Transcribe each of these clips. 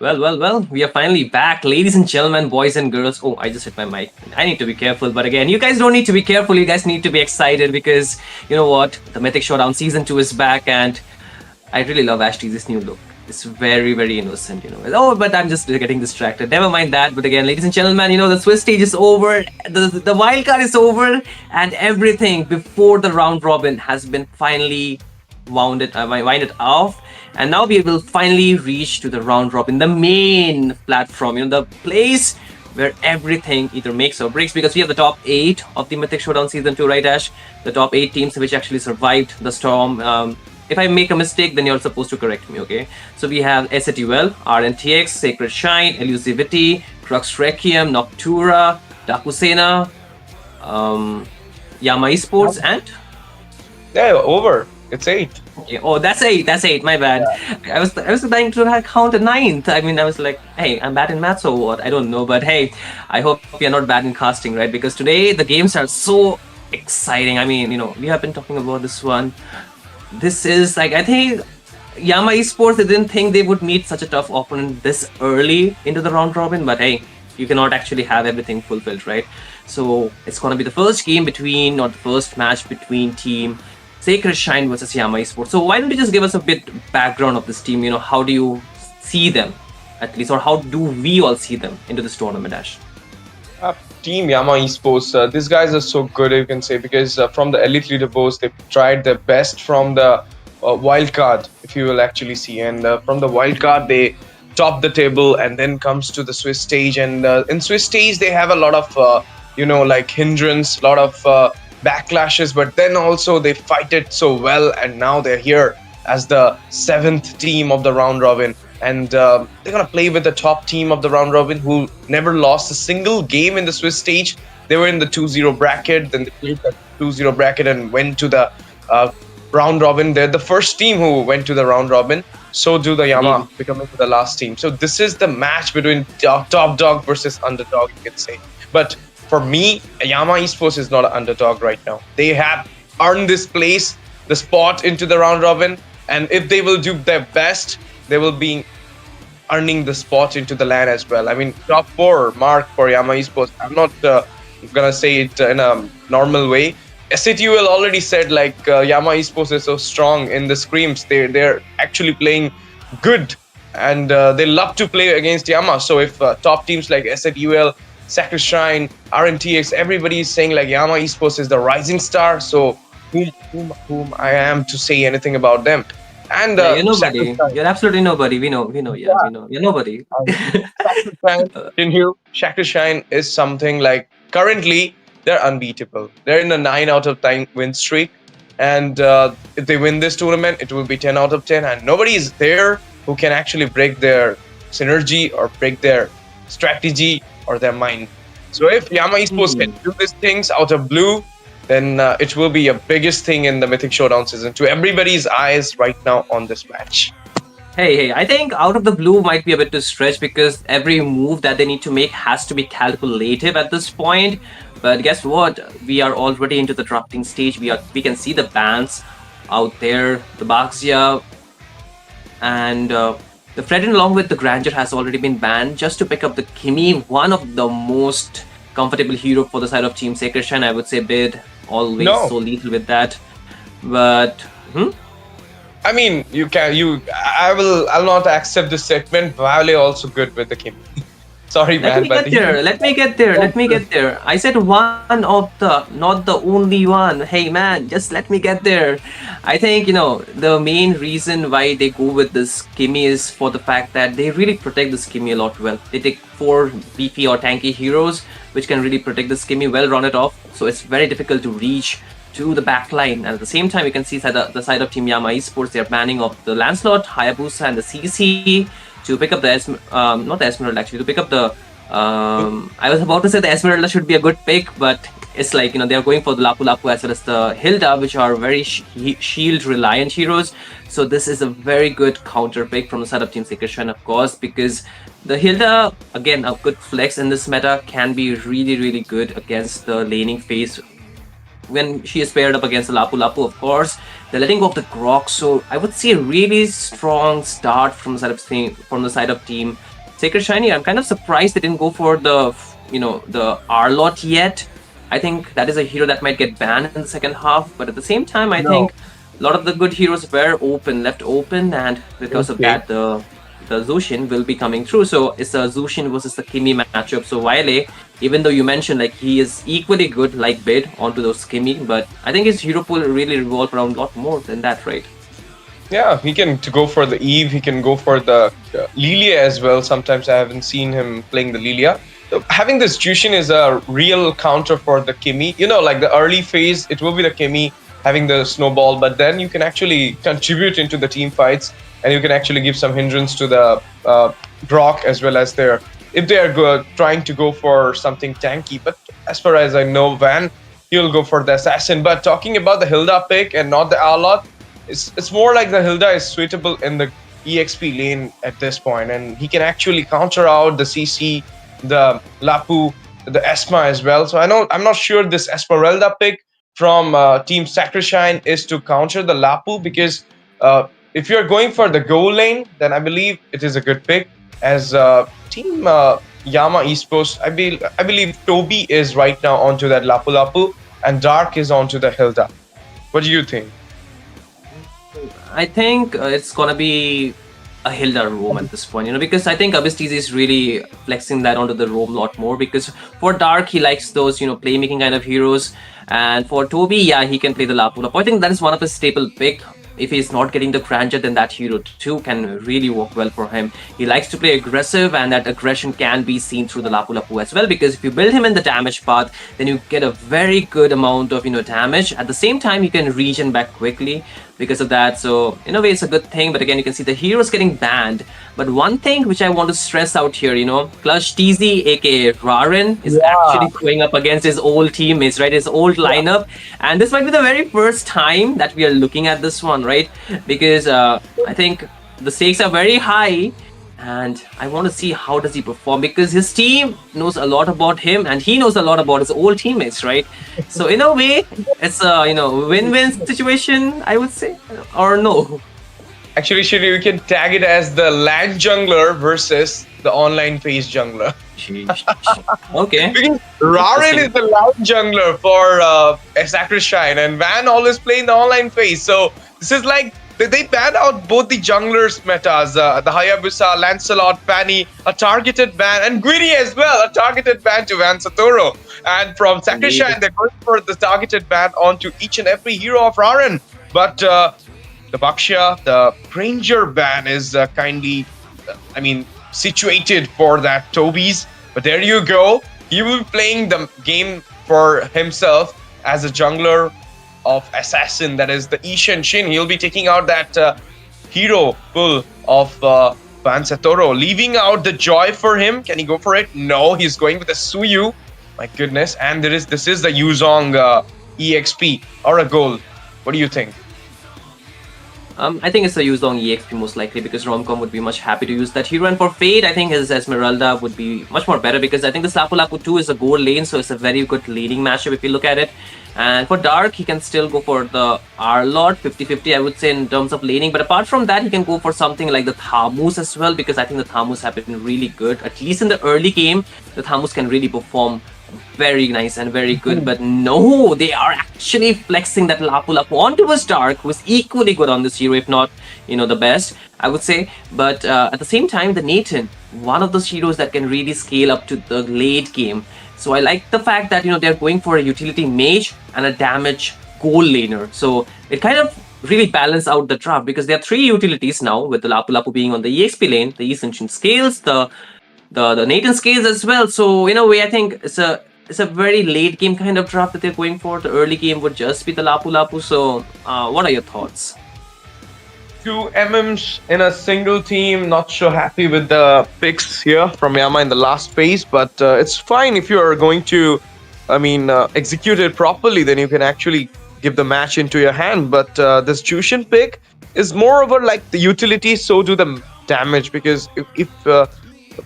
Well, we are finally back, ladies and gentlemen, boys and girls. Oh, I just hit my mic. I need to be careful, but again, you guys don't need to be careful. You guys need to be excited because you know what? The Mythic Showdown Season 2 is back, and I really love Ashley's new look. It's very innocent, Oh, but I'm just getting distracted. Never mind that. But again, ladies and gentlemen, the Swiss stage is over, the wild card is over, and everything before the round robin has been finally winded off, and now we will finally reach to the round robin, the main platform, the place where everything either makes or breaks, because we have the top 8 of the Mythic Showdown Season 2, right, Ash? The top 8 teams which actually survived the storm. If I make a mistake, then you're supposed to correct me, okay? So we have SATUL, Rntx, Sacred Shine, Elusivity, Crux, Requiem, Noctura, Daku, Sena, Yama Esports, and Yeah, over. It's 8. okay. Oh, that's 8. That's 8. My bad. Yeah. I was trying to count a 9th. I mean, I was like, hey, I'm bad in maths or what? I don't know, but hey, I hope you're not bad in casting, right? Because today the games are so exciting. I mean, we have been talking about this one. This is like, I think Yama Esports, they didn't think they would meet such a tough opponent this early into the round robin, but hey, you cannot actually have everything fulfilled, right? So it's gonna be the first game between, or the first match between team Sacred Shine versus Yama Esports. So why don't you just give us a bit background of this team? How do you see them, at least, or how do we all see them into this tournament, Ash? Team Yama Esports, these guys are so good, you can say, because from the elite leaderboards, they tried their best from the wild card, if you will actually see. And from the wild card, they top the table and then comes to the Swiss stage. And in Swiss stage, they have a lot of, like hindrance, a lot of backlashes, but then also they fight it so well. And now they're here as the 7th team of the round robin. And they're going to play with the top team of the round robin who never lost a single game in the Swiss stage. They were in the 2-0 bracket, then they played the 2-0 bracket and went to the round robin. They're the first team who went to the round robin. So do the Yama, becoming the last team. So this is the match between top dog versus underdog, you can say. But for me, Yama Esports is not an underdog right now. They have earned this place, the spot into the round robin. And if they will do their best, they will be earning the spot into the LAN as well. I mean, top 4 mark for Yama Esports. I'm not gonna say it in a normal way. SATUL already said like Yama Esports is so strong in the scrims. They're actually playing good, and they love to play against Yama. So if top teams like SATUL, Sacred Shrine, Rntx, everybody is saying like Yama Esports is the rising star. So whom I am to say anything about them? And you're nobody. You're absolutely nobody. We know. Yeah, we know. You're nobody. Sacred Shine is something like currently they're unbeatable. They're in a 9 out of 10 win streak, and if they win this tournament, it will be 10 out of 10. And nobody is there who can actually break their synergy or break their strategy or their mind. So if Yama Esports can do these things out of blue, then it will be a biggest thing in the Mythic Showdown Season 2. Everybody's eyes right now on this match. Hey, I think out of the blue might be a bit too stretch, because every move that they need to make has to be calculative at this point. But guess what? We are already into the drafting stage. We can see the bans out there. The Baxia and the Fredden along with the Grandeur has already been banned, just to pick up the Kimi, one of the most comfortable hero for the side of Team Sacred Shrine. I would say Bid always so lethal with that. But I mean, I'll not accept this statement. Vale also good with the Kimi. Sorry, man. Let me get there. I said one of the, not the only one. Hey, man, just let me get there. I think, the main reason why they go with this Kimi is for the fact that they really protect this Kimi a lot well. They take 4 beefy or tanky heroes, which can really protect this Kimi, well run it off. So it's very difficult to reach to the back line. And at the same time, you can see that the side of Team Yama Esports, they're banning of the Lancelot, Hayabusa, and the CC to pick up the not the Esmeralda actually, to pick up the I was about to say the Esmeralda should be a good pick, but it's like, they're going for the Lapu Lapu as well as the Hilda, which are very shield reliant heroes. So this is a very good counter pick from the side of Team Sacred Shrine, of course, because the Hilda, again, a good flex in this meta, can be really good against the laning phase when she is paired up against the Lapu Lapu, of course. They're letting go of the Grok, so I would say a really strong start from the side of Team Sacred Shiny, I'm kind of surprised they didn't go for the the Arlot yet. I think that is a hero that might get banned in the second half, but at the same time, I think No. a lot of the good heroes were left open, and because of Okay. that, the Zushin will be coming through. So it's a Zushin versus the Kimi matchup. So Wile, even though you mentioned like he is equally good like Bid onto those Kimi, but I think his hero pool really revolved around a lot more than that, right? Yeah, he can to go for the Eve. He can go for the Lilia as well. Sometimes I haven't seen him playing the Lilia. So having this Jushin is a real counter for the Kimi. You know, like the early phase, it will be the Kimi having the snowball, but then you can actually contribute into the team fights, and you can actually give some hindrance to the Brock as well as their if they are trying to go for something tanky. But as far as I know, Van, he'll go for the assassin. But talking about the Hilda pick and not the Arlot, it's more like the Hilda is suitable in the EXP lane at this point, and he can actually counter out the CC, the Lapu, the Esma as well. So I'm not sure this Esmeralda pick from Team Sacrishine is to counter the Lapu, because if you're going for the goal lane, then I believe it is a good pick. As Team Yama Esports, I believe Toby is right now onto that Lapu Lapu, and Dark is onto the Hilda. What do you think? I think it's gonna be a Hilda roam at this point, because I think Abyss TZ is really flexing that onto the roam a lot more. Because for Dark, he likes those, playmaking kind of heroes, and for Toby, yeah, he can play the Lapu Lapu. I think that is one of his staple pick. If he's not getting the Grandeur, then that hero too can really work well for him. He likes to play aggressive, and that aggression can be seen through the Lapu Lapu as well. Because if you build him in the damage path, then you get a very good amount of damage. At the same time, you can regen back quickly because of that. So in a way, it's a good thing. But again, you can see the heroes getting banned. But one thing which I want to stress out here, Clutch TZ, aka Raren, is actually going up against his old teammates, right? His old lineup. And this might be the very first time that we are looking at this one, right? Because I think the stakes are very high, and I want to see how does he perform, because his team knows a lot about him and he knows a lot about his old teammates, right? So in a way, it's a win-win situation, I would say, or no. Actually, Shiri, we can tag it as the land jungler versus the online phase jungler. Okay. Because Raren is the land jungler for Sacrishine, and Van always playing the online phase. So this is like they banned out both the junglers metas, the Hayabusa, Lancelot, Fanny, a targeted ban, and Guiri as well, a targeted ban to Van Satoru. And from Sacrishine, they're going for the targeted ban onto each and every hero of Raren. But the Bakshia, the Ranger ban is situated for that Toby's. But there you go. He will be playing the game for himself as a jungler of Assassin, that is the Ishan Shin. He'll be taking out that hero pull of Van Satoru, leaving out the Joy for him. Can he go for it? No, he's going with a Suyu. My goodness. And this is the Yuzong EXP or a goal. What do you think? I think it's a Yuzong EXP most likely, because Romcom would be much happy to use that hero. And for Fade, I think his Esmeralda would be much more better, because I think this Lapu Lapu 2 is a gold lane, so it's a very good leading matchup if you look at it. And for Dark, he can still go for the Arlot 50-50, I would say, in terms of laning. But apart from that, he can go for something like the Thamus as well, because I think the Thamus have been really good. At least in the early game, the Thamus can really perform very nice and very good. But no, they are actually flexing that Lapu Lapu onto his Dark, who is equally good on this hero, if not, the best, I would say. But at the same time, the Nathan, one of those heroes that can really scale up to the late game. So I like the fact that, they're going for a utility mage and a damage goal laner. So it kind of really balance out the draft, because there are 3 utilities now, with the Lapu Lapu being on the EXP lane, the Ascension scales, the Nathan scales as well. So in a way, I think it's a very late game kind of draft that they're going for. The early game would just be the Lapu Lapu. So what are your thoughts? 2 MMs in a single team. Not so happy with the picks here from Yama in the last phase, but it's fine if you are going to, execute it properly. Then you can actually give the match into your hand. But this Jushin pick is more over like the utility, so do the damage. Because if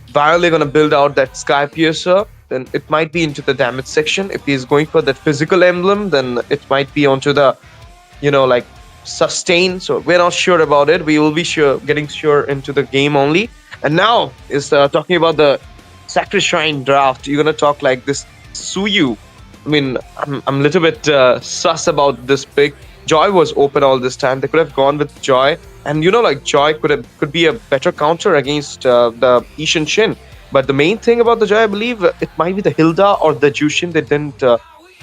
Violet gonna build out that Sky Piercer, then it might be into the damage section. If he's going for that physical emblem, then it might be onto the, sustain. So we're not sure about it. We will be getting sure into the game only. And now is talking about the Sacrifice draft. You're gonna talk like this Suyu. I mean, I'm a little bit sus about this pick. Joy was open all this time. They could have gone with Joy, and like Joy could be a better counter against the Ishan Shin. But the main thing about the Joy, I believe, it might be the Hilda or the Jushin. They didn't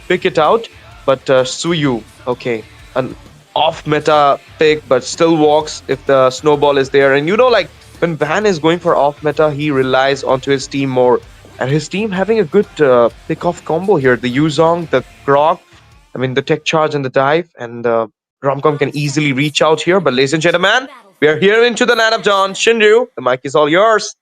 pick it out, but Suyu, okay, an off-meta pick, but still walks if the snowball is there. And like when Van is going for off-meta, he relies onto his team more. And his team having a good pick-off combo here. The Yuzong, the Grog, I mean the tech charge and the dive, and Romcom can easily reach out here. But ladies and gentlemen, we are here into the land of Dawn. Shinryu, the mic is all yours.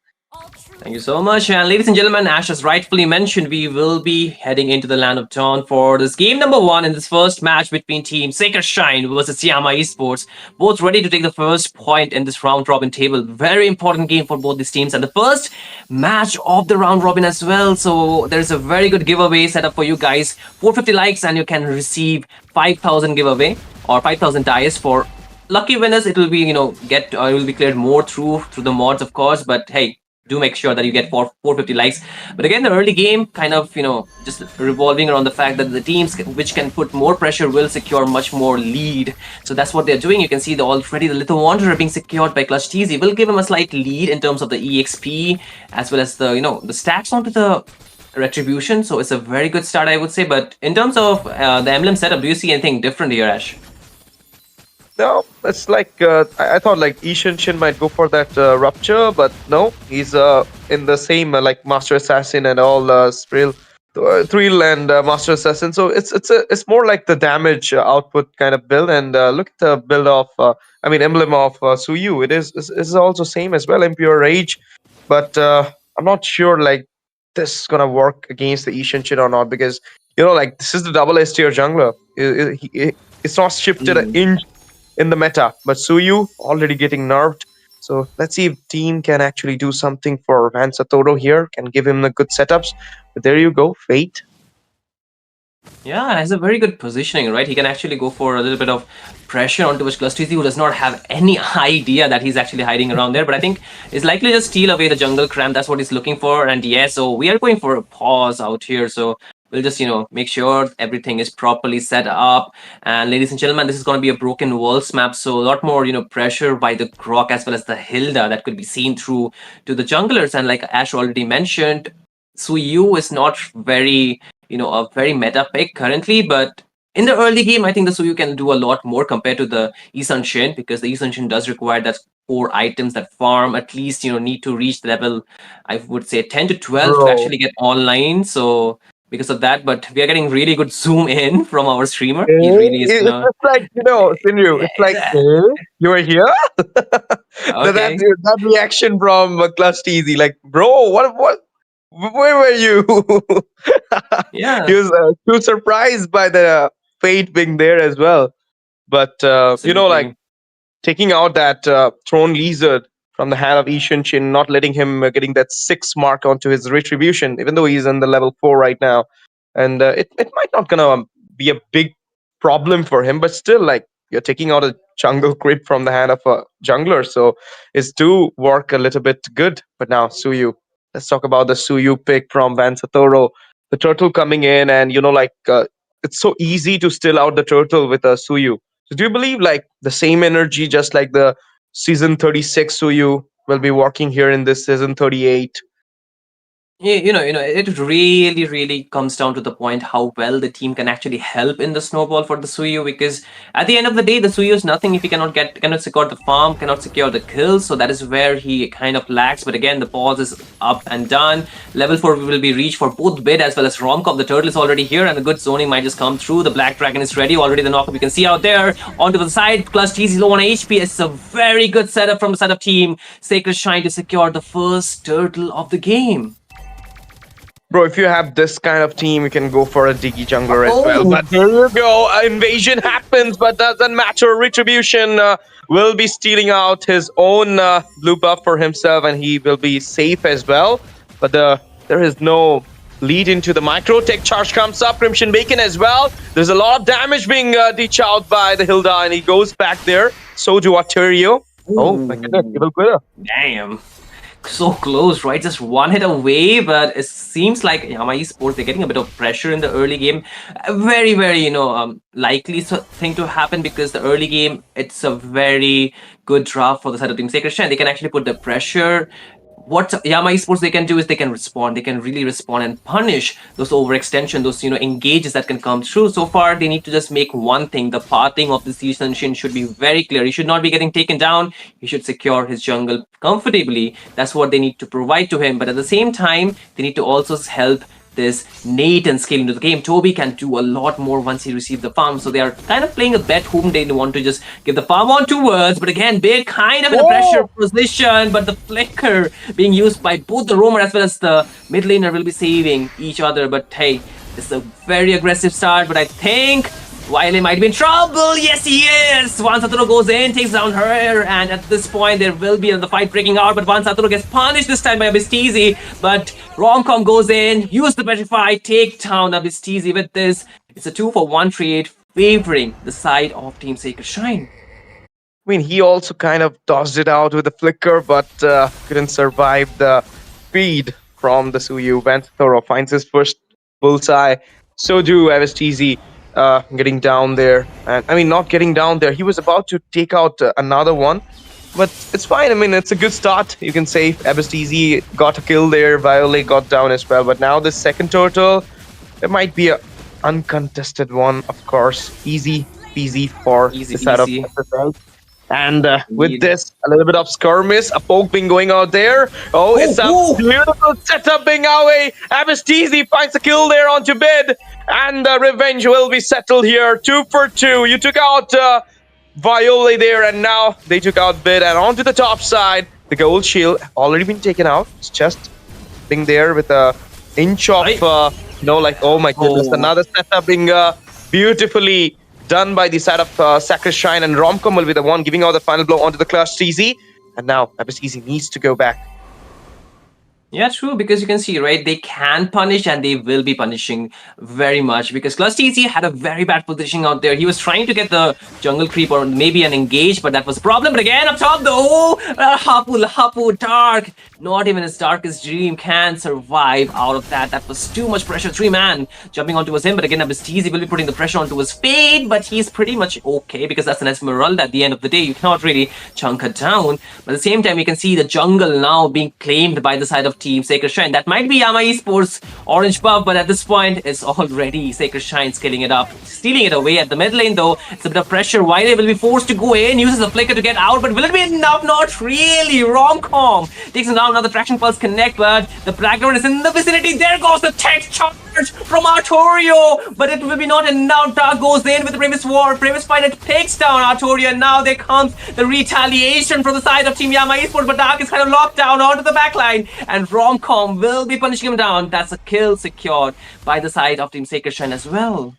Thank you so much. And ladies and gentlemen, Ash has rightfully mentioned we will be heading into the Land of Dawn for this game number 1 in this first match between Team Sacred Shine versus Yama Esports. Both ready to take the first point in this round robin table. Very important game for both these teams and the first match of the round robin as well. So there's a very good giveaway set up for you guys. 450 likes and you can receive 5,000 giveaway or 5,000 dice for lucky winners. It will be, it will be cleared more through the mods, of course. But hey, do make sure that you get 450 likes. But again, the early game kind of, just revolving around the fact that the teams which can put more pressure will secure much more lead. So that's what they're doing. You can see already the Little Wanderer being secured by Clutch TZ will give him a slight lead in terms of the EXP as well as the, the stacks onto the Retribution. So it's a very good start, I would say. But in terms of the emblem setup, do you see anything different here, Ash? No, it's like I thought like Ishan Shin might go for that rupture, but no, he's in the same like Master Assassin and all Thrill and Master Assassin. So it's more like the damage output kind of build. And look at the build of emblem of Suyu. It is also same as well, Impure Rage, but I'm not sure like this is gonna work against the Ishan Shin or not, because like this is the double S tier jungler. It's not shifted an inch in the meta, but Suyu already getting nerfed. So let's see if team can actually do something for Van Satoru here, can give him the good setups. But there you go, Fate. Yeah, has a very good positioning, right? He can actually go for a little bit of pressure onto which Clutch TZ, who does not have any idea that he's actually hiding around there. But I think it's likely to steal away the jungle cram. That's what he's looking for. And yeah, so we are going for a pause out here. So we'll just, make sure everything is properly set up. And ladies and gentlemen, this is going to be a broken walls map. So a lot more, pressure by the Grok as well as the Hilda that could be seen through to the junglers. And like Ash already mentioned, Suyu is not very, a very meta pick currently, but in the early game, I think the Suyu can do a lot more compared to the Isan Shin, because the Isan Shin does require that 4 items that farm at least, need to reach level, I would say 10 to 12 to actually get online. So because of that, but we are getting really good zoom in from our streamer. He really is. It's just like Sinryu. It's like you are here. Okay. that reaction from Clutch TZ, like, bro, what? Where were you? Yeah. He was too surprised by the fate being there as well. But like taking out that Throne Lizard from the hand of Ishan Shin, not letting him getting that 6 mark onto his retribution, even though he's in the level 4 right now. And it might not gonna be a big problem for him, but still, like, you're taking out a jungle creep from the hand of a jungler, so it's do work a little bit good. But now Suyu, let's talk about the Suyu pick from Van Satoru. The turtle coming in, and it's so easy to still out the turtle with a Suyu. So do you believe like the same energy, just like the season 36 Suyu, will be working here in this season 38? It really, really comes down to the point how well the team can actually help in the snowball for the Suyu, because at the end of the day, the Suyu is nothing if he cannot secure the farm, cannot secure the kills. So that is where he kind of lacks. But again, the pause is up and done. Level 4 will be reached for both Bid as well as Romcom. The turtle is already here, and the good zoning might just come through. The Black Dragon is ready. Already the knockup you can see out there. Onto the side, Clutch TZ low on HP. It's a very good setup from the setup team. Sacred Shine to secure the first turtle of the game. Bro, if you have this kind of team, you can go for a Diggy jungler as well. But there you go. Invasion happens, but doesn't matter. Retribution will be stealing out his own blue buff for himself, and he will be safe as well. But there is no lead into the micro. Tech charge comes up. Crimson Bacon as well. There's a lot of damage being dished out by the Hilda, and he goes back there. So do Arterio. Oh my goodness, he will quit. Damn. so close, right? Just one hit away, but it seems like Yama Esports, they're getting a bit of pressure in the early game. Very, very, likely thing to happen because the early game, it's a very good draft for the side of Team Sacred Shrine. They can actually put the pressure. What Yama Esports they can do is they can respond. They can really respond and punish those overextension, those engages that can come through. So far, they need to just make one thing: the pathing of the Siege Shin should be very clear. He should not be getting taken down. He should secure his jungle comfortably. That's what they need to provide to him. But at the same time, they need to also help this Nate and scale into the game. Toby can do a lot more once he receives the farm. So they are kind of playing a bet whom they want to just give the farm on towards. But again, they're kind of in a pressure position. But the flicker being used by both the roamer as well as the mid laner will be saving each other. But hey, it's a very aggressive start. But I think Wiley might be in trouble. Yes, he is. Once Satoru goes in, takes down her, and at this point there will be the fight breaking out. But once Satoru gets punished this time by Abistizi, but Romcom goes in, use the petrify, take down Abistizi. With this, it's a 2-for-1 trade favoring the side of Team Sacred Shrine. I mean, he also kind of dodged it out with a flicker, but couldn't survive the speed from the Suyu. Ventoro finds his first bullseye. So do Avestizi getting down there. And I mean, not getting down there. He was about to take out another one, but it's fine. I mean, it's a good start. You can say Avestizi got a kill there. Violet got down as well. But now the second turtle, there might be a uncontested one, of course. Easy peasy for Easy the side peasy. of SSL. And with Indeed. this, a little bit of skirmish, a poke being going out there. Oh, it's a beautiful setup being away. Abistizi finds a kill there onto Bid. And revenge will be settled here. 2 for 2. You took out Viola there, and now they took out Bid. And onto the top side, the gold shield already been taken out. It's just being there with a inch of, oh my goodness, another setup being beautifully done by the side of Sacred Shrine, and Romcom will be the one giving out the final blow onto the Clutch CZ. And now Abistizi needs to go back. Yeah, true, because you can see, right, they can punish and they will be punishing very much because Clutch TZ had a very bad positioning out there. He was trying to get the jungle creep or maybe an engage, but that was a problem. But again, up top, Hapu, Dark. Not even his darkest dream can survive out of that. That was too much pressure. 3-man jumping onto him, but again, Abistizi will be putting the pressure onto his Fade, but he's pretty much okay because that's an Esmeralda at the end of the day. You cannot really chunk her down. But at the same time, you can see the jungle now being claimed by the side of Team Sacred Shrine. That might be Yama Esports orange buff, but at this point, it's already Sacred Shrine scaling it up. Stealing it away at the mid lane, though. It's a bit of pressure. Wiley will be forced to go in, uses the flicker to get out, but will it be enough? Not really. Romcom takes him down. Now the Traction Pulse connect, but the background is in the vicinity. There goes the tech charge from Artorio, but it will be not enough. Dark goes in with the Previous War. Previous fight, it takes down Artorio, and now there comes the retaliation from the side of Team Yama Esports, but Dark is kind of locked down onto the backline, and Romcom will be punishing him down. That's a kill secured by the side of Team Sacred Shrine as well.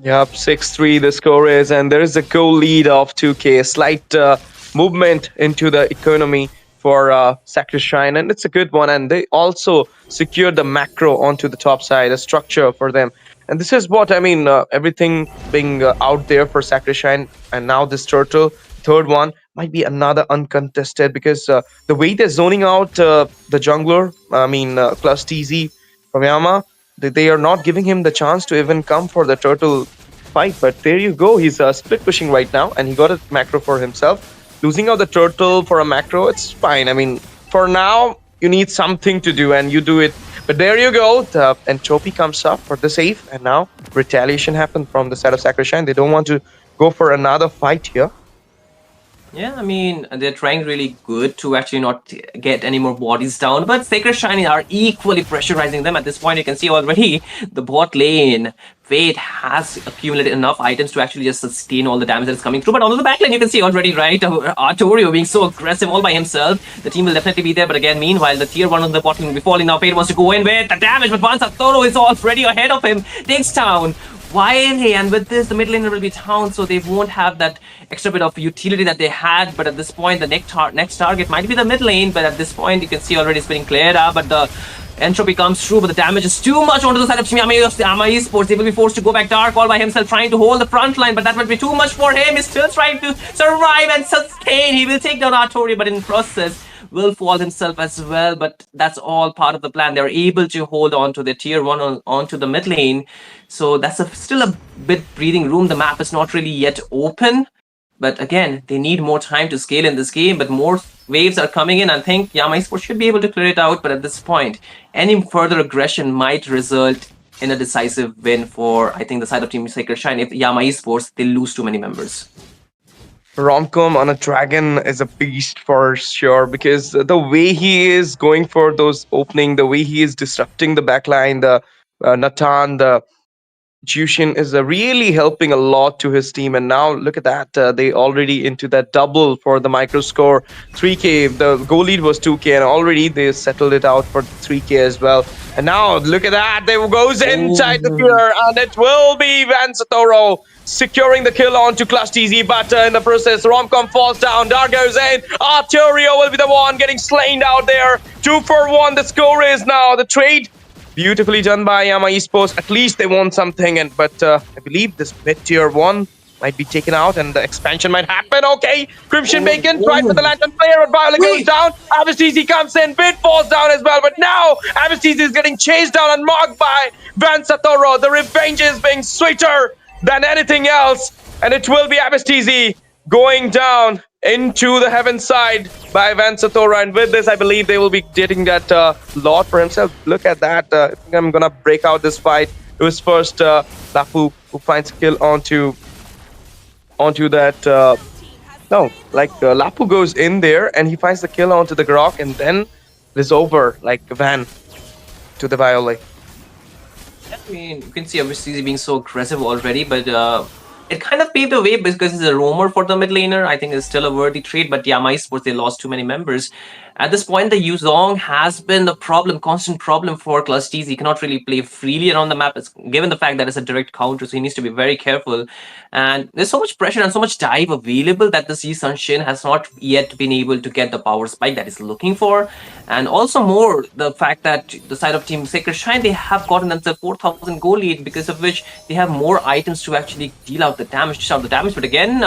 Yep, 6-3 the score is, and there is a goal lead of 2K. A slight movement into the economy for Sacred Shrine, and it's a good one. And they also secured the macro onto the top side, a structure for them. And this is what I mean, everything being out there for Sacred Shrine, and now this turtle, third one, might be another uncontested because the way they're zoning out the jungler, plus TZ from Yama, they are not giving him the chance to even come for the turtle fight. But there you go, he's split pushing right now, and he got a macro for himself. Losing out the turtle for a macro, it's fine. I mean, for now, you need something to do, and you do it. But there you go, the Entropy comes up for the save, and now retaliation happened from the side of Sacred Shrine. They don't want to go for another fight here. Yeah, I mean, they're trying really good to actually not get any more bodies down, but Sacred Shrine are equally pressurizing them. At this point, you can see already the bot lane, Fate has accumulated enough items to actually just sustain all the damage that's coming through. But on the back lane, you can see already, right, Artorio being so aggressive all by himself. The team will definitely be there, but again, meanwhile, the tier 1 on the bot lane will be falling. Now Fate wants to go in with the damage, but once Arturo is already ahead of him, takes down Wiley, and with this, the mid laner will be down, so they won't have that extra bit of utility that they had. But at this point, the next target might be the mid lane, but at this point, you can see already it's being cleared up, but the Entropy comes through, but the damage is too much onto the side of Yama Esports. They will be forced to go back Dark all by himself, trying to hold the front line, but that would be too much for him. He's still trying to survive and sustain. He will take down Artorio, but in process, will fall himself as well, but that's all part of the plan. They're able to hold on to their tier 1 onto the mid lane. So that's still a bit breathing room. The map is not really yet open. But again, they need more time to scale in this game, but more waves are coming in. I think Yama Esports should be able to clear it out, but at this point, any further aggression might result in a decisive win for, I think, the side of Team Sacred Shine. If Yama Esports, they lose too many members. Romcom on a dragon is a beast for sure because the way he is going for those opening, the way he is disrupting the backline, the Natan, the Jushin is really helping a lot to his team. And now look at that. They already into that double for the micro score 3K. The goal lead was 2K and already they settled it out for 3K as well. And now look at that. They goes inside the fear and it will be Van Satoro securing the kill onto Clutch TZ. But in the process, Romcom falls down. Dar goes in. Arturio will be the one getting slain out there. 2-for-1. The score is now the trade. Beautifully done by Yama Esports. At least they won something, but I believe this mid tier 1 might be taken out and the expansion might happen. Okay, Crimson Bacon tried for the Lantern player, but Violet goes down. Avisteezy comes in, Bid falls down as well, but now Avisteezy is getting chased down and marked by Van Satoro. The revenge is being sweeter than anything else, and it will be Avisteezy going down into the heaven side by Van Satora, and with this I believe they will be getting that lot for himself. Look at that. I think I'm gonna break out this fight. It was first Lapu who finds a kill onto that no, like Lapu goes in there and he finds the kill onto the Grok, and then it is over like Van to the Violet. I mean, you can see obviously being so aggressive already, but it kind of paved the way because he's a roamer for the mid laner. I think it's still a worthy trade, but Yama Esports, they lost too many members. At this point, the Yuzong has been the problem, constant problem for Clutch TZ. He cannot really play freely around the map, given the fact that it's a direct counter, so he needs to be very careful. And there's so much pressure and so much dive available that the Sea Sunshin has not yet been able to get the power spike that he's looking for. And also more, the fact that the side of Team Sacred Shine, they have gotten themselves 4,000 goal lead, because of which they have more items to actually deal out the damage, dish out the damage. But again,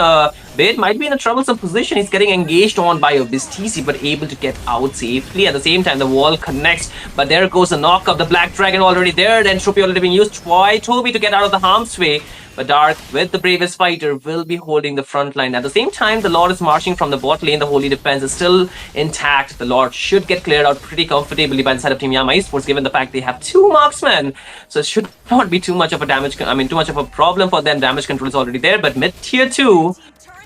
Bid might be in a troublesome position. He's getting engaged on by Vizta, but able to get out safely. At the same time, the wall connects, but there goes the knock of the Black Dragon already there. The entropy already being used by Toby to get out of the harm's way. But Dark, with the bravest fighter, will be holding the front line. At the same time, the Lord is marching from the bot lane. The Holy Defense is still intact. The Lord should get cleared out pretty comfortably by the side of Team Yama Esports, given the fact they have 2 marksmen. So it should not be too much of a too much of a problem for them. Damage control is already there, but mid tier 2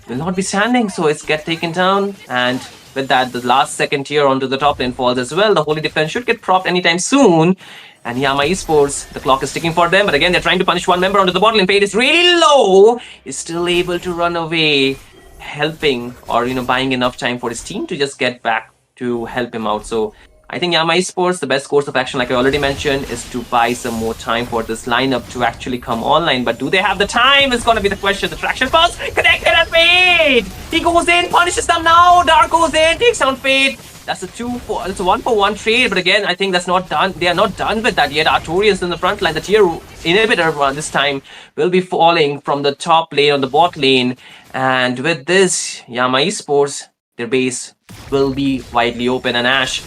will not be standing, so it's get taken down. And with that, the last second tier onto the top lane falls as well. The Holy Defense should get propped anytime soon. And Yama Esports, the clock is ticking for them. But again, they're trying to punish one member onto the bot lane. Fade is really low. Is still able to run away, helping or, buying enough time for his team to just get back to help him out. So I think Yama Esports, the best course of action, like I already mentioned, is to buy some more time for this lineup to actually come online. But do they have the time? Is going to be the question. The traction pass connected and Fade. He goes in, punishes them now. Dark goes in, takes down Fade. That's a 1-for-1 trade, but again, I think that's not done. They are not done with that yet. Artorius in the front line, the tier inhibitor this time will be falling from the top lane on the bot lane. And with this, Yama Esports, their base will be widely open, and Ash,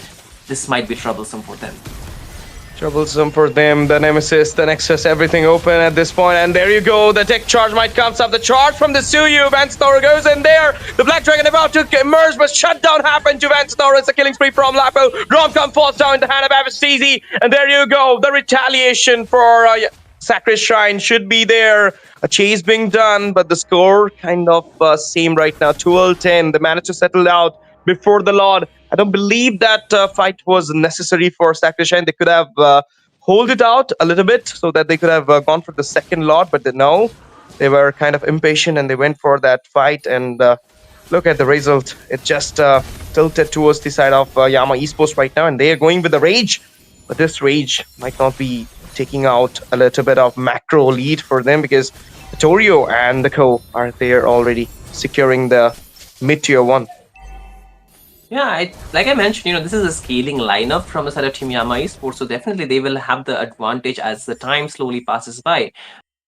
this might be troublesome for them. Troublesome for them, the Nemesis, the Nexus, everything open at this point. And there you go, the tech charge might come up. The charge from the Suyu, Van Stora goes in there. The Black Dragon about to emerge, but shutdown happened to Van Stora. It's a killing spree from Lapo. Romcom falls down in the hand of Avisteezy. And there you go, the retaliation for Sacred Shrine should be there. A chase being done, but the score kind of same right now, 12-10. They managed to settle out before the Lord. I don't believe that fight was necessary for Sacred Shrine. They could have hold it out a little bit so that they could have gone for the second Lord, but no, they were kind of impatient and they went for that fight. And look at the result. It just tilted towards the side of Yama Esports right now, and they are going with the Rage. But this Rage might not be taking out a little bit of macro lead for them, because Torio and the Co are there already securing the mid tier 1. Yeah, like I mentioned, this is a scaling lineup from the side of Team Yama Esports, so definitely they will have the advantage as the time slowly passes by.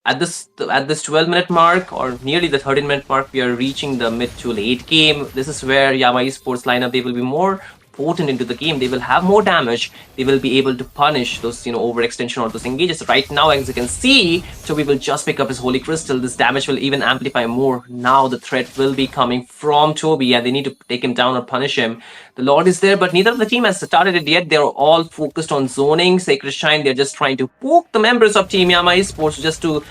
At this 12-minute mark, or nearly the 13-minute mark, we are reaching the mid to late game. This is where Yama Esports lineup, they will be more potent into the game. They will have more damage. They will be able to punish those, overextension or those engages. Right now, as you can see, Toby will just pick up his Holy Crystal. This damage will even amplify more. Now the threat will be coming from Toby, and they need to take him down or punish him. The Lord is there, but neither of the team has started it yet. They're all focused on zoning. Sacred Shine, they're just trying to poke the members of Team Yama Esports just to,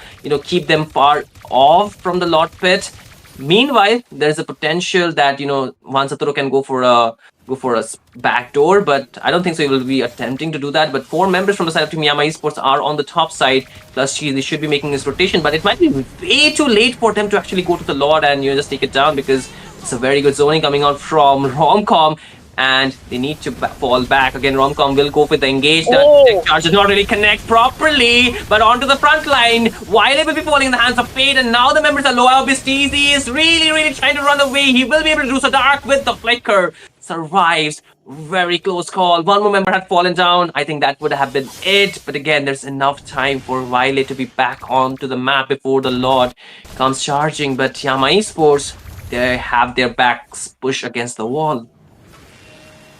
keep them far off from the Lord Pit. Meanwhile, there's a potential that Vansatoro can go for a backdoor, but I don't think so. He will be attempting to do that. But 4 members from the side of Team Yama Esports are on the top side. Plus, they should be making his rotation, but it might be way too late for them to actually go to the Lord and just take it down, because it's a very good zoning coming out from Romcom. And they need to fall back. Again, Romcom will go with the engage. The charge does not really connect properly, but onto the front line. While it will be falling in the hands of Fate, and now the members are low. Bisteezy is really trying to run away. He will be able to do so. Dark with the flicker. Survives. Very close call. One more member had fallen down. I think that would have been it. But again, there's enough time for Violet to be back onto the map before the Lord comes charging. But Yama Esports, they have their backs pushed against the wall.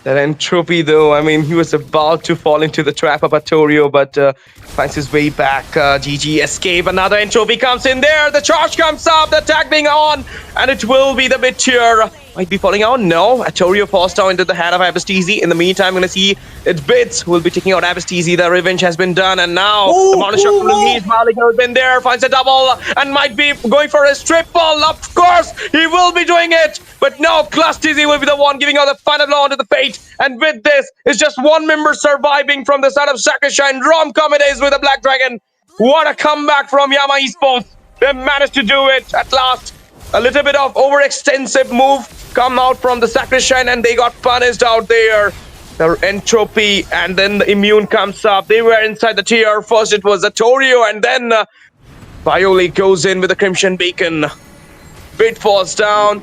That Entropy, though, I mean, he was about to fall into the trap of Artorio, but finds his way back. GG escape. Another Entropy comes in there. The charge comes up. The tag being on. And it will be the Meteor. Might be falling out. No. Artorio falls down into the hand of Abasteezy. In the meantime, I'm going to see it's Bits who will be taking out Abasteezy. The revenge has been done. And now the Mountain Shock release. Malik has been there. Finds a double. And might be going for his triple. Of course, he will be doing it. But now Clusteezy will be the one giving out the final blow onto the Fate. And with this, it's just one member surviving from the side of Sakrishine. Romcom it is with a Black Dragon. What a comeback from Yama Esports. They managed to do it at last. A little bit of overextensive move come out from the Sakrishine, and they got punished out there. The Entropy and then the Immune comes up. They were inside the tier. First it was Artorio, and then Viole goes in with the Crimson Beacon. Bit falls down.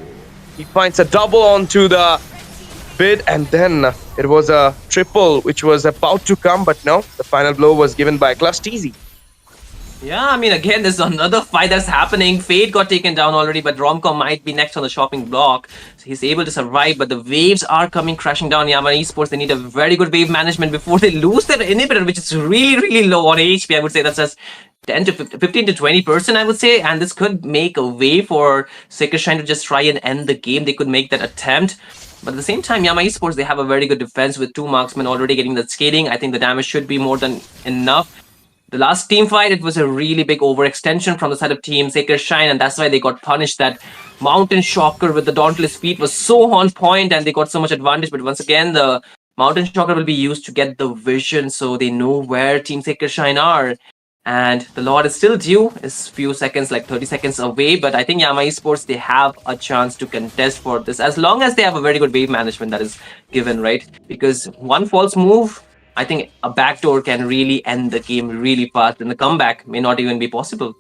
He finds a double onto the Bit, and then it was a triple which was about to come, but no, the final blow was given by Clusteezy. Yeah, I mean, again, there's another fight that's happening. Fate got taken down already, but Romcom might be next on the shopping block. So he's able to survive, but the waves are coming crashing down. Yama Esports, they need a very good wave management before they lose their inhibitor, which is really low on HP. I would say that's just 10 to 15 to 20%, I would say. And this could make a way for Sacred Shine to just try and end the game. They could make that attempt. But at the same time, Yama Esports, they have a very good defense with 2 marksmen already getting that scaling. I think the damage should be more than enough. The last team fight, it was a really big overextension from the side of Team Sacred Shine, and that's why they got punished. That Mountain Shocker with the Dauntless Feet was so on point, and they got so much advantage. But once again, the Mountain Shocker will be used to get the vision, so they know where Team Sacred Shine are. And the Lord is still due. It's few seconds, like 30 seconds away. But I think Yama Esports, they have a chance to contest for this, as long as they have a very good wave management that is given, right? Because one false move, I think a backdoor can really end the game really fast, and the comeback may not even be possible.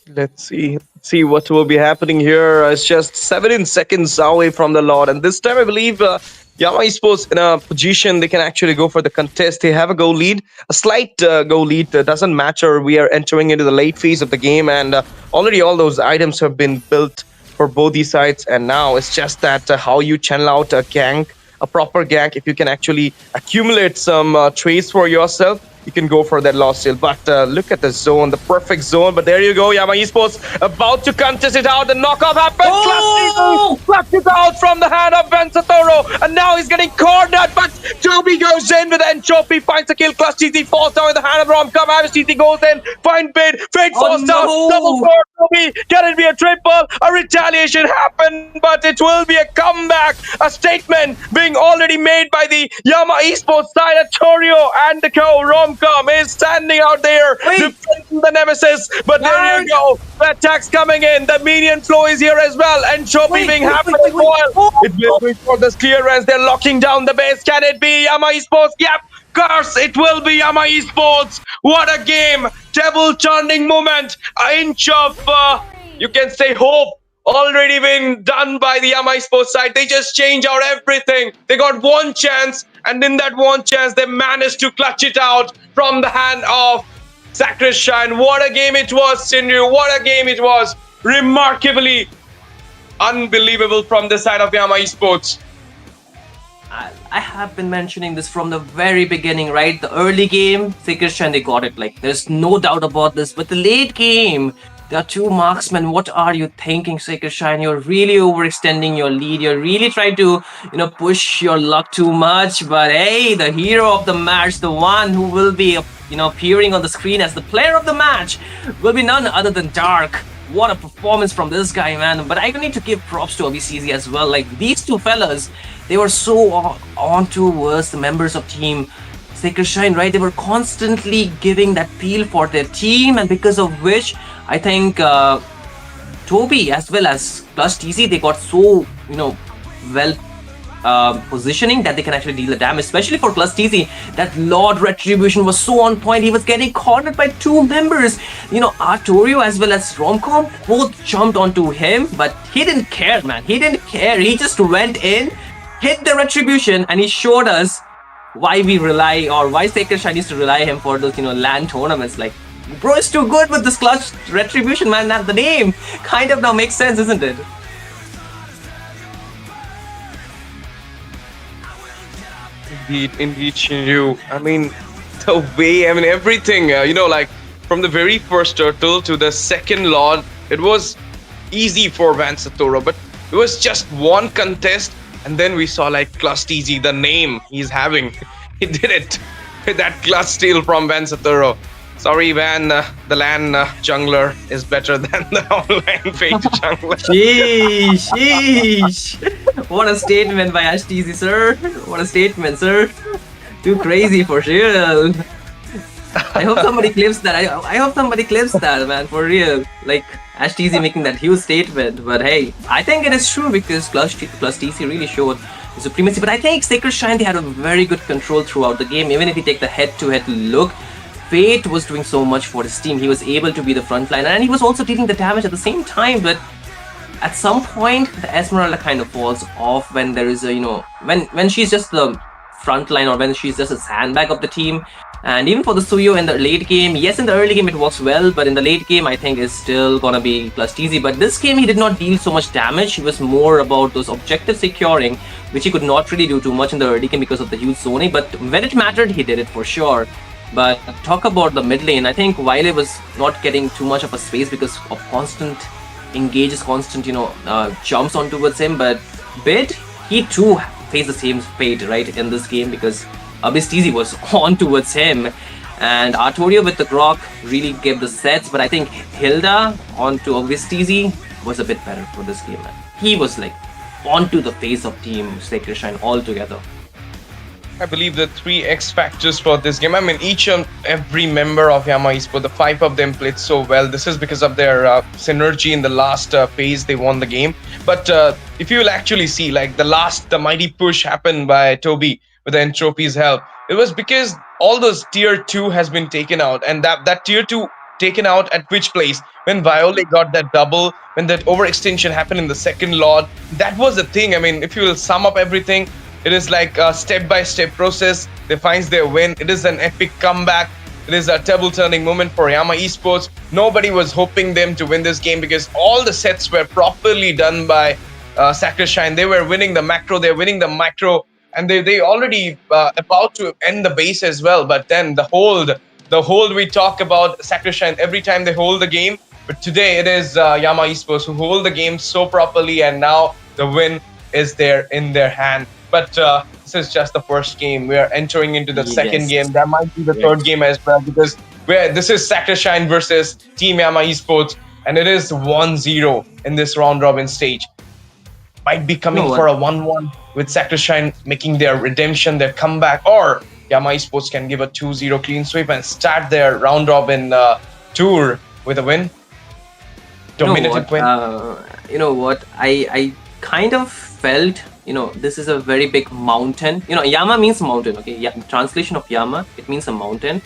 Let's see what will be happening here. It's just 17 seconds away from the Lord, and this time I believe Yama Esports in a position they can actually go for the contest. They have a goal lead, a slight goal lead. Doesn't matter. We are entering into the late phase of the game, and already all those items have been built for both these sides, and now it's just that how you channel out a gank. A proper gank, if you can actually accumulate some trades for yourself, you can go for that lost sale. But look at the zone, the perfect zone. But there you go, Yama Esports about to contest it out. The knockoff happens. Clutch it out from the hand of Vansatoro. And now he's getting cornered. But Toby goes in with Entropy, finds a kill. Clutch falls down in the hand of Romcom. Abasteezy goes in, find Bid. Fate falls down. Double for Toby. Can it be a triple? A retaliation happened, but it will be a comeback. A statement being already made by the Yama Esports side. Artorio and the Romcom is standing out there defending the Nemesis, but there you go. The attacks coming in. The minion flow is here as well. And Choppy being happy as well. It's going for this clearance. They're locking down the base. Can it be Yama Esports? Yep. Course, it will be Yama Esports. What a game. Table turning moment. An inch of, you can say, hope already been done by the Yama Esports side. They just change out everything. They got one chance, and in that one chance, they managed to clutch it out from the hand of Sacred Shine. What a game it was, Sindhu. What a game it was. Remarkably unbelievable from the side of Yama Esports. I have been mentioning this from the very beginning, right? The early game, Sekershan, they got it. Like, there's no doubt about this. But the late game, there are two marksmen. What are you thinking, Sekershan? You're really overextending your lead. You're really trying to, push your luck too much. But hey, the hero of the match, the one who will be, appearing on the screen as the player of the match, will be none other than Dark. What a performance from this guy, man. But I need to give props to OBCZ as well. Like, these two fellas, they were so on towards the members of team Sacred Shine, right? They were constantly giving that feel for their team, and because of which I think Toby as well as Plus TC, they got so, well positioning that they can actually deal the damage, especially for Plus TC. That Lord Retribution was so on point. He was getting cornered by two members. Artorio as well as Romcom both jumped onto him, but he didn't care, man. He didn't care. He just went in, hit the Retribution, and he showed us why we rely, or why Sacred Shine used to rely him for those, LAN tournaments. Like, bro is too good with this clutch Retribution, man. That the name kind of now makes sense, isn't it? Indeed, Shinju. I mean, the way, everything, like from the very first turtle to the second Lord, it was easy for Vansatoro, but it was just one contest, and then we saw like Clutch TZ, the name he's having. He did it with that clutch steal from Vansatoro. Sorry, Van, the LAN jungler is better than the online fake jungler. Sheesh. What a statement by Ash TZ, sir. What a statement, sir. Too crazy for real. I hope somebody clips that. I hope somebody clips that, man, for real. Like, Ash TZ making that huge statement. But hey, I think it is true because Plus TC really showed supremacy. But I think Sacred Shine, they had a very good control throughout the game. Even if you take the head-to-head look, Fate was doing so much for his team. He was able to be the frontliner, and he was also dealing the damage at the same time. But at some point, the Esmeralda kind of falls off when there is a, when she's just the frontline, or when she's just a sandbag of the team. And even for the Suyo in the late game, yes, in the early game it works well, but in the late game I think it's still gonna be Plus TZ. But this game he did not deal so much damage. He was more about those objectives securing, which he could not really do too much in the early game because of the huge zoning. But when it mattered, he did it for sure. But talk about the mid lane, I think Wile was not getting too much of a space because of constant engages, constant, jumps on towards him. But Bid, he too faced the same fate, right, in this game, because Abyss TZ was on towards him. And Artorio with the Grok really gave the sets, but I think Hilda onto Abyss TZ was a bit better for this game, man. He was like onto the face of Team Sacred Shine altogether. I believe the 3 X factors for this game. I mean, each and every member of Yama Esports, the 5 of them played so well. This is because of their synergy in the last phase. They won the game. But if you will actually see, like the mighty push happened by Toby with the Entropy's help. It was because all those tier 2 has been taken out, and that tier 2 taken out at which place? When Violet got that double, when that overextension happened in the second Lord. That was the thing. I mean, if you will sum up everything, it is like a step-by-step process. They find their win. It is an epic comeback. It is a table-turning moment for Yama Esports. Nobody was hoping them to win this game because all the sets were properly done by Sacred Shine. They were winning the macro, they're winning the micro, and they already about to end the base as well. But then the hold we talk about Sacred Shine every time they hold the game. But today it is Yama Esports who hold the game so properly, and now the win is there in their hand. But this is just the first game. We are entering into the second game. That might be the third game as well, because this is Sacred Shine versus Team Yama Esports, and it is 1-0 in this round robin stage. Might be coming for a 1-1 with Sacred Shine making their redemption, their comeback, or Yama Esports can give a 2-0 clean sweep and start their round robin tour with a win. Dominated win. You know what? I kind of felt, this is a very big mountain. Yama means mountain, okay? Yeah, translation of Yama, it means a mountain.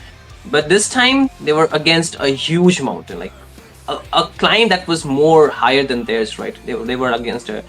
But this time, they were against a huge mountain, like a climb that was more higher than theirs, right? They were against a...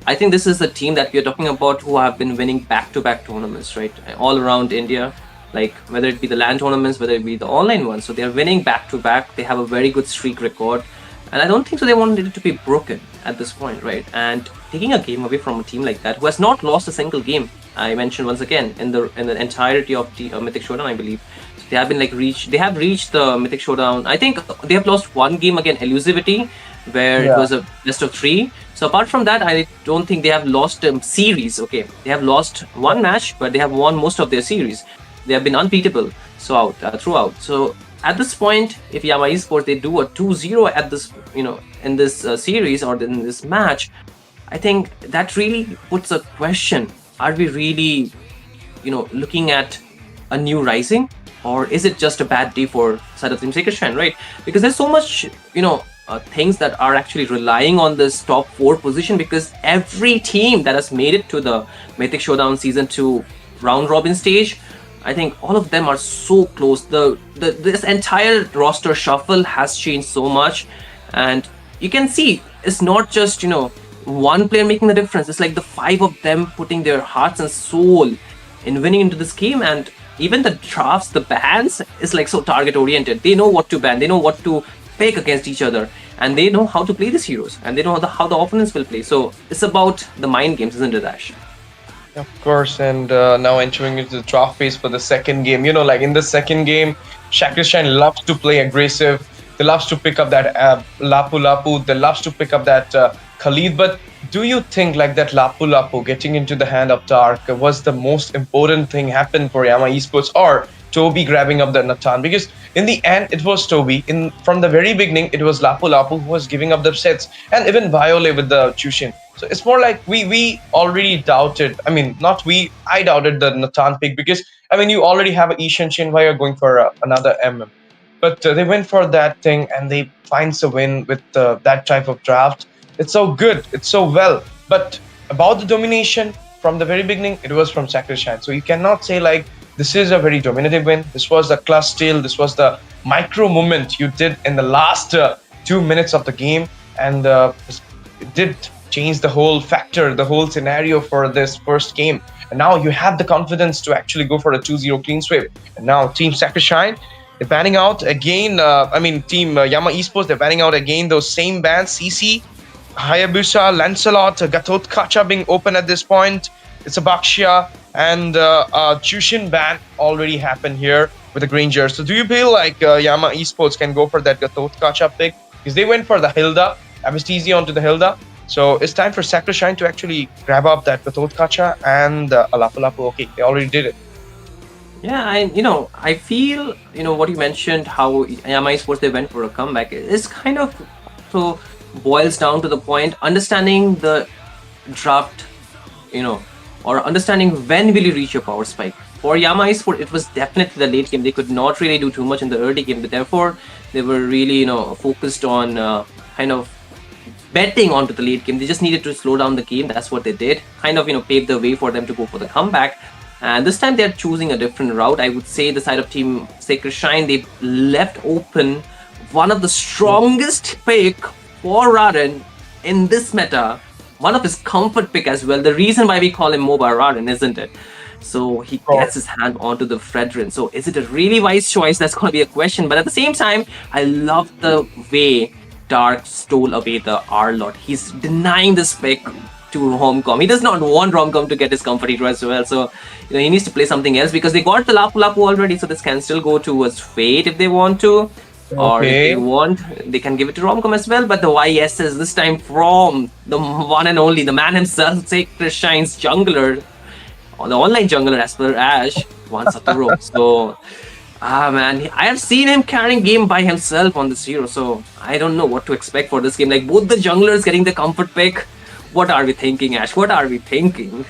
I think this is the team that we are talking about who have been winning back-to-back tournaments, right? All around India, like whether it be the LAN tournaments, whether it be the online ones. So they are winning back-to-back. They have a very good streak record. And I don't think so they wanted it to be broken at this point, right? And taking a game away from a team like that, who has not lost a single game, I mentioned once again in the entirety of the Mythic Showdown, I believe. So they have been like reached. They have reached the Mythic Showdown. I think they have lost one game again, Elusivity, where it Yeah. was a best of three. So apart from that, I don't think they have lost a series. Okay, they have lost one match, but they have won most of their series. They have been unbeatable throughout. So at this point, if Yama Esports they do a 2-0 at this, in this series or in this match, I think that really puts a question: are we really, looking at a new rising, or is it just a bad day for side of Team Sacred Shrine, right? Because there's so much, things that are actually relying on this top four position, because every team that has made it to the Mythic Showdown Season 2 round robin stage, I think all of them are so close. This entire roster shuffle has changed so much, and you can see it's not just one player making the difference. It's like the five of them putting their hearts and soul in winning into this game, and even the drafts, the bans is like so target oriented. They know what to ban, they know what to pick against each other, and they know how to play these heroes, and they know how the opponents will play. So it's about the mind games, isn't it, Ash? Of course, and now entering into the draft phase for the second game. Like in the second game, Shakrishan loves to play aggressive. They loves to pick up that Lapu Lapu. They loves to pick up that Khalid. But do you think like that Lapu Lapu getting into the hand of Dark was the most important thing happened for Yama Esports, or Toby grabbing up the Natan? Because in the end, it was Toby. From the very beginning, it was Lapu Lapu who was giving up the sets, and even Viole with the Chushin. So it's more like we already doubted. I mean, not we. I doubted the Natan pick, because I mean you already have a Ishan Shin. Why you're going for another MM? But they went for that thing, and they finds a win with that type of draft. It's so good. It's so well. But about the domination from the very beginning, it was from Sacrishine. So you cannot say like this is a very dominative win. This was the clutch steal. This was the micro movement you did in the last 2 minutes of the game, and it did change the whole factor, the whole scenario for this first game. And now you have the confidence to actually go for a 2-0 clean sweep. And now Team Sacrishine, they're banning out again. Team Yama Esports, they're banning out again those same bans: CC, Hayabusa, Lancelot, Gatot Kacha being open at this point. It's a Bakshia, and Chushin ban already happened here with the Granger. So do you feel like Yama Esports can go for that Gatot Kacha pick? Because they went for the Hilda, Abastizi onto the Hilda. So it's time for Sacrishine to actually grab up that Gatot Kacha and Lapu Lapu. Okay, they already did it. Yeah, I feel what you mentioned, how Yama Esports they went for a comeback is kind of so boils down to the point, understanding the draft, or understanding when will you reach your power spike. For Yama Esports, it was definitely the late game. They could not really do too much in the early game, but therefore they were really focused on kind of betting onto the late game. They just needed to slow down the game. That's what they did. Kind of paved the way for them to go for the comeback. And this time they're choosing a different route. I would say the side of Team Sacred Shrine, they left open one of the strongest pick for Raden in this meta. One of his comfort pick as well. The reason why we call him MOBA Raden, isn't it? So he gets his hand onto the Fredrin. So is it a really wise choice? That's going to be a question. But at the same time, I love the way Dark stole away the R-Lot. He's denying this pick to Romcom. He does not want Romcom to get his comfort hero as well. So, he needs to play something else, because they got the Lapu Lapu already. So this can still go towards Fate if they want to. Or if they want, they can give it to Romcom as well. But the YS is this time from the one and only, the man himself, Sacred Shine's jungler, or the online jungler as per Ash, Juan Saturo. So, man, I have seen him carrying game by himself on this hero. So I don't know what to expect for this game. Like both the junglers getting the comfort pick. What are we thinking, Ash? What are we thinking?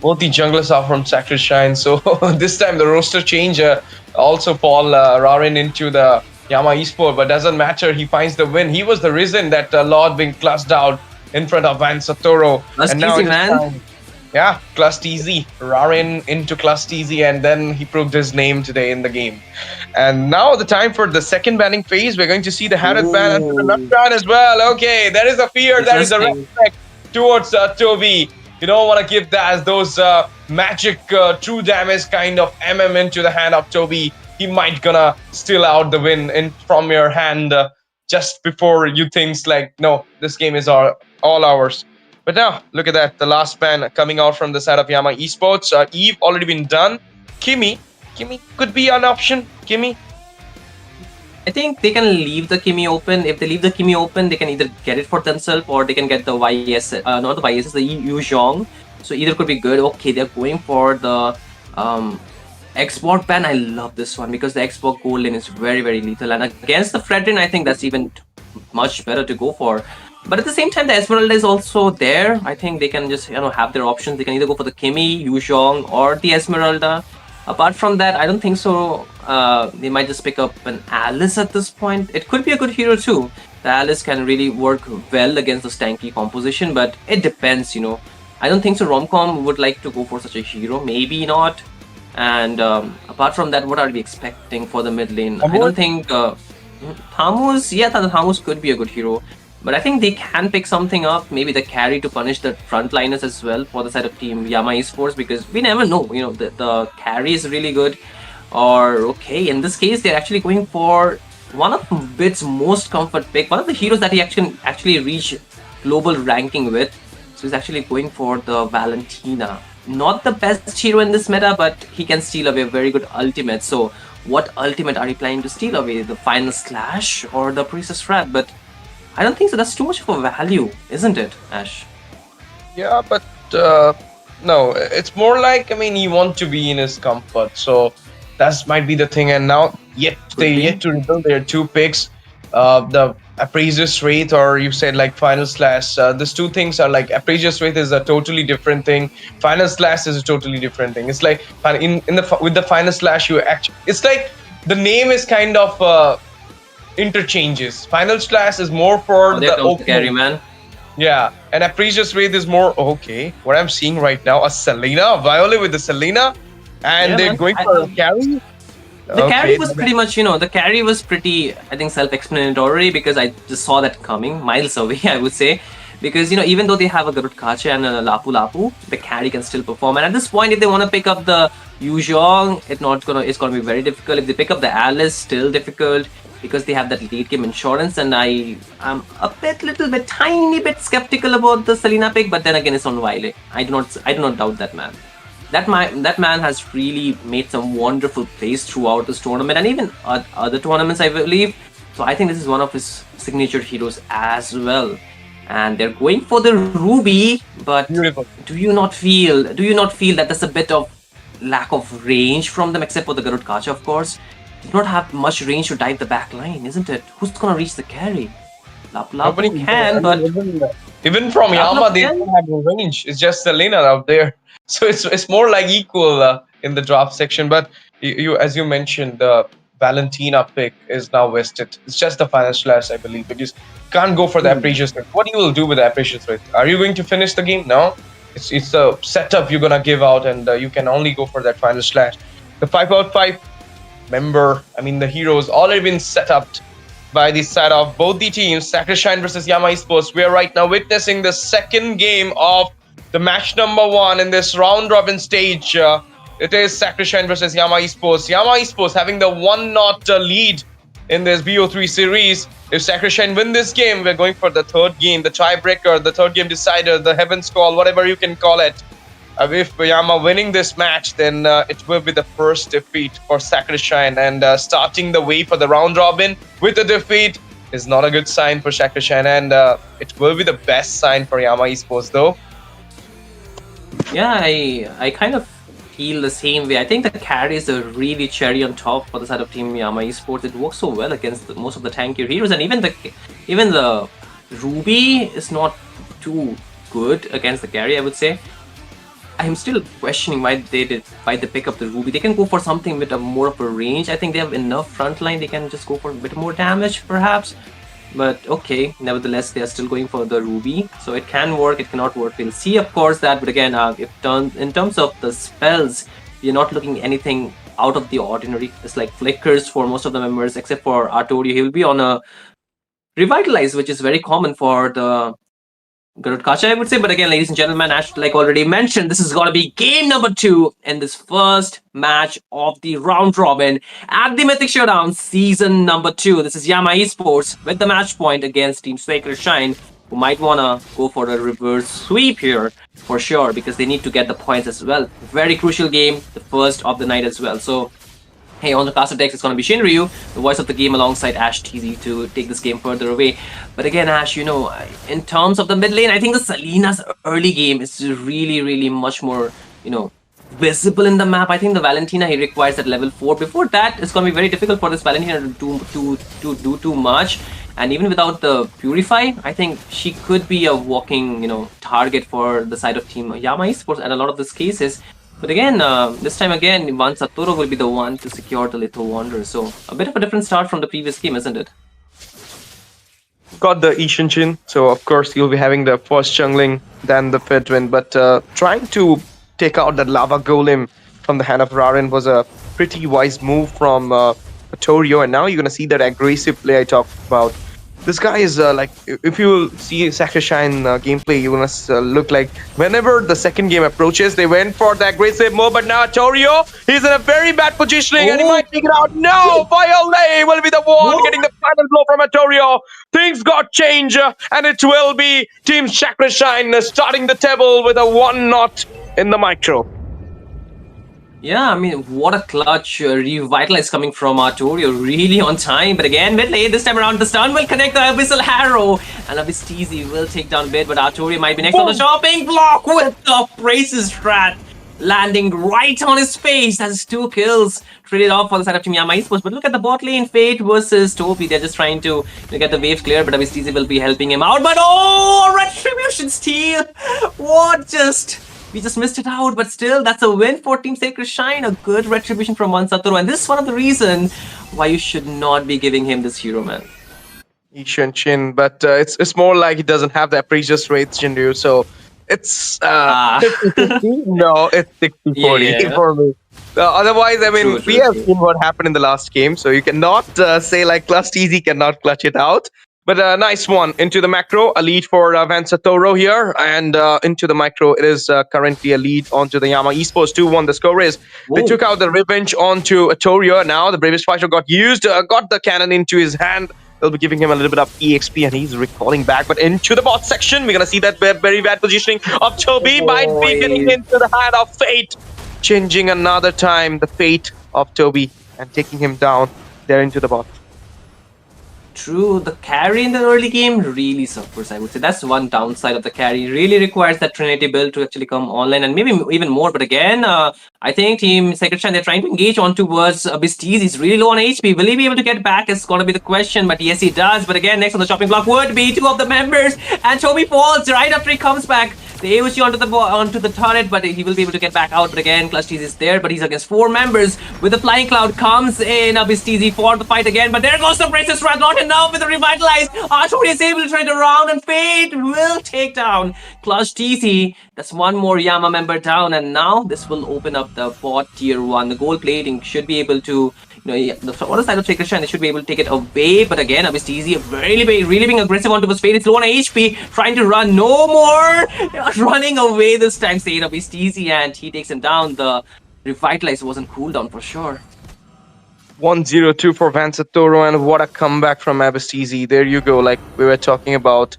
Both the junglers are from Sacred Shrine. So this time the roster change also Paul Rarin into the Yama Esport, but doesn't matter. He finds the win. He was the reason that Lord being clutched out in front of Van Satoro. That's easy, man. Yeah, clutched easy. Rarin into clutched easy, and then he proved his name today in the game. And now the time for the second banning phase. We're going to see the Harrod ban and the Noctura as well. Okay, there is a fear, there is a respect towards Toby. You don't want to give that as those magic true damage kind of MM into the hand of Toby. He might gonna steal out the win from your hand just before you think like, no, this game is all ours. But now, look at that. The last man coming out from the side of Yama Esports. Eve already been done. Kimmy. Kimmy could be an option. Kimmy. I think they can leave the Kimi open. If they leave the Kimi open, they can either get it for themselves or they can get the YS, not the YS, the Yu Zhong. So either could be good. Okay, they're going for the Xbox ban. I love this one because the Xbox gold lane is very, very lethal. And against the Fredrin, I think that's even much better to go for. But at the same time, the Esmeralda is also there. I think they can just have their options. They can either go for the Kimi, Yu Zhong, or the Esmeralda. Apart from that, I don't think so. They might just pick up an Alice at this point. It could be a good hero too. The Alice can really work well against the stanky composition, but it depends, I don't think so. Romcom would like to go for such a hero. Maybe not. And apart from that, what are we expecting for the mid lane? I don't think Thamus. Yeah, the Thamus could be a good hero. But I think they can pick something up, maybe the carry to punish the frontliners as well for the side of Team Yama Esports, because we never know, the carry is really good. Or, okay, in this case, they're actually going for one of Bit's most comfort pick, one of the heroes that he actually reach global ranking with. So he's actually going for the Valentina. Not the best hero in this meta, but he can steal away a very good ultimate. So what ultimate are you planning to steal away? The Final Slash or the Priestess Wrap? But I don't think so. That's too much of a value, isn't it, Ash? Yeah, but no, it's more like, I mean, you want to be in his comfort, so that might be the thing. And now, yet to rebuild their two picks, the Appraiser's Wraith, or you said like Final Slash. These two things are like Appraiser's Wraith is a totally different thing. Final Slash is a totally different thing. It's like with the Final Slash, it's like the name is kind of interchanges. Final Slash is more for the open carry, man. Yeah, and Apprecious Wraith is more okay. What I'm seeing right now, a Selena, Violet with the Selena, and they're going for a carry. The carry was pretty much, the carry was pretty, I think, self-explanatory because I just saw that coming miles away, I would say. Because, even though they have a Garut Kacha and a Lapu Lapu, the carry can still perform. And at this point, if they want to pick up the Yu Zhong, it's gonna be very difficult. If they pick up the Alice, still difficult because they have that late game insurance. And I am tiny bit skeptical about the Selena pick, but then again, it's on Violet. I do not doubt that man. That man has really made some wonderful plays throughout this tournament and even other tournaments, I believe. So I think this is one of his signature heroes as well. And they're going for the Ruby, but Beautiful. do you not feel that there's a bit of lack of range from them, except for the Garut Kacha, of course? They do not have much range to dive the back line, isn't it? Who's gonna reach the carry? Nobody can, but even from Yama, they don't have range. It's just Selena out there. So it's more like equal in the draft section. But you as you mentioned, the Valentina pick is now vested. It's just the Final Slash, I believe, because you can't go for the Apprecious Wraith. What you will do with the Apprecious Wraith? Are you going to finish the game? No. It's a setup you're gonna give out, and you can only go for that Final Slash. The 5/5 member, I mean, the heroes already been set up by the side of both the teams. Sacrishine versus Yama Esports. We are right now witnessing the second game of the match number 1 in this round robin stage. It is Sacrishine versus Yama Esports. Yama Esports having the 1-0 lead in this BO3 series. If Sacrishine win this game, we're going for the third game, the tiebreaker, the third game decider, the heaven's call, whatever you can call it. If Yama winning this match, then it will be the first defeat for Sacrishine, and starting the way for the round robin with a defeat is not a good sign for Sacrishine, and it will be the best sign for Yama Esports though. Yeah, I kind of feel the same way. I think the carry is a really cherry on top for the side of Team Yama Esports. It works so well against most of the tankier heroes, and even the Ruby is not too good against the carry, I would say. I'm still questioning why they pick up the Ruby. They can go for something with more of a range. I think they have enough frontline. They can just go for a bit more damage, perhaps. But okay, nevertheless, they are still going for the Ruby. So it can work, it cannot work. We'll see, of course, that. But again, in terms of the spells, we're not looking anything out of the ordinary. It's like flickers for most of the members, except for Artorio. He will be on a Revitalize, which is very common for the Garut Kacha, I would say. But again, ladies and gentlemen, as like already mentioned, this is going to be game number 2 in this first match of the round robin at the Mythic Showdown season number 2. This is Yama Esports with the match point against Team Sacrishine. who might wanna go for a reverse sweep here for sure because they need to get the points as well. Very crucial game, the first of the night as well. So hey, on the caster decks, it's going to be Shinryu, the voice of the game, alongside Ash TZ to take this game further away. But again, Ash, in terms of the mid lane, I think the Selena's early game is really, really much more, visible in the map. I think the Valentina, he requires at level 4. Before that, it's going to be very difficult for this Valentina to do too much. And even without the Purify, I think she could be a walking, target for the side of Team Yama Esports at a lot of these cases. But again, this time again, Satoru will be the one to secure the Little Wanderer. So a bit of a different start from the previous game, isn't it? Got the Ishinchin, so of course you'll be having the first jungling, then the Fedwin. But trying to take out that Lava Golem from the hand of Raren was a pretty wise move from Torio. And now you're going to see that aggressive play I talked about. This guy is if you see Sakrashine gameplay, you're gonna look like whenever the second game approaches, they went for the aggressive move. But now Torio, he's in a very bad positioning and he might take it out. No, Viole will be the one getting the final blow from Torio. Things got changed and it will be Team Sakrashine starting the table with a 1-0 in the micro. Yeah, I mean, what a clutch revitalize coming from Arturio, really on time. But again, mid lane, this time around, the stun will connect the Abyssal Harrow. And Abyss TZ will take down Bid, but Arturio might be next on the shopping block with the braces strat. Landing right on his face. That's 2 kills. Traded off for the side of Team Yama Esports. But look at the bot lane, Fate versus Toby. They're just trying to get the waves clear, but Abyss TZ will be helping him out. But oh, Retribution steal! We just missed it out, but still, that's a win for Team Sakrashine. A good retribution from Satoru, and this is one of the reasons why you should not be giving him this hero, man. Ishinchin, but it's more like he doesn't have that precious rate, Jinryu, so it's 50-50. No, it's 60-40 for me. Otherwise, I mean, we have seen what happened in the last game, so you cannot say like Clutch Easy cannot clutch it out. But a nice one into the macro, a lead for Satoru here, and into the micro, it is currently a lead onto the Yama Esports 2-1. The score is they took out the revenge onto Torio. Now the Bravest Fighter got used, got the cannon into his hand. They'll be giving him a little bit of EXP, and he's recalling back. But into the bot section, we're gonna see that very bad positioning of Toby. Might be getting into the hand of Fate, changing another time the fate of Toby and taking him down there into the bot. True, the carry in the early game really suffers, I would say. That's one downside of the carry. Really requires that Trinity build to actually come online, and maybe even more. But again, I think Team Sakrashine, they're trying to engage on towards Abyss TZ. He's really low on HP. Will he be able to get back? It's going to be the question. But yes, he does. But again, next on the shopping block would be 2 of the members. And Toby falls right after he comes back. The AOC onto the turret, but he will be able to get back out. But again, Clutch TZ is there, but he's against 4 members. With the Flying Cloud comes in Abyss TZ for the fight again. But there goes the Braces Rat, not enough with the Revitalize. Arturio is able to turn it around, and Fate will take down Clutch TZ. That's 1 more Yama member down, and now this will open up the bot tier 1. The gold plating should be able to, the other side of Sakrashine, they should be able to take it away. But again, Abyss TZ really being aggressive onto his Fate. It's low on HP, trying to run. No more running away this time, State Abyss TZ, and he takes him down. The Revitalize wasn't cooldown for sure. 1-0-2 for Satoru, and what a comeback from Abyss TZ. There you go, like we were talking about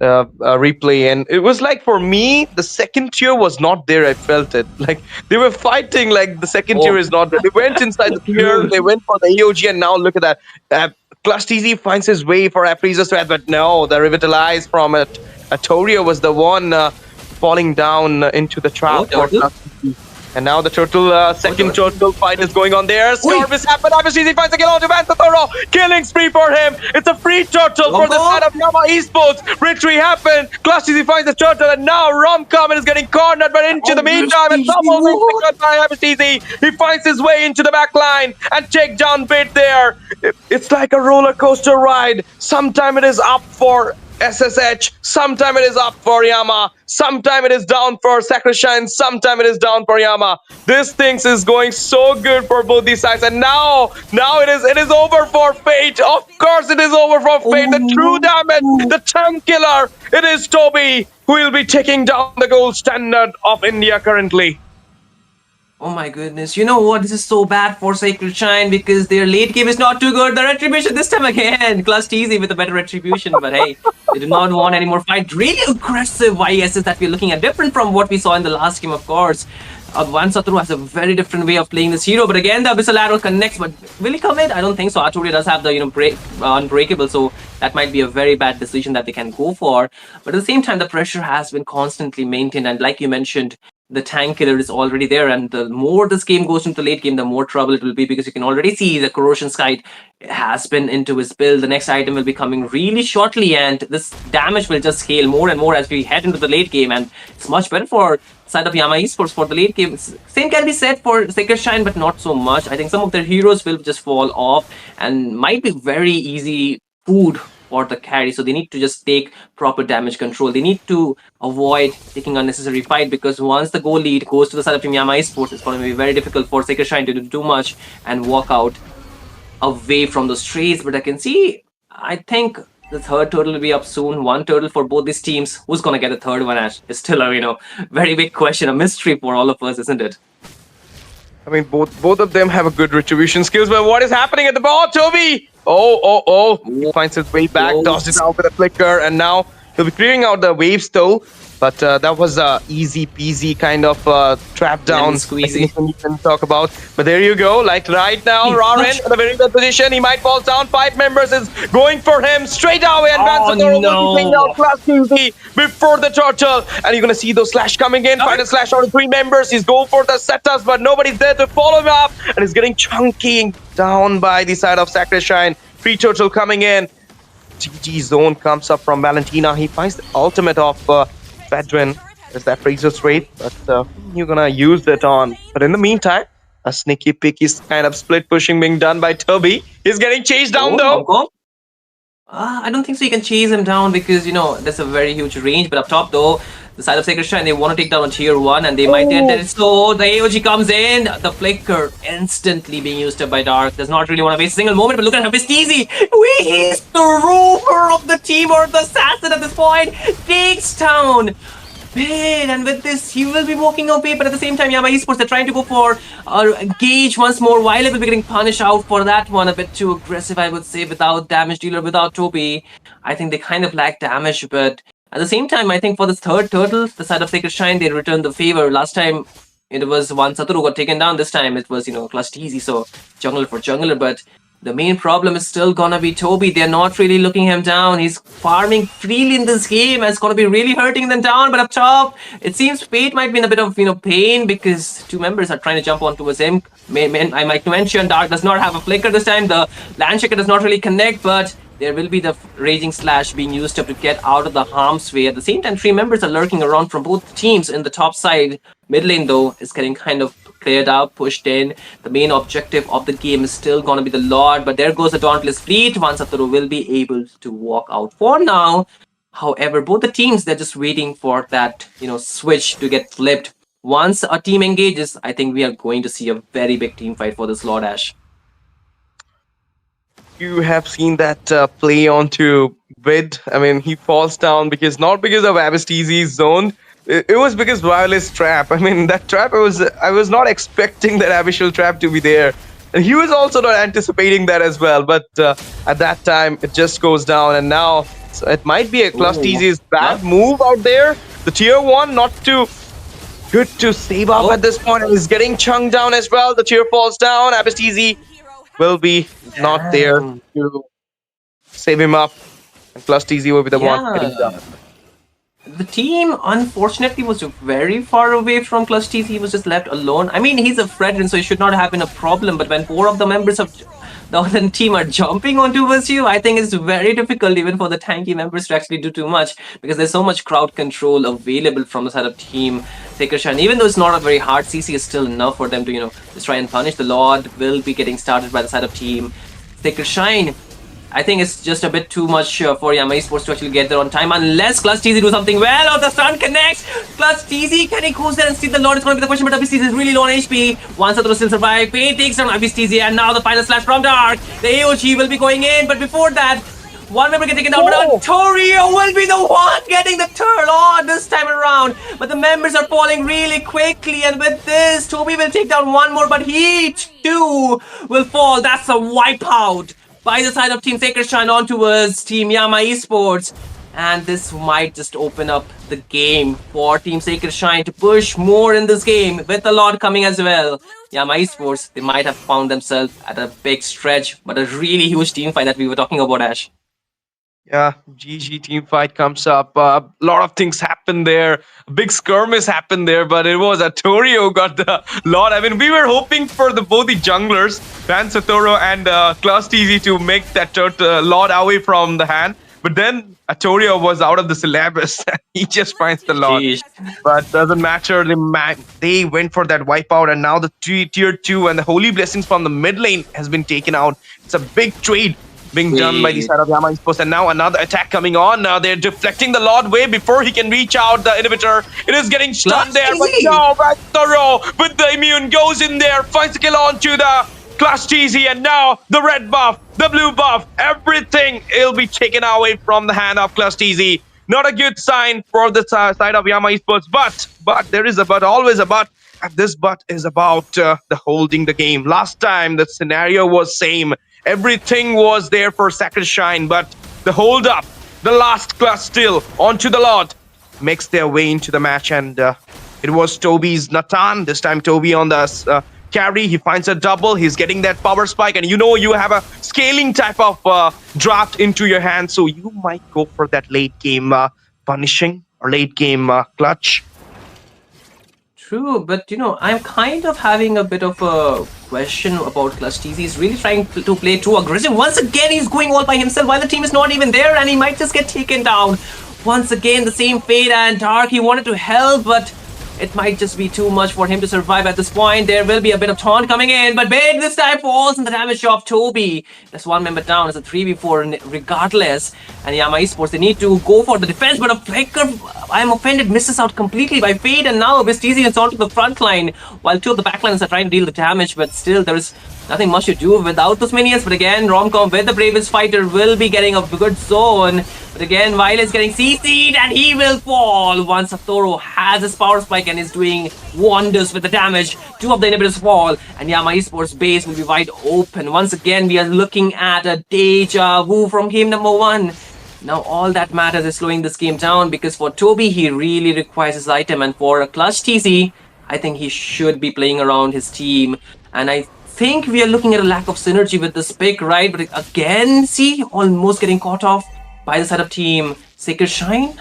replay, and it was like, for me, the second tier was not there. I felt it like they were fighting like the second tier is not there. They went inside the tier, they went for the AOG, and now look at that. Clutch TZ finds his way for Apriza's threat, but no, the Revitalize from it. Torio was the one falling down into the trap for Clutch TZ. And now the turtle, second turtle fight is going on there. Service happened. Abyss TZ finds a kill onto Satoru. Killing spree for him. It's a free turtle for the side of Yama Esports. Victory happened. Clutch TZ finds the turtle, and now Romcommon is getting cornered. But into the meantime, it's almost secured by Abyss TZ. He finds his way into the back line and take down Bit there. It's like a roller coaster ride. Sometime it is up for SSH, sometime it is up for Yama, sometime it is down for Sakrashine, sometime it is down for Yama. This thing is going so good for both these sides, and now it is over for Fate. Of course it is over for Fate. The true damage, the tank killer, it is Toby who will be taking down the gold standard of India currently. Oh my goodness. You know what? This is so bad for Sacred Shine because their late game is not too good. The Retribution this time again. Clutched easy with a better Retribution, but hey, they do not want any more fight. Really aggressive YSs that we're looking at. Different from what we saw in the last game, of course. One Satru has a very different way of playing this hero, but again, the Abyssal Arrow connects, but will he commit? I don't think so. Arturi does have the, unbreakable, so that might be a very bad decision that they can go for. But at the same time, the pressure has been constantly maintained, and like you mentioned, the tank killer is already there, and the more this game goes into the late game, the more trouble it will be because you can already see the corrosion scythe has been into his build. The next item will be coming really shortly, and this damage will just scale more and more as we head into the late game, and it's much better for side of Yama Esports for the late game. Same can be said for Sacred Shine, but not so much. I think some of their heroes will just fall off and might be very easy food for the carry. So they need to just take proper damage control. They need to avoid taking unnecessary fight because once the goal lead goes to the side of Team Yama Esports, it's going to be very difficult for Sacred Shine to do too much and walk out away from those trees. But I can see, I think the third turtle will be up soon. One turtle for both these teams. Who's gonna get the third one? Ash? It's still a very big question, a mystery for all of us, isn't it? I mean, both of them have a good retribution skills, but what is happening at the ball, Toby? Oh! He finds his way back, dodges it out with a flicker, and now he'll be clearing out the waves though. But that was a easy peasy kind of trap down squeezy you can talk about. But there you go, like right now, Raren in a very bad position. He might fall down. 5 members is going for him straight away. And no. Class easy before the turtle. And you're gonna see those slash coming in. Final slash on 3 members. He's going for the setups, but nobody's there to follow him up. And he's getting chunky down by the side of Sacred Shine. Free turtle coming in. GG zone comes up from Valentina. He finds the ultimate of Bedouin. There's that Razor's Rate, but you're gonna use that on. But in the meantime, a sneaky picky kind of split pushing being done by Toby. He's getting chased down though. I don't think so. You can chase him down because there's a very huge range. But up top though, the side of Sacred Shrine, they want to take down a tier 1 and they might enter it. So the AOG comes in, the flicker instantly being used up by Dark. Does not really want to waste a single moment, but look at Visteezy. He's the rover of the team or the assassin at this point. Takes down Pin, and with this, he will be walking away, but at the same time, Yama Esports, they're trying to go for Gauge once more, while it will be getting punished out for that one. A bit too aggressive, I would say, without damage dealer, without Toby. I think they kind of lack damage, but at the same time, I think for this third turtle, the side of Sacred Shrine, they returned the favor. Last time, it was one Satoru got taken down. This time, it was, clutched easy, so jungler for jungler, but the main problem is still gonna be Toby. They're not really looking him down. He's farming freely in this game, and it's gonna be really hurting them down. But up top, it seems Fate might be in a bit of pain because 2 members are trying to jump on towards him. I might mention Dark does not have a flicker this time. The land checker does not really connect, but there will be the Raging Slash being used up to get out of the harm's way. At the same time, 3 members are lurking around from both teams in the top side. Mid lane though is getting kind of cleared out, pushed in. The main objective of the game is still going to be the Lord, but there goes the Dauntless Fleet. One Satoru will be able to walk out for now. However, both the teams, they're just waiting for that, switch to get flipped. Once a team engages, I think we are going to see a very big team fight for this Lord Ash. You have seen that play onto Vid. I mean, he falls down not because of Abysteezy's zone. It was because Violet's trap. I mean, that trap, I was not expecting that Abyssal trap to be there. And he was also not anticipating that as well. But at that time, it just goes down. And now, it might be a Clusteezy's bad move out there. The tier 1, not too good to save up at this point. And he's getting chunked down as well. The tier falls down. Abysteezy will be not there to save him up. And Clusteezy will be the one getting down. The team, unfortunately, was very far away from Clutch. He was just left alone. I mean, he's a veteran, so he should not have been a problem. But when 4 of the members of the other team are jumping onto you, I think it's very difficult even for the tanky members to actually do too much because there's so much crowd control available from the side of team Sacred Shine. Even though it's not a very hard CC, it's still enough for them to, just try and punish. The Lord will be getting started by the side of team Sacred Shine. I think it's just a bit too much for Yama Esports to actually get there on time unless Clutch TZ do something well. Oh, the stun connects. Clutch TZ, can he goes there and steal the Lord? It's going to be the question, but Abyss TZ is really low on HP. One Satoru still survive. Pain takes down Abyss TZ, and now the final slash from Dark. The AOG will be going in, but before that, One member getting taken down, but Oh. Torio will be the one getting the third on this time around. But the members are falling really quickly, and with this, Toby will take down one more, but he too will fall. That's a wipeout by the side of Team Sacred Shine on towards Team Yama Esports. And this might just open up the game for Team Sacred Shine to push more in this game with a lot coming as well. Yama Esports, they might have found themselves at a big stretch, but a really huge team fight that we were talking about, Ash. Yeah, GG team fight comes up. A lot of things happen there. A big skirmish happened there, but it was Torio got the lot. I mean, we were hoping for both the junglers, Van Satoru and Class TZ, to make that lot away from the hand. But then Torio was out of the syllabus. He just finds the lot. Jeez. But doesn't matter. They went for that wipeout, and now the tier 2 and the holy blessings from the mid lane has been taken out. It's a big trade being done by the side of Yama Esports, and now another attack coming on. Now they're deflecting the Lord way before he can reach out the inhibitor. It is getting stunned there, but no, back thorough with the immune goes in there, finds the kill onto the Clash TZ, and now the red buff, the blue buff, everything will be taken away from the hand of Clash TZ. Not a good sign for the side of Yama Esports, but there is a but, always a but. And this but is about the holding the game. Last time the scenario was same. Everything was there for Sacred Shine, but the hold up, the last class still onto the Lord, makes their way into the match, and it was Toby's Natan. This time Toby on the carry, he finds a double, he's getting that power spike, and you know you have a scaling type of draft into your hand, so you might go for that late game punishing or late game clutch. True, but I'm kind of having a bit of a question about Clutch TZ. He's really trying to play too aggressive. Once again, he's going all by himself while the team is not even there, and he might just get taken down. Once again, the same fate and Dark. He wanted to help, but it might just be too much for him to survive at this point. There will be a bit of taunt coming in, but Big this time falls in the damage of Toby. That's one member down. It's a 3v4 regardless. And Yama Esports, they need to go for the defense, but a Flicker, I am offended, misses out completely by Fate, and now Visteezy is onto the front line, while two of the backlines are trying to deal the damage, but still there is nothing much to do without those minions. But again, Romcom with the bravest fighter will be getting a good zone. But again, Vile is getting CC'd and he will fall once Toro has his power spike and is doing wonders with the damage. Two of the inhibitors fall and Yama Esports base will be wide open. Once again, we are looking at a deja vu from game number 1. Now all that matters is slowing this game down, because for Toby, he really requires his item, and for a Clutch TC, I think he should be playing around his team. And I think we are looking at a lack of synergy with this pick, right? But again, see, almost getting caught off by the side of Team Sacred Shine.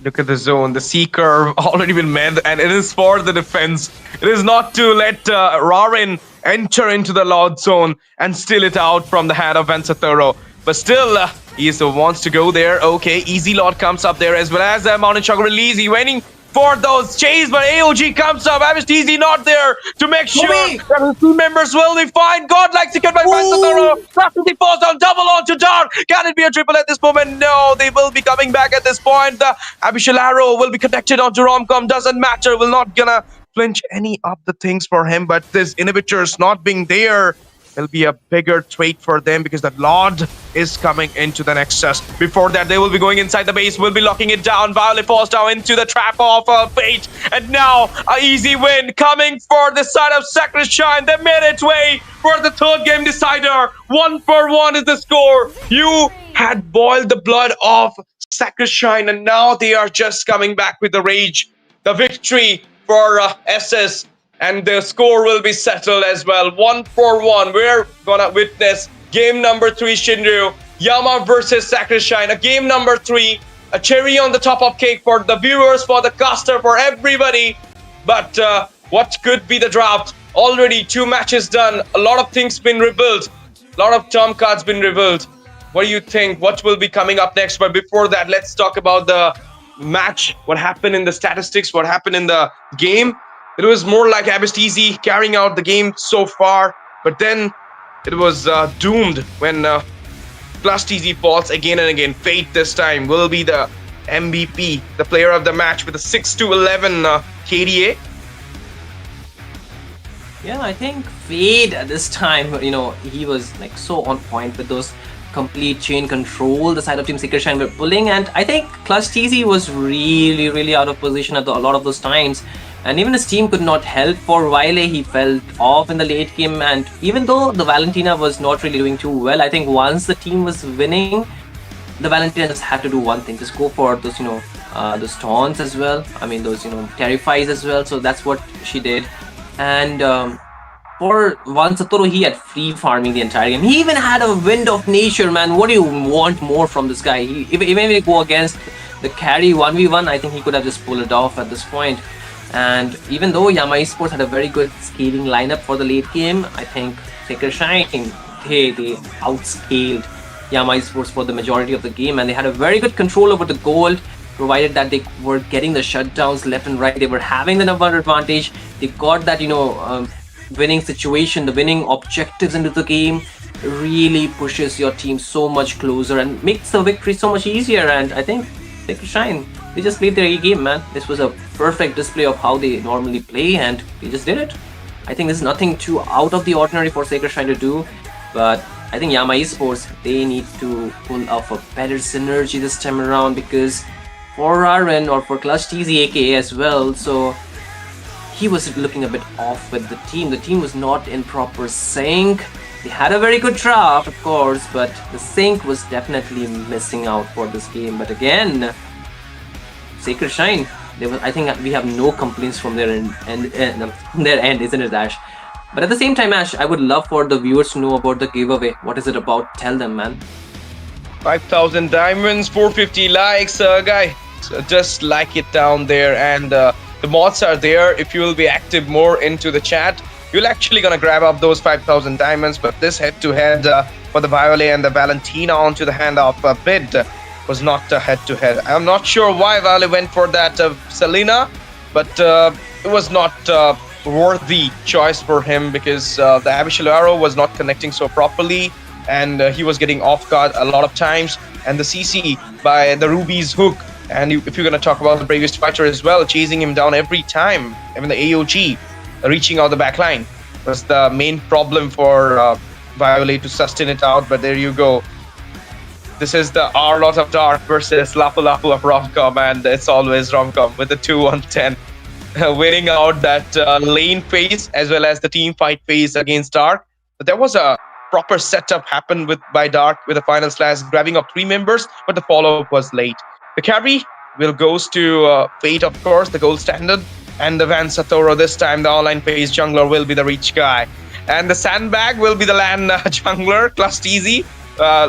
Look at the zone. The C-curve already been met, and it is for the defense. It is not to let Rarin enter into the Lord zone and steal it out from the hand of Vansatoro. But still, he wants to go there. Okay, Easy Lord comes up there, as well as Mountain Shock release. He waiting for those chase, but AOG comes up. Easy not there to make sure that his team members will be fine. Godlike secured by Vansatoro. Crafty falls down, double onto Dark. Can it be a triple at this moment? No, they will be coming back at this point. The Abyssal Arrow will be connected onto Romcom. Doesn't matter. Will not gonna flinch any of the things for him, but this inhibitors not being there will be a bigger trait for them, because the Lord is coming into the Nexus. Before that, they will be going inside the base, will be locking it down. Violet falls down into the trap of Fate, and now an easy win coming for the side of Sacred Shine. They made its way for the third game decider. 1-1 is the score. You had boiled the blood of Sacred Shine, and now they are just coming back with the rage. The victory for SS. And the score will be settled as well. 1-1. We're gonna witness game number 3, Shinryu. Yama versus Sacred Shine. A game number 3. A cherry on the top of cake for the viewers, for the caster, for everybody. But what could be the draft? Already 2 matches done. A lot of things been rebuilt. A lot of term cards been revealed. What do you think? What will be coming up next? But before that, let's talk about the match. What happened in the statistics? What happened in the game? It was more like Abyss carrying out the game so far, but then it was doomed when Plus TZ falls again and again. Fate this time will be the MVP, the player of the match, with a 6-11 KDA. Yeah, I think Fade at this time, he was like so on point with those complete chain control the side of Team Secret Shine were pulling, and I think Clutch TZ was really out of position at a lot of those times. And even his team could not help for a while. He fell off in the late game, and even though the Valentina was not really doing too well, I think once the team was winning, the Valentina just had to do one thing: just go for those, those taunts as well. I mean, those, terrifies as well. So that's what she did. And for one Satoru, he had free farming the entire game. He even had a wind of nature, man. What do you want more from this guy? Even if he go against the carry 1v1, I think he could have just pulled it off at this point. And even though Yama Esports had a very good scaling lineup for the late game, I think Sacred Shine, they outscaled Yama Esports for the majority of the game, and they had a very good control over the gold, provided that they were getting the shutdowns left and right. They were having the number advantage. They got that, winning situation, the winning objectives into the game. Really pushes your team so much closer and makes the victory so much easier. And I think Sacred Shine, they just played their A game, man. This was a perfect display of how they normally play, and they just did it. I think there's nothing too out of the ordinary for Sacred Shine to do, but I think Yama Esports, they need to pull off a better synergy this time around, because for Arwen or for Clutch TZ aka as well, so he was looking a bit off with the team. The team was not in proper sync. They had a very good draft, of course, but the sync was definitely missing out for this game. But again, Sacred Shine, I think we have no complaints from their end, isn't it, Ash? But at the same time, Ash, I would love for the viewers to know about the giveaway. What is it about? Tell them, man. 5,000 diamonds, 450 likes, guy. So just like it down there, and the mods are there. If you will be active more into the chat, you're actually gonna grab up those 5,000 diamonds. But this head-to-head for the Violet and the Valentina onto the hand of Bid was not a head-to-head. I'm not sure why Violet went for that Selena, but it was not worthy choice for him, because the Abyssal Arrow was not connecting so properly, and he was getting off guard a lot of times, and the CC by the Ruby's hook, and if you're going to talk about the Bravest Fighter as well, chasing him down every time, even the AOG reaching out the backline was the main problem for Violet to sustain it out. But there you go. This is the R-Lot of Dark versus Lapu Lapu of Romcom, and it's always Romcom with the 2-1-10 winning out that lane phase as well as the team fight phase against Dark. But there was a proper setup happened by Dark with a final slash grabbing up 3 members, but the follow-up was late. The carry will goes to Fate, of course, the gold standard, and the Van Satoru. This time the online phase jungler will be the Reach guy, and the Sandbag will be the LAN jungler. Clutch TZ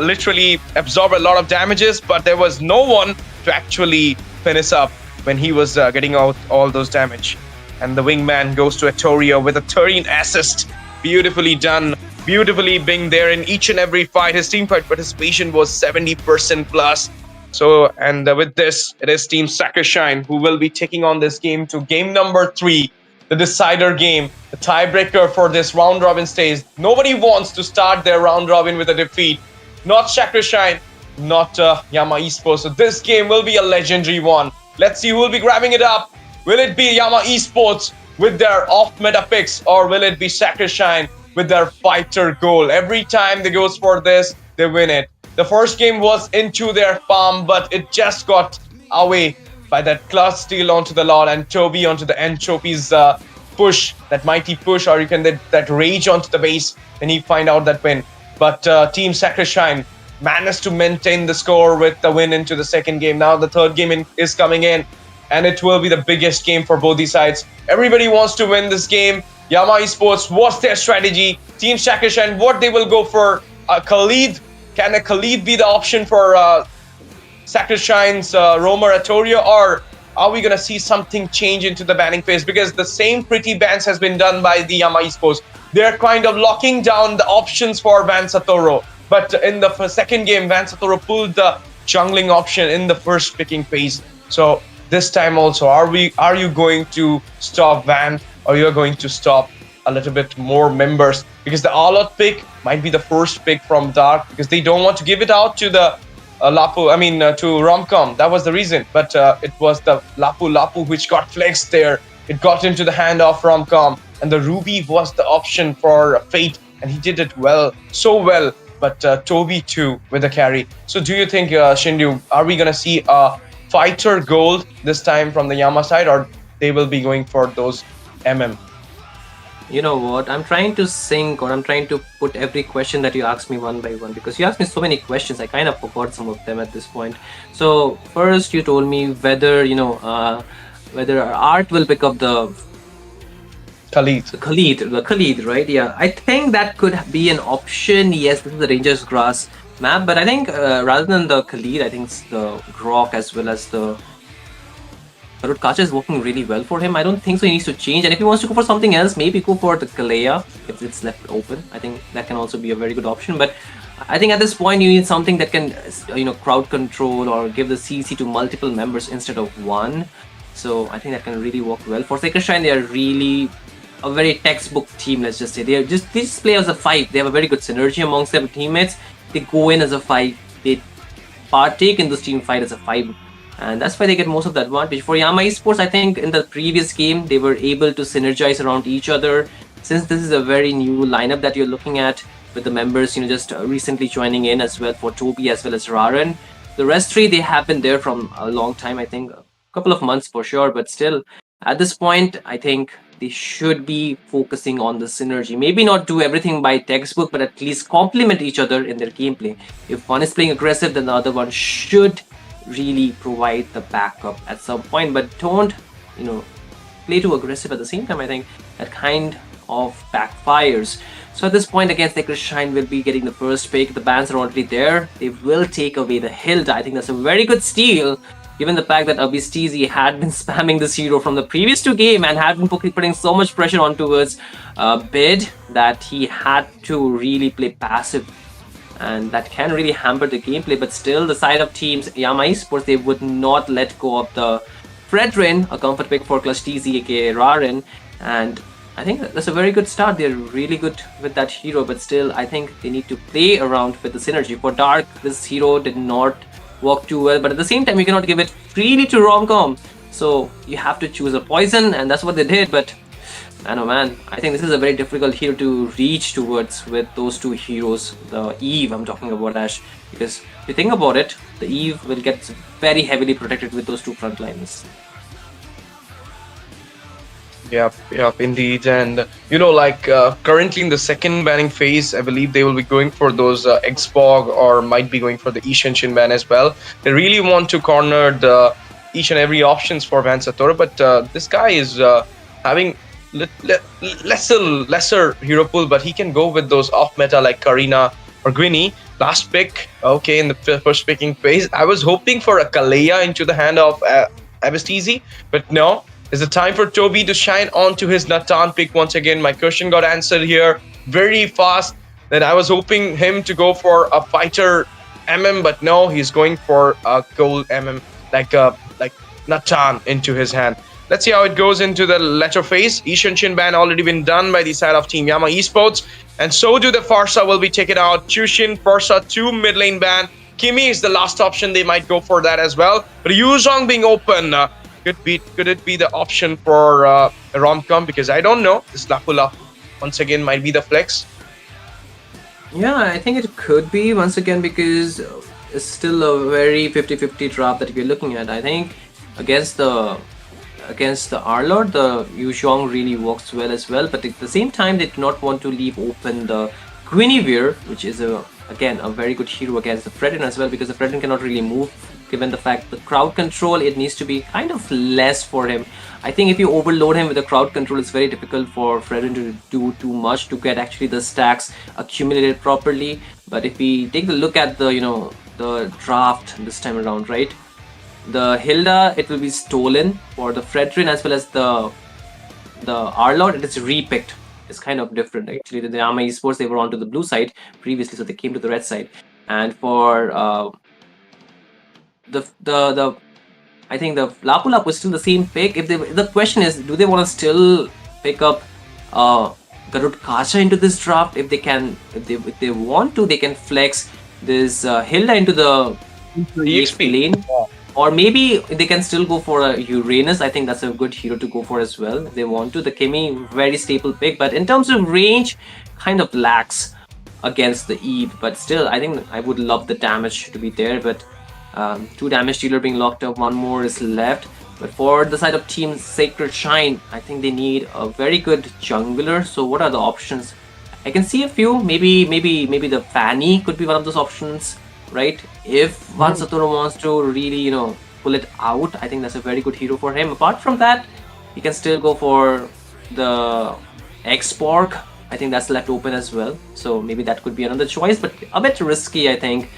literally absorb a lot of damages, but there was no one to actually finish up when he was getting out all those damage. And the wingman goes to Etorio with a 13 assist. Beautifully done. Beautifully being there in each and every fight. His team fight participation was 70% plus. So, and with this, it is Team Sacred Shine who will be taking on this game to game number 3, the decider game, the tiebreaker for this round robin stage. Nobody wants to start their round robin with a defeat. Not Sacred Shine, not Yama Esports. So this game will be a legendary one. Let's see who will be grabbing it up. Will it be Yama Esports with their off-meta picks, or will it be Sacred Shine with their fighter goal? Every time they goes for this, they win it. The first game was into their farm, but it just got away by that Clutch steal onto the Lord and Toby onto the Entropi's push, that mighty push, or you can that rage onto the base, and he find out that win. But Team Sacred Shine managed to maintain the score with the win into the second game. Now the third game is coming in, and it will be the biggest game for both these sides. Everybody wants to win this game. Yama Esports, what's their strategy? Team Sacred Shine, what they will go for? Khalid, can a Khalid be the option for Sacred Shine's Roamer Etorio, or are we going to see something change into the banning phase? Because the same pretty bans has been done by the Yama Esports. They're kind of locking down the options for Van Satoru. But in the second game, Van Satoru pulled the jungling option in the first picking phase. So this time also, are you going to stop Van, or you're going to stop a little bit more members? Because the all-out pick might be the first pick from Dark, because they don't want to give it out to the to Romcom. That was the reason. But it was the Lapu Lapu which got flexed there. It got into the hand of Romcom, and the Ruby was the option for Fate, and he did it well, so well, but Toby too with the carry. So do you think, Shindu, are we gonna see a fighter gold this time from the Yama side, or they will be going for those MM? You know what? I'm trying to sync, or I'm trying to put every question that you asked me one by one, because you asked me so many questions. I kind of forgot some of them at this point. So first, you told me whether whether Art will pick up Khalid. the Khalid, right? Yeah, I think that could be an option. Yes, this is the Rangers Grass map, but I think rather than the Khalid, I think it's the Grok as well as the Rutkacha is working really well for him. I don't think so he needs to change. And if he wants to go for something else, maybe go for the Kalea if it's left open. I think that can also be a very good option. But I think at this point you need something that can, crowd control or give the CC to multiple members instead of one. So I think that can really work well for Sacred Shrine. They are really a very textbook team. Let's just say they just play as a five. They have a very good synergy amongst their teammates. They go in as a five. They partake in this team fight as a five. And that's why they get most of the advantage. For Yama Esports, I think in the previous game, they were able to synergize around each other. Since this is a very new lineup that you're looking at, with the members, just recently joining in as well for Toby as well as Raran. The rest three, they have been there from a long time, I think a couple of months for sure, but still, at this point, I think they should be focusing on the synergy. Maybe not do everything by textbook, but at least complement each other in their gameplay. If one is playing aggressive, then the other one should really provide the backup at some point, but don't play too aggressive at the same time. I think that kind of backfires. So at this point, again, Sacred Shrine will be getting the first pick. The bans are already there. They will take away the Hilda. I think that's a very good steal, given the fact that Abistizi had been spamming this hero from the previous two games and had been putting so much pressure on towards Bid that he had to really play passive, and that can really hamper the gameplay. But still, the side of teams Yama Esports, they would not let go of the Fredrin, a comfort pick for Clutch TZ aka Rarin, and I think that's a very good start. They're really good with that hero, but still I think they need to play around with the synergy. For Dark, this hero did not work too well, but at the same time you cannot give it freely to Romcom, so you have to choose a poison, and that's what they did. But man, oh man, I think this is a very difficult hero to reach towards with those two heroes. The Eve I'm talking about, Ash, because if you think about it, the Eve will get very heavily protected with those two front lines. Yep, indeed. And currently in the second banning phase, I believe they will be going for those Xpog, or might be going for the Ishenshin ban as well. They really want to corner the each and every options for Van Satora, but this guy is having lesser hero pool, but he can go with those off meta like Karina or Gwynny. Last pick, okay, in the first picking phase, I was hoping for a Kalea into the hand of Abistizi, but no. It's the time for Toby to shine onto his Natan pick once again. My question got answered here very fast. That I was hoping him to go for a fighter MM, but no, he's going for a gold MM like Natan into his hand. Let's see how it goes into the latter phase. Ishenshin ban already been done by the side of Team Yama Esports, and so do the Farsa will be taken out. Chushin, Farsa 2 mid lane ban. Kimi is the last option. They might go for that as well. Ryuzhong being open. Could it be the option for Romcom? Because I don't know. This Lapula once again might be the flex. Yeah, I think it could be once again, because it's still a very 50-50 draft that we're looking at. I think against the Arlord, the Yuzhong really works well as well, but at the same time they do not want to leave open the Guinevere, which is again a very good hero against the Fredrin as well, because the Fredrin cannot really move, given the fact the crowd control, it needs to be kind of less for him. I think if you overload him with the crowd control, it's very difficult for Fredrin to do too much to get actually the stacks accumulated properly. But if we take a look at the the draft this time around, right? The Hilda, it will be stolen. For the Fredrin as well as the Arlord, it is repicked. It's kind of different actually. The Yama Esports, they were onto the blue side previously, so they came to the red side. And for I think the Lapu Lapu is still the same pick. If the question is, do they want to still pick up Garud Kacha into this draft? If they can, if they want to, they can flex this Hilda into the EXP lane. Or maybe they can still go for a Uranus. I think that's a good hero to go for as well if they want to. The Kimi, very staple pick, but in terms of range, kind of lacks. against the Eve. But still, I think I would love the damage to be there. But 2 damage dealer being locked up, 1 more is left. But for the side of Team Sacred Shrine, I think they need a very good jungler. So what are the options? I can see a few. Maybe the Fanny could be one of those options, right? If Satoru wants to really, pull it out, I think that's a very good hero for him. Apart from that, he can still go for the X-Borg. I think that's left open as well. So maybe that could be another choice, but a bit risky, I think.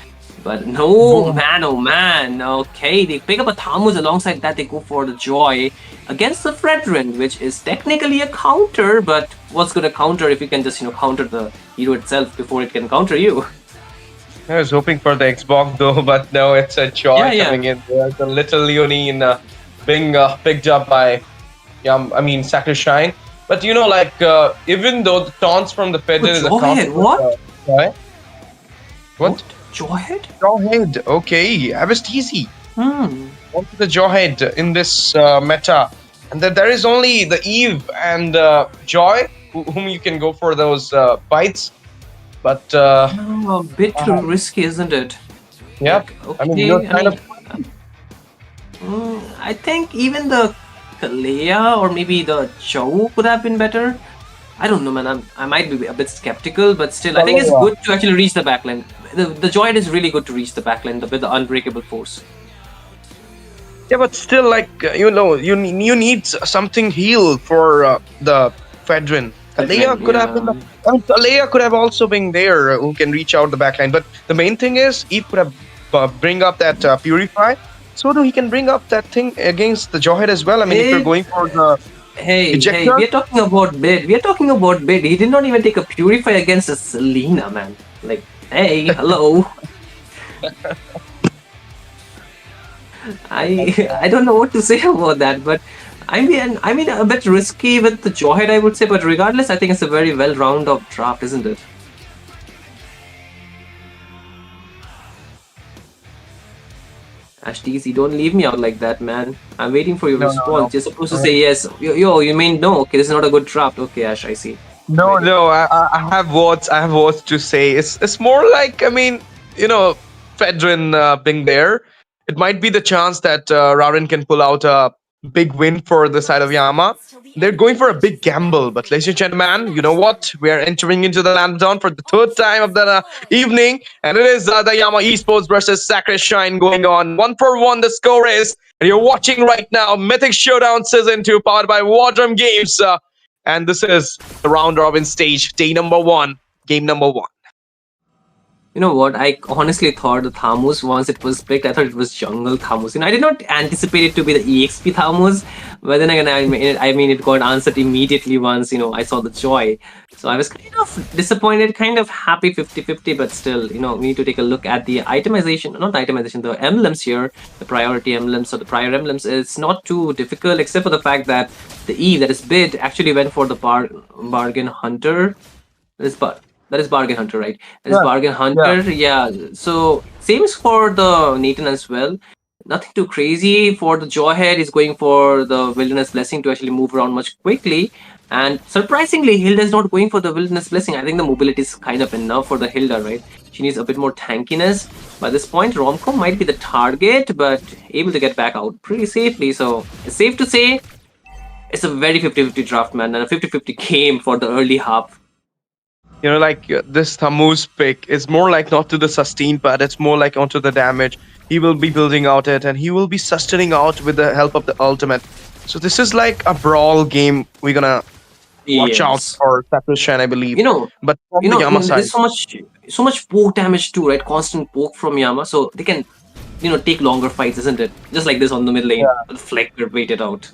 But no, man, oh man. Okay, they pick up a Thamuz. Alongside that, they go for the Joy against the Fredrin, which is technically a counter, but what's good a counter if you can just, counter the hero itself before it can counter you? I was hoping for the Xbox though, but no, it's a Joy coming in. There's a little Leonine being picked up by, Sacred Shrine. But even though the taunts from the Fedder is a counter. What? What? Jawhead? Jawhead, okay. I was easy. Went to the Jawhead in this meta. And then there is only the Eve and Joy, whom you can go for those bites. But a bit too risky, isn't it? Yeah. Okay, I think even the Kalea or maybe the Chow could have been better. I don't know, man. I might be a bit skeptical, but still, I think it's good to actually reach the backline. The Joy is really good to reach the backline with the Unbreakable Force. Yeah, but still, you need something heal for the Fedrin. Kalea could have been. Kalea could have also been there, who can reach out the backline. But the main thing is, he could have bring up that Purify, so that he can bring up that thing against the Jawhead as well. I mean, if you're going for the ejector, we are talking about Bid. He did not even take a Purify against a Selena, man. Like, hey, hello. I don't know what to say about that, but I mean a bit risky with the Jawhead, I would say, but regardless, I think it's a very well round of draft, isn't it? Ashtisi, don't leave me out like that, man. I'm waiting for your response. No. You're supposed to say yes. You mean no? Okay, this is not a good draft. Okay, Ash, I see. No, I have words. I have words to say. It's more like, Fedrin being there. It might be the chance that Rarin can pull out a big win for the side of Yama. They're going for a big gamble, but ladies and gentlemen, you know what? We are entering into the land dawn for the 3rd time of the evening, and it is the Yama Esports versus Sacred Shrine going on. 1-1 the score is, and you're watching right now Mythic Showdown Season 2 powered by War Drum Games. And this is the round robin stage, day number 1, game number 1. You know what? I honestly thought the Thamuz, once it was picked, I thought it was Jungle Thamuz. I did not anticipate it to be the EXP Thamuz, but then again, I mean, it got answered immediately once, I saw the Joy. So I was kind of disappointed, kind of happy 50-50, but still, we need to take a look at the itemization, not the itemization, the emblems here, the priority emblems, or the prior emblems. It's not too difficult, except for the fact that the Eve, that is Bid, actually went for the Bargain Hunter. That is Bargain Hunter, right? That is Bargain Hunter, yeah. So, same is for the Nathan as well. Nothing too crazy. For the Jawhead, he's going for the Wilderness Blessing to actually move around much quickly. And surprisingly, Hilda is not going for the Wilderness Blessing. I think the mobility is kind of enough for the Hilda, right? She needs a bit more tankiness. By this point, Romcom might be the target, but able to get back out pretty safely. So, it's safe to say, it's a very 50-50 draft, man. And a 50-50 game for the early half. This Thamuz pick is more like not to the sustain part, it's more like onto the damage. He will be building out it, and he will be sustaining out with the help of the ultimate. So this is like a brawl game. We're gonna watch out for Sacred Shrine, I believe. But from the Yama side, there's so much poke damage too, right? Constant poke from Yama, so they can, take longer fights, isn't it? Just like this on the mid lane, Flecker waited out.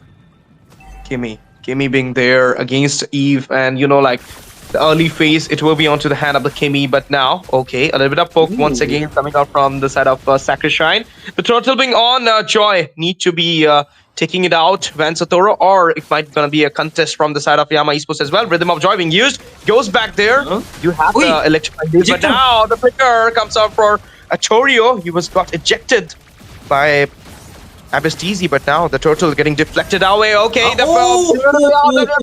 Kimmy being there against Eve, and the early phase, it will be onto the hand of the Kimmy, but now, okay, a little bit of poke once again coming out from the side of Sacred Shrine. The turtle being on, Joy need to be taking it out, Van Satoru, or it might gonna be a contest from the side of Yama Esports as well. Rhythm of Joy being used, goes back there. You have the electrifying, but now the flicker comes out for Artorio. He got ejected by Abyss easy, but now the turtle getting deflected away. Okay, the Oh!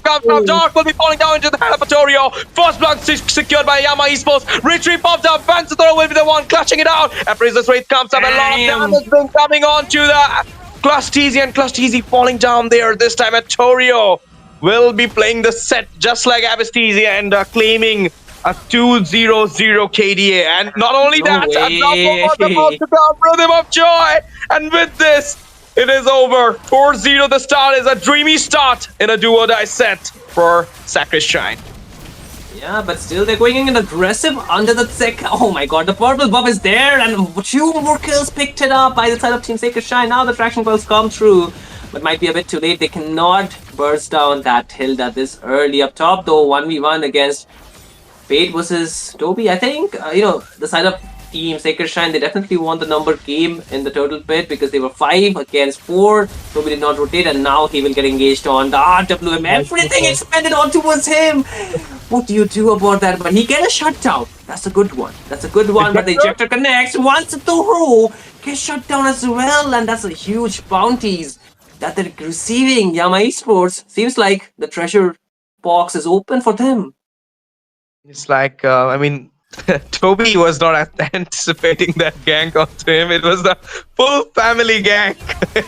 comes from Dark will be falling down into the hand of Atorio. First blood secured by Yama Esports. Retreat pops up. Vansathor will be the one clutching it out. Appraiser's Wraith comes up. A lot of Damn. damage being coming on to the Clusteasy, and Clusteasy falling down there. This time Atorio will be playing the set just like Abyss and claiming a 2-0-0 KDA. And not only No that, a drop way. was about to come. Rhythm of Joy. And with this, it is over. 4-0 the start is a dreamy start in a do-or-die set for Sacristine. Yeah, but still they're going in aggressive under the sec. Oh my god, the purple buff is there, and 2 more kills picked it up by the side of Team Sacred Shine. Now the traction coils come through, but might be a bit too late. They cannot burst down that Hilda this early up top, though. 1v1 against Fate versus Toby. I think, the side of Team Sacred Shrine, they definitely won the number game in the Turtle Pit because they were 5 against 4. Toby did not rotate, and now he will get engaged on the RWM. Everything expanded on towards him. What do you do about that? But he gets a shutdown. That's a good one. That's a good one. But the ejector connects. Once the row gets shut down as well, and that's a huge bounties that they're receiving. Yama Esports seems like the treasure box is open for them. It's like, Toby was not anticipating that gank onto him. It was the full family gank.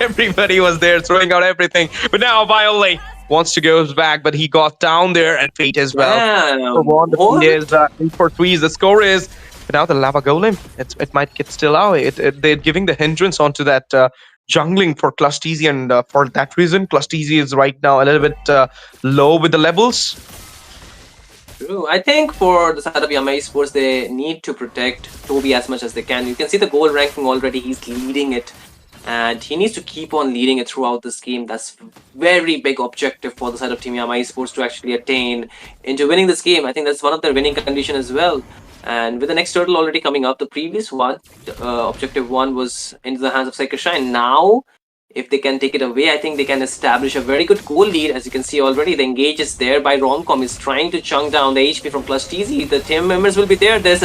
Everybody was there throwing out everything. But now Viole wants to go back, but he got down there, and Fate as well. What? Is 3-4-3. The score is. But now the Lava Golem, it might get still out. They're giving the hindrance onto that jungling for Clusteasy, and for that reason, Clusteasy is right now a little bit low with the levels. True. I think for the side of Yama Esports, they need to protect Toby as much as they can. You can see the goal ranking already. He's leading it. And he needs to keep on leading it throughout this game. That's very big objective for the side of Team Yama Esports to actually attain into winning this game. I think that's one of their winning condition as well. And with the next turtle already coming up, the previous one, objective 1 was into the hands of Sacred Shine. Now, if they can take it away, I think they can establish a very good goal lead. As you can see already, the engage is there by Romcom. Is trying to chunk down the HP from Clusteasy. The team members will be there. There's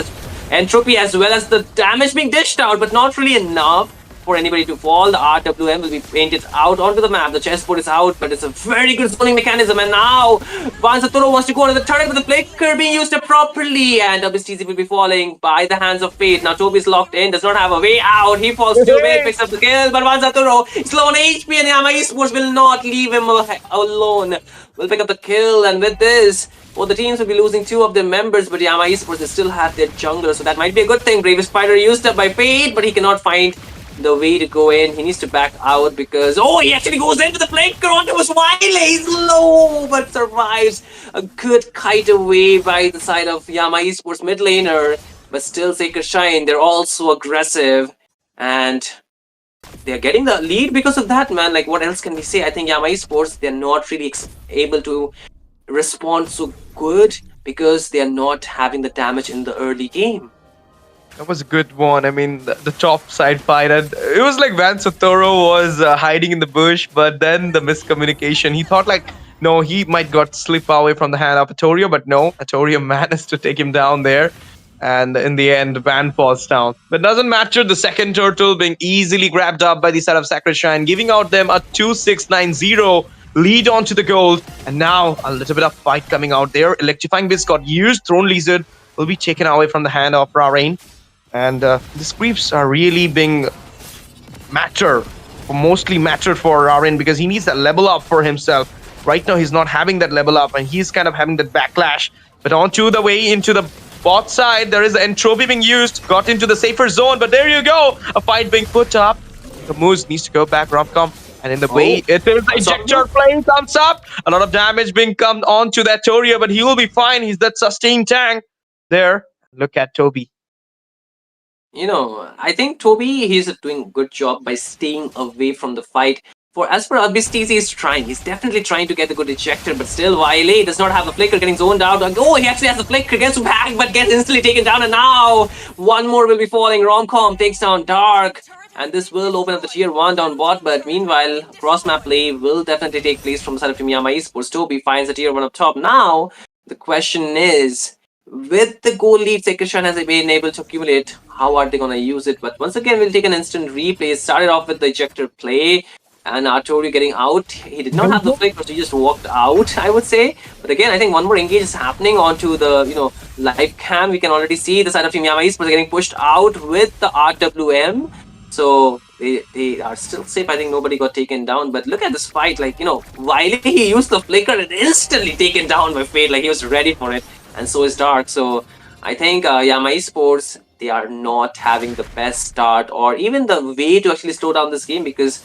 entropy as well as the damage being dished out, but not really enough for anybody to fall. The RWM will be painted out onto the map. The chessboard is out, but it's a very good zoning mechanism. And now Vansathor wants to go under the turret, but the flicker being used properly, and WTZ will be falling by the hands of Fate. Now Toby's locked in, does not have a way out. He falls to away, picks up the kill, but Vansathor is low on HP, and Yama Esports will not leave him alone. Will pick up the kill, and with this, both the teams will be losing 2 of their members, but Yama Esports, they still have their jungler, so that might be a good thing. Brave Spider used up by Fate, but he cannot find the way to go in. He needs to back out because he actually goes into the flanker onto his Wile. He's low but survives. A good kite away by the side of Yama Esports mid laner, but still Sacred Shine, they're also aggressive and they're getting the lead because of that, man. Like, what else can we say? I think Yama Esports, they're not really able to respond so good because they're not having the damage in the early game. That was a good one. I mean, the top side fight, and it was like Vansathor was hiding in the bush, but then the miscommunication. He thought no, he might got slip away from the hand of Atorio, but no, Atorio managed to take him down there, and in the end, Van falls down. But doesn't matter. The second turtle being easily grabbed up by the side of Sacred Shrine, giving out them a 2-6-9-0 lead onto the gold, and now a little bit of fight coming out there. Electrifying Blitz got used. Throne Lizard will be taken away from the hand of Rarain. And these creeps are really being mostly mattered for Rarain because he needs that level up for himself. Right now, he's not having that level up, and he's kind of having that backlash. But onto the way into the bot side, there is entropy being used. Got into the safer zone, but there you go. A fight being put up. The Moose needs to go back, Romcom. And in the way, it is the ejector flame comes up. A lot of damage being come onto that Toria, but he will be fine. He's that sustained tank there. Look at Toby. I think Toby, he's doing a good job by staying away from the fight. As for Abyss, he's trying. He's definitely trying to get the good ejector, but still, Wile does not have the flicker, getting zoned out. He actually has the flicker, gets back, but gets instantly taken down. And now, one more will be falling. Romcom takes down Dark, and this will open up the tier 1 down bot. But meanwhile, cross-map play will definitely take place from the side of Team Yama Esports. Toby finds the tier 1 up top. Now, the question is, with the goal lead Sekershan has been able to accumulate, how are they going to use it? But once again, we'll take an instant replay. It started off with the ejector play and Arturo getting out. He did not have the flick, so he just walked out, I would say. But again, I think one more engage is happening onto the, live cam. We can already see the side of Team Yama Esports getting pushed out with the RWM. So they are still safe. I think nobody got taken down. But look at this fight. Like, while he used the flicker and instantly taken down by Fate. Like, he was ready for it. And so is Dark. So I think Yama Esports, they are not having the best start or even the way to actually slow down this game, because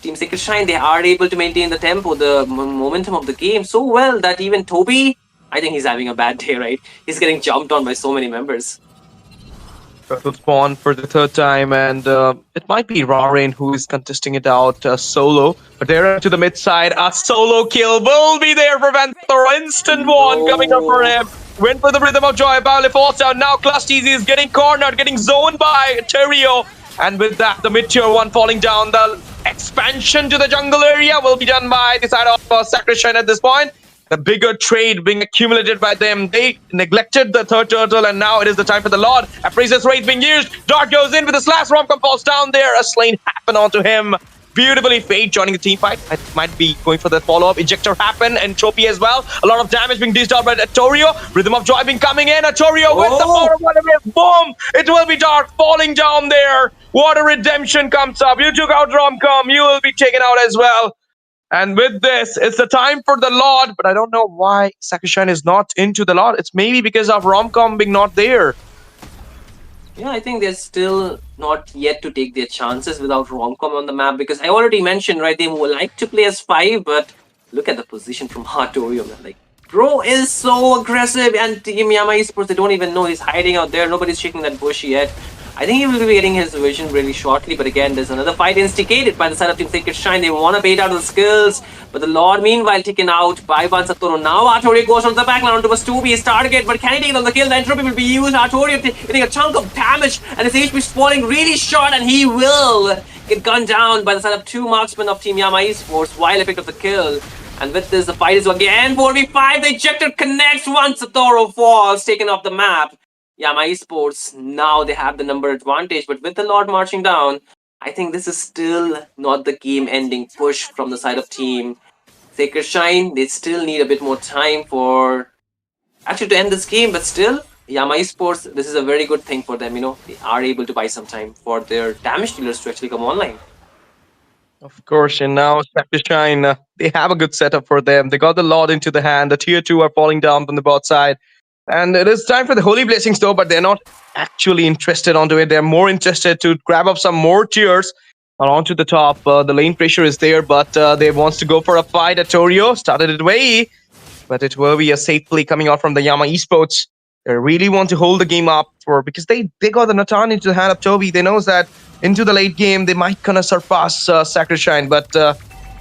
Team Sacred Shrine, they are able to maintain the tempo, the momentum of the game so well that even Toby, I think he's having a bad day, right? He's getting jumped on by so many members. Will spawn for the third time, and it might be Rarin who is contesting it out solo. But they're to the mid side. A solo kill will be there for Vanther. Instant one coming up for him. Went for the rhythm of joy. Pauli falls out. Now Clutch Easy is getting cornered, getting zoned by Terrio. And with that, the mid tier one falling down. The expansion to the jungle area will be done by the side of Sacrishan at this point. The bigger trade being accumulated by them. They neglected the third turtle, and now it is the time for the Lord. A Priestess Wraith being used. Dark goes in with a slash. Romcom falls down there. A slain happen onto him. Beautifully Fate joining the team fight. I might be going for the follow-up. Ejector happen, and Trophy as well. A lot of damage being dished out by Torio. Rhythm of Joy being coming in. Torio with the power of whatever. Boom! It will be Dark falling down there. What a redemption comes up. You took out Romcom. You will be taken out as well. And with this, it's the time for the Lord, but I don't know why Sakushan is not into the Lord. It's maybe because of Romcom being not there. Yeah, I think they're still not yet to take their chances without Romcom on the map, because I already mentioned, right, they would like to play as 5, but look at the position from Artorio, man. Like, bro is so aggressive, and Team Yama Esports, they don't even know he's hiding out there. Nobody's shaking that bush yet. I think he will be getting his vision really shortly, but again, there's another fight instigated by the side of Team Sacred Shrine. They want to bait out the skills, but the Lord, meanwhile, taken out by Satoru. Now Artorio goes on the background towards 2B's target, but can he take on the kill? The entropy will be used. Artorio getting a chunk of damage, and his HP is falling really short, and he will get gunned down by the side of 2 marksmen of Team Yama Esports while he picked up the kill. And with this, the fight is again 4v5. The ejector connects once Satoru falls, taken off the map. Yama Esports, now they have the number advantage, but with the Lord marching down, I think this is still not the game-ending push from the side of Team Sacred Shrine. They still need a bit more time for actually to end this game, but still, Yama Esports, this is a very good thing for them. They are able to buy some time for their damage dealers to actually come online. Of course, and now Sakushan, they have a good setup for them. They got the Lord into the hand. The tier 2 are falling down from the bot side. And it is time for the Holy Blessings though, but they're not actually interested onto it. They're more interested to grab up some more tiers onto the top. The lane pressure is there, but they wants to go for a fight. Torio started it way, but it will be a safe play coming out from the Yama Esports. They really want to hold the game up because they got the Natan into the hand of Toby. They knows that into the late game they might gonna surpass Sacrishine, but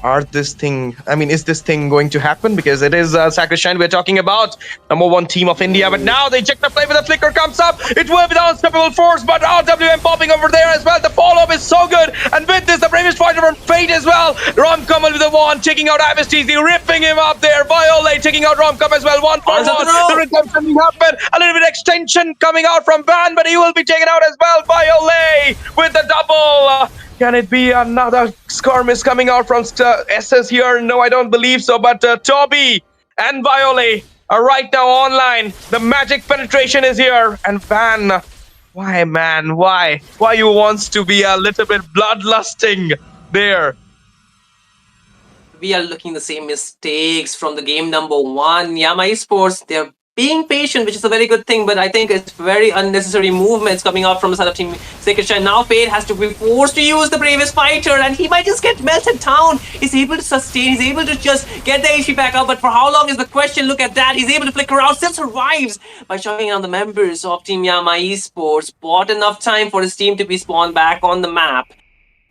is this thing going to happen? Because it is Sacrishine we're talking about, number 1 team of India. But now the ejector play with the flicker comes up. It will be the unstoppable force, but RWM popping over there as well. The follow-up is so good, and with this, the bravest fighter from Fate as well. Romcom with the one taking out IVSTZ, ripping him up there. Violate taking out Romcom as well. 1 for 1. The redemption happened. A little bit extension coming out from Van, but he will be taken out as well. Violate with the double. Can it be another skirmish coming out from SS here? No, I don't believe so. But Toby and Viole are right now online. The magic penetration is here. And Van, why, man? Why? Why you wants to be a little bit bloodlusting there? We are looking the same mistakes from the game number 1. Yama Esports, they're being patient, which is a very good thing, but I think it's very unnecessary movements coming out from the side of Team Sacred Shrine. Now Fate has to be forced to use the bravest fighter, and he might just get melted down. He's able to sustain, he's able to just get the HP back up, but for how long is the question? Look at that, he's able to flicker out, still survives by shutting down the members of Team Yama Esports. Bought enough time for his team to be spawned back on the map.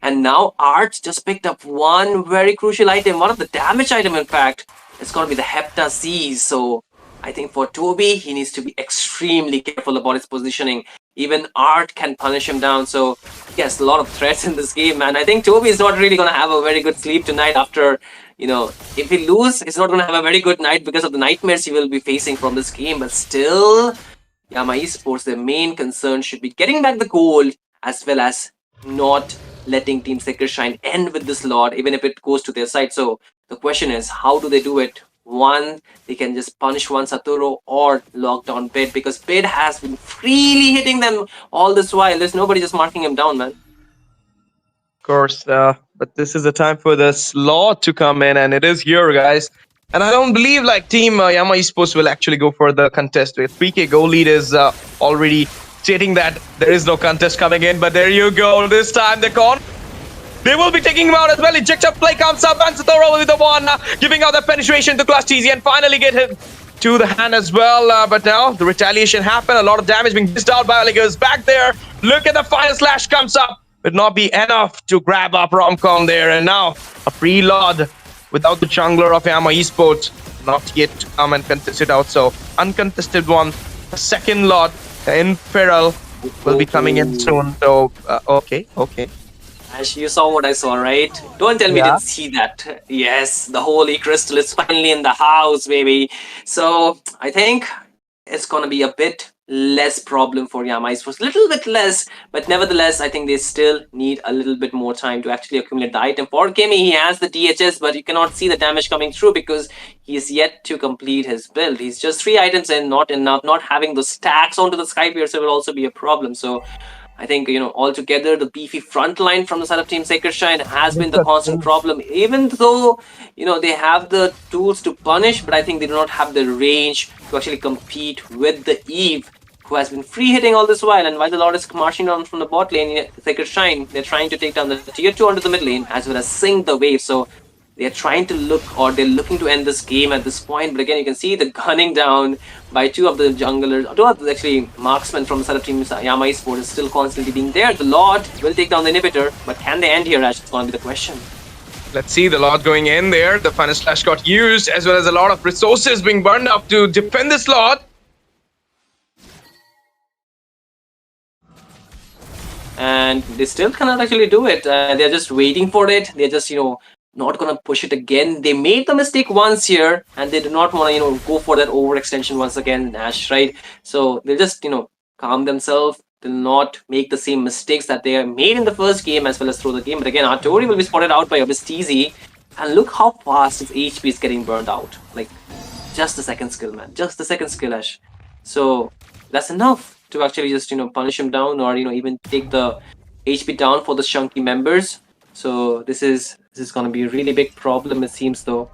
And now Art just picked up one very crucial item, one of the damage item in fact. It's gonna be the Hepta Seas, so I think for Toby, he needs to be extremely careful about his positioning. Even Art can punish him down. So, yes, a lot of threats in this game, man. I think Toby is not really going to have a very good sleep tonight after, if he lose, he's not going to have a very good night because of the nightmares he will be facing from this game. But still, Yama Esports, their main concern should be getting back the gold as well as not letting Team Sacred Shine end with this lot, even if it goes to their side. So the question is, how do they do it? One, they can just punish one Saturo or lock down Bid, because Bid has been freely hitting them all this while. There's nobody just marking him down, man. Of course, but this is the time for the slot to come in, and it is here, guys. And I don't believe like Team Yama Esports will actually go for the contest. With 3K goal lead is already stating that there is no contest coming in. But there you go. This time the con. They will be taking him out as well. Ejector play comes up, and Satora with the one, giving out the penetration to Clutch TZ and finally get him to the hand as well. But now the retaliation happened. A lot of damage being dished out by Oligos back there. Look at the final slash comes up. Would not be enough to grab up Romcom there. And now a preload without the jungler of Yama Esports. Not yet to come and contest it out. So uncontested one. A second lot in Feral will be coming in soon. So okay. Ash, you saw what I saw, right? Don't tell me you didn't see that. Yes, the Holy Crystal is finally in the house, baby. So I think it's gonna be a bit less problem for Yama Esports. Little bit less, but nevertheless, I think they still need a little bit more time to actually accumulate the item. For Kimi, he has the DHS, but you cannot see the damage coming through because he's yet to complete his build. He's just 3 items in, not enough. Not having the stacks onto the Sky Piercer will also be a problem. So I think, altogether, the beefy front line from the side of Team Sacred Shine has been the constant problem. Even though, they have the tools to punish, but I think they do not have the range to actually compete with the Eve, who has been free hitting all this while. And while the Lord is marching down from the bot lane, Sacred Shine, they're trying to take down the tier 2 onto the mid lane, as well as sink the wave. So they're trying to they're looking to end this game at this point. But again, you can see the gunning down by 2 of the junglers, 2 of the actually marksmen from the side of Team Yama Esports is still constantly being there. The Lord will take down the inhibitor, but can they end here, Ash? It's going to be the question. Let's see the Lord going in there. The final slash got used, as well as a lot of resources being burned up to defend this Lord. And they still cannot actually do it. They're just waiting for it. They're just, not gonna push it again. They made the mistake once here, and they do not want to, go for that overextension once again, Nash, right? So they'll just, calm themselves. They'll not make the same mistakes that they made in the first game as well as through the game. But again, Artori will be spotted out by Abyss TZ, and look how fast his HP is getting burned out. Like, just the second skill, man. Just the second skill, Ash. So that's enough to actually just, punish him down, or, even take the HP down for the chunky members. So this is going to be a really big problem, it seems, though.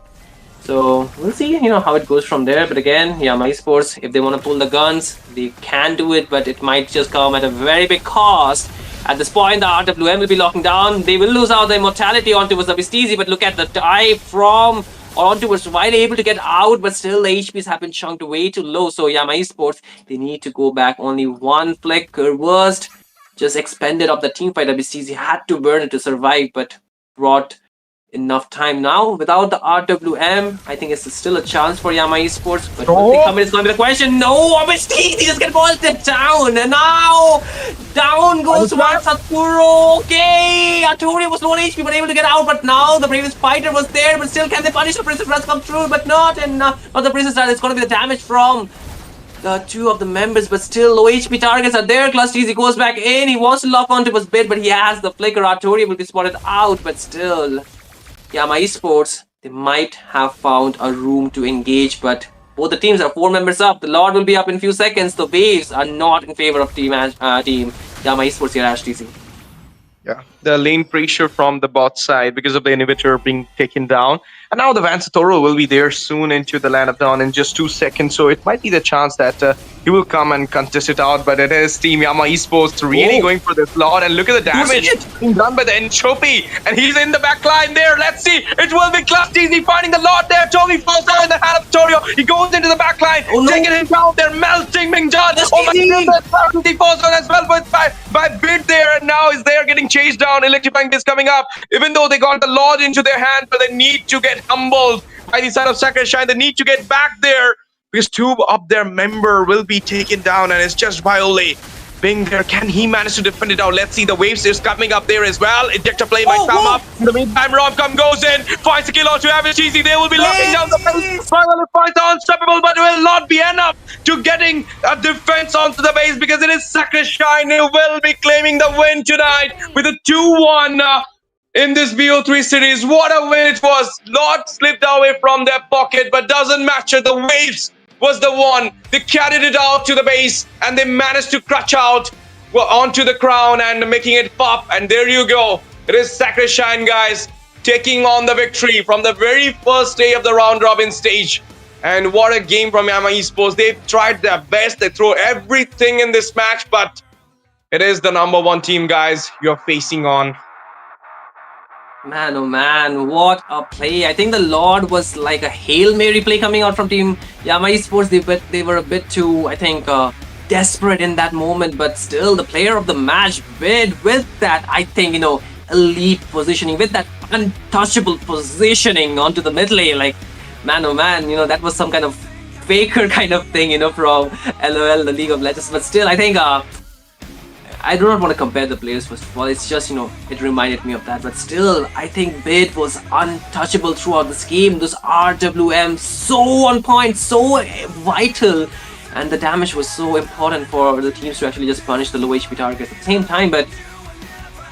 So we'll see, how it goes from there. But again, Yama Esports, if they want to pull the guns, they can do it, but it might just come at a very big cost. At this point, the RWM will be locking down. They will lose out the immortality onto Vistizi, but look at the dive from onto was while able to get out, but still the HPs have been chunked way too low. So Yama Esports, they need to go back. Only one flick, worst just expended of the team fight. Vistizi had to burn it to survive, but brought enough time now. Without the RWM, I think it's still a chance for Yama Esports. But will they come in? It's going to be the question. No, Vistizi just get bolted down. And now, down goes one Saturo. Okay, Arturi was low HP, but able to get out. But now the bravest fighter was there. But still, can they punish the Princess Rush come through? But not. And not the Princess Rush. It's going to be the damage from the 2 of the members, but still low HP targets are there. Clutch TZ goes back in. He wants to lock onto his bid, but he has the flicker. Artori will be spotted out, but still, Yama Esports, they might have found a room to engage, but both the teams are 4 members up. The Lord will be up in a few seconds. The waves are not in favor of team Yama Esports here, Ash TC. Yeah, the lane pressure from the bot side because of the inhibitor being taken down. And now the Vansatoro will be there soon into the Land of Dawn in just 2 seconds. So it might be the chance that he will come and contest it out. But it is Team Yama Esports really going for this Lord. And look at the damage being done by the Entropy. And he's in the back line there. Let's see. It will be Clutch TZ finding the Lord there. Toby falls down in the hand of Torio. He goes into the back line. Taking him down. They're melting being done. Oh my goodness. He falls down as well by Bid there. And now is there getting chased down. Electrifying is coming up. Even though they got the Lord into their hand, but they need to get humbled by the side of Sacred Shine. They need to get back there because 2 of their member will be taken down, and it's just Viole being there. Can he manage to defend it out? Let's see. The waves is coming up there as well. Ejector play might come up. In the meantime, Romcom goes in, finds the kill onto Average Easy. They will be locking down the base. Finally finds the unstoppable, but it will not be enough to getting a defense onto the base because it is Sacrishine who will be claiming the win tonight with a 2-1 in this BO3 series. What a win it was. Lot slipped away from their pocket, but doesn't matter. The waves was the one. They carried it out to the base and they managed to crutch out onto the crown and making it pop. And there you go. It is Sacrishine, guys, taking on the victory from the very first day of the round robin stage. And what a game from Yama Esports. They tried their best. They threw everything in this match, but it is the #1 team, guys, you're facing on. Man, oh man, what a play. I think the Lord was like a Hail Mary play coming out from team Yama Esports. They were a bit too, I think, desperate in that moment, but still the player of the match bid with that, I think, elite positioning, with that untouchable positioning onto the mid lane. Like, man, oh man, that was some kind of faker kind of thing, from LOL, the League of Legends. But still, I think, I do not want to compare the players first of all, it's just, it reminded me of that. But still, I think Bid was untouchable throughout this game. Those RWM so on point, so vital. And the damage was so important for the teams to actually just punish the low HP targets at the same time. But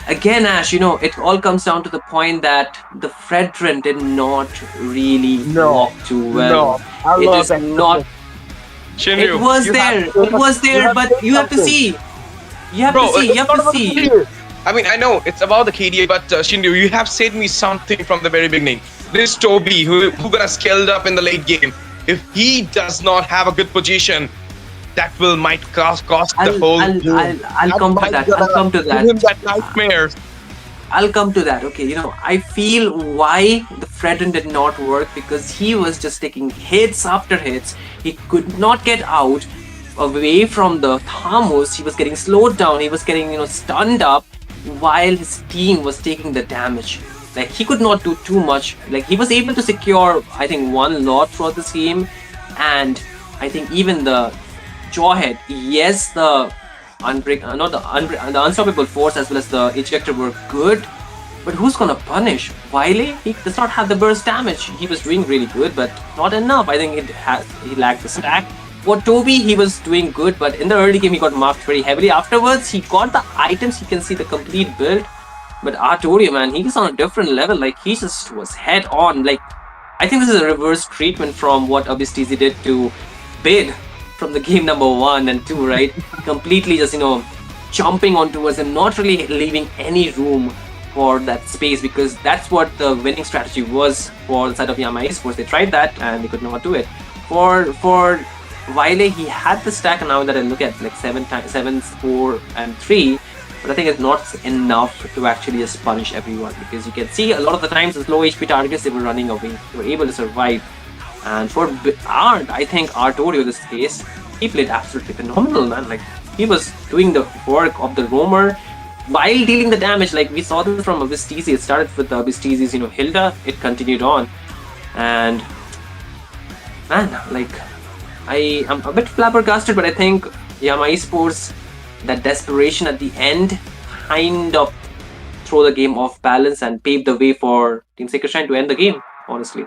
again, Ash, it all comes down to the point that the Fredrin did not really walk too well. It is not. Shinryu, it was there, but you have to see. You have to see. I mean, I know it's about the KDA, but Shinryu, you have said me something from the very beginning. This Toby, who got scaled up in the late game, if he does not have a good position, that might cost the whole. I'll come to that. I'll come to that. Give him that nightmare. I'll come to that. Okay, I feel why the Fredrin did not work, because he was just taking hits after hits. He could not get out away from the Thamus. He was getting slowed down. He was getting stunned up while his team was taking the damage. Like, he could not do too much. Like, he was able to secure, I think, one lot throughout this game, and I think even the Jawhead, yes, the unstoppable force as well as the ejector were good, but who's gonna punish? Wile? He does not have the burst damage. He was doing really good, but not enough. I think he lacked the stack. For Toby, he was doing good, but in the early game he got marked very heavily. Afterwards, he got the items, he can see the complete build. But Artorio, man, he's on a different level. Like, he just was head on. Like, I think this is a reverse treatment from what Abyss-TZ did to Bid from the game #1 and 2, right? Completely just, jumping onto us and not really leaving any room for that space, because that's what the winning strategy was for the side of Yama Esports. They tried that and they could not do it. For Wile, he had the stack, and now that I look at like 7, 4, and 3, but I think it's not enough to actually just punish everyone, because you can see a lot of the times with low HP targets, they were running away. They were able to survive. And for I think Artorio in this case, he played absolutely phenomenal, man. Like, he was doing the work of the roamer while dealing the damage. Like, we saw this from Abyss-TZ. It started with Abyss-TZ's, Hilda. It continued on. And, man, like, I am a bit flabbergasted, but I think Yama Esports, that desperation at the end, kind of throw the game off balance and pave the way for Team Sacrishine to end the game, honestly.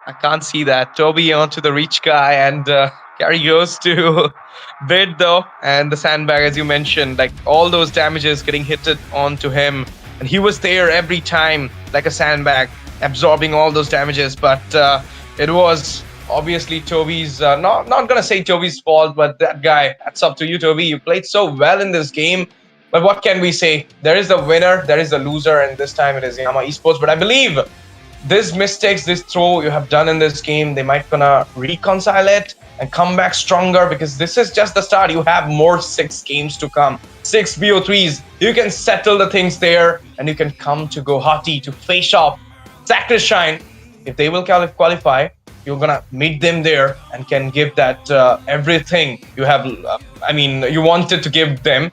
I can't see that. Toby onto the reach guy, and carry goes to Bid though, and the sandbag, as you mentioned, like all those damages getting hit onto him, and he was there every time like a sandbag, absorbing all those damages. But it was obviously Toby's, not gonna say Toby's fault, but that guy, that's up to you, Toby. You played so well in this game. But what can we say? There is the winner, there is the loser, and this time it is Yama Esports. But I believe these mistakes, this throw you have done in this game, they might gonna reconcile it and come back stronger, because this is just the start. You have more 6 games to come, 6 BO3s. You can settle the things there, and you can come to Guwahati to face off Sacrishine. If they will qualify, you're gonna meet them there and can give that everything you have. You wanted to give them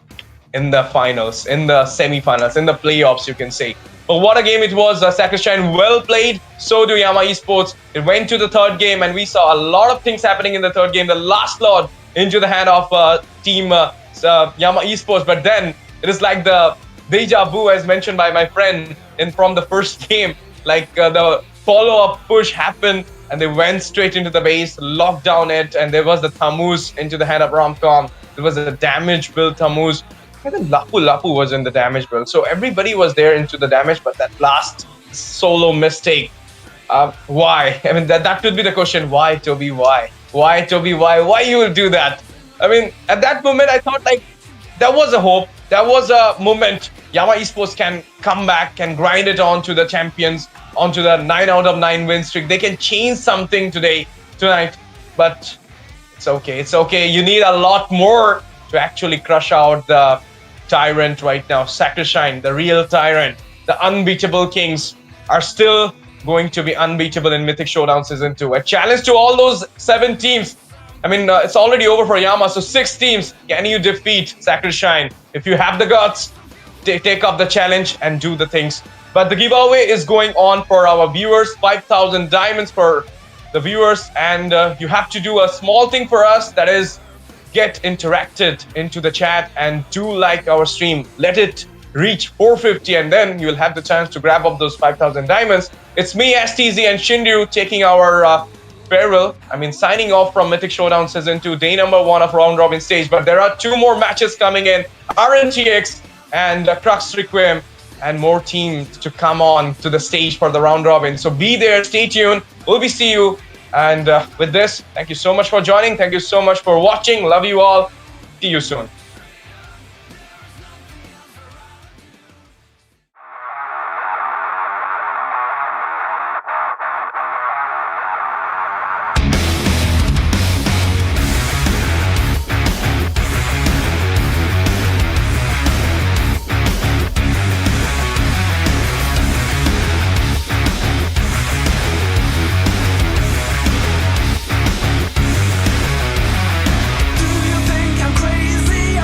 in the finals, in the semi-finals, in the playoffs, you can say. But what a game it was. Sacrishine well played. So do Yama Esports. It went to the third game, and we saw a lot of things happening in the third game. The last lot into the hand of Team Yama Esports, but then it is like the deja vu, as mentioned by my friend in from the first game. Like the follow-up push happened, and they went straight into the base, locked down it, and there was the Thamuz into the hand of Romcom. There was a damage build Thamuz. I think Lapu was in the damage build, so everybody was there into the damage, but that last solo mistake. Why? I mean, that could be the question. Why, Toby? Why? Why, Toby? Why? Why you will do that? I mean, at that moment, I thought like there was a hope. There was a moment. Yama Esports can come back, can grind it on to the champions, onto the 9 out of 9 win streak. They can change something tonight. But it's okay. It's okay. You need a lot more to actually crush out the tyrant right now. Sacrishine, the real tyrant, the unbeatable kings are still going to be unbeatable in Mythic Showdown Season 2. A challenge to all those 7 teams. I mean, it's already over for Yama, so 6 teams. Can you defeat Sacrishine? If you have the guts, take up the challenge and do the things. But the giveaway is going on for our viewers, 5,000 diamonds for the viewers, and you have to do a small thing for us, that is get interacted into the chat and do like our stream. Let it reach 450, and then you'll have the chance to grab up those 5,000 diamonds. It's me, STZ, and Shinryu taking our farewell. I mean, signing off from Mythic Showdown Season 2, day number 1 of Round Robin stage. But there are 2 more matches coming in, Rntx and Crux Requiem, and more teams to come on to the stage for the Round Robin. So be there, stay tuned. We'll be see you. And with this, thank you so much for joining. Thank you so much for watching. Love you all. See you soon. Do you think I'm crazy?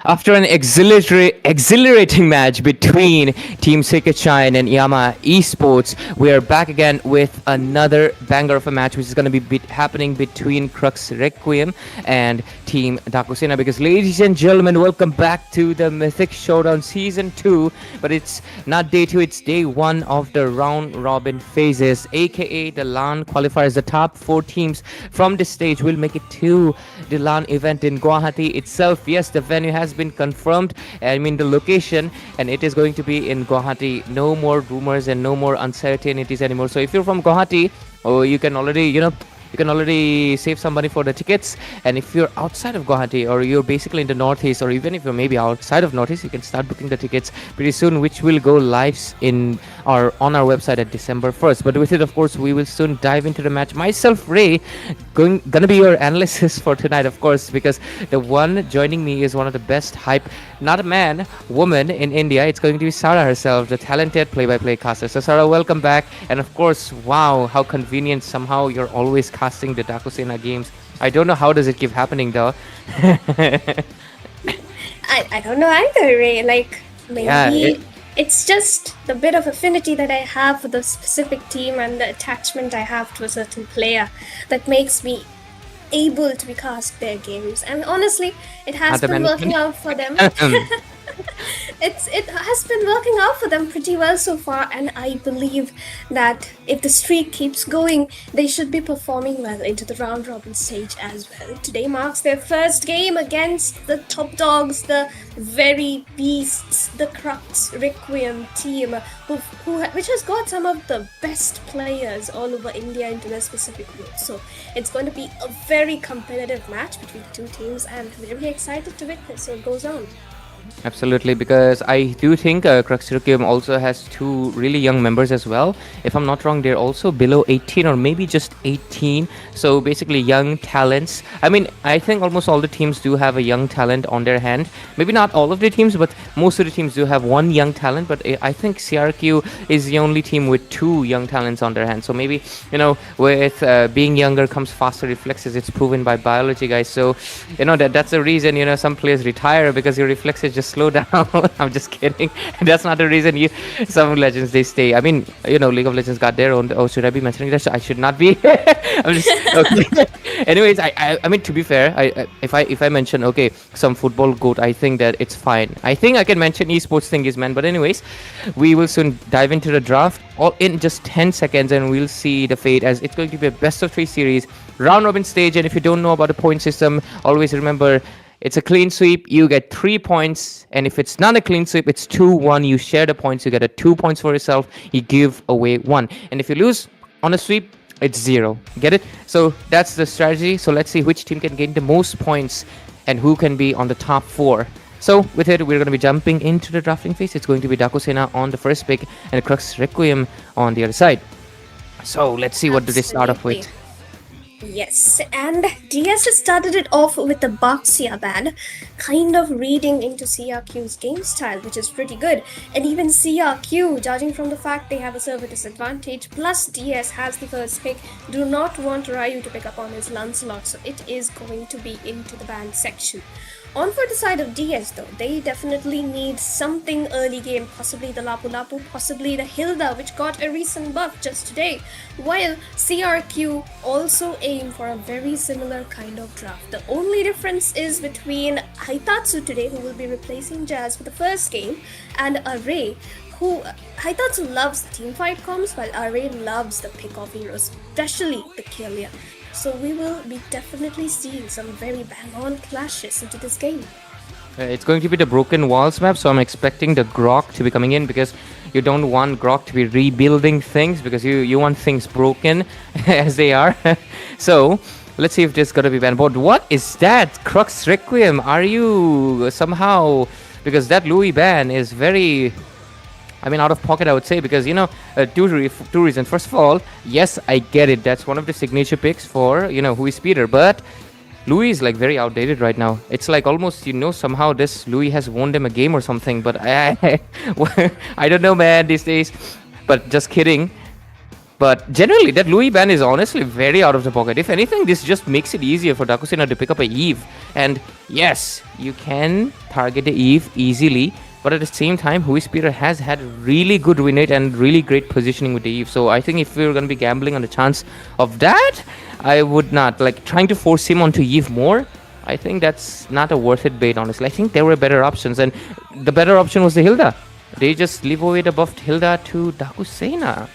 After an exhilarating match between Team Shine and Yama Esports, we are back again with another banger of a match, which is going to be happening between Crux Requiem and Team Daku Sena. Because, ladies and gentlemen, welcome back to the Mythic Showdown Season 2. But it's not day 2, it's day 1 of the round robin phases, aka the LAN qualifiers. The top 4 teams from this stage will make it to the LAN event in Guwahati itself. Yes, the venue has been confirmed. I mean, the location, and it is going to be in Guwahati. No more rumors and no more uncertainties anymore. So if you're from Guwahati, oh, you can already, you can already save some money for the tickets. And if you're outside of Guwahati, or you're basically in the northeast, or even if you're maybe outside of northeast, you can start booking the tickets pretty soon, which will go live on our website at December 1st. But with it, of course, we will soon dive into the match. Myself, Ray, gonna be your analysis for tonight, of course, because the one joining me is one of the best hype, not a man, woman in India. It's going to be Sarah herself, the talented play-by-play caster. So Sarah, welcome back. And of course, wow, how convenient, somehow you're always casting the Daku Sena games. I don't know how does it keep happening though. I don't know either, Ray. Like, maybe Yeah, it's just the bit of affinity that I have for the specific team and the attachment I have to a certain player that makes me able to cast their games. And honestly, it has Other been working management. out for them. It has been working out for them pretty well so far, and I believe that if the streak keeps going, they should be performing well into the round robin stage as well. Today marks their first game against the top dogs, the very beasts, the Crux Requiem team, which has got some of the best players all over India into their specific group. So it's going to be a very competitive match between the two teams, and very excited to witness what goes on. Absolutely, because I do think Crux Requiem also has 2 really young members as well. If I'm not wrong, they're also below 18 or maybe just 18. So basically young talents. I mean, I think almost all the teams do have a young talent on their hand. Maybe not all of the teams, but most of the teams do have 1 young talent. But I think CRQ is the only team with 2 young talents on their hand. So maybe, with being younger comes faster reflexes. It's proven by biology, guys. So, that's the reason, some players retire because your reflexes just slow down. I'm just kidding. That's not the reason some legends they stay. I mean, League of Legends got their own. Oh, should I be mentioning that? I should not be. I'm just okay. Anyways, I mean, to be fair, if I mention some football goat, I think that it's fine. I think I can mention esports thingies, man. But anyways, we will soon dive into the draft all in just 10 seconds, and we'll see the fate, as it's going to be a best of 3 series round robin stage. And if you don't know about the point system, always remember, it's a clean sweep, you get 3 points. And if it's not a clean sweep, it's 2-1. You share the points, you get 2 points for yourself, you give away 1. And if you lose on a sweep, it's 0. Get it? So that's the strategy. So let's see which team can gain the most points and who can be on the top 4. So with it, we're going to be jumping into the drafting phase. It's going to be Daku Sena on the first pick and Crux Requiem on the other side. So let's see, what do they start off with? Yes, and DS has started it off with the Baxia ban, kind of reading into CRQ's game style, which is pretty good. And even CRQ, judging from the fact they have a server disadvantage, plus DS has the first pick, do not want Ryu to pick up on his Lancelot, so it is going to be into the ban section. On for the side of DS though, they definitely need something early game, possibly the Lapu Lapu, possibly the Hilda, which got a recent buff just today, while CRQ also aim for a very similar kind of draft. The only difference is between Haitatsu today, who will be replacing Jazz for the first game, and Array, who Haitatsu loves the teamfight comms, while Array loves the pick-off heroes, especially the Killia. So we will be definitely seeing some very bang-on clashes into this game. It's going to be the broken walls map, so I'm expecting the Grok to be coming in, because you don't want Grok to be rebuilding things, because you want things broken as they are. So let's see if this is going to be banned. But what is that? Crux Requiem, are you somehow... Because that Louis ban is very... out of pocket, I would say, because, two reasons. First of all, yes, I get it. That's one of the signature picks for, who is Peter. But Louis is, very outdated right now. It's like almost, somehow this Louis has won them a game or something. But I don't know, man, these days. But just kidding. But generally, that Louis ban is honestly very out of the pocket. If anything, this just makes it easier for Daku Sena to pick up a Eve. And yes, you can target the Eve easily, but at the same time, Huispira has had really good win rate and really great positioning with the Eve. So I think if we were going to be gambling on the chance of that, I would not. Like, trying to force him onto Eve more, I think that's not a worth it bait, honestly. I think there were better options, and the better option was the Hilda. They just leave away the buffed Hilda to Daku Sena.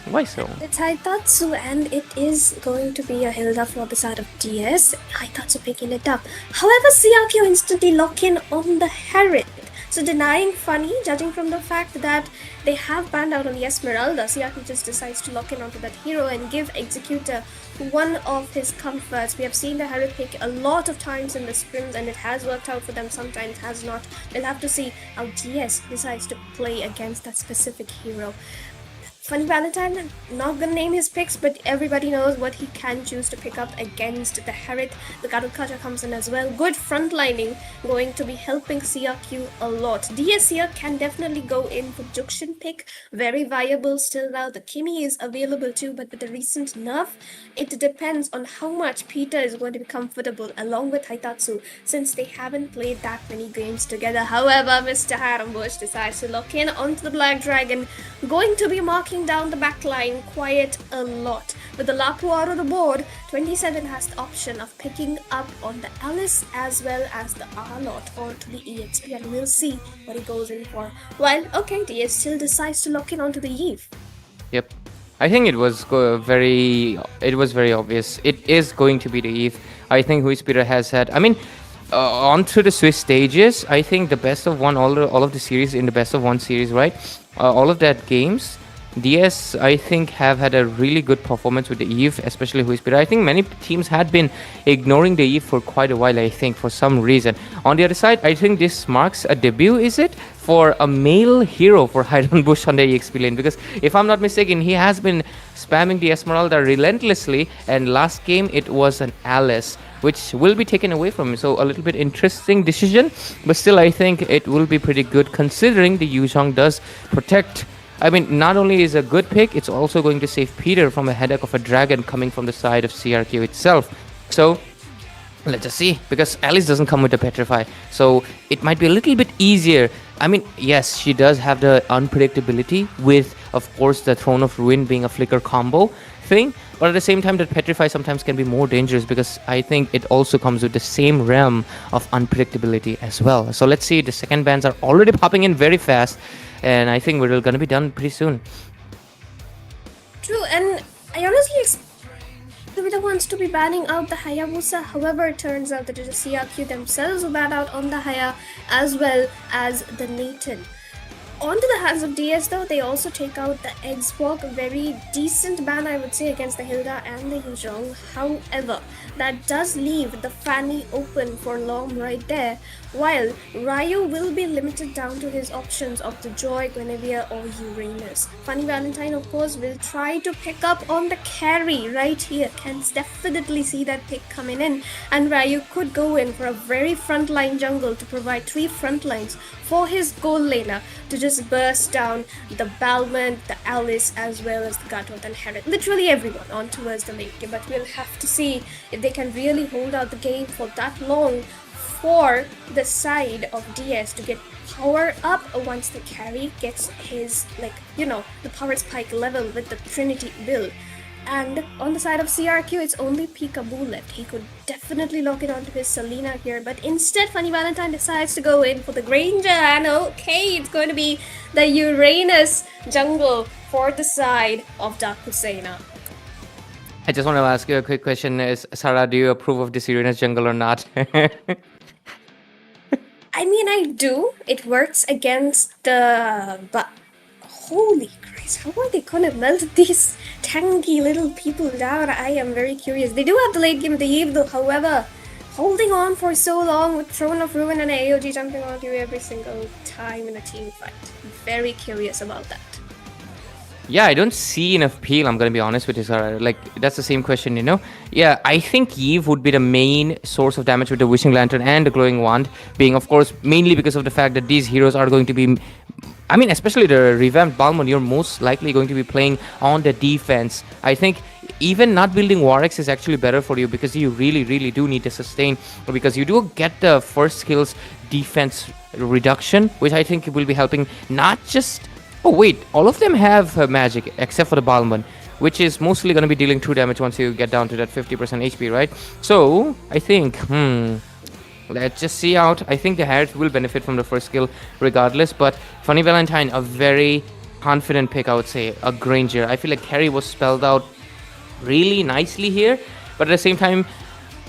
Why so? It's Haitatsu, and it is going to be a Hilda for the side of DS. Haitatsu picking it up. However, CRQ instantly lock in on the Herald. So denying Funny, judging from the fact that they have banned out on the Esmeralda, CRQ just decides to lock in onto that hero and give Executor one of his comforts. We have seen the Herald pick a lot of times in the scrims, and it has worked out for them, sometimes has not. We'll have to see how DS decides to play against that specific hero. Funny Valentine, not gonna name his picks, but everybody knows what he can choose to pick up against the Herald. The Garukata comes in as well. Good frontlining, going to be helping CRQ a lot. DS here can definitely go in for Jukshin pick, very viable still now. The Kimi is available too, but with the recent nerf, it depends on how much Peter is going to be comfortable along with Haitatsu, since they haven't played that many games together. However, Mr. Harambush decides to lock in onto the Black Dragon, going to be marking down the backline quite a lot. With the Lapu out of the board, 27 has the option of picking up on the Alice as well as the R-Lot onto the EXP, and we'll see what he goes in for. While, okay, DS still decides to lock in onto the Eve. Yep. I think it was very obvious. It is going to be the Eve. I think Huispira has had, on through the Swiss stages, I think the best of one, all of the series in the best of one series, right? All of that games, DS, I think, have had a really good performance with the Eve, especially Huispira. I think many teams had been ignoring the Eve for quite a while, I think, for some reason. On the other side, I think this marks a debut, is it, for a male hero for Hiron Bush on the EXP lane? Because if I'm not mistaken, he has been spamming the Esmeralda relentlessly, and last game it was an Alice, which will be taken away from him. So a little bit interesting decision, but still I think it will be pretty good considering the Yuzhong does protect. Not only is a good pick, it's also going to save Peter from a headache of a dragon coming from the side of CRQ itself. So let's just see, because Alice doesn't come with the Petrify, so it might be a little bit easier. Yes, she does have the unpredictability with, of course, the Throne of Ruin being a flicker combo thing, but at the same time, that Petrify sometimes can be more dangerous because I think it also comes with the same realm of unpredictability as well. So let's see, the second bans are already popping in very fast, and I think we're going to be done pretty soon. True, and I honestly expect to be the ones to be banning out the Hayabusa. However, it turns out that it is CRQ themselves who ban out on the Haya as well as the Nathan. Onto the hands of DS though, they also take out the Eggswalk, a very decent ban I would say against the Hilda and the Yuzhong. However, that does leave the Fanny open for long right there, while Ryu will be limited down to his options of the Joy, Guinevere or Uranus. Funny Valentine of course will try to pick up on the carry right here, can definitely see that pick coming in, and Ryu could go in for a very frontline jungle to provide 3 front lines for his goal laner to just burst down the Balmond, the Alice as well as the Gatot and Herod, literally everyone on towards the late game. But we'll have to see if they can really hold out the game for that long for the side of DS to get power up once the carry gets his, the power spike level with the Trinity build. And on the side of CRQ, it's only Peekaboo left. He could definitely lock it onto his Selena here, but instead Funny Valentine decides to go in for the Granger, and okay, it's going to be the Uranus jungle for the side of Daku Sena. I just want to ask you a quick question. Sarah, do you approve of this Uranus jungle or not? I do. It works against the... But holy Christ, how are they gonna melt these tanky little people down? I am very curious. They do have the late game of the Eve though, however, holding on for so long with Throne of Ruin and AOG jumping on you every single time in a team fight. Very curious about that. Yeah, I don't see enough peel. I'm gonna be honest with you, sir. Like that's the same question, you know. Yeah, I think Eve would be the main source of damage with the Wishing Lantern and the Glowing Wand, being of course mainly because of the fact that these heroes are going to be. I mean, especially the revamped Balmond, you're most likely going to be playing on the defense. I think even not building Warx is actually better for you because you really, really do need to sustain because you do get the first skills defense reduction, which I think will be helping not just. Oh wait, all of them have magic except for the Balmond, which is mostly going to be dealing 2 damage once you get down to that 50% HP, right? So I think, let's just see out. I think the Harriet will benefit from the first skill regardless, but Funny Valentine, a very confident pick, I would say. A Granger. I feel like Carry was spelled out really nicely here, but at the same time,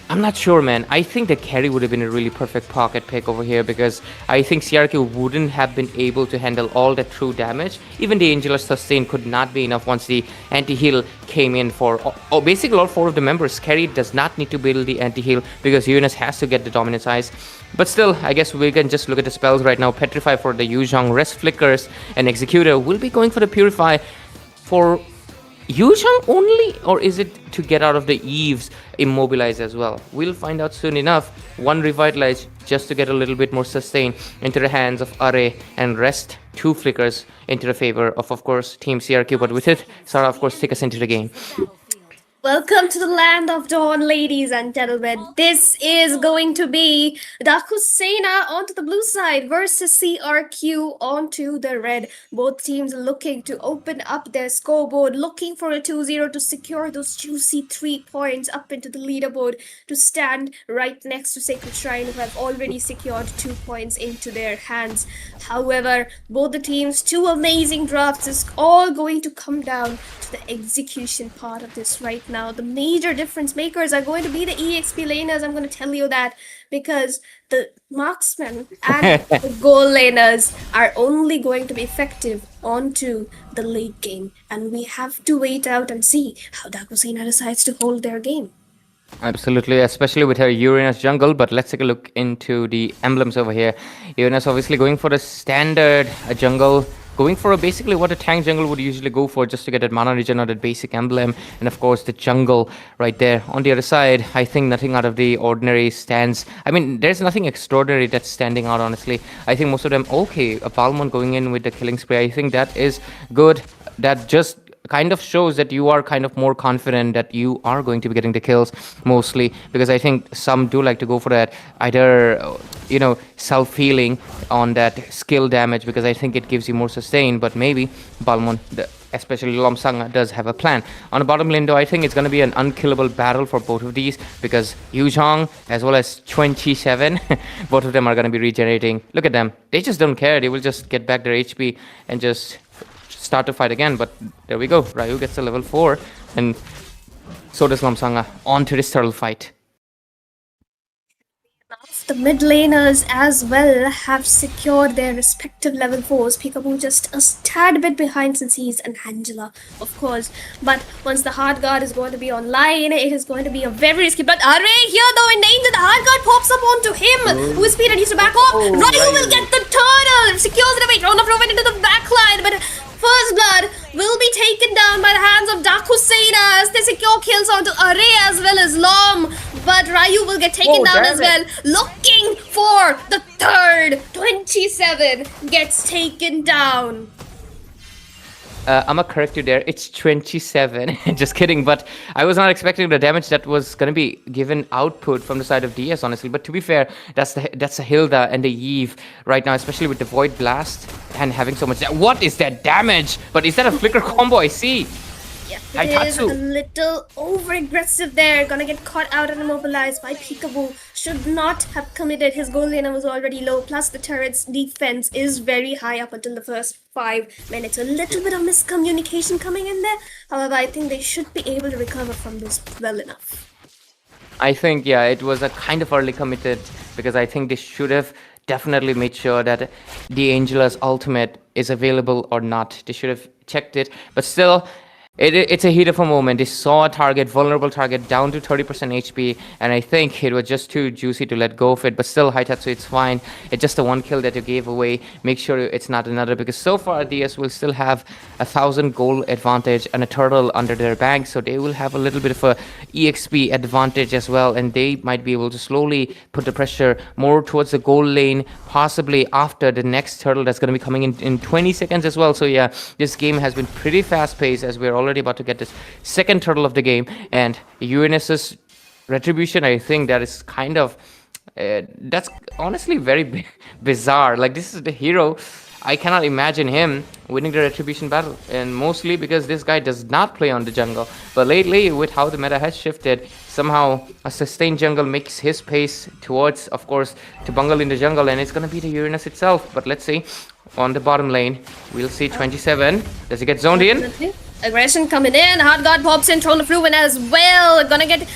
I'm not sure, man. I think the Carry would have been a really perfect pocket pick over here because I think CRQ wouldn't have been able to handle all the true damage. Even the Angelus sustain could not be enough once the anti-heal came in for... basically all 4 of the members. Carry does not need to build the anti-heal because Uranus has to get the Dominance Eyes. But still, I guess we can just look at the spells right now. Petrify for the Yuzhong, Rest Flickers, and Executor will be going for the Purify for... Yuzhong only, or is it to get out of the Eve's immobilize as well? We'll find out soon enough. 1 Revitalize just to get a little bit more sustain into the hands of Array, and rest 2 Flickers into the favor of course, Team CRQ. But with it, Sarah, of course, take us into the game. Welcome to the land of dawn, ladies and gentlemen. This is going to be Daku Sena onto the blue side versus CRQ onto the red. Both teams looking to open up their scoreboard, looking for a 2-0 to secure those juicy 3 points up into the leaderboard to stand right next to Sacred Shrine, who have already secured 2 points into their hands. However, both the teams, 2 amazing drafts, is all going to come down to the execution part of this right now. The major difference makers are going to be the EXP laners. I'm going to tell you that because the marksmen and the goal laners are only going to be effective onto the late game, and we have to wait out and see how Daku Sena decides to hold their game. Absolutely, especially with her Uranus jungle. But let's take a look into the emblems over here. Uranus obviously going for the standard jungle, going for basically what a tank jungle would usually go for, just to get that mana regen or that basic emblem. And of course the jungle right there. On the other side, I think nothing out of the ordinary stands. I mean, there's nothing extraordinary that's standing out, honestly. I think most of them, okay, a Palmon going in with the killing spree, I think that is good. That just kind of shows that you are kind of more confident that you are going to be getting the kills mostly, because I think some do like to go for that either self-healing on that skill damage, because I think it gives you more sustain. But maybe Balmon, especially Lomsang, does have a plan. On the bottom lane though, I think it's going to be an unkillable battle for both of these, because Yuzhong as well as 27 both of them are going to be regenerating. Look at them, they just don't care. They will just get back their HP and just start to fight again. But there we go, Ryu gets a level 4 and so does Lomsanga. On to this turtle fight. The mid laners as well have secured their respective level 4s. Peekaboo just a tad bit behind since he's an Angela, of course. But once the hard guard is going to be online, it is going to be a very risky. But Array here though in danger, the hard guard pops up onto him. Who is speed and needs to back off. Ryu will get the turtle, secures it away, thrown off into the backline, but First Blood will be taken down by the hands of Daku Sena as they secure kills onto Array as well as Lom. But Ryu will get taken down as well. Looking for the third. 27 gets taken down. I'm gonna correct you there. It's 27. Just kidding. But I was not expecting the damage that was gonna be given output from the side of DS, honestly. But to be fair, that's a Hilda and the Eve right now, especially with the Void Blast and having so much. What is that damage? But is that a flicker combo? I see. Yeah, it is a little over aggressive there. Gonna get caught out and immobilized by Peekaboo. Should not have committed. His goal laner was already low. Plus the turret's defense is very high up until the first 5 minutes. A little bit of miscommunication coming in there. However, I think they should be able to recover from this well enough. I think, yeah, it was a kind of early committed, because I think they should have definitely made sure that the Angela's ultimate is available or not. They should have checked it. But still, It's a heat of a moment. They saw a target, vulnerable target, down to 30% HP, and I think it was just too juicy to let go of it. But still, Haitatsu, it's fine. It's just the one kill that you gave away. Make sure it's not another, because so far DS will still have 1,000 gold advantage and a turtle under their bank, so they will have a little bit of a EXP advantage as well, and they might be able to slowly put the pressure more towards the gold lane, possibly after the next turtle that's going to be coming in 20 seconds as well. So yeah, this game has been pretty fast paced, as we're already about to get this second turtle of the game. And UNS's retribution, I think that is kind of that's honestly very bizarre. Like, this is the hero. I cannot imagine him winning the retribution battle, and mostly because this guy does not play on the jungle. But lately, with how the meta has shifted, somehow a sustained jungle makes his pace towards, of course, to bungle in the jungle, and it's gonna be the Uranus itself. But let's see. On the bottom lane, we'll see 27. Does he get zoned in? Definitely. Aggression coming in. Hard God pops in, thrown the flu in as well. Gonna get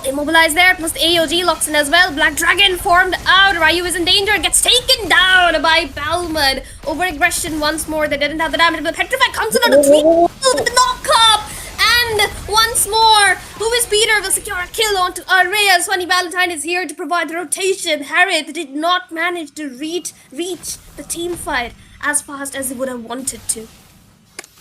immobilized there. Plus the AOG locks in as well. Black Dragon formed out. Ryu is in danger. Gets taken down by Balmud. Over aggression once more. They didn't have the damage, but Petrify comes in on a 3 with the knock up. And once more, who is Peter will secure a kill onto Reyes. Funny Valentine is here to provide the rotation. Harriet did not manage to reach the team fight as fast as they would have wanted to.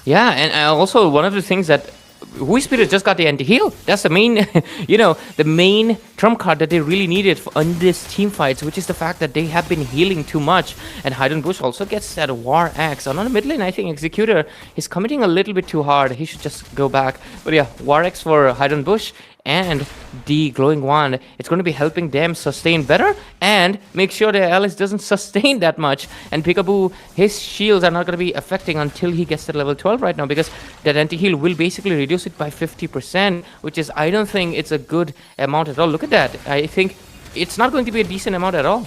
Yeah, and also one of the things that Wii Spirit just got the anti-heal. That's the main, the main trump card that they really needed on this team fights, which is the fact that they have been healing too much. And Hidden Bush also gets that War Axe. And on the mid lane, I think Executor is committing a little bit too hard. He should just go back. But yeah, War Axe for Hidden Bush and the Glowing Wand. It's going to be helping them sustain better and make sure that Alice doesn't sustain that much. And Peekaboo, his shields are not going to be affecting until he gets to level 12 right now, because that anti-heal will basically reduce it by 50%, which is, I don't think it's a good amount at all. Look at that. I think it's not going to be a decent amount at all.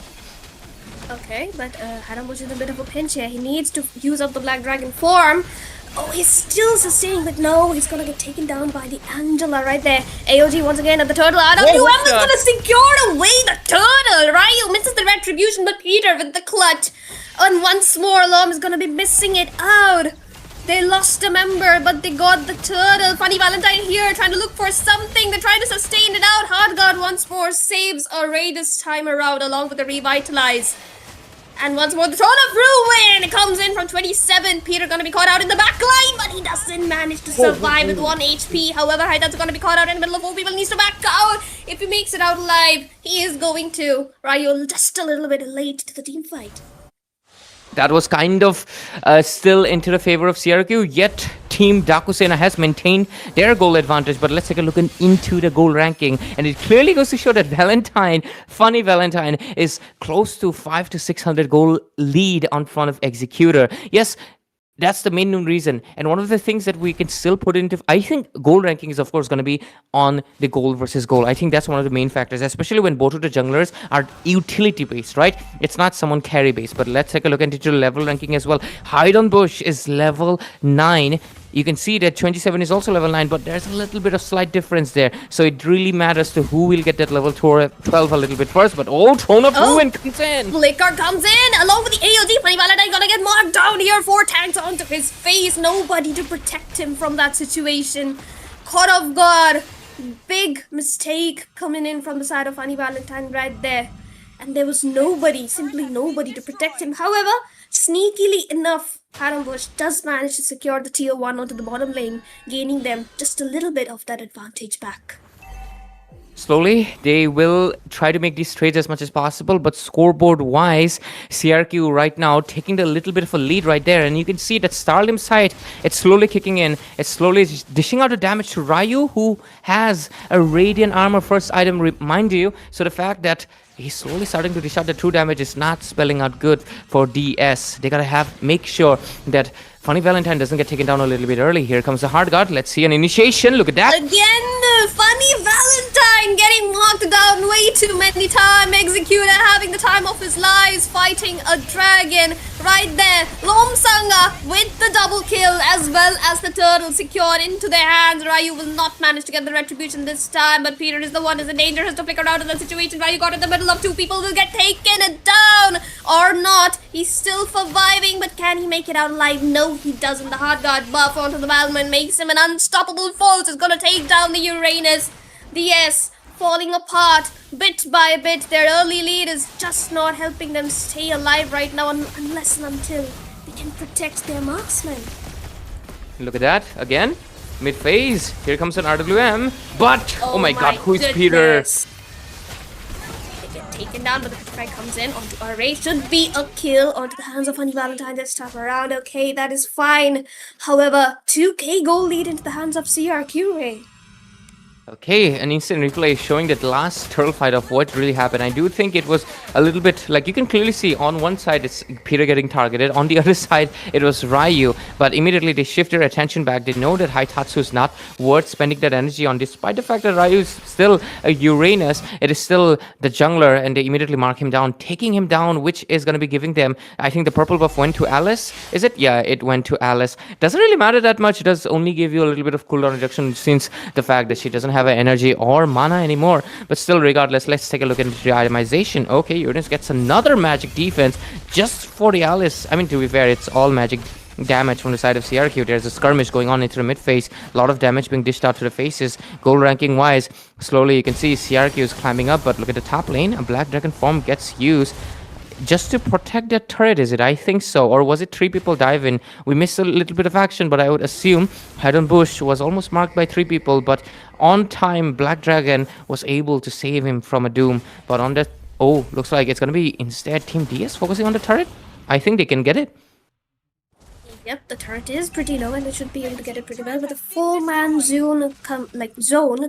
Okay, but Haramush is in a bit of a pinch here. He needs to use up the Black Dragon form. Oh, he's still sustaining, but no, he's gonna get taken down by the Angela right there. AOG once again at the turtle. RWM is gonna secure away the turtle. Ryu misses the retribution, but Peter with the clutch. And once more, Lom is gonna be missing it out. They lost a member, but they got the turtle. Funny Valentine here trying to look for something. They're trying to sustain it out. Hard God once more saves Array this time around, along with the Revitalize. And once more, the Throne of Ruin comes in from 27. Peter gonna be caught out in the back line, but he doesn't manage to survive with 1 HP. However, Haitatsu gonna be caught out in the middle of 4 people. Needs to back out. If he makes it out alive, he is going to. Ryu just a little bit late to the team fight. That was kind of still into the favor of CRQ, yet Team Daku Sena has maintained their goal advantage. But let's take a look into the goal ranking, and it clearly goes to show that Funny Valentine, is close to 500 to 600 goal lead on front of Executor. Yes, that's the main reason. And one of the things that we can still put into, I think goal ranking is of course going to be on the goal versus goal. I think that's one of the main factors, especially when both of the junglers are utility based, right? It's not someone carry based. But let's take a look into the level ranking as well. Hidden Bush is level 9. You can see that 27 is also level 9, but there's a little bit of slight difference there. So it really matters to who will get that level 12 a little bit first. But Throne of Ruin comes in. Flicker comes in along with the AOD. Funny Valentine gonna get marked down here. 4 tanks onto his face. Nobody to protect him from that situation. Caught off guard. Big mistake coming in from the side of Funny Valentine right there. And there was nobody, simply nobody to protect him. However, sneakily enough, Bush does manage to secure the tier 1 onto the bottom lane, gaining them just a little bit of that advantage back. Slowly, they will try to make these trades as much as possible, but scoreboard-wise, CRQ right now taking the little bit of a lead right there, and you can see that Starlim's side, it's slowly kicking in, it's slowly dishing out the damage to Ryu, who has a Radiant Armor first item, remind you, so the fact that he's slowly starting to dish out the true damage is not spelling out good for DS. They gotta make sure that Funny Valentine doesn't get taken down a little bit early. Here comes the Hard God. Let's see an initiation. Look at that. Again, Funny Valentine getting knocked down way too many times. Executor having the time of his lives, fighting a dragon. right there. Lomsanga with the double kill as well as the turtle secured into their hands. Ryu will not manage to get the retribution this time, but Peter is the one who's in danger, has to flicker out of the situation. Ryu got in the middle of two people, will get taken down or not. He's still surviving, but can he make it out alive? No, he doesn't. The hard guard buff onto the Balman makes him an unstoppable force. Is gonna take down the Uranus. The S falling apart bit by bit. Their early lead is just not helping them stay alive right now unless and until they can protect their marksman. Look at that again. Mid phase. Here comes an RWM. But oh my god, who is Peter? They get taken down, but the Petrify comes in onto Array. Should be a kill onto the hands of Honey Valentine this time around. Okay, that is fine. However, 2k goal lead into the hands of CRQ Ray. Okay, an instant replay showing that last turtle fight of what really happened. I do think it was a little bit, like you can clearly see on one side it's Peter getting targeted, on the other side it was Ryu, but immediately they shift their attention back. They know that Haitatsu is not worth spending that energy on, despite the fact that Ryu is still a Uranus, it is still the jungler, and they immediately mark him down, taking him down, which is going to be giving them, I think the purple buff went to Alice, is it? Yeah, it went to Alice. Doesn't really matter that much, it does only give you a little bit of cooldown reduction since the fact that she doesn't have energy or mana anymore, but still regardless, let's take a look at the itemization. Okay, Uranus gets another magic defense just for the Alice. I mean, to be fair, it's all magic damage from the side of CRQ. There's a skirmish going on into the mid phase, a lot of damage being dished out to the faces. Gold ranking wise, slowly you can see CRQ is climbing up, but look at the top lane, a black dragon form gets used just to protect that turret, is it? I think so. Or was it 3 people dive in? We missed a little bit of action, but I would assume Hidden Bush was almost marked by 3 people, but on time, Black Dragon was able to save him from a doom. But on that, oh, looks like it's going to be instead Team DS focusing on the turret. I think they can get it. Yep, the turret is pretty low and they should be able to get it pretty well with a 4-man zone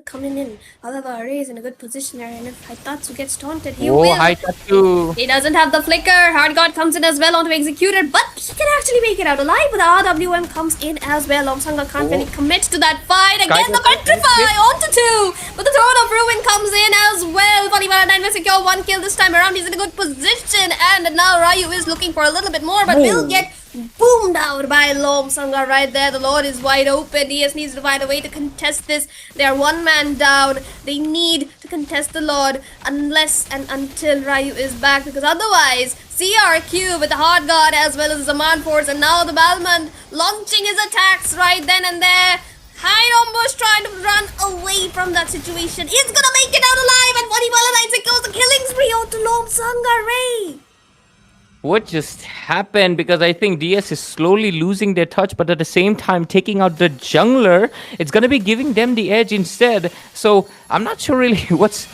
coming in. However, Array is in a good position here, and if Haitatsu gets taunted, he will. Haitatsu. He doesn't have the flicker. Hard guard comes in as well onto Executor, but he can actually make it out alive. But the RWM comes in as well. Lomsanga can't really commit to that fight. Again, the Petrify onto 2, but the Throne of Ruin comes in as well. Funny Valentine will secure 1 kill this time around. He's in a good position, and now Ryu is looking for a little bit more, but will get boomed out by Lomsanga right there. The Lord is wide open. DS needs to find a way to contest this. They are 1 man down. They need to contest the Lord unless and until Ryu is back, because otherwise CRQ with the Hard Guard as well as the Zaman Force, and now the Balmond launching his attacks right then and there. High trying to run away from that situation. He's gonna make it out alive, and Funny Valentine secures the killing spree onto Lomsanga Ray. What just happened? Because I think DS is slowly losing their touch, but at the same time taking out the jungler. It's going to be giving them the edge instead. So I'm not sure really what's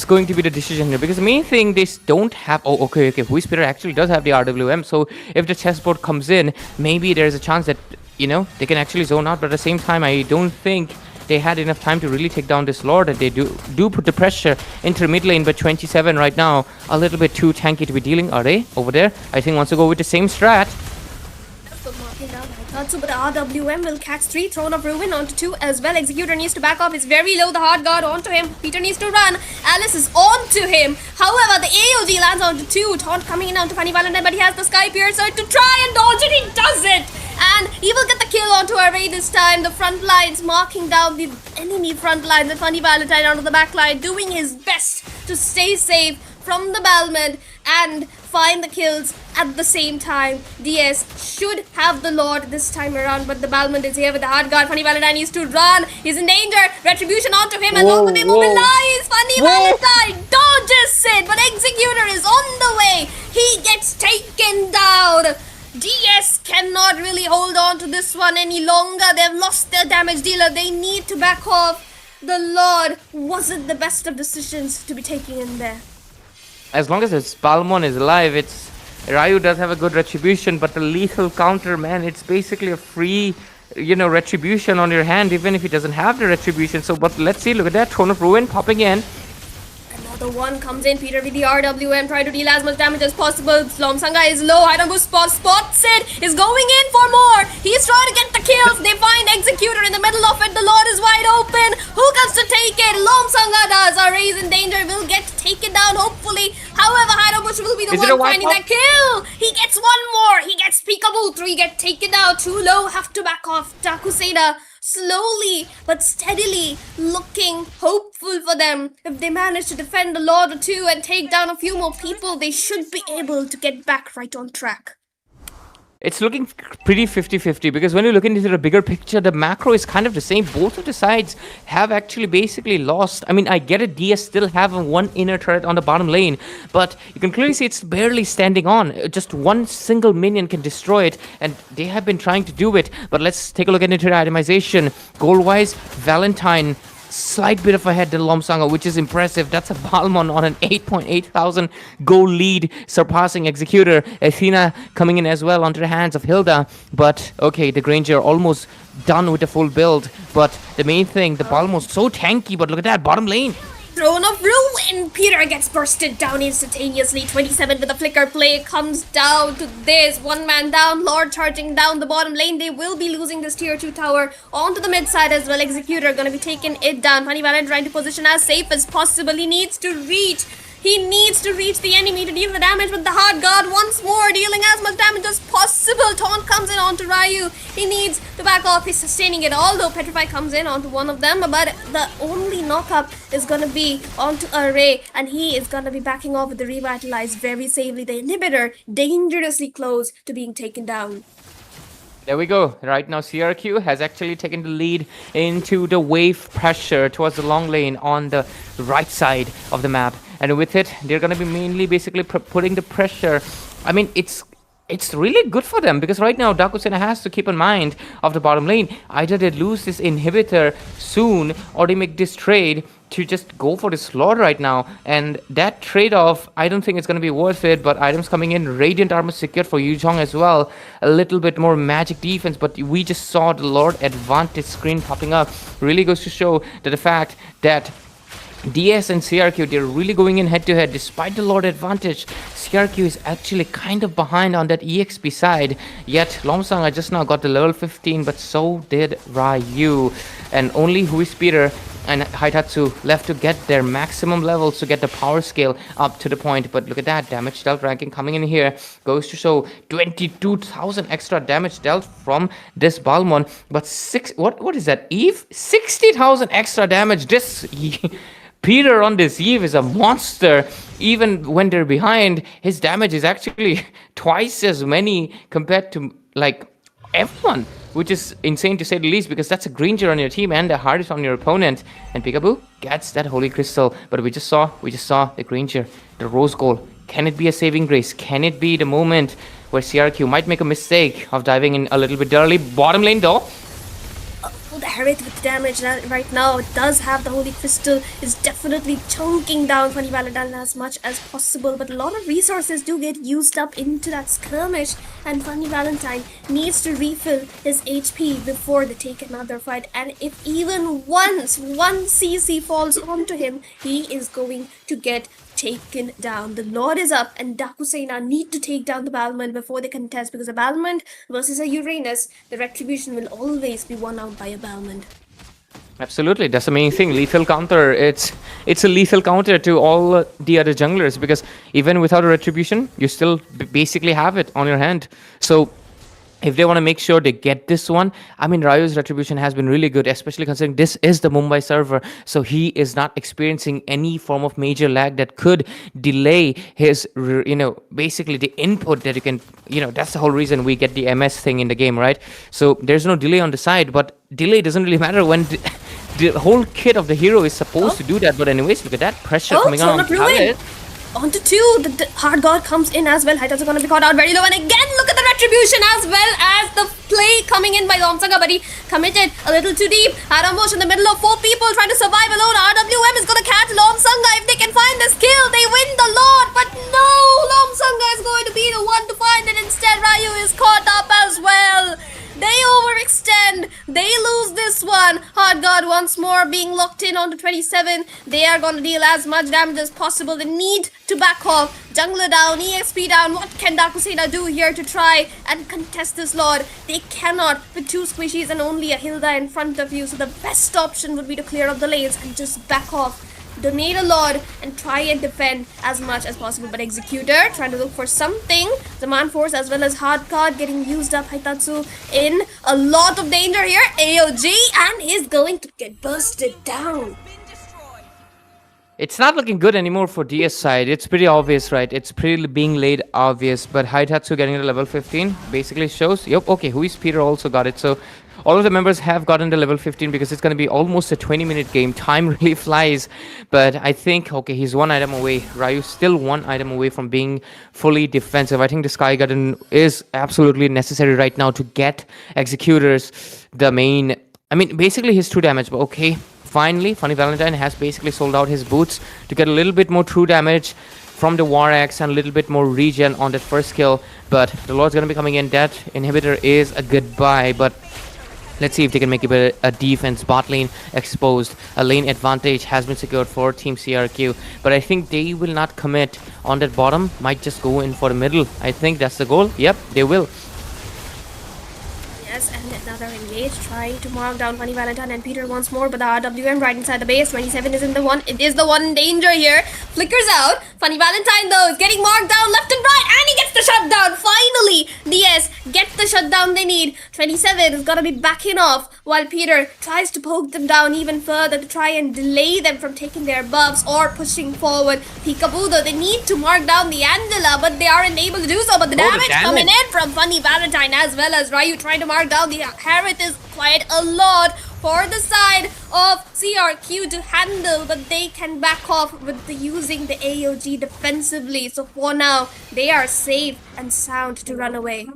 going to be the decision here, because the main thing they don't have. Oh, okay. Whisperer actually does have the RWM, so if the chessboard comes in, maybe there's a chance that, you know, they can actually zone out. But at the same time, I don't think they had enough time to really take down this Lord, and they do put the pressure into the mid lane, but 27 right now, a little bit too tanky to be dealing. Are they over there? I think wants to go with the same strat. But the RWM will catch 3, Throne of Ruin onto 2 as well. Executor needs to back off. It's very low. The Hard Guard onto him. Peter needs to run. Alice is onto him. However, the AOG lands onto 2. Taunt coming in onto Funny Valentine, but he has the Sky Piercer to try and dodge it. He does it. And he will get the kill onto Array this time. The front lines marking down the enemy front line. The Funny Valentine onto the back line, doing his best to stay safe from the Balmond and find the kills at the same time. DS should have the Lord this time around, but the Balmond is here with the Hard Guard. Funny Valentine needs to run. He's in danger. Retribution onto him, and long with immobilize. Funny Valentine dodges it, but Executor is on the way. He gets taken down. DS cannot really hold on to this one any longer. They've lost their damage dealer. They need to back off. The Lord wasn't the best of decisions to be taking in there. As long as this Balmon is alive, it's Ryu does have a good retribution, but the lethal counter, man, it's basically a free, you know, retribution on your hand, even if he doesn't have the retribution. So, but let's see, look at that, Throne of Ruin popping in. Another one comes in. Peter with the RWM, try to deal as much damage as possible. Lomsanga is low. Haidangu spots it. Is going in for more. He's trying to get the kills. They find Executor in the middle of it. The Lord is wide open. Who gets to take it? Lomsanga does. Array is in danger. Will get taken down, hopefully. However, Haidangu will be the one finding that kill. He gets one more. He gets peekaboo. 3 get taken down. Too low. Have to back off. Daku Sena slowly but steadily looking hopeful for them. If they manage to defend a Lord or 2 and take down a few more people, they should be able to get back right on track. It's looking pretty 50-50 because when you look into the bigger picture, the macro is kind of the same. Both of the sides have actually basically lost. I mean, I get it, DS still have one inner turret on the bottom lane, but you can clearly see it's barely standing on. Just one single minion can destroy it, and they have been trying to do it. But let's take a look at into the itemization. Goal-wise, Valentine slight bit of ahead than Lomsanga, which is impressive. That's a Balmon on an 8.8 thousand goal lead, surpassing Executor. Athena coming in as well onto the hands of Hilda. But okay, the Granger almost done with the full build. But the main thing, the Balmon's so tanky, but look at that, bottom lane. Throne of Ruin! Peter gets bursted down instantaneously. 27 with a flicker play comes down to this. One man down, Lord charging down the bottom lane. They will be losing this tier 2 tower onto the mid side as well. Executor gonna be taking it down. Funny Valent trying to position as safe as possible. He needs to reach the enemy to deal the damage, but the Hard God once more dealing as much damage as possible. Taunt comes in onto Ryu. He needs to back off. He's sustaining it, although Petrify comes in onto one of them, but the only knockup is gonna be onto Array, and he is gonna be backing off with the Revitalize very safely. The inhibitor dangerously close to being taken down. There we go. Right now, CRQ has actually taken the lead into the wave pressure towards the long lane on the right side of the map. And with it, they're going to be mainly basically putting the pressure. I mean, it's really good for them because right now, Daku Sena has to keep in mind of the bottom lane. Either they lose this inhibitor soon or they make this trade to just go for this Lord right now. And that trade-off, I don't think it's going to be worth it. But items coming in, Radiant Armor secured for Yuzhong as well. A little bit more magic defense, but we just saw the Lord advantage screen popping up. Really goes to show that the fact that DS and CRQ, they're really going in head-to-head. Despite the Lord advantage, CRQ is actually kind of behind on that EXP side. Yet, Lomsanga just now got the level 15, but so did Ryu. And only Huispieter and Haitatsu left to get their maximum levels to get the power scale up to the point. But look at that, damage dealt ranking coming in here. Goes to show 22,000 extra damage dealt from this Balmon. But what is that, Eve? 60,000 extra damage. This Peter on this Eve is a monster. Even when they're behind, his damage is actually twice as many compared to like everyone, which is insane to say the least, because that's a Granger on your team and the hardest on your opponent. And Peekaboo gets that Holy Crystal. But we just saw the Granger, the Rose Gold. Can it be a saving grace? Can it be the moment where CRQ might make a mistake of diving in a little bit early? Bottom lane though. The Hereth with damage right now, it does have the Holy Crystal, is definitely chunking down Funny Valentine as much as possible, but a lot of resources do get used up into that skirmish, and Funny Valentine needs to refill his HP before they take another fight. And if even once one CC falls onto him, he is going to get taken down. The Lord is up, and Daku Sena need to take down the Balmond before they contest, because a Balmond versus a Uranus, the retribution will always be won out by a Balmond. Absolutely, that's the main thing. Lethal counter. It's a lethal counter to all the other junglers, because even without a retribution, you still basically have it on your hand. So if they want to make sure they get this one, I mean, Ryu's retribution has been really good, especially considering this is the Mumbai server, so he is not experiencing any form of major lag that could delay his, basically the input that you can, that's the whole reason we get the MS thing in the game, right? So there's no delay on the side, but delay doesn't really matter when the whole kit of the hero is supposed to do that. But anyways, look at that pressure coming on Khaled. Onto 2, the Hard God comes in as well. Haitatsu gonna be caught out very low, and again, look at the retribution as well as the play coming in by Lomsanga, but he committed a little too deep. Arambosh in the middle of 4 people trying to survive alone. RWM is gonna catch Lomsanga. If they can find this kill, they win the Lord, but no, Lomsanga is going to be the one to find it. Instead, Ryu is caught up as well. They overextend. They lose this one. Hard God once more being locked in onto 27. They are going to deal as much damage as possible. They need to back off. Jungler down, EXP down. What can Daku Sena do here to try and contest this Lord? They cannot with 2 squishies and only a Hilda in front of you. So the best option would be to clear up the lanes and just back off. donate a lot, and try and defend as much as possible. But Executor trying to look for something. Demand Force as well as Hard Card getting used up. Haitatsu in a lot of danger here. AOG, and he's going to get bursted down. It's not looking good anymore for DS side. It's pretty obvious, right? It's pretty being laid obvious. But Haitatsu getting to level 15 basically shows, yep, okay, Who is Peter also got it. So all of the members have gotten to level 15 because it's going to be almost a 20-minute game. Time really flies. But I think, okay, he's one item away. Ryu still one item away from being fully defensive. I think the Sky Garden is absolutely necessary right now to get Executors the main... I mean, basically his true damage, but okay. Finally, Funny Valentine has basically sold out his boots to get a little bit more true damage from the War Axe and a little bit more regen on that first kill. But the Lord's going to be coming in. That inhibitor is a goodbye. But let's see if they can make it a defense. Bot lane exposed. A lane advantage has been secured for Team CRQ. But I think they will not commit on that bottom. Might just go in for the middle. I think that's the goal. Yep, they will. Yes, and another engage, trying to mark down Funny Valentine and Peter once more, but the RWM right inside the base. 27 isn't the one. It is the one in danger here. Flickers out. Funny Valentine though is getting marked down left and right, and he gets the shutdown. Finally, DS get the shutdown they need. 27 is gonna be backing off while Peter tries to poke them down even further to try and delay them from taking their buffs or pushing forward. Peekaboo though, they need to mark down the Angela, but they aren't able to do so. But the damage coming in from Funny Valentine as well as Ryu trying to mark down the Harith is quite a lot for the side of CRQ to handle, but they can back off with using the AOG defensively. So for now, they are safe and sound to run away.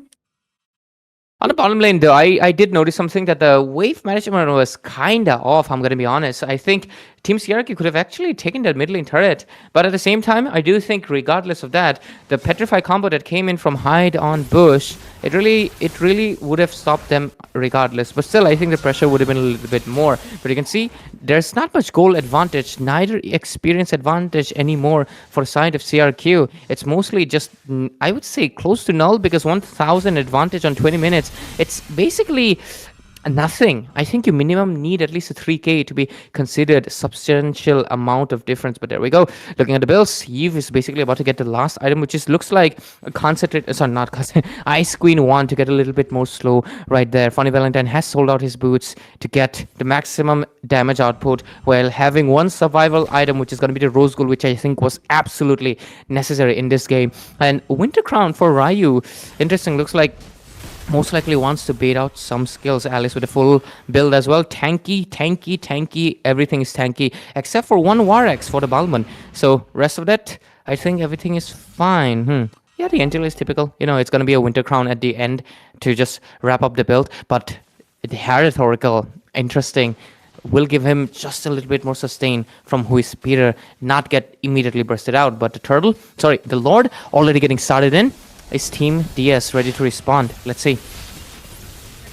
On the bottom lane, though, I did notice something that the wave management was kinda off, I'm gonna be honest. I think Team CRQ could have actually taken that mid lane turret, but at the same time, I do think regardless of that, the Petrify combo that came in from Hide on Bush, it really would have stopped them regardless. But still, I think the pressure would have been a little bit more. But you can see, there's not much goal advantage, neither experience advantage anymore for the side of CRQ. It's mostly just, I would say, close to null, because 1000 advantage on 20 minutes, it's basically nothing. I think you minimum need at least a 3k to be considered substantial amount of difference. But there we go. Looking at the builds, Eve is basically about to get the last item, which is looks like a concentrate. Sorry, not concentrate. Ice Queen 1 to get a little bit more slow right there. Funny Valentine has sold out his boots to get the maximum damage output while having one survival item, which is going to be the Rose Gold, which I think was absolutely necessary in this game. And Winter Crown for Ryu, interesting. Looks like most likely wants to bait out some skills. Alice with a full build as well. Tanky, tanky, tanky. Everything is tanky except for one War Axe for the Balman. So rest of that, I think everything is fine. Yeah, the Angel is typical. You know, it's going to be a Winter Crown at the end to just wrap up the build. But the Harith Oracle, interesting. Will give him just a little bit more sustain from Who is Peter. Not get immediately bursted out. But the Lord already getting started in. Is Team DS ready to respond? Let's see.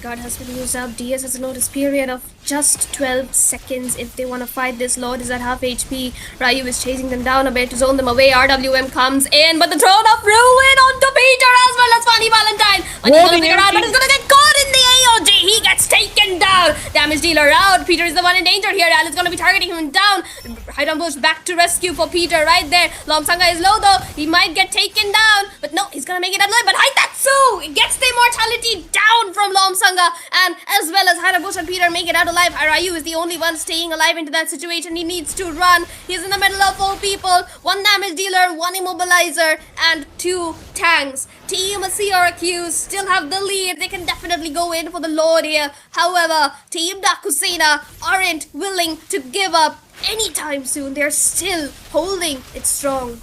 God has been used up. DS has a notice period of just 12 seconds if they want to fight. This Lord is at half HP. Ryu is chasing them down a bit to zone them away. RWM comes in, but the throne of ruin onto Peter as well as Funny Valentine. But he's gonna figure out, but he's gonna get caught in the AOG. He gets taken down. Damage dealer out. Peter is the one in danger here. Alice gonna be targeting him down. Hide on Bush back to rescue for Peter right there. Lomsanga is low though. He might get taken down, but no, he's gonna make it alive. But Haitatsu gets the immortality down from Lomsanga, and as well as Harabush and Peter make it out alive. Ryu is the only one staying alive into that situation. He needs to run. He's in the middle of 4 people. 1 damage dealer, 1 immobilizer, and 2 tanks. Team CRQ still have the lead. They can definitely go in for the Lord here. However, Team Daku Sena aren't willing to give up anytime soon. They're still holding it strong.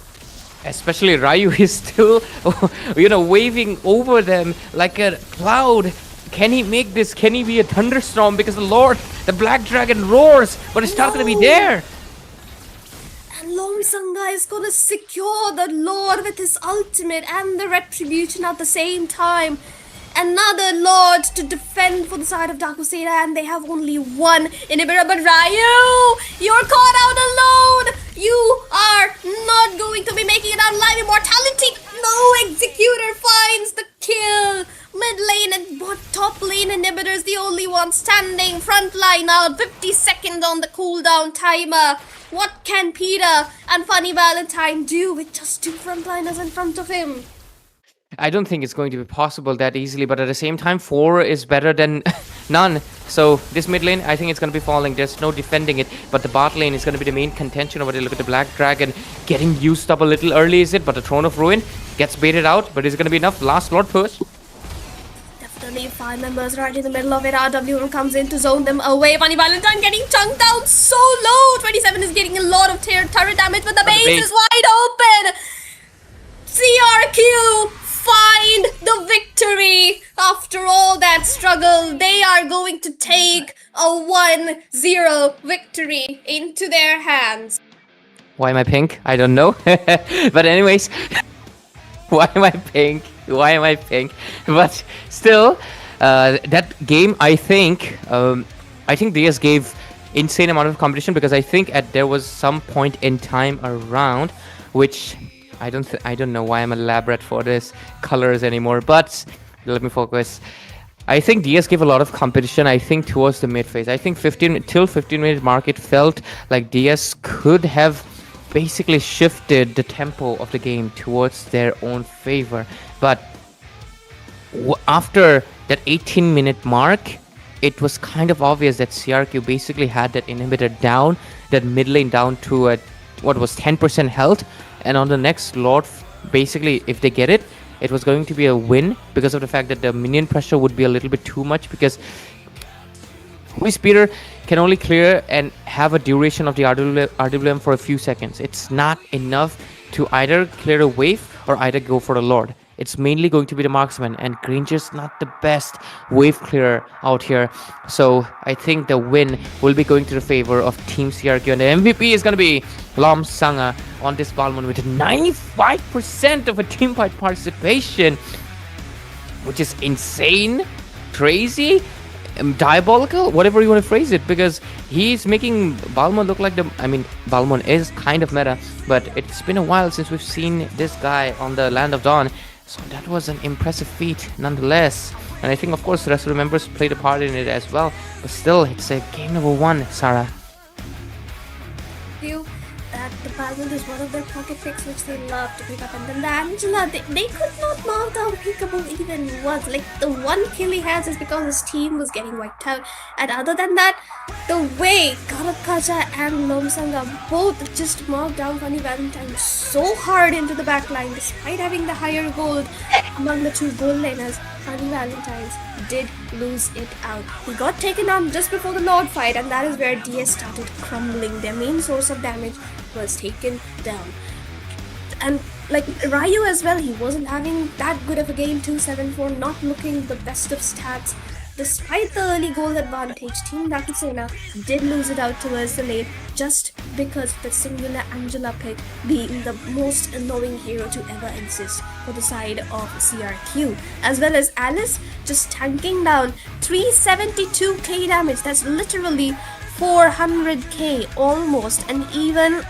Especially Ryu is still, waving over them like a cloud. Can he make this? Can he be a thunderstorm? Because the Black Dragon roars, but it's not going to be there. And Lomsanga is going to secure the Lord with his ultimate and the retribution at the same time. Another Lord to defend for the side of Daku Sena, and they have only 1 inhibitor. But Ryu, you're caught out alone. You are not going to be making it out alive. Immortality. No, Executor finds the kill. Mid lane and top lane inhibitors, the only one standing. Front line out. 50 seconds on the cooldown timer. What can Peter and Funny Valentine do with just two frontliners in front of him? I don't think it's going to be possible that easily, but at the same time, 4 is better than none. So this mid lane, I think it's going to be falling. There's no defending it, but the bot lane is going to be the main contention over there. Look at the Black Dragon getting used up a little early, is it? But the Throne of Ruin gets baited out, but is it going to be enough? Last Lord push. Definitely 5 members right in the middle of it. RW comes in to zone them away. Funny Valentine getting chunked down so low. 27 is getting a lot of turret damage, but the base is wide open. CRQ find the victory. After all that struggle, they are going to take a 1-0 victory into their hands. Why am I pink? I don't know. But anyways, why am I pink? Why am I pink? But still, that game, I think DS gave insane amount of competition, because I think there was some point in time around which I don't know why I'm a lab rat for this colors anymore, but let me focus. I think DS gave a lot of competition, I think, towards the mid phase. I think 15-minute mark, it felt like DS could have basically shifted the tempo of the game towards their own favor. But after that 18-minute mark, it was kind of obvious that CRQ basically had that inhibitor down, that mid lane down to what was 10% health. And on the next Lord, basically, if they get it, it was going to be a win, because of the fact that the minion pressure would be a little bit too much, because Speeder can only clear and have a duration of the RWM for a few seconds. It's not enough to either clear a wave or either go for the Lord. It's mainly going to be the marksman, and Granger's not the best wave clearer out here. So I think the win will be going to the favor of Team CRQ, and the MVP is going to be Lam Sanga on this Balmond with 95% of a team fight participation, which is insane, crazy, diabolical, whatever you want to phrase it, because he's making Balmond look like Balmond is kind of meta, but it's been a while since we've seen this guy on the Land of Dawn. So that was an impressive feat nonetheless. And I think, of course, the rest of the members played a part in it as well. But still, it's a game number 1, Sarah. You that the Balmond is one of their pocket picks which they love to pick up, and then the Angela, they could not mark down pickable even once. Like, the one kill he has is because his team was getting wiped out, and other than that, the way Karakaja and Lomsanga both just marked down Funny Valentine so hard into the backline, despite having the higher gold among the two gold laners. Funny Valentines did lose it out. He got taken out just before the Lord fight, and that is where DS started crumbling. Their main source of damage was taken down. And like Ryu as well, he wasn't having that good of a game. 274, not looking the best of stats. Despite the early goal advantage, Team Daku Sena did lose it out towards the lane, just because the singular Angela pick being the most annoying hero to ever exist for the side of CRQ. As well as Alice just tanking down 372k damage. That's literally 400k almost, and even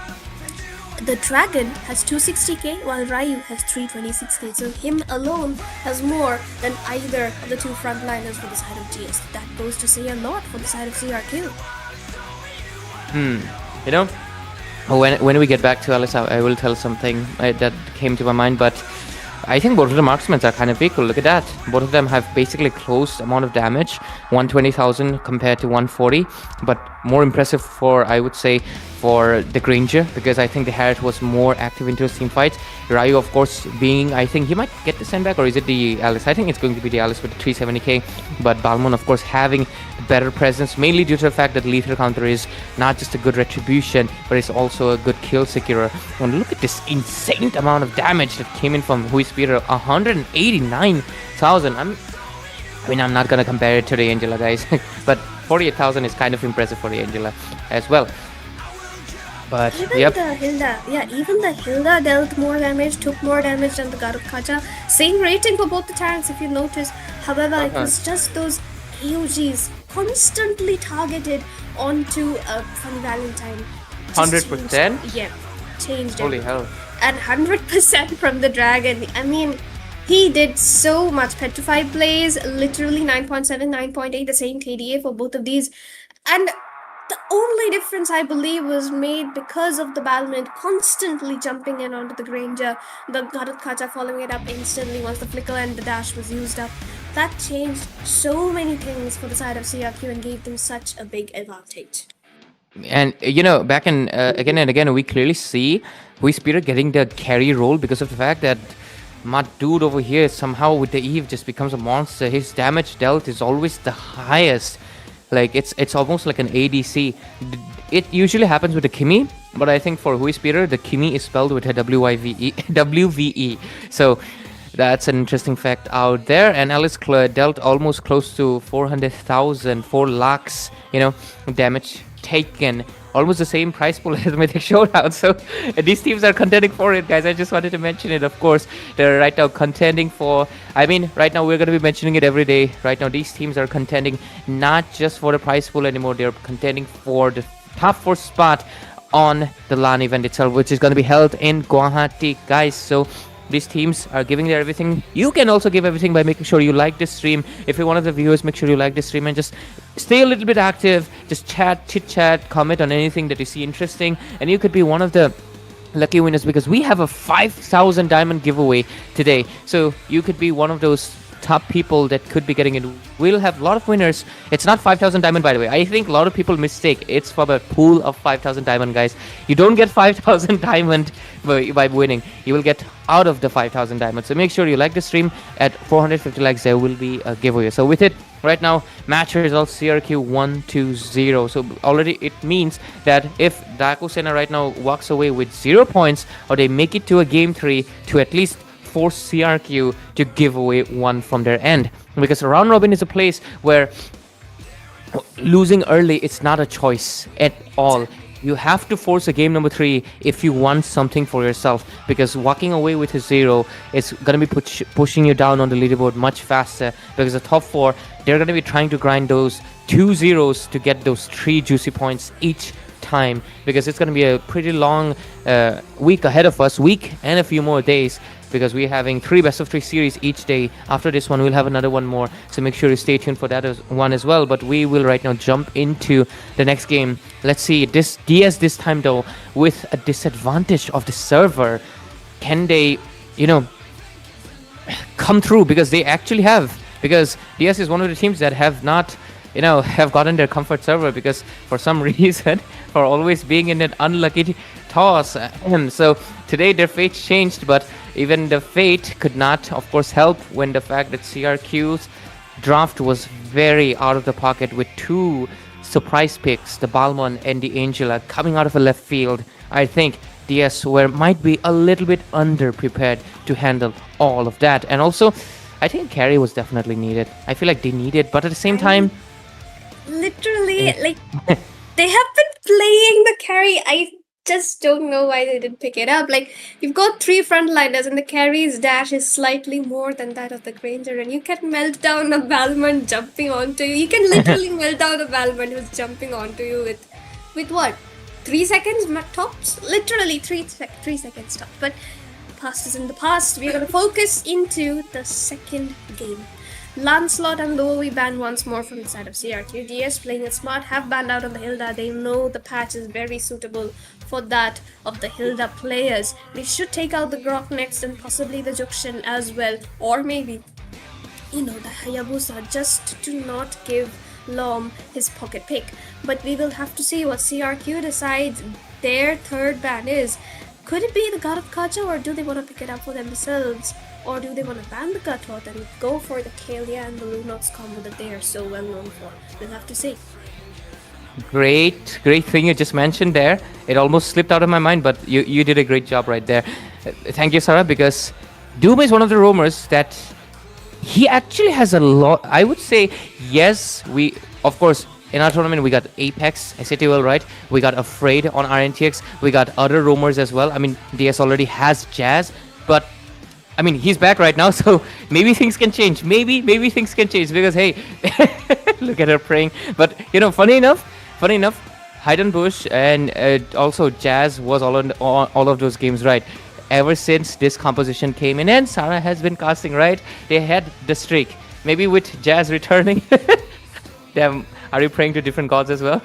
the Dragon has 260k while Ryu has 326k, so him alone has more than either of the two frontliners for the side of GS. That goes to say a lot for the side of CRQ. You know, when we get back to Alice, I will tell something that came to my mind, but I think both of the marksmen are kind of equal. Look at that. Both of them have basically close amount of damage, 120,000 compared to 140, but more impressive I would say, for the Granger, because I think the Harriet was more active into his team fights. Ryu, of course, I think he might get the send back, or is it the Alice? I think it's going to be the Alice with the 370k, but Balmond, of course, having better presence, mainly due to the fact that lethal counter is not just a good retribution, but it's also a good kill securer. And look at this insane amount of damage that came in from Speeder, 189,000. I'm not gonna compare it to the Angela, guys, but 48,000 is kind of impressive for the Angela as well. But even the Hilda dealt more damage, took more damage than the God of Kaja. Same rating for both the tanks, if you notice. However, it was just those AOGs constantly targeted onto Funny Valentine. 100%? Changed Holy it. hell. And 100% from the Dragon. I mean, he did so much petrified plays, literally 9.7, 9.8, the same KDA for both of these. And The only difference, I believe, was made because of the Balmond constantly jumping in onto the Granger, the Kacha following it up instantly once the flicker and the dash was used up. That changed so many things for the side of CRQ and gave them such a big advantage. And back in again and again, we clearly see Peter getting the carry role because of the fact that my dude over here somehow with the Eve just becomes a monster. His damage dealt is always the highest. Like it's almost like an ADC. It usually happens with the Kimi, but I think for Peter, the Kimi is spelled with a WVE. So that's an interesting fact out there. And Alice dealt almost close to 400,000, 4 lakhs, damage taken. Almost the same price pool as Mythic Showdown. So these teams are contending for it, guys. I just wanted to mention it. Of course, they're right now contending for... I mean, right now we're going to be mentioning it every day. Right now, these teams are contending not just for the prize pool anymore. They're contending for the top 4 spot on the LAN event itself, which is going to be held in Guwahati, guys. So these teams are giving their everything. You can also give everything by making sure you like this stream. If you're one of the viewers, make sure you like this stream and just stay a little bit active. Just chit chat, comment on anything that you see interesting, and you could be one of the lucky winners because we have a 5,000 diamond giveaway today. So you could be one of those top people that could be getting it. We'll have a lot of winners. It's not 5,000 diamond, by the way. I think a lot of people mistake. It's from a pool of 5,000 diamond, guys. You don't get 5,000 diamond by winning. You will get out of the 5,000 diamond. So make sure you like the stream. At 450 likes, there will be a giveaway. So with it, right now, match results CRQ 1-0. So already it means that if Daku Sena right now walks away with 0 points, or they make it to a game 3 to at least force CRQ to give away 1 from their end, because round robin is a place where losing early it's not a choice at all. You have to force a game number 3 if you want something for yourself, because walking away with a 0 is going to be pushing you down on the leaderboard much faster, because the top 4, they're going to be trying to grind those 2 zeros to get those 3 juicy points each time, because it's going to be a pretty long week ahead of us, week and a few more days, because we're having 3 best of 3 series each day. After this one, we'll have another one more, so make sure you stay tuned for that one as well. But we will right now jump into the next game. Let's see, this DS this time though, with a disadvantage of the server, can they, come through? Because they actually have, because DS is one of the teams that have not, have gotten their comfort server, because for some reason, for always being in an unlucky toss. So today their fate changed, but even the fate could not, of course, help when the fact that CRQ's draft was very out of the pocket with 2 surprise picks, the Balmon and the Angela, coming out of a left field. I think DS might be a little bit underprepared to handle all of that. And also, I think carry was definitely needed. I feel like they need it, but at the same time... Literally, like, they have been playing the carry. I just don't know why they didn't pick it up. Like, you've got 3 frontliners and the carry's dash is slightly more than that of the Granger, and you can melt down a Balmond jumping onto you. You can literally melt down a Balmond who's jumping onto you with what? 3 seconds tops? Literally 3 seconds tops. But past is in the past. We're going to focus into the second game. Lancelot and Lowy banned once more from the side of CRQ. DS playing it smart, have banned out on the Hilda. They know the patch is very suitable for that of the Hilda players. They should take out the Grok next and possibly the Jukshin as well. Or maybe, the Hayabusa, just to not give Lom his pocket pick. But we will have to see what CRQ decides their third ban is. Could it be the God of Kacha, or do they want to pick it up for themselves? Or do they want to ban the Gutlord and go for the Kalia and the Lunox combo that they are so well known for? We'll have to see. Great thing you just mentioned there. It almost slipped out of my mind, but you did a great job right there. Thank you, Sarah, because Doom is one of the rumors that he actually has a lot. I would say, yes, of course, in our tournament, we got Apex, SATL, right? We got Afraid on Rntx. We got other rumors as well. I mean, DS already has Jazz, but I mean, he's back right now, so maybe things can change. Maybe things can change, because hey, look at her praying. But funny enough, Hayden Bush and also Jazz was all of those games, right? Ever since this composition came in, and Sarah has been casting, right? They had the streak. Maybe with Jazz returning, Damn, are you praying to different gods as well?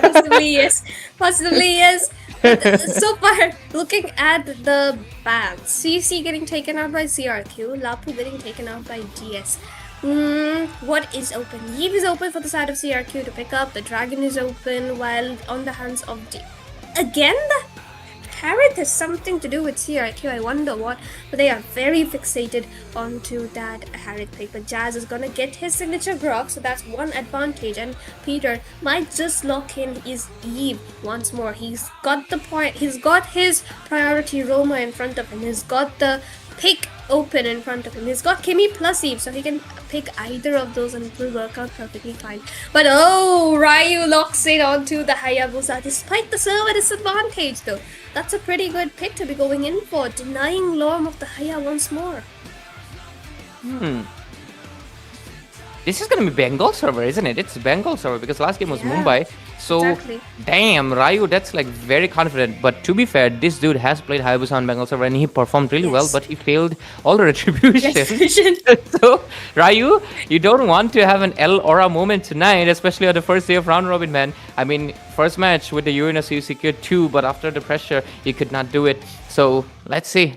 Possibly yes. Possibly yes. But so far, looking at the bans, CC getting taken out by CRQ, Lapu getting taken out by DS. What is open? Eve is open for the side of CRQ to pick up. The Dragon is open, while on the hands of D. Again, the Harith has something to do with CRQ. I wonder what, but they are very fixated onto that Harith pick. But Jazz is gonna get his signature grok, so that's one advantage. And Peter might just lock in his Eve once more. He's got the point. He's got his priority Roma in front of him. He's got the pick open in front of him. He's got Kimmy plus Eve, so he can pick either of those and it will work out perfectly fine. But oh, Ryu locks it onto the Hayabusa despite the server disadvantage though. That's a pretty good pick to be going in for, denying Lorm of the Haya once more. This is gonna be Bengal server, isn't it? It's Bengal server because last game was Yeah, Mumbai. So, exactly. damn, Ryu, that's like very confident. But to be fair, this dude has played Hayabusa on Bengal server and he performed really well, Yes. but he failed all the retribution. Retribution. So, Ryu, you don't want to have an El Aura moment tonight, especially on the first day of round robin, man. I mean, first match with the Uranus, you secured 2, but after the pressure, you could not do it. So, let's see.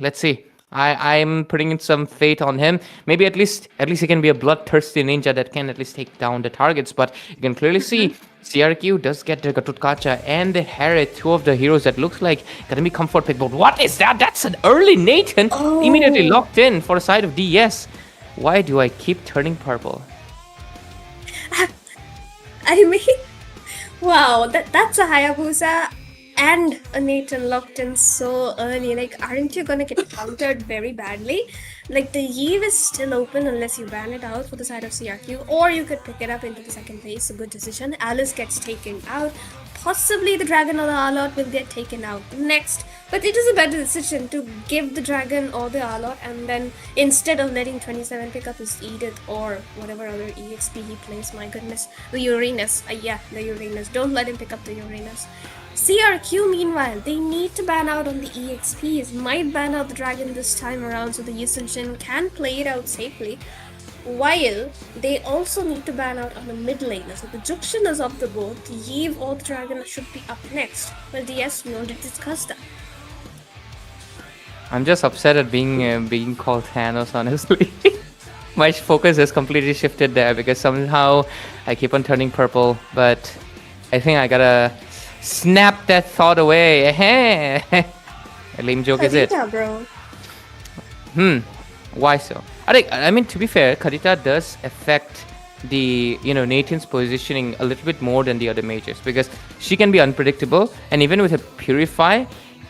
I'm putting in some faith on him. Maybe at least he can be a bloodthirsty ninja that can at least take down the targets. But you can clearly see CRQ does get the Gatutkacha and the Harith, 2 of the heroes that looks like gonna be comfort pick. But what is that? That's an early Nathan. Oh. Immediately locked in for the side of DS. Why do I keep turning purple? I mean, wow, that's a Hayabusa and a Nathan locked in so early. Like, aren't you gonna get countered very badly? Like, the Eve is still open unless you ban it out for the side of CRQ, or you could pick it up into the second phase. A good decision. Alice gets taken out. Possibly the Dragon or the Alot will get taken out next. But it is a better decision to give the Dragon or the Alot, and then instead of letting 27 pick up his Edith or whatever other EXP he plays, my goodness, the Uranus. Yeah, the Uranus. Don't let him pick up the Uranus. CRQ, meanwhile, they need to ban out on the EXPs. Might ban out the Dragon this time around so the Yusenshin can play it out safely. While they also need to ban out on the mid laner. So the Jukshinas of the both, the Eve or the Dragon should be up next. Well, DS, we already discussed that. I'm just upset at being called Thanos, honestly. My focus has completely shifted there because somehow I keep on turning purple, but I think I gotta snap that thought away. A lame joke is it? Kadita, bro. Why so? I mean, to be fair, Kadita does affect the Nathan's positioning a little bit more than the other mages because she can be unpredictable, and even with a Purify,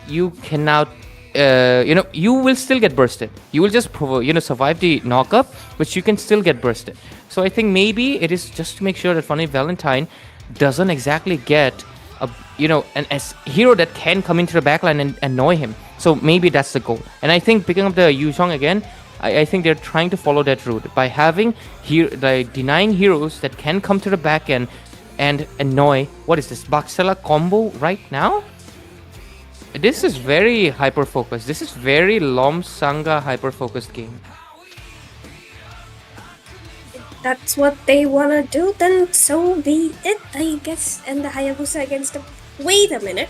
you cannot. You will still get bursted. You will just survive the knock-up, but you can still get bursted. So I think maybe it is just to make sure that Funny Valentine doesn't exactly get a hero that can come into the backline and annoy him. So maybe that's the goal. And I think picking up the Yuzhong again, I think they're trying to follow that route by having denying heroes that can come to the back end and annoy. What is this Baxella combo right now? This is very hyper-focused. This is very Lom Sangha hyper-focused game. That's what they wanna do, then so be it, I guess. And the Hayabusa against the... Wait a minute.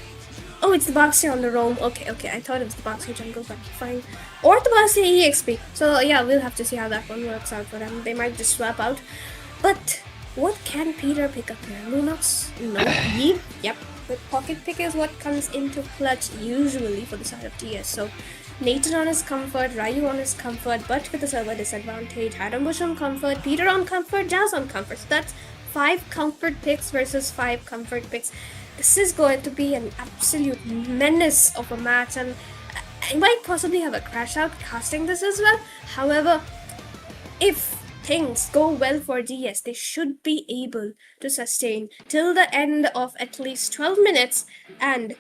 Oh, it's the Boxer on the roam. Okay, I thought it was the Boxer jungle, but fine. Or the Boxer EXP. So yeah, we'll have to see how that one works out for them. They might just swap out. But what can Peter pick up here? Lunox? No. Eve? Yep. But pocket pick is what comes into clutch usually for the side of TS. So Nathan on his comfort, Ryu on his comfort, but with the server disadvantage. Adam Bush on comfort, Peter on comfort, Jazz on comfort. So that's 5 comfort picks versus 5 comfort picks. This is going to be an absolute menace of a match, and I might possibly have a crash out casting this as well. However, if things go well for DS, they should be able to sustain till the end of at least 12 minutes, and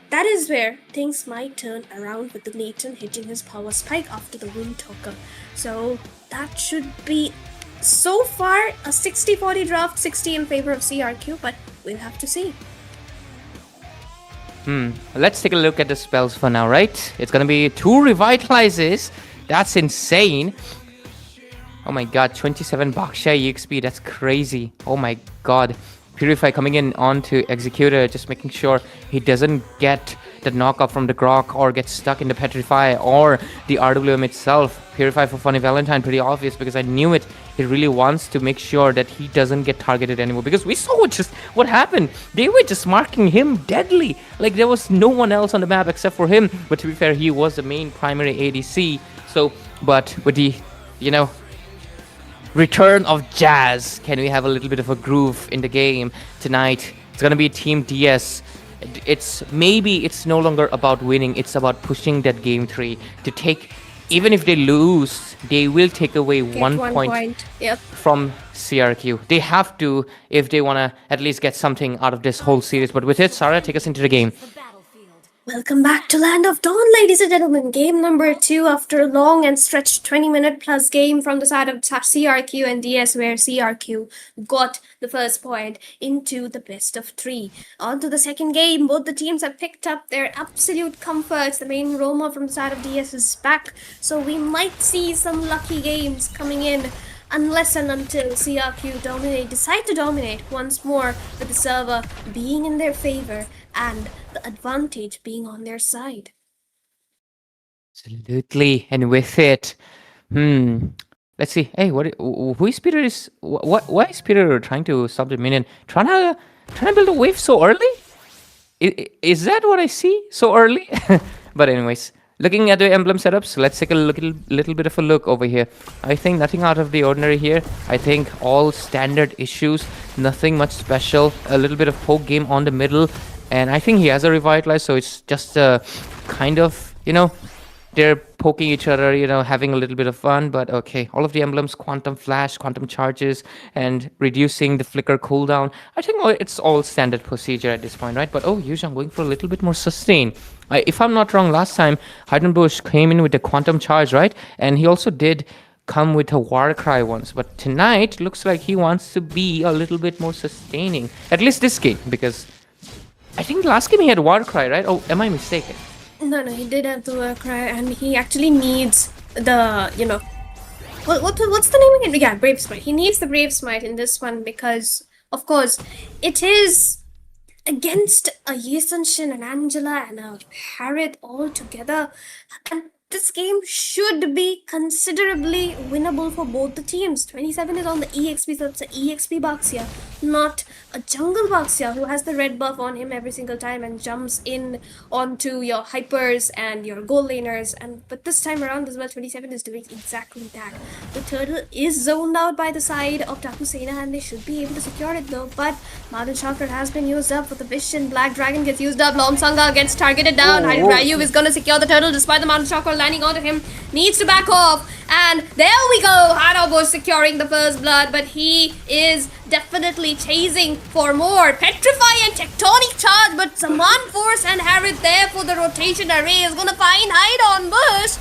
that is where things might turn around with the Nathan hitting his power spike after the wind talker. So that should be so far a 60-40 draft, 60 in favor of CRQ, but we'll have to see. Let's take a look at the spells for now, right? It's gonna be 2 revitalizes. That's insane. Oh my god, 27 Baksha EXP, that's crazy. Oh my god. Purify coming in onto Executor, just making sure he doesn't get the knockup from the Grok or get stuck in the Petrify or the RWM itself. Purify for Funny Valentine, pretty obvious because I knew it. He really wants to make sure that he doesn't get targeted anymore because we saw just what happened. They were just marking him deadly. Like there was no one else on the map except for him. But to be fair, he was the main primary ADC. So, but with the, you know, return of Jazz, can we have a little bit of a groove in the game tonight? It's gonna be Team DS. It's no longer about winning, it's about pushing that game 3 to take, even if they lose, they will take away Get one point Yep. from CRQ. They have to if they want to at least get something out of this whole series. But with it, Sarah, take us into the game. Welcome back to Land of Dawn, ladies and gentlemen. Game number 2 after a long and stretched 20-minute plus game from the side of CRQ and DS, where CRQ got the first point into the best of 3. On to the second game. Both the teams have picked up their absolute comforts. The main Roma from the side of DS is back, so we might see some lucky games coming in. Unless and until CRQ decide to dominate once more, with the server being in their favor and the advantage being on their side. Absolutely, and with it, let's see. Hey, who is Peter? Why is Peter trying to stop the minion? Trying to build a wave so early? Is that what I see so early? But anyways. Looking at the emblem setups, let's take a little bit of a look over here. I think nothing out of the ordinary here. I think all standard issues, nothing much special. A little bit of poke game on the middle, and I think he has a revitalize, so it's just a kind of, you know, they're poking each other, you know, having a little bit of fun. But okay, all of the emblems, quantum flash, quantum charges, and reducing the flicker cooldown. I think it's all standard procedure at this point, right? But oh, Yuzhang going for a little bit more sustain. If I'm not wrong, last time Heidenbush came in with the quantum charge, right? And he also did come with a war cry once. But tonight looks like he wants to be a little bit more sustaining. At least this game, because I think last game he had war cry, right? Oh, am I mistaken? No, he did have the war cry, and he actually needs the, you know, what's the name again? Yeah, Brave Smite. He needs the Brave Smite in this one because, of course, it is against a Yesunshin and Angela and a Harriet all together, and this game should be considerably winnable for both the teams. 27 is on the EXP, so it's an EXP Baxia, not a jungle Baxia who has the red buff on him every single time and jumps in onto your hypers and your goal laners. But this time around as well, 27 is doing exactly that. The turtle is zoned out by the side of Daku Sena, and they should be able to secure it though. But Madhan Chakra has been used up for the Vision. Black Dragon gets used up. Lomsanga gets targeted down. Ryu is gonna secure the turtle despite the Madhan Chakra landing onto him. Needs to back off. And there we go. Hanobush securing the first blood, but he is definitely chasing for more. Petrify and Tectonic Charge, but Saman Force and Harriet there for the rotation array is gonna find hide on Bush.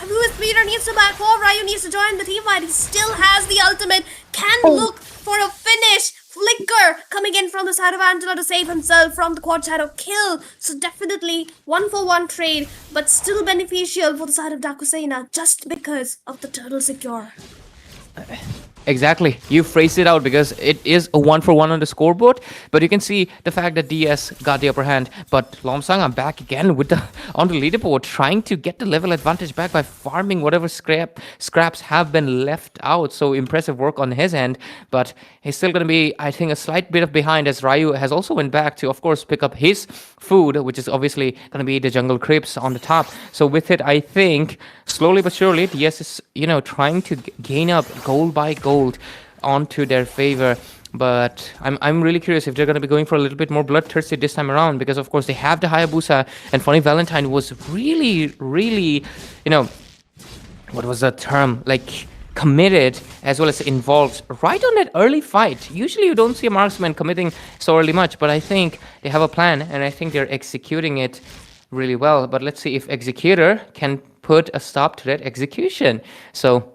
Lewis Peter needs to back off. Ryu needs to join the team fight. He still has the ultimate. Can look for a finish. Flicker coming in from the side of Angela to save himself from the quad shadow kill. So definitely 1-for-1 trade, but still beneficial for the side of Dakusena just because of the turtle secure. Exactly. You phrased it out because it is a 1-for-1 on the scoreboard, but you can see the fact that DS got the upper hand. But Lomsang back again with on the leaderboard, trying to get the level advantage back by farming whatever scraps have been left out. So impressive work on his end, but he's still going to be, I think, a slight bit of behind as Ryu has also went back to, of course, pick up his food, which is obviously going to be the jungle creeps on the top. So with it, I think slowly but surely DS is, you know, trying to gain up goal by goal onto their favor. But I'm really curious if they're going to be going for a little bit more bloodthirsty this time around, because of course they have the Hayabusa, and Funny Valentine was really, you know, what was the term, like committed as well as involved right on that early fight. Usually you don't see a marksman committing so early much, but I think they have a plan and I think they're executing it really well. But let's see if Executor can put a stop to that execution. So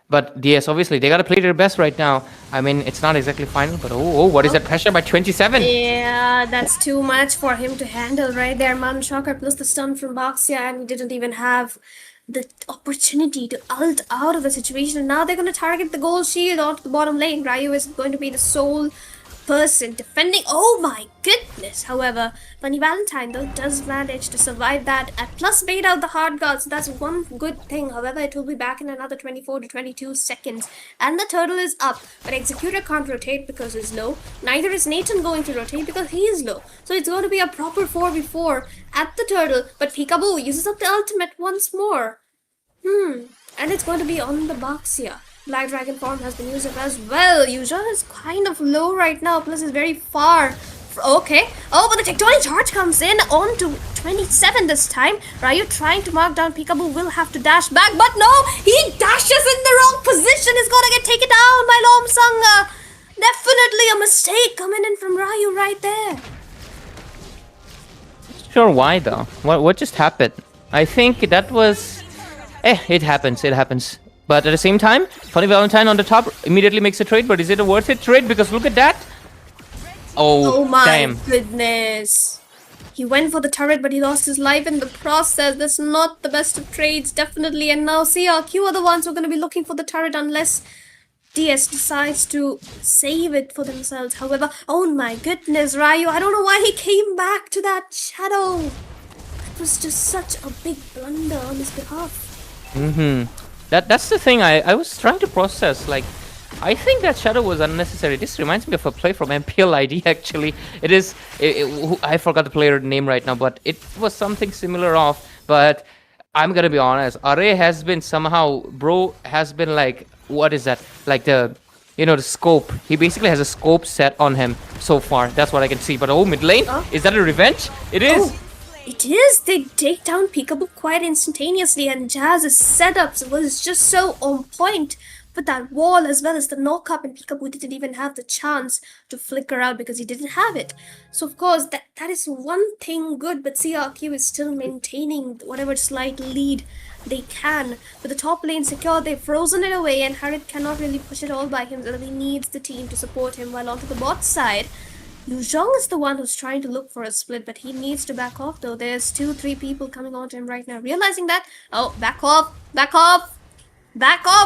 but DS, obviously, they got to play their best right now. I mean, it's not exactly final, but what is that pressure by 27? Yeah, that's too much for him to handle right there. Man Shocker plus the stun from Baxia, and he didn't even have the opportunity to ult out of the situation. And now they're going to target the gold shield onto the bottom lane. Ryu is going to be the sole person defending. Oh my goodness. However, Bunny Valentine though does manage to survive that and plus bait out the hard guard, so that's one good thing. However, it will be back in another 24 to 22 seconds and the turtle is up, but Executor can't rotate because he's low. Neither is Nathan going to rotate because he is low, so it's going to be a proper 4v4 at the turtle, but Peekaboo uses up the ultimate once more. And it's going to be on the box here. Black Dragon form has been used up as well. Yuzha is kind of low right now, plus is very far. Okay. Oh, but the Tectonic Charge comes in on to 27 this time. Ryu trying to mark down Peekaboo will have to dash back, but no! He dashes in the wrong position. He's gonna get taken down by Lom Sanga. Definitely a mistake coming in from Ryu right there. Sure, why though? What just happened? I think that was... it happens. But at the same time, Funny Valentine on the top immediately makes a trade, but is it a worth it trade? Because look at that! Oh my damn. goodness. He went for the turret, but he lost his life in the process. That's not the best of trades, definitely. And now CRQ are the ones who are going to be looking for the turret unless DS decides to save it for themselves. However, oh my goodness, Ryu, I don't know why he came back to that shadow. It was just such a big blunder on his behalf. That's the thing I was trying to process. Like, I think that shadow was unnecessary. This reminds me of a play from MPL ID actually. It is... I forgot the player name right now, but it was something similar off. But I'm gonna be honest, Array has been somehow... Bro has been like... What is that? Like the... You know, the scope. He basically has a scope set on him so far. That's what I can see. But oh, mid lane? Is that a revenge? It is! Oh. It is! They take down Peekaboo quite instantaneously, and Jazz's setups was just so on point. But that wall as well as the knock-up, and Peekaboo didn't even have the chance to flicker out because he didn't have it. So of course, that is one thing good, but CRQ is still maintaining whatever slight lead they can. With the top lane secure, they've frozen it away, and Harit cannot really push it all by himself. He needs the team to support him, while onto the bot side, Yu Zhong is the one who's trying to look for a split, but he needs to back off though. There's 2-3 people coming on to him right now. Realizing that, oh, back off,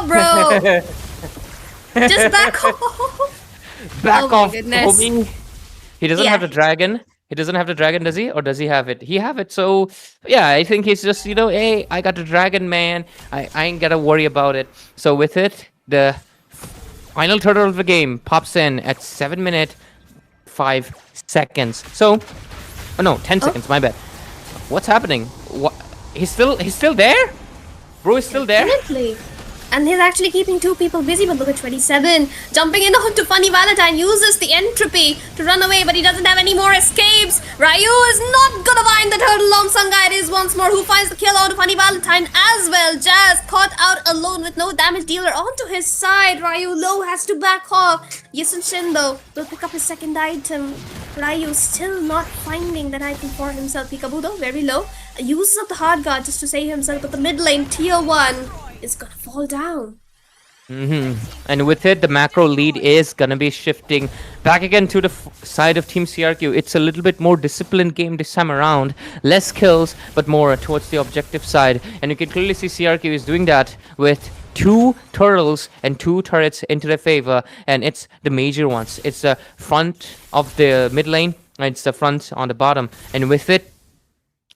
bro. Just back off. Back off, goodness. homie. He doesn't Yeah. have the dragon. He doesn't have the dragon, does he? Or does he have it? He have it. So, yeah, I think he's just, you know, hey, I got the dragon, man. I ain't gotta worry about it. So with it, the final turtle of the game pops in at 7 minutes, 5 seconds. So, oh no, 10 seconds, my bad. What's happening? What? He's still there? Bro is still there? Definitely. And he's actually keeping 2 people busy, but look at 27. Jumping in onto Funny Valentine, uses the entropy to run away, but he doesn't have any more escapes. Ryu is not gonna find the turtle. Lomsanga it is once more, who finds the kill onto Funny Valentine as well. Jazz caught out alone with no damage dealer onto his side. Ryu low has to back off. Yisun Shin though will pick up his second item. Ryu still not finding that item for himself. Peekaboo though, very low. Uses up the hard guard just to save himself, but the mid lane tier 1 is gonna fall down. And with it, the macro lead is gonna be shifting back again to the side of Team CRQ. It's a little bit more disciplined game this time around. Less kills, but more towards the objective side. And you can clearly see CRQ is doing that with 2 turtles and 2 turrets into their favor. And it's the major ones. It's the front of the mid lane, and it's the front on the bottom. And with it,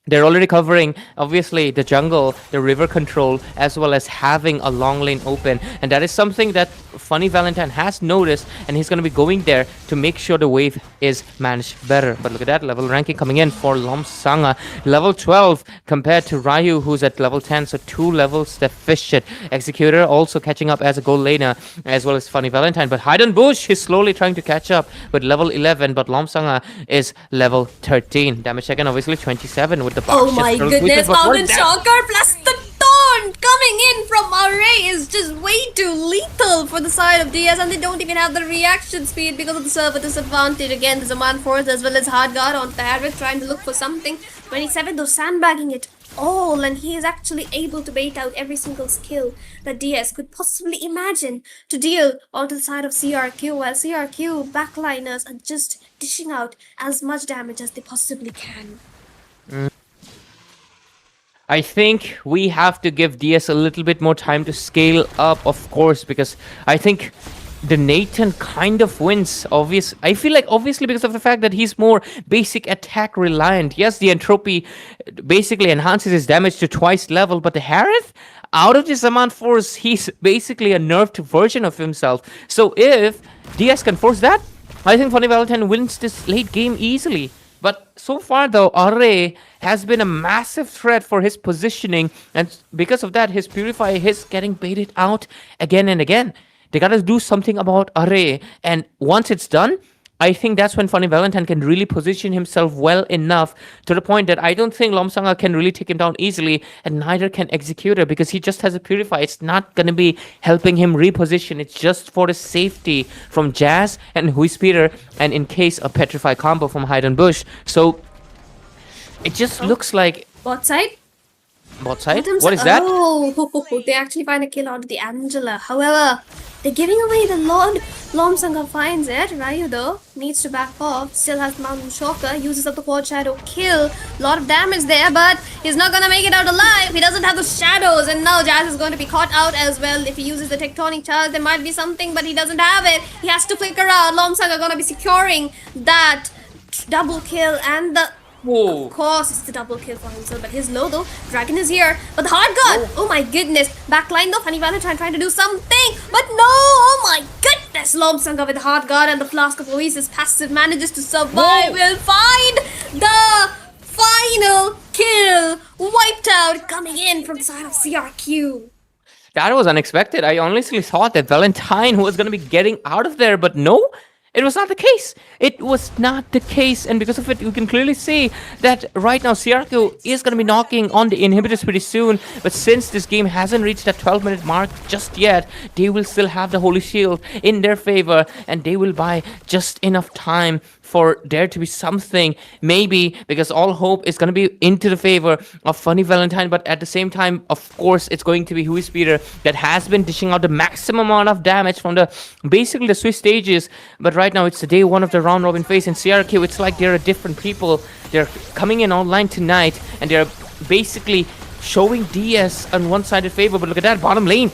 they're already covering, obviously, the jungle, the river control, as well as having a long lane open. And that is something that Funny Valentine has noticed, and he's going to be going there to make sure the wave is managed better. But look at that level ranking coming in for Lomsanga. Level 12 compared to Ryu, who's at level 10, so 2 levels deficient. Executor also catching up as a gold laner, as well as Funny Valentine. But Hide and Bush is slowly trying to catch up with level 11, but Lomsanga is level 13. Damage taken, obviously, 27 with the box. Oh my goodness, Mountain Shocker plus the taunt coming in from Array is just way too lethal for the side of DS, and they don't even have the reaction speed because of the server disadvantage. Again, there's a man force as well as hard guard on Tharvik trying to look for something. 27 though sandbagging it all, and he is actually able to bait out every single skill that DS could possibly imagine to deal onto the side of CRQ, while CRQ backliners are just dishing out as much damage as they possibly can. I think we have to give DS a little bit more time to scale up, of course, because I think the Nathan kind of wins. I feel like obviously because of the fact that he's more basic attack reliant. Yes, the entropy basically enhances his damage to twice level, but the Harith, out of this amount force, he's basically a nerfed version of himself. So if DS can force that, I think Funny Valentine wins this late game easily. But so far, though, Array has been a massive threat for his positioning, and because of that, his Purify is getting baited out again and again. They gotta do something about Array, and once it's done, I think that's when Funny Valentine can really position himself well enough to the point that I don't think Lomsanga can really take him down easily, and neither can Executor because he just has a Purify. It's not gonna be helping him reposition. It's just for the safety from Jazz and Huispieter, and in case a Petrify combo from Hide and Bush. So it just looks like Bot side? bot side. Bottoms- What is that? Oh, they actually find a kill out of the Angela. However, they're giving away the Lord. Lomsanga finds it. Ryu, though, needs to back off. Still has Mountain Shocker. Uses up the Quad Shadow kill. Lot of damage there, but he's not gonna make it out alive. He doesn't have the shadows. And now Jazz is going to be caught out as well. If he uses the Tectonic Charge, there might be something, but he doesn't have it. He has to flicker out. Lomsanga gonna be securing that double kill and the... Whoa. Of course, it's the double kill for himself, but his low though. Dragon is here, but the hard guard. Oh my goodness. Backline though, Funny Valentine trying to do something, but no. Oh my goodness. Lomsanga with the hard guard and the Flask of Oasis passive manages to survive. Whoa. Will find the final kill. Wiped out, coming in from the side of CRQ. That was unexpected. I honestly thought that Valentine was going to be getting out of there, but no, it was not the case. It was not the case, and because of it, you can clearly see that right now CRQ is going to be knocking on the inhibitors pretty soon, but since this game hasn't reached that 12-minute mark just yet, they will still have the Holy Shield in their favor, and they will buy just enough time for there to be something, maybe, because all hope is going to be into the favor of Funny Valentine, but at the same time, of course, it's going to be Huispieter that has been dishing out the maximum amount of damage from the basically the Swiss stages, but right now it's the day one of the round robin phase, and CRQ, it's like they're a different people. They're coming in online tonight, and they're basically showing DS on one-sided favor, but look at that, bottom lane.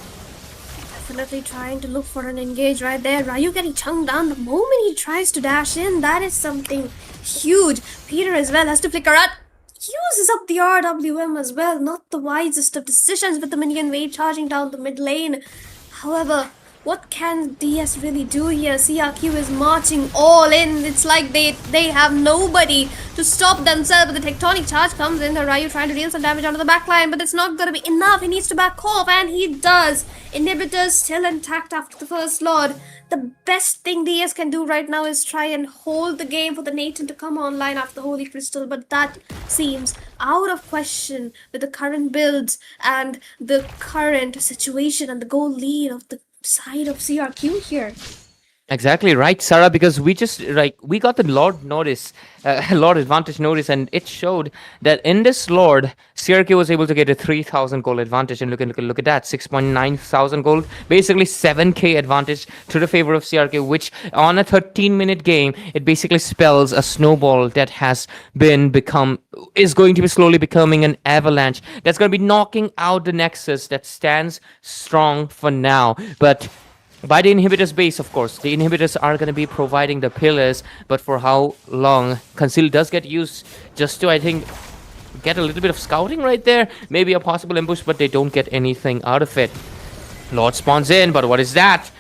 Definitely trying to look for an engage right there. Ryu getting chunked down the moment he tries to dash in. That is something huge. Peter as well has to flicker out. Uses up the RWM as well. Not the wisest of decisions with the minion wave charging down the mid lane. However, what can DS really do here? CRQ is marching all in. It's like they have nobody to stop themselves. But the Tectonic Charge comes in. The Ryu trying to deal some damage onto the backline, but it's not going to be enough. He needs to back off, and he does. Inhibitors still intact after the first Lord. The best thing DS can do right now is try and hold the game for the Nathan to come online after the Holy Crystal, but that seems out of question with the current builds and the current situation and the goal lead of the side of CRQ here. Exactly right, Sarah, because we just we got the Lord notice, Lord advantage notice, and it showed that in this Lord, CRQ was able to get a 3,000 gold advantage, and look at that, 6.9 thousand gold, basically 7k advantage to the favor of CRQ, which on a 13-minute game, it basically spells a snowball that is going to be slowly becoming an avalanche that's going to be knocking out the Nexus that stands strong for now, but by the inhibitors base, of course. The inhibitors are going to be providing the pillars, but for how long? Conceal does get used just to, I think, get a little bit of scouting right there. Maybe a possible ambush, but they don't get anything out of it. Lord spawns in, but what is that?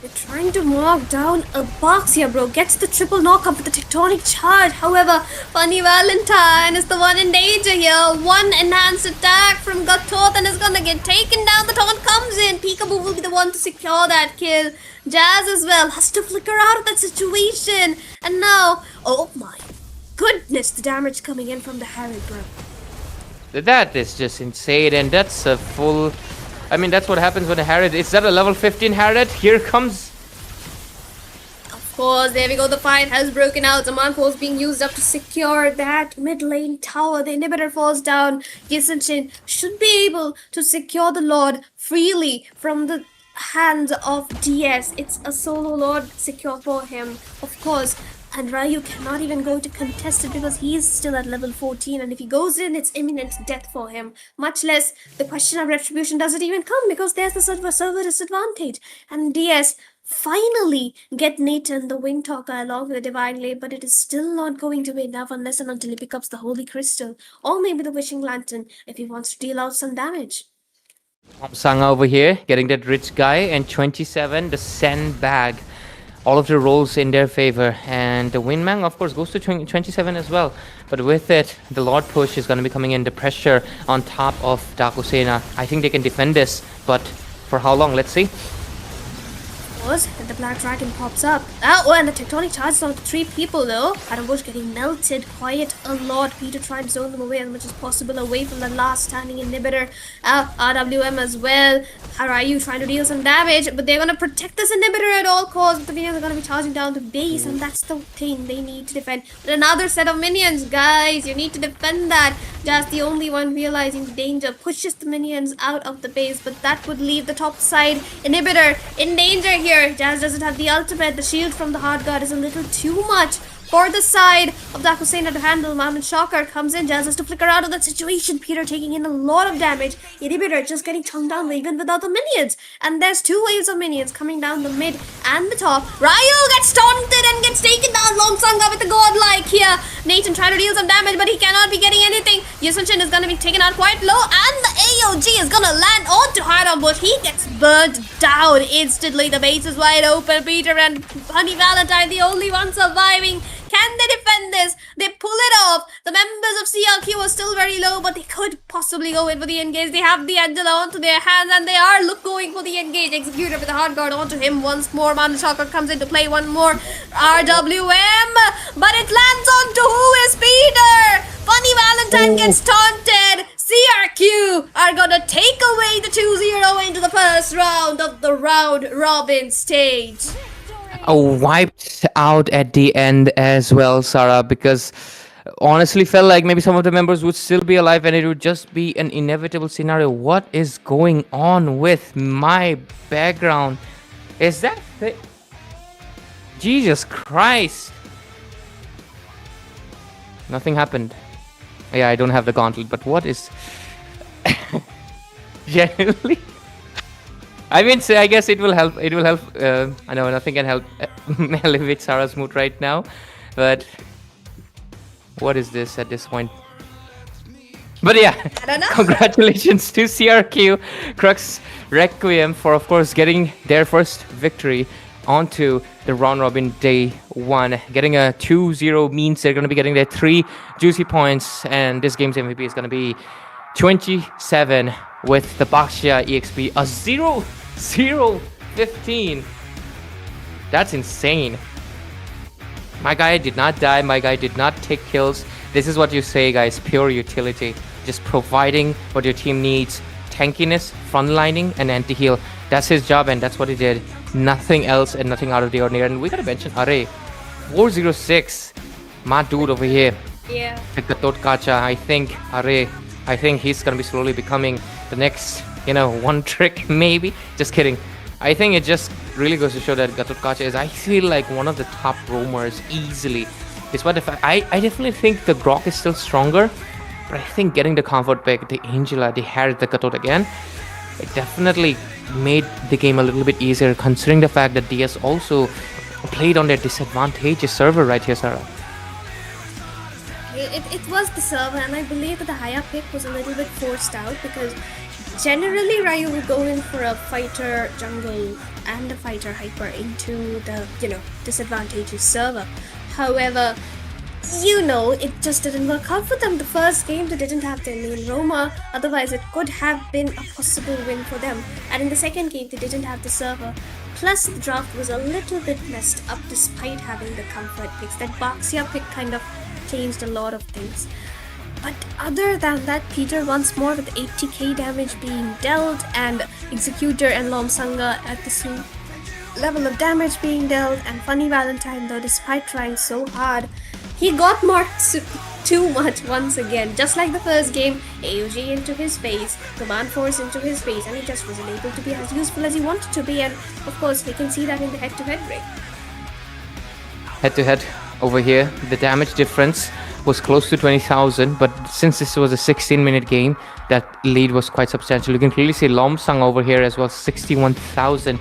They're trying to knock down a box here, bro. Gets the triple knockup with the Tectonic Charge. However, Funny Valentine is the one in danger here. One enhanced attack from Gatot and is gonna get taken down. The taunt comes in. Peekaboo will be the one to secure that kill. Jazz as well has to flicker out of that situation. And now, oh my goodness, the damage coming in from the Harry, bro. That is just insane, and that's a full... I mean, that's what happens when a Harriet... Is that a level 15 Harriet? Here comes... Of course, there we go. The fight has broken out. The Manpo is being used up to secure that mid lane tower. The inhibitor falls down. Yisenshin should be able to secure the Lord freely from the hands of DS. It's a solo Lord secure for him. Of course, And Ryu cannot even go to contest it because he is still at level 14, and if he goes in, it's imminent death for him. Much less the question of retribution doesn't even come because there's the server disadvantage. And DS finally get Nathan the Wind Talker along with the Divine Blade, but it is still not going to be enough unless and until he picks up the Holy Crystal or maybe the Wishing Lantern if he wants to deal out some damage. Sanga over here getting that rich guy, and 27 the sandbag. All of the rolls in their favor, and the Windmang of course goes to 27 as well, but with it the Lord push is going to be coming in, the pressure on top of Daku Sena. I think they can defend this, but for how long? Let's see. And the Black Dragon pops up. Oh, and the Tectonic charges on 3 people though. Bush getting melted quite a lot. Peter trying to zone them away as much as possible away from the last standing inhibitor. RWM as well. Ryu trying to deal some damage, but they're gonna protect this inhibitor at all costs. But the minions are gonna be charging down to base, and that's the thing they need to defend. But another set of minions, guys. You need to defend that. Just the only one realizing the danger pushes the minions out of the base, but that would leave the top side inhibitor in danger here. Jazz doesn't have the ultimate. The shield from the hard guard is a little too much for the side of Daku Sena to handle. Mountain Shocker comes in. Jazz has to flicker out of that situation. Peter taking in a lot of damage. Inhibitor just getting chunked down even without the minions. And there's 2 waves of minions coming down the mid and the top. Ryu gets taunted and gets taken down. Long Sangha with the godlike here. Nathan trying to deal some damage, but he cannot be getting anything. Yusunshin is going to be taken out quite low, and the AOG is going to land onto Bush. He gets burnt down instantly. The base is wide open. Peter and Honey Valentine, the only ones surviving. Can they defend this? They pull it off. The members of CRQ are still very low, but they could possibly go in for the engage. They have the Angela onto their hands, and they are going for the engage. Executor with the hard guard onto him once more. Mountain Shocker comes into play one more. RWM, but it lands onto who is Peter? Funny Valentine gets taunted. CRQ are gonna take away the 2-0 into the first round of the round robin stage. Wiped out at the end as well, Sarah, because honestly felt like maybe some of the members would still be alive and it would just be an inevitable scenario. What is going on with my background? Is that Jesus Christ? Nothing happened. Yeah, I don't have the gauntlet, but what is genuinely? I mean, I guess it will help. It will help. I know nothing can help elevate Sarah's mood right now, but what is this at this point? But yeah, congratulations to CRQ, Crux, Requiem for of course getting their first victory onto the round robin day 1. Getting a 2-0 means they're going to be getting their 3 juicy points, and this game's MVP is going to be 27 with the Baxia EXP, a 0-0-15. That's insane. My guy did not die. My guy did not take kills. This is what you say, guys. Pure utility. Just providing what your team needs. Tankiness, frontlining, and anti-heal. That's his job, and that's what he did. Nothing else and nothing out of the ordinary. And we gotta mention Are. 406. My dude over here. Yeah. The Gatot Kacha. I think Are. I think he's gonna be slowly becoming the next, one trick maybe. Just kidding. I think it just really goes to show that Gatot Kacha is, I feel like, one of the top roamers easily. Despite the fact, I definitely think the Grok is still stronger, but I think getting the comfort pick, the Angela, the Harriet, the Gatot again, it definitely made the game a little bit easier, considering the fact that DS also played on their disadvantageous server right here, Sarah. It was the server, and I believe that the higher pick was a little bit forced out because generally Ryu would go in for a fighter jungle and a fighter hyper into the, disadvantageous server. However, it just didn't work out for them. The first game they didn't have their main roamer, otherwise it could have been a possible win for them. And in the second game they didn't have the server. Plus the draft was a little bit messed up despite having the comfort picks. That Baxia pick kind of changed a lot of things. But other than that, Peter once more with 80k damage being dealt, and Executor and Lomsanga at the same level of damage being dealt, and Funny Valentine, though, despite trying so hard, he got marked too much once again. Just like the first game, AOG into his face, Command Force into his face, and he just wasn't able to be as useful as he wanted to be, and of course we can see that in the head-to-head break. Head-to-head, over here. The damage difference was close to 20,000, but since this was a 16-minute game, that lead was quite substantial. You can clearly see Lomsang over here as well, 61,000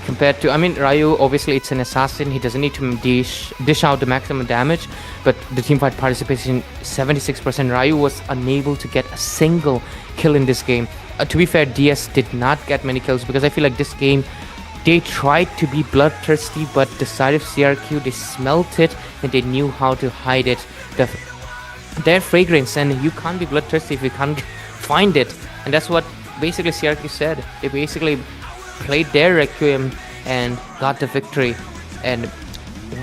compared to, I mean, Ryu, obviously it's an assassin. He doesn't need to dish out the maximum damage, but the teamfight participation 76%. Ryu was unable to get a single kill in this game. To be fair, DS did not get many kills because I feel like this game, they tried to be bloodthirsty, but the side of CRQ, they smelt it and they knew how to hide it. Their fragrance, and you can't be bloodthirsty if you can't find it. And that's what basically CRQ said. They basically played their Requiem and got the victory and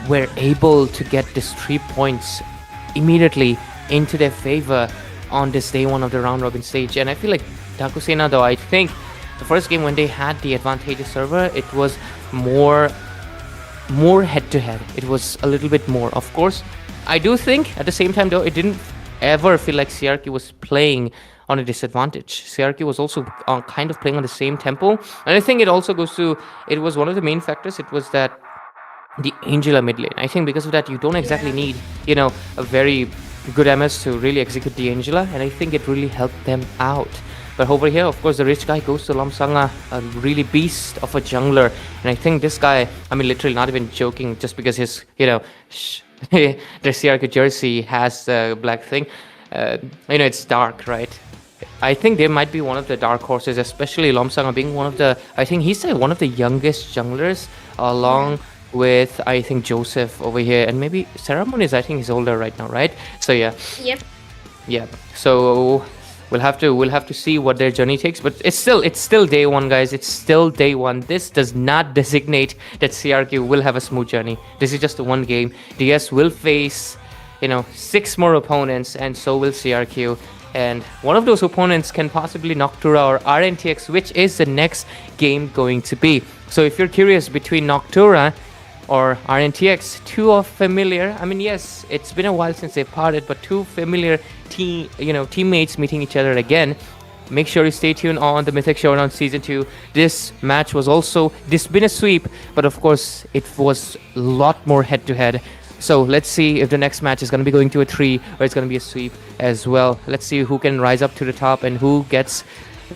were able to get these 3 points immediately into their favor on this day one of the round robin stage. And I feel like Daku Sena, though, I think the first game when they had the advantageous server, it was more head to head. It was a little bit more. Of course, I do think at the same time though, it didn't ever feel like CRQ was playing on a disadvantage. CRQ was also kind of playing on the same tempo, and I think it also goes to, it was one of the main factors, it was that the Angela mid lane. I think because of that, you don't exactly need, you know, a very good MS to really execute the Angela, and I think it really helped them out. But over here, of course, the rich guy goes to Lomsanga, a really beast of a jungler, and I think this guy, I mean, literally not even joking, just because his, you know, the CRQ jersey has the black thing, you know, it's dark, right? I think they might be one of the dark horses, especially Lomsanga being one of the, I think he's one of the youngest junglers, along with, I think, Joseph over here, and maybe Ceramon is, I think he's older right now, right? So yeah. Yep. Yeah. So we'll have to see what their journey takes, but it's still day one, guys. It's still day one. This does not designate that CRQ will have a smooth journey. This is just one game. DS will face, you know, 6 more opponents, and so will CRQ. And one of those opponents can possibly Noctura or Rntx, which is the next game going to be. So if you're curious between Noctura or Rntx, two are familiar. I mean, yes, it's been a while since they parted, but two familiar teammates meeting each other again. Make sure you stay tuned on the Mythic Showdown Season 2. This match was also, this been a sweep, but of course it was a lot more head-to-head. So let's see if the next match is going to be going to a 3 or it's going to be a sweep as well. Let's see who can rise up to the top and who gets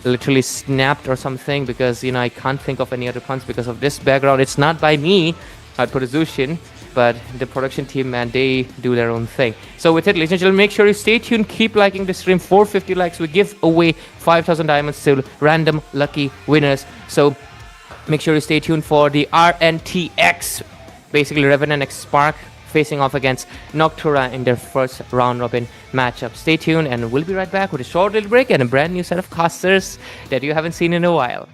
literally snapped or something, because, you know, I can't think of any other puns because of this background. It's not by me, I'd put a Zushin, but the production team, man, they do their own thing. So with it, ladies and gentlemen, make sure you stay tuned, keep liking the stream. 450 likes, we give away 5,000 diamonds to random lucky winners. So make sure you stay tuned for the Rntx, basically Revenant X Spark, facing off against Noctura in their first round robin matchup. Stay tuned, and we'll be right back with a short little break and a brand new set of casters that you haven't seen in a while.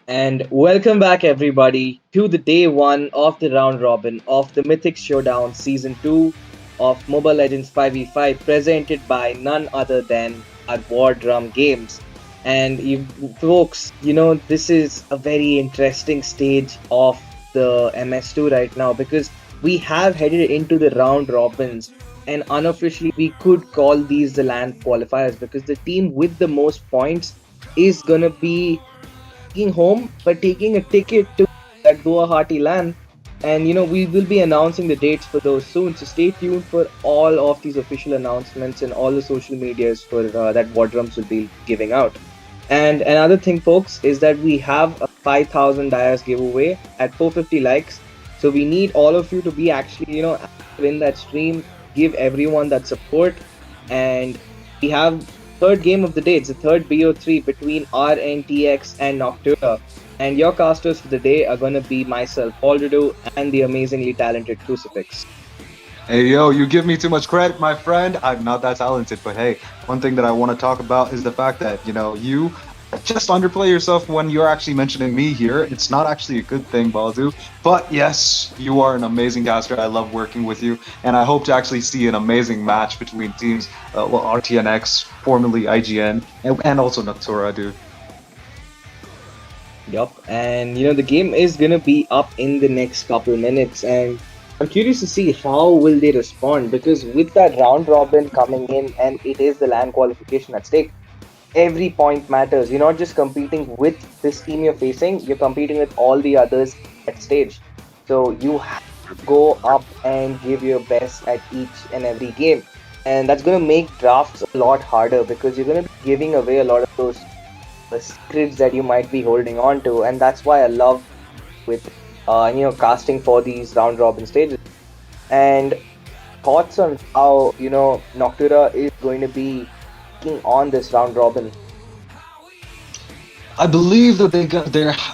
And welcome back, everybody, to the day one of the round robin of the Mythic Showdown Season 2 of MOBA Legends 5v5, presented by none other than our War Drum Games. And you folks, this is a very interesting stage of the MS2 right now because we have headed into the round robins. And unofficially, we could call these the land qualifiers because the team with the most points is gonna be taking home, but taking a ticket to that Guwahati land. And we will be announcing the dates for those soon. So stay tuned for all of these official announcements and all the social medias for that Wardrums will be giving out. And another thing, folks, is that we have a 5,000 Dias giveaway at 450 likes. So we need all of you to be actually, active in that stream, give everyone that support. And we have third game of the day. It's the third BO3 between Rntx and Noctura. And your casters for the day are going to be myself, Alredo, and the amazingly talented Crucifix. Hey yo, you give me too much credit, my friend. I'm not that talented, but hey, one thing that I want to talk about is the fact that, you just underplay yourself when you're actually mentioning me here. It's not actually a good thing, Baldu. But yes, you are an amazing caster. I love working with you, and I hope to actually see an amazing match between teams, RTNX, formerly IGN, and also Noctura, dude. Yup, and the game is gonna be up in the next couple minutes, and I'm curious to see how will they respond because with that round robin coming in, and it is the land qualification at stake. Every point matters. You're not just competing with this team you're facing; you're competing with all the others at stage. So you have to go up and give your best at each and every game, and that's gonna make drafts a lot harder because you're gonna be giving away a lot of those the secrets that you might be holding on to, and that's why I love with casting for these round robin stages. And thoughts on how Noctura is going to be taking on this round robin. I believe that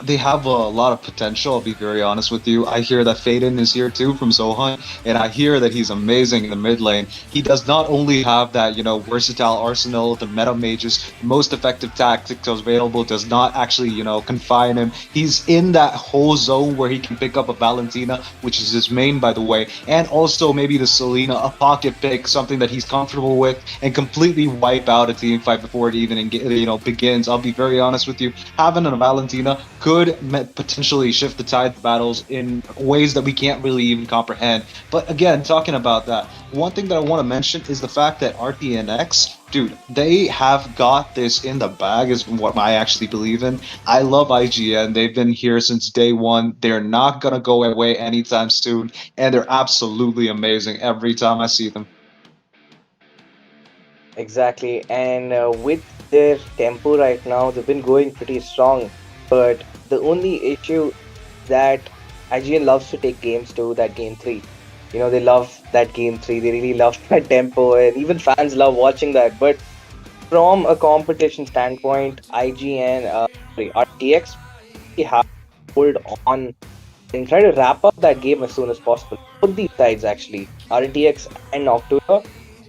they have a lot of potential. I'll be very honest with you. I hear that Faden is here too from Zohan, and I hear that he's amazing in the mid lane. He does not only have that versatile arsenal, the meta mages, the most effective tactics available. Does not actually confine him. He's in that whole zone where he can pick up a Valentina, which is his main by the way, and also maybe the Selena, a pocket pick, something that he's comfortable with, and completely wipe out a team fight before it even begins. I'll be very honest with you. Having a Valentina could potentially shift the tide of battles in ways that we can't really even comprehend. But again, talking about that, one thing that I want to mention is the fact that RTNX, dude, they have got this in the bag, is what I actually believe in. I love IGN. They've been here since day one. They're not going to go away anytime soon. And they're absolutely amazing every time I see them. Exactly, and with their tempo right now, they've been going pretty strong. But the only issue that IGN loves to take games to that game three. They love that game three. They really love that tempo, and even fans love watching that. But from a competition standpoint, IGN, RTX, we have to hold on and try to wrap up that game as soon as possible. Both these sides, actually, RTX and Noctua,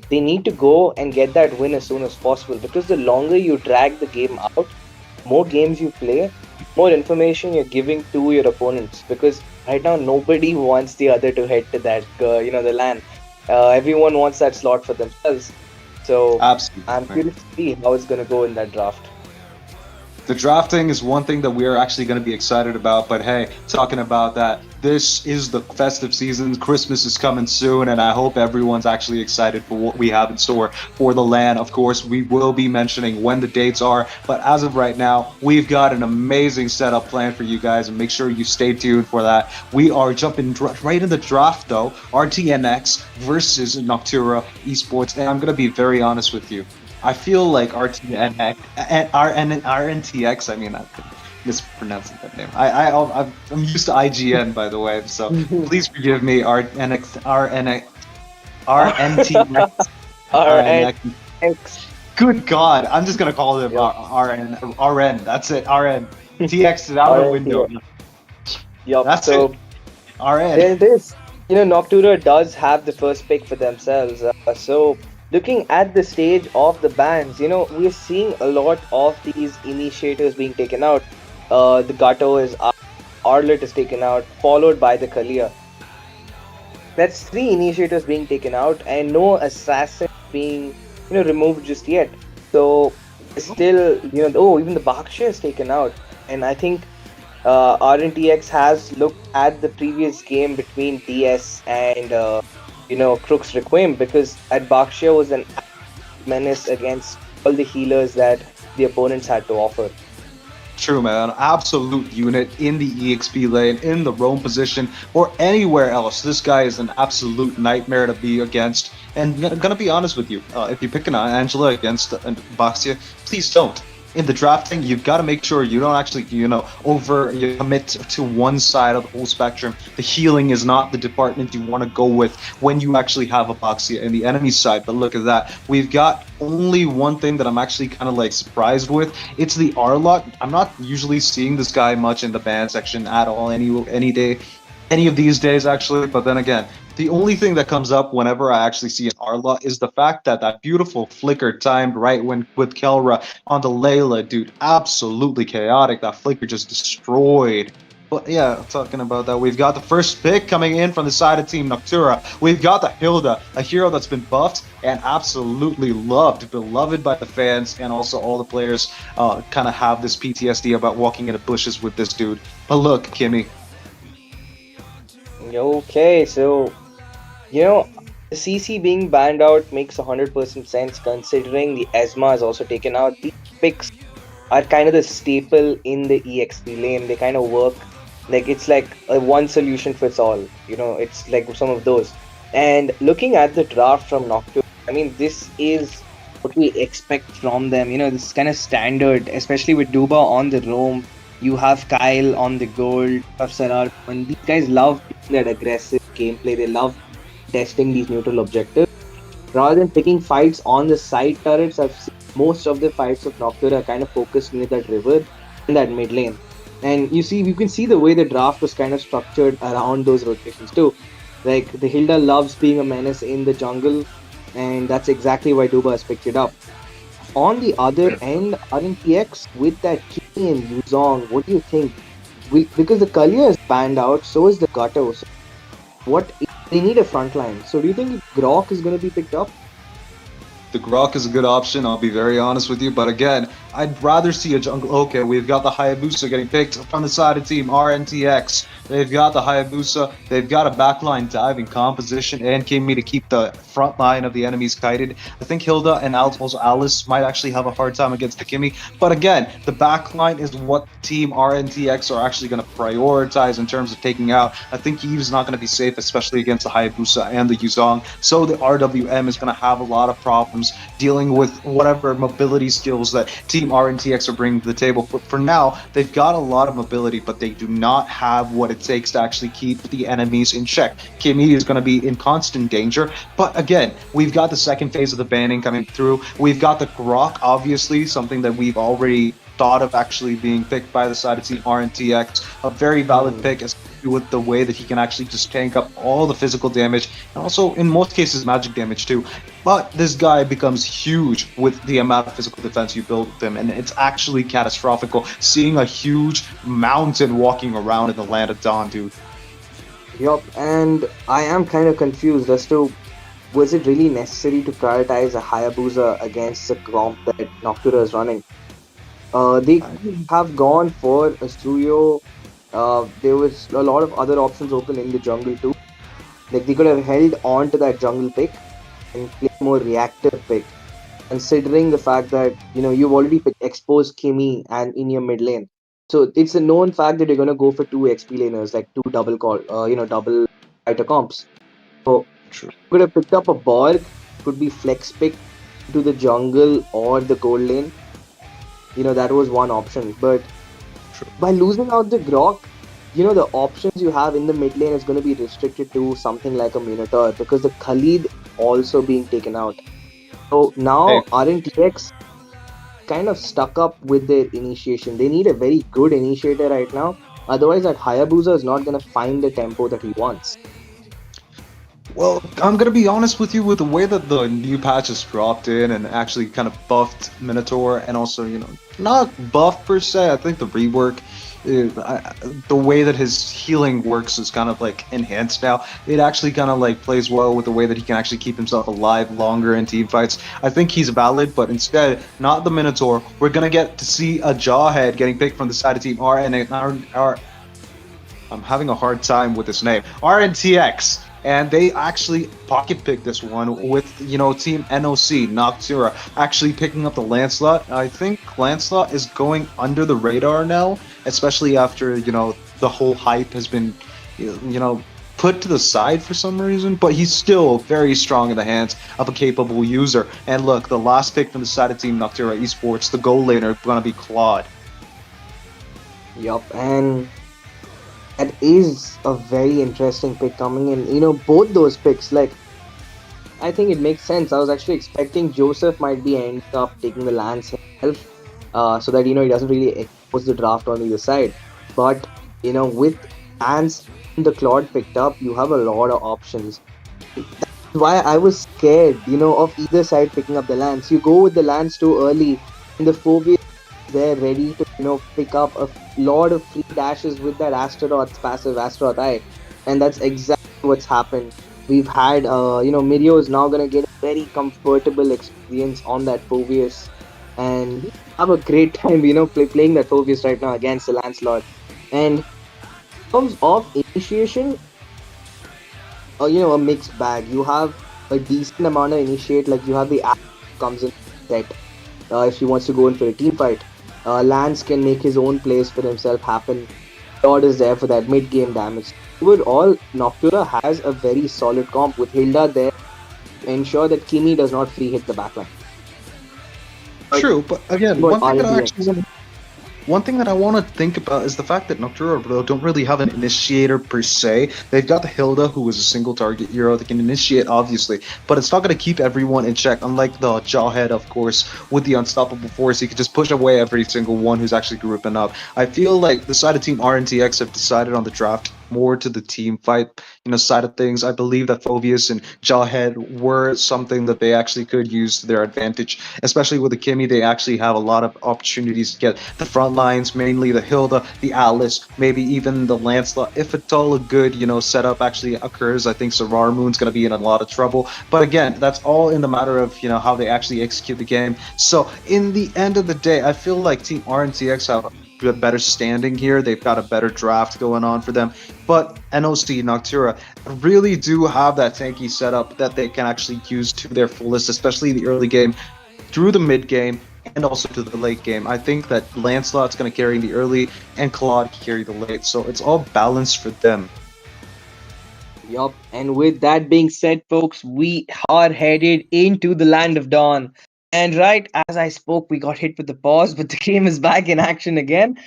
they need to go and get that win as soon as possible because the longer you drag the game out, more games you play, more information you're giving to your opponents. Because right now nobody wants the other to head to that, the LAN. Everyone wants that slot for themselves. So Absolutely. I'm curious to see how it's going to go in that draft. The drafting is one thing that we're actually going to be excited about, but hey, talking about that, this is the festive season. Christmas is coming soon, and I hope everyone's actually excited for what we have in store for the LAN. Of course, we will be mentioning when the dates are, but as of right now, we've got an amazing setup plan for you guys, and make sure you stay tuned for that. We are jumping right in the draft, though. RTNX versus Noctura Esports, and I'm going to be very honest with you. I feel like RTNX and RNTX. I mean, I'm mispronouncing that name. I'm used to IGN, by the way, so please forgive me. RNTX. Good God, I'm just gonna call them RN. That's it. RN. TX is out the window. Yup. That's so it. RN. there it is. Noctura does have the first pick for themselves. So looking at the stage of the bans, we're seeing a lot of these initiators being taken out. the Gato is out, Arlet is taken out, followed by the Kalia. That's three initiators being taken out, and no assassin being removed just yet. So still, even the Bakshi is taken out, and I think Rntx has looked at the previous game between DS and Crux Requiem, because at Bakshia was an menace against all the healers that the opponents had to offer. True, man. Absolute unit in the EXP lane, in the roam position, or anywhere else. This guy is an absolute nightmare to be against. And gonna be honest with you, if you pick an Angela against Baxia, please don't. In the drafting, you've got to make sure you don't actually, you commit to one side of the whole spectrum. The healing is not the department you want to go with when you actually have a Baxia in the enemy side. But look at that. We've got only one thing that I'm actually kind of like surprised with. It's the Arlot. I'm not usually seeing this guy much in the ban section at all any day. Any of these days, actually. But then again, the only thing that comes up whenever I actually see an Arla is the fact that that beautiful flicker timed right when with Kelra onto Layla, dude, absolutely chaotic. That flicker just destroyed. But yeah, talking about that, we've got the first pick coming in from the side of Team Noctura. We've got the Hilda, a hero that's been buffed and absolutely loved, beloved by the fans, and also all the players kind of have this PTSD about walking in the bushes with this dude. But look, Kimmy. Okay, so the CC being banned out makes 100% sense, considering the ESMA is also taken out. These picks are kind of the staple in the EXP lane. They kind of work like it's like a one solution fits all. It's like some of those. And looking at the draft from Noctua, I mean, this is what we expect from them. This is kind of standard, especially with Duba on the roam. You have Kyle on the gold, you have Sarar, and these guys love that aggressive gameplay. They love testing these neutral objectives. Rather than picking fights on the side turrets, I've seen most of the fights of Noctura are kind of focused near that river in that mid lane. And you can see the way the draft was kind of structured around those rotations too. Like the Hilda loves being a menace in the jungle, and that's exactly why Duba has picked it up. On the other end, Rntx with that Kimi and Yuzong, what do you think? Because the Kalia is banned out, so is the Gato. So they need a front line. So do you think Grok is going to be picked up? The Grok is a good option, I'll be very honest with you. But again, I'd rather see a jungle. Okay, we've got the Hayabusa getting picked from the side of Team Rntx. They've got the Hayabusa. They've got a backline diving composition and Kimi to keep the front line of the enemies kited. I think Hilda and also Alice might actually have a hard time against the Kimi. But again, the backline is what Team Rntx are actually going to prioritize in terms of taking out. I think Eve's not going to be safe, especially against the Hayabusa and the Yuzong. So the RWM is going to have a lot of problems dealing with whatever mobility skills that Team Rntx are bringing to the table. For now, they've got a lot of mobility, but they do not have what it takes to actually keep the enemies in check. Kimi is going to be in constant danger, but again, we've got the second phase of the banning coming through. We've got the Grok, obviously, something that we've already thought of actually being picked by the side of Team Rntx. A very valid pick, especially with the way that he can actually just tank up all the physical damage, and also, in most cases, magic damage too. But this guy becomes huge with the amount of physical defense you build with him, and it's actually catastrophic seeing a huge mountain walking around in the land of Dawn, dude. Yup, and I am kind of confused as to was it really necessary to prioritize a Hayabusa against the comp that Noctura is running? They have gone for a Suyo. There was a lot of other options open in the jungle too. Like they could have held on to that jungle pick and play more reactive pick, considering the fact that you've already exposed Kimi and in your mid lane. So it's a known fact that you're gonna go for two XP laners, like two double fighter comps. So True. could have picked up a Borg, could be flex pick to the jungle or the gold lane. That was one option. But by losing out the Grok, the options you have in the mid lane is going to be restricted to something like a Minotaur, because the Khalid also being taken out. So now Rntx kind of stuck up with their initiation. They need a very good initiator right now. Otherwise, that Hayabusa is not going to find the tempo that he wants. Well, I'm gonna be honest with you with the way that the new patch has dropped in and actually kind of buffed Minotaur, and also, not buffed per se. I think the rework, the way that his healing works is kind of like enhanced now. It actually kind of like plays well with the way that he can actually keep himself alive longer in team fights. I think he's valid, but instead, not the Minotaur. We're gonna get to see a Jawhead getting picked from the side of Team R and R. I'm having a hard time with this name. Rntx. And they actually pocket picked this one with, Team NOC, Noctura, actually picking up the Lancelot. I think Lancelot is going under the radar now, especially after, the whole hype has been, put to the side for some reason, but he's still very strong in the hands of a capable user. And look, the last pick from the side of Team Noctura Esports, the goal laner, gonna be Claude. Yup, and that is a very interesting pick coming in. Both those picks, like, I think it makes sense. I was actually expecting Joseph might be end up taking the Lance himself, so that he doesn't really expose the draft on either side. But with Lance and the Claude picked up, you have a lot of options. That's why I was scared, of either side picking up the Lance. You go with the Lance too early, and the Phobia they're ready to pick up a lot of free dashes with that Astaroth's passive Astaroth Eye, and that's exactly what's happened. We've had Mirio is now gonna get a very comfortable experience on that Phobius, and have a great time playing that Phobius right now against the Lancelot. And in terms of initiation, a mixed bag. You have a decent amount of initiate, like you have the app comes in set if he wants to go in for a team fight. Lance can make his own plays for himself happen. Lord is there for that mid game damage. Overall, Noctura has a very solid comp with Hilda there to ensure that Kimi does not free hit the backline. True, but again, But one thing that I want to think about is the fact that Noctura don't really have an initiator per se. They've got the Hilda, who is a single target hero. They can initiate, obviously, but it's not going to keep everyone in check. Unlike the Jawhead, of course, with the Unstoppable Force, he can just push away every single one who's actually grouping up. I feel like the side of Team Rntx have decided on the draft more to the team fight, side of things. I believe that Phobius and Jawhead were something that they actually could use to their advantage, especially with the Kimi. They actually have a lot of opportunities to get the front lines, mainly the Hilda, the Alice, maybe even the Lancelot. If at all a good, setup actually occurs, I think Sarar Moon's going to be in a lot of trouble. But again, that's all in the matter of, how they actually execute the game. So in the end of the day, I feel like Team RNTX have a better standing here. They've got a better draft going on for them. But NOC, Noctura, really do have that tanky setup that they can actually use to their fullest, especially in the early game, through the mid game, and also to the late game. I think that Lancelot's going to carry the early and Claude carry the late. So it's all balanced for them. Yup, and with that being said, folks, we are headed into the land of dawn. And right as I spoke, we got hit with the pause, but the game is back in action again.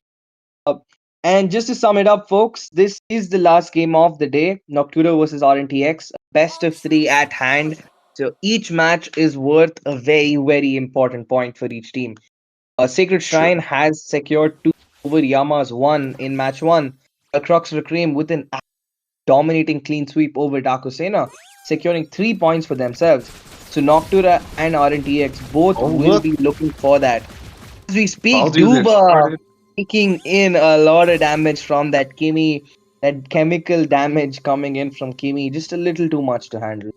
Uh, and just to sum it up, folks, this is the last game of the day. Noctura versus RNTX, best of three at hand. So each match is worth a very, very important point for each team. Sacred Shrine has secured 2 over Yama's 1 in match 1. Crux Requiem with an dominating clean sweep over Daku Sena, securing 3 points for themselves. So Noctura and RNTX both will be looking for that. As we speak, Duba taking in a lot of damage from that Kimi, that chemical damage coming in from Kimi, just a little too much to handle.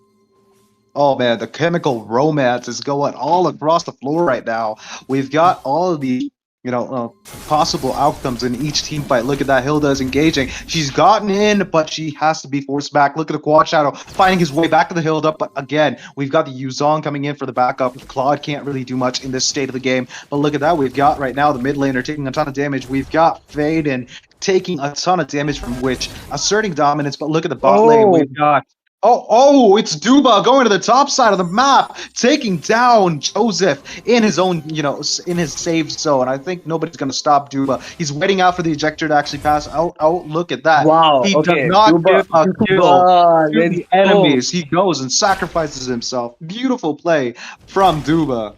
Oh man, the chemical romance is going all across the floor right now. We've got all of the, possible outcomes in each team fight. Look at that, Hilda is engaging. She's gotten in, but she has to be forced back. Look at the Quad Shadow finding his way back to the Hilda, but again, we've got the Yuzong coming in for the backup. Claude can't really do much in this state of the game, but look at that. We've got right now the mid laner taking a ton of damage. We've got Faden taking a ton of damage from Witch, asserting dominance, but look at the bot lane. We've got it's Duba going to the top side of the map, taking down Joseph in his own, in his safe zone. I think nobody's going to stop Duba. He's waiting out for the ejector to actually pass out. Oh, look at that. Wow. He Okay. does not Duba, give a kill to let's the enemies. He goes and sacrifices himself. Beautiful play from Duba.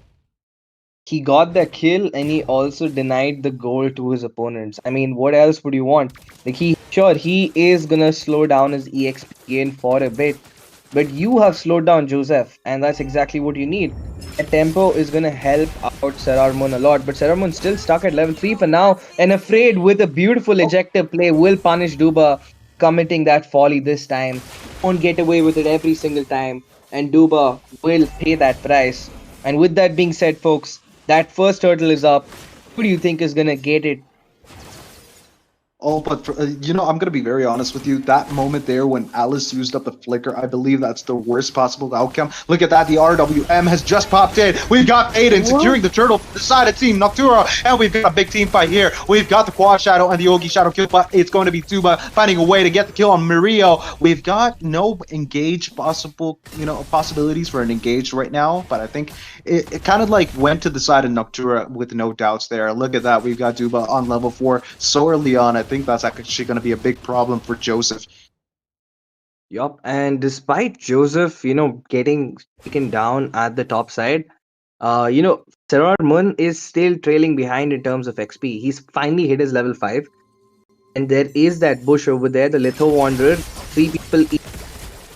He got the kill and he also denied the goal to his opponents. I mean, what else would you want? Like he is gonna slow down his EXP gain for a bit. but you have slowed down Joseph, and that's exactly what you need. A tempo is gonna help out Serarmon a lot, but Serarmon's still stuck at level 3 for now, and afraid with a beautiful ejector play will punish Duba committing that folly this time. Won't get away with it every single time, and Duba will pay that price. And with that being said, folks, that first turtle is up. Who do you think is gonna get it? Oh, but I'm gonna be very honest with you. That moment there when Alice used up the flicker, I believe that's the worst possible outcome. Look at that, the RWM has just popped in. We've got Aiden securing the turtle for the side of Team Noctura, and we've got a big team fight here. We've got the Quad Shadow and the Ogi Shadow kill, but it's going to be Tuba finding a way to get the kill on Mario. We've got no engage possibilities for an engage right now, but I think it kind of like went to the side of Noctura with no doubts there. Look at that, we've got Duba on level 4 so early on. I think that's actually going to be a big problem for Joseph. Yup, and despite Joseph, getting taken down at the top side, Serard Mun is still trailing behind in terms of XP. He's finally hit his level 5, and there is that bush over there, the Litho Wanderer. 3 people.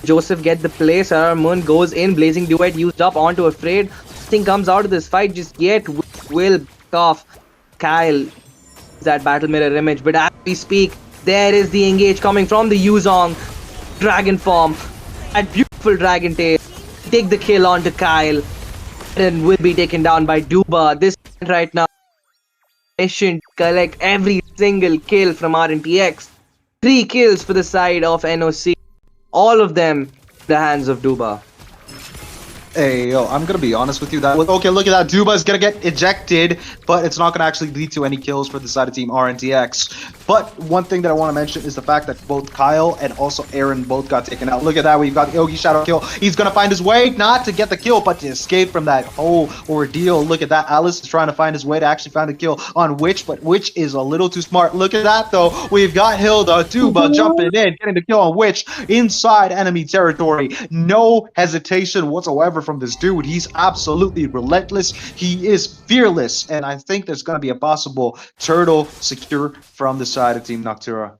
Joseph get the play. Serard Mun goes in, Blazing Duet used up onto Afraid. Nothing comes out of this fight just yet. Will back off. Kyle that battle mirror image, but as we speak, there is the engage coming from the Yuzong dragon form. That beautiful dragon tail. Take the kill onto Kyle, and will be taken down by Duba. This right now, mission collect every single kill from Rntx. 3 kills for the side of NOC. All of them the hands of Duba. Hey, yo, I'm gonna be honest with you. Okay, look at that. Duba is gonna get ejected, but it's not gonna actually lead to any kills for the side of Team Rntx. But one thing that I want to mention is the fact that both Kyle and also Aaron both got taken out. Look at that. We've got the Ogi Shadow kill. He's gonna find his way, not to get the kill, but to escape from that whole ordeal. Look at that. Alice is trying to find his way to actually find the kill on Witch, but Witch is a little too smart. Look at that, though. We've got Hilda, Duba jumping in, getting the kill on Witch inside enemy territory. No hesitation whatsoever from this dude. He's absolutely relentless. He is fearless, and I think there's going to be a possible turtle secure from the side of Team Noctura.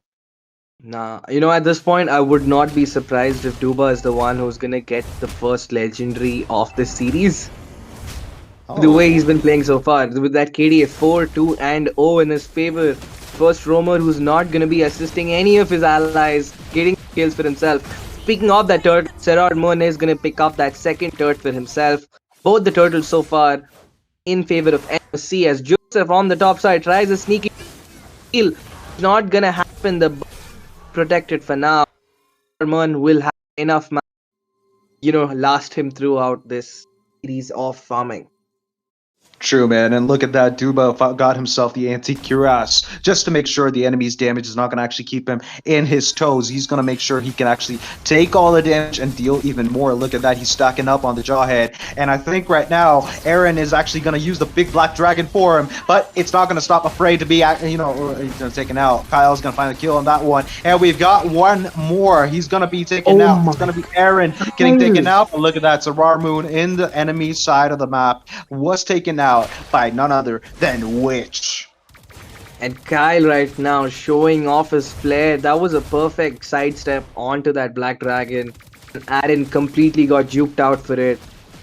Nah, at this point, I would not be surprised if Duba is the one who's gonna get the first legendary of this series. The way he's been playing so far, with that KDA 4, 2, and 0 in his favor. First roamer who's not gonna be assisting any of his allies, getting kills for himself. Speaking of that turtle, Serard Moon is gonna pick up that second turret for himself. Both the turtles so far in favor of NOC, as Joseph on the top side tries a sneaky kill. It's not gonna happen. The protected for now. Moon will have enough last him throughout this series of farming. True, man. And look at that. Duba got himself the anti-cuirass just to make sure the enemy's damage is not going to actually keep him in his toes. He's going to make sure he can actually take all the damage and deal even more. Look at that. He's stacking up on the Jawhead. And I think right now, Aaron is actually going to use the big black dragon for him, but it's not going to stop Afraid to be, taken out. Kyle's going to find a kill on that one. And we've got one more. He's going to be taken out. It's going to be Aaron getting taken out. But look at that. Sarar Moon in the enemy side of the map was taken out by none other than Witch. And Kyle right now showing off his flair. That was a perfect sidestep onto that Black Dragon. And Aaron completely got juked out for it.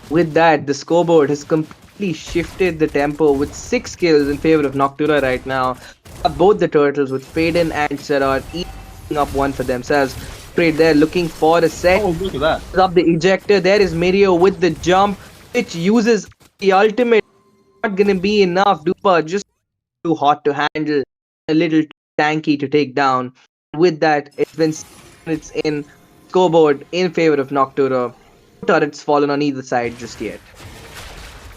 With that, the scoreboard has completely shifted the tempo with 6 kills in favor of Noctura right now. Both the turtles with Faden and Serard each up one for themselves. Afraid there looking for a set. Oh, look at that. Up the ejector. There is Mario with the jump, which uses the ultimate. Not gonna be enough. Dupa just too hot to handle, a little tanky to take down. With that, it's been 6 minutes in, scoreboard in favor of Noctura. Turrets fallen on either side just yet.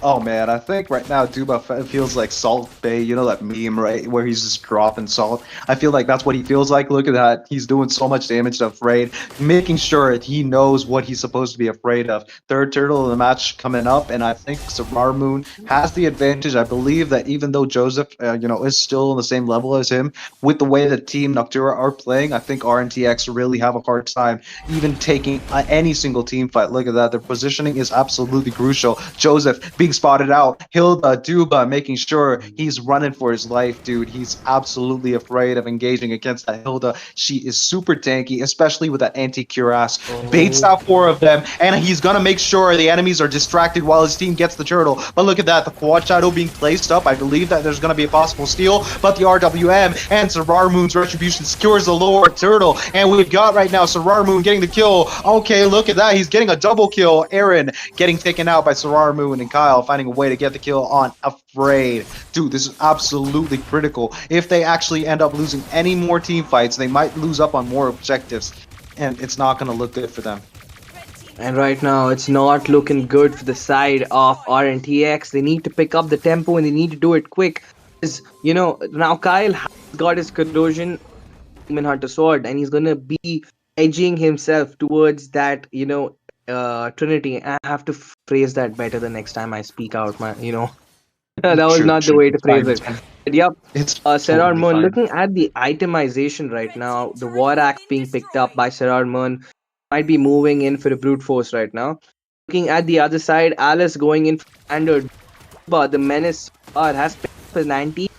Oh man, I think right now Duba feels like Salt Bay, you know that meme, right? Where he's just dropping salt. I feel like that's what he feels like. Look at that. He's doing so much damage to Afraid, making sure that he knows what he's supposed to be afraid of. Third turtle in the match coming up, and I think Sarar Moon has the advantage. I believe that even though Joseph, is still on the same level as him, with the way that Team Noctura are playing, I think Rntx really have a hard time even taking any single team fight. Look at that. Their positioning is absolutely crucial. Joseph being spotted out. Hilda, Duba making sure he's running for his life, dude. He's absolutely afraid of engaging against that Hilda. She is super tanky, especially with that anti-cuirass. Baits out 4 of them, and he's gonna make sure the enemies are distracted while his team gets the turtle. But look at that, the quad shadow being placed up. I believe that there's gonna be a possible steal, but the RWM and Sarar Moon's retribution secures the lower turtle, and we've got right now Sarar Moon getting the kill. Okay, look at that, he's getting a double kill. Aaron getting taken out by Sarar Moon, and Kyle finding a way to get the kill on Afraid. Dude, this is absolutely critical. If they actually end up losing any more team fights, they might lose up on more objectives, and it's not going to look good for them. And right now, it's not looking good for the side of Rntx. They need to pick up the tempo and they need to do it quick. Because, now Kyle has got his corrosion Demon Hunter sword, and he's gonna be edging himself towards that, Trinity. I have to phrase that better the next time I speak out. That was Sure, not the sure, way to it's phrase fine, it. it's fine. But yep, It's Serar totally Moon. fine. Looking at the itemization right now, the War Axe being picked up by Serar Moon might be moving in for a brute force right now. Looking at the other side, Alice going in for standard. But the Menace has picked up his 90.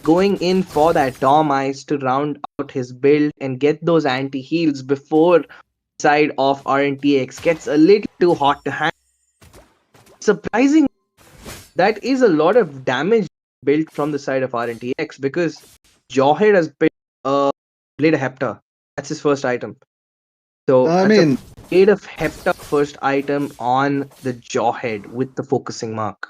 Going in for that Dom Ice to round out his build and get those anti-heals before the side of Rntx gets a little too hot to handle. Surprising, that is a lot of damage built from the side of Rntx, because Jawhead has picked a Blade of Hepta. That's his first item. So I that's mean, a Blade of Hepta first item on the Jawhead with the focusing mark.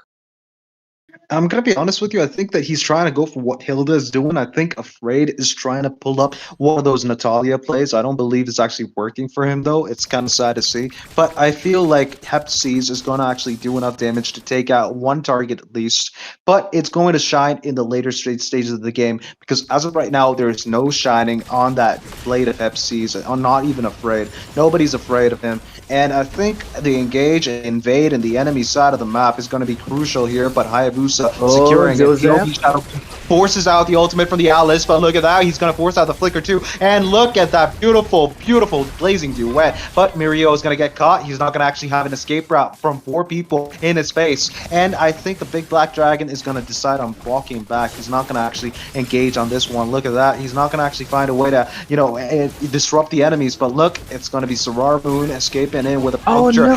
I'm gonna be honest with you. I think that he's trying to go for what Hilda is doing. I think Afraid is trying to pull up one of those Natalia plays. I don't believe it's actually working for him though. It's kind of sad to see. But I feel like Hep Seas is going to actually do enough damage to take out one target at least. But it's going to shine in the later stages of the game, because as of right now, there is no shining on that Blade of Hep Seas. I'm not even afraid. Nobody's afraid of him. And I think the engage and invade in the enemy side of the map is going to be crucial here. But Hayabusa securing it. Joseph. The Shadow forces out the ultimate from the Alice, but look at that, he's going to force out the flicker too. And look at that beautiful, beautiful blazing duet. But Mirio is going to get caught. He's not going to actually have an escape route from 4 people in his face. And I think the big black dragon is going to decide on walking back. He's not going to actually engage on this one. Look at that. He's not going to actually find a way to, disrupt the enemies. But look, it's going to be Sarar Moon escaping in with a puncture.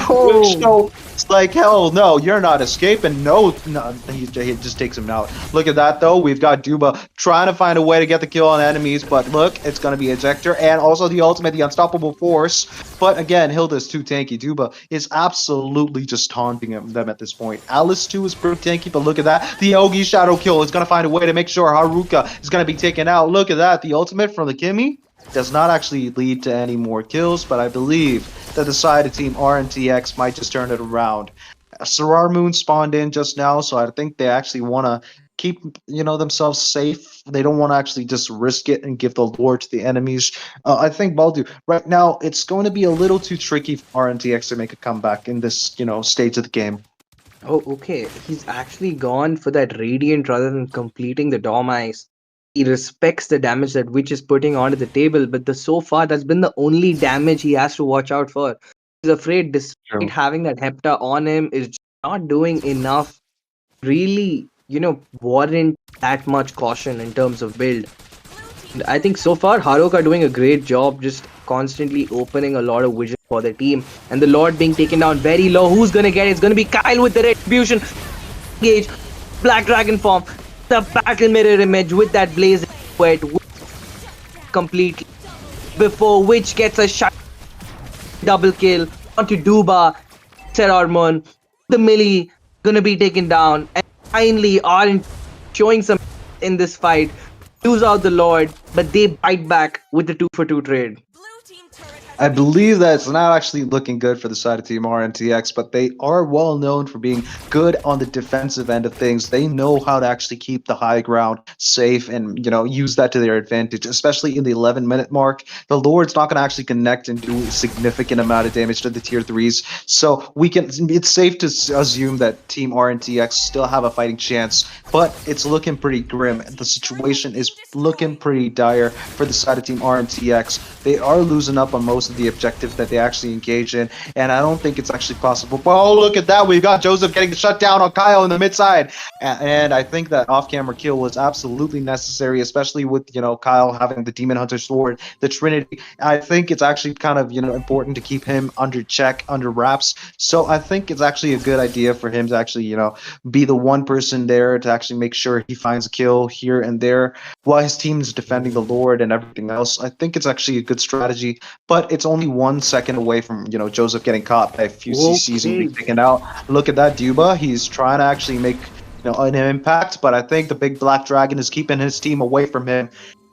no. Which, it's like, hell no, you're not escaping. No, he just takes him out. Look at that though. We've got Duba trying to find a way to get the kill on enemies, but look, it's going to be Ejector and also the ultimate, the Unstoppable Force. But again, Hilda's too tanky. Duba is absolutely just taunting them at this point. Alice too is pretty tanky, but look at that. The Ogi Shadow Kill is going to find a way to make sure Haruka is going to be taken out. Look at that. The ultimate from the Kimmy does not actually lead to any more kills, but I believe that the side of Team Rntx might just turn it around. Sarar Moon spawned in just now, so I think they actually want to keep themselves safe. They don't want to actually just risk it and give the lore to the enemies. I think Baldu right now it's going to be a little too tricky for Rntx to make a comeback in this stage of the game. Oh, okay. He's actually gone for that Radiant rather than completing the Dom Ice. He respects the damage that Witch is putting onto the table, but so far that's been the only damage he has to watch out for. He's afraid, despite having that Hepta on him, is just not doing enough really, warrant that much caution in terms of build. And I think so far Haruka doing a great job, just constantly opening a lot of vision for the team. And the Lord being taken down very low. Who's gonna get it? It's gonna be Kyle with the retribution. Engage. Black Dragon form. The battle mirror image with that blaze wet completely before Witch gets a shot. Double kill onto Duba. Serar Moon. The melee gonna be taken down. And finally aren't showing some in this fight. Lose out the Lord, but they bite back with the 2-for-2 trade. I believe that it's not actually looking good for the side of Team Rntx, but they are well known for being good on the defensive end of things. They know how to actually keep the high ground safe and, use that to their advantage, especially in the 11-minute mark. The Lord's not going to actually connect and do a significant amount of damage to the tier 3s. So it's safe to assume that Team Rntx still have a fighting chance, but it's looking pretty grim. The situation is looking pretty dire for the side of Team Rntx. They are losing up on most of of the objectives that they actually engage in. And I don't think it's actually possible. But oh, look at that. We've got Joseph getting the shutdown on Kyle in the mid side. And I think that off-camera kill was absolutely necessary, especially with, Kyle having the Demon Hunter sword, the Trinity. I think it's actually kind of, important to keep him under check, under wraps. So I think it's actually a good idea for him to actually, be the one person there to actually make sure he finds a kill here and there while his team is defending the Lord and everything else. I think it's actually a good strategy, but it's only 1 second away from, Joseph getting caught by a few CCs and Okay. being taken out. Look at that Duba. He's trying to actually make an impact, but I think the big black dragon is keeping his team away from him.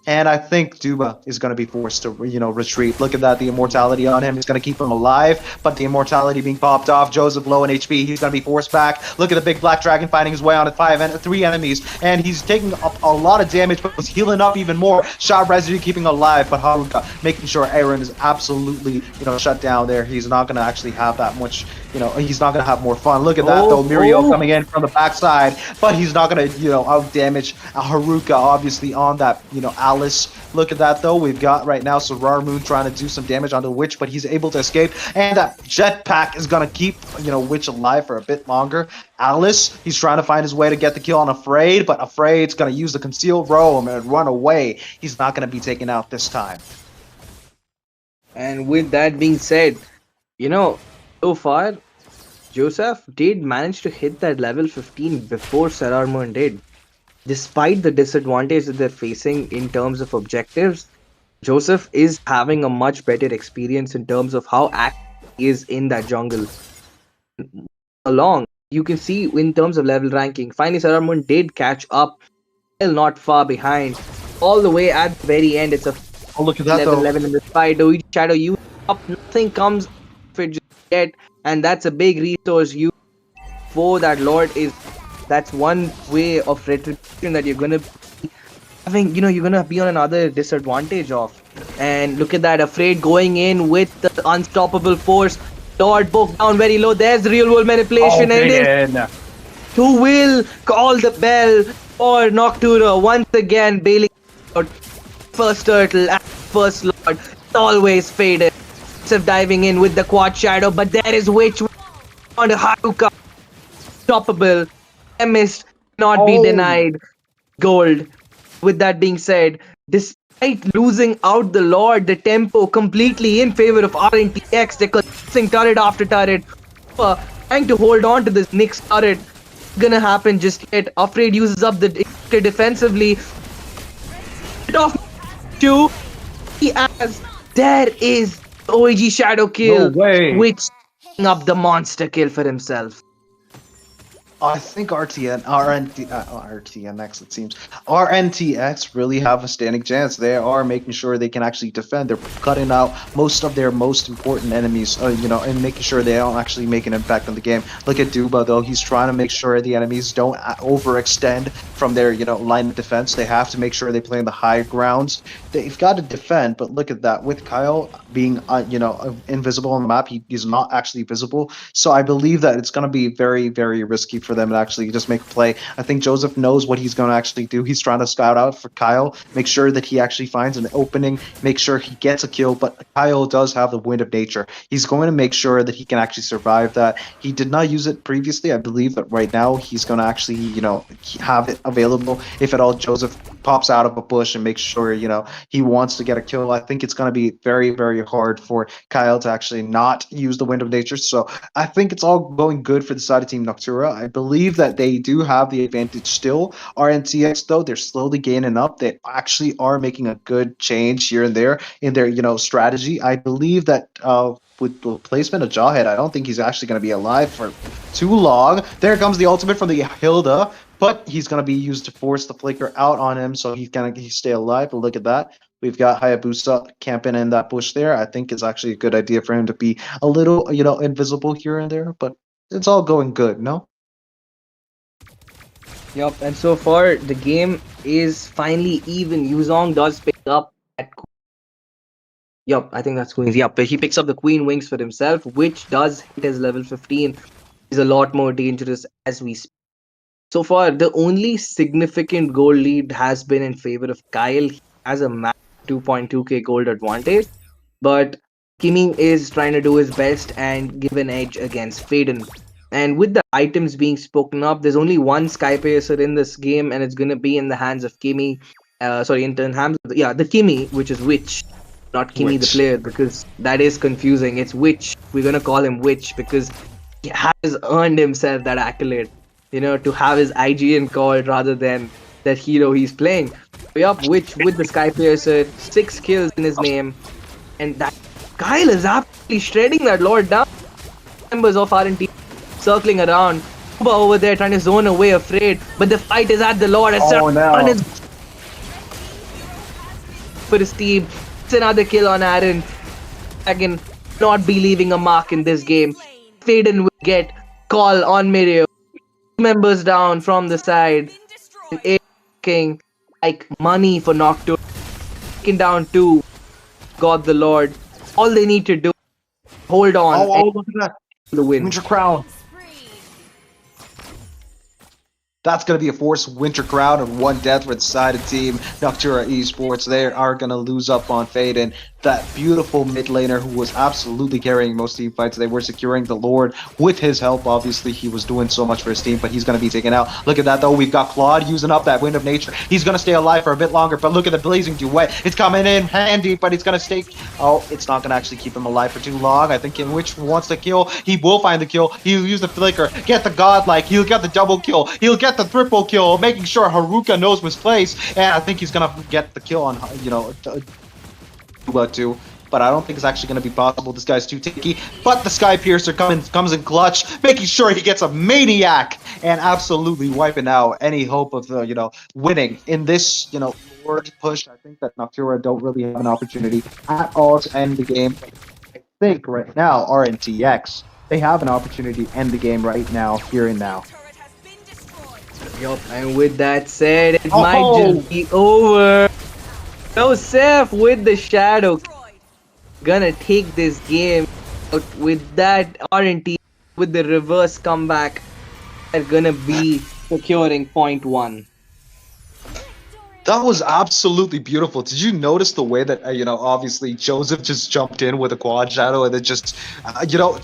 And I think Duba is going to be forced to, retreat. Look at that. The immortality on him is going to keep him alive, but the immortality being popped off. Joseph low in HP. He's going to be forced back. Look at the big black dragon finding his way on three enemies, and he's taking up a lot of damage, but was healing up even more. Shot residue keeping alive, but Haruka making sure Aaron is absolutely, shut down there. He's not going to actually have that much, he's not going to have more fun. Look at that, though. Mirio coming in from the backside, but he's not going to, out damage Haruka, obviously, on that, Alice. Look at that, though. We've got right now Sarar Moon trying to do some damage on the Witch, but he's able to escape. And that jetpack is going to keep, Witch alive for a bit longer. Alice, he's trying to find his way to get the kill on Afraid, but Afraid's going to use the concealed roam and run away. He's not going to be taken out this time. And with that being said, so far, Joseph did manage to hit that level 15 before Sararmun did. Despite the disadvantage that they're facing in terms of objectives, Joseph is having a much better experience in terms of how active he is in that jungle. Along, you can see in terms of level ranking, finally Sararmun did catch up, still not far behind. All the way at the very end, it's a Oh, look at that, level though. 11 in the Shadow you up, nothing comes of it just yet, and that's a big resource you for that Lord is. That's one way of retribution that you're gonna be having, you're gonna be on another disadvantage of. And look at that, Afraid going in with the unstoppable force. Lord broke down very low. There's the real world manipulation, and then who will call the bell for Noctura once again, bailing out first turtle and first Lord. It's always faded. Diving in with the quad shadow, but there is Witch on Haruka. Stoppable. Mist not be denied. Gold. With that being said, despite losing out the Lord, the tempo completely in favor of Rntx, they're collapsing turret after turret. Trying to hold on to this next turret. Gonna happen just yet. Afraid uses up the defensively. Off two. As there is OG shadow kill, No way. which up the monster kill for himself. I think RTNX, it seems. RNTX really have a standing chance. They are making sure they can actually defend. They're cutting out most of their most important enemies, and making sure they don't actually make an impact on the game. Look at Duba, though. He's trying to make sure the enemies don't overextend from their, line of defense. They have to make sure they play in the high grounds. They've got to defend, but look at that. With Kyle being, invisible on the map, he's not actually visible. So I believe that it's going to be very, very risky for them to actually just make a play. I think Joseph knows what he's going to actually do. He's trying to scout out for Kyle, make sure that he actually finds an opening, make sure he gets a kill, but Kyle does have the wind of nature. He's going to make sure that he can actually survive that. He did not use it previously. I believe that right now he's going to actually, have it available if at all Joseph pops out of a bush and makes sure, he wants to get a kill. I think it's going to be very, very hard for Kyle to actually not use the wind of nature. So I think it's all going good for the side of Team Noctura. I believe that they do have the advantage still. RNTX, though, they're slowly gaining up. They actually are making a good change here and there in their, strategy. I believe that with the placement of Jawhead, I don't think he's actually going to be alive for too long. There comes the ultimate from the Hilda, but he's going to be used to force the flicker out on him, so he's going to stay alive. But look at that. We've got Hayabusa camping in that bush there. I think it's actually a good idea for him to be a little, invisible here and there, but it's all going good, no? Yup, and so far the game is finally even. Yuzong does pick up at Yup, I think that's Queen's. Yup, but he picks up the Queen Wings for himself, which does hit his level 15. He's a lot more dangerous as we speak. So far, the only significant gold lead has been in favor of Kyle. He has a max 2.2k gold advantage, but Kimi is trying to do his best and give an edge against Faden. And with the items being spoken up, there's only one Sky Piercer in this game, and it's gonna be in the hands of Kimi. Sorry, in the hands of the Kimi, which is Witch, not Kimi the Which player, because that is confusing. It's Witch. We're gonna call him Witch because he has earned himself that accolade. To have his IGN called rather than that hero he's playing. Yup, Witch with the Sky Piercer, 6 kills in his name, and that Kyle is absolutely shredding that Lord down. Members of Rntx circling around. MOBA over there trying to zone away, afraid, but the fight is at the Lord. As Oh, no. Aaron is for his team. It's another kill on Aaron. Again, not be leaving a mark in this game. Faden will get call on Mirio. Members down from the side. King like money for Noctura. Taking down 2. God the Lord. All they need to do hold on oh, and look at that. the win. Winter Crown. That's going to be a forced Winter Crown and 1 death for the side of team Noctura Esports. They are going to lose up on Faden. That beautiful mid laner who was absolutely carrying most team fights. They were securing the Lord with his help. Obviously, he was doing so much for his team, but he's going to be taken out. Look at that, though. We've got Claude using up that Wind of Nature. He's going to stay alive for a bit longer, but look at the Blazing Duet. It's coming in handy, but it's going to stay... Oh, it's not going to actually keep him alive for too long. I think in which wants the kill. He will find the kill. He'll use the Flicker, get the Godlike. He'll get the double kill. He'll get the triple kill, making sure Haruka knows his place. And I think he's going to get the kill on, too, but I don't think it's actually going to be possible. This guy's too tanky. But the Sky Piercer comes in clutch, making sure he gets a Maniac and absolutely wiping out any hope of winning in this Lord push. I think that Noctura don't really have an opportunity at all to end the game. I think right now Rntx, they have an opportunity to end the game right now, here and now. Yup, and with that said, it Oh! might just be over. Joseph with the Shadow gonna take this game out. With that RNT with the reverse comeback, they're gonna be securing point 1. That was absolutely beautiful. Did you notice the way that, obviously Joseph just jumped in with a quad shadow and then just,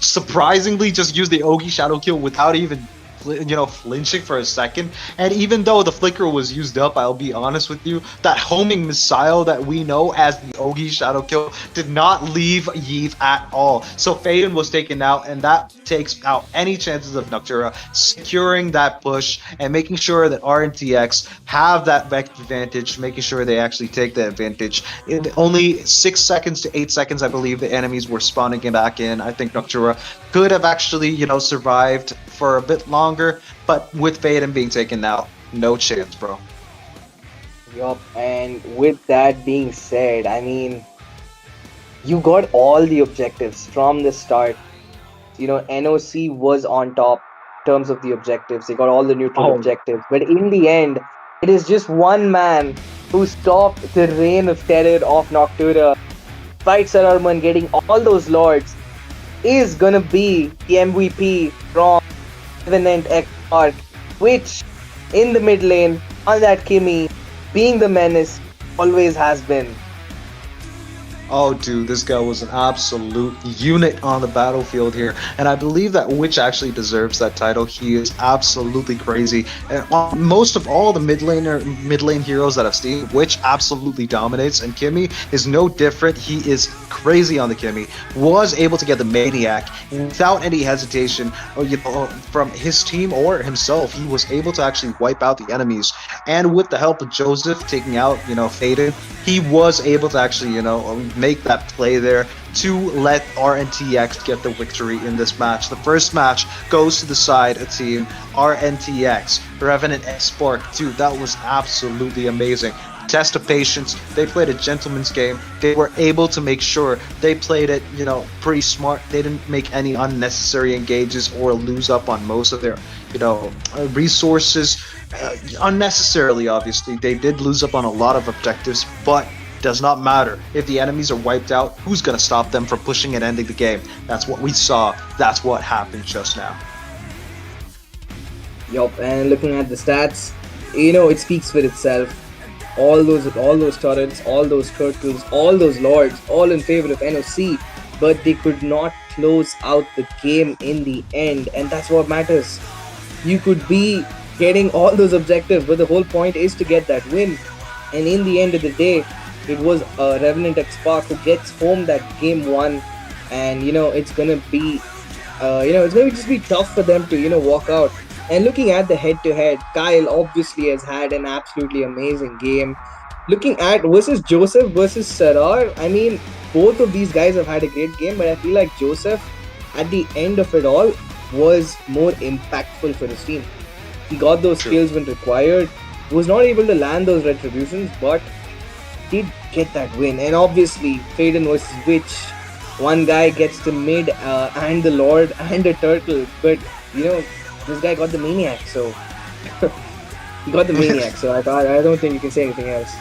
surprisingly just used the Ogi shadow kill without even, flinching for a second. And even though the flicker was used up, I'll be honest with you, that homing missile that we know as the Ogi shadow kill did not leave Yves at all. So Faden was taken out, and that takes out any chances of Noctura securing that push and making sure that Rntx have that vector advantage, making sure they actually take the advantage. In only 6 seconds to 8 seconds, I believe the enemies were spawning back in. I think Noctura could have actually, survived for a bit longer, but with Faden being taken out, no chance, bro. Yup, and with that being said, I mean, you got all the objectives from the start. NOC was on top in terms of the objectives. They got all the neutral objectives. But in the end, it is just one man who stopped the reign of terror of Noctura. Fight Sararman getting all those lords is gonna be the MVP from Revenant X Arc, which in the mid lane on that Kimi, being the menace, always has been. Oh, dude, this guy was an absolute unit on the battlefield here, and I believe that Witch actually deserves that title. He is absolutely crazy. And most of all the mid lane heroes that I've seen, Witch absolutely dominates, and Kimi is no different. He is crazy on the Kimi. Was able to get the Maniac without any hesitation, from his team or himself. He was able to actually wipe out the enemies, and with the help of Joseph taking out, Faden, he was able to actually, make that play there to let Rntx get the victory in this match. The first match goes to the side of team Rntx. Revenant X Spark, dude, that was absolutely amazing. Test of patience. They played a gentleman's game. They were able to make sure they played it, pretty smart. They didn't make any unnecessary engages or lose up on most of their, resources unnecessarily. Obviously, they did lose up on a lot of objectives, but does not matter. If the enemies are wiped out, who's going to stop them from pushing and ending the game? That's what we saw. That's what happened just now. Yup, and looking at the stats, it speaks for itself. All those turrets, all those turtles, all those lords, all in favor of NOC. but they could not close out the game in the end, and that's what matters. You could be getting all those objectives, but the whole point is to get that win. And in the end of the day, it was Revenant X Spark who gets home that game one, and it's gonna be, it's gonna just be tough for them to walk out. And looking at the head-to-head, Kyle obviously has had an absolutely amazing game. Looking at versus Joseph versus Sarar, I mean, both of these guys have had a great game, but I feel like Joseph, at the end of it all, was more impactful for his team. He got those skills when required, was not able to land those retributions, but did get that win. And obviously, Faden versus Witch, one guy gets the mid and the Lord and a turtle, but this guy got the maniac, so he got the maniac. So I don't think you can say anything else.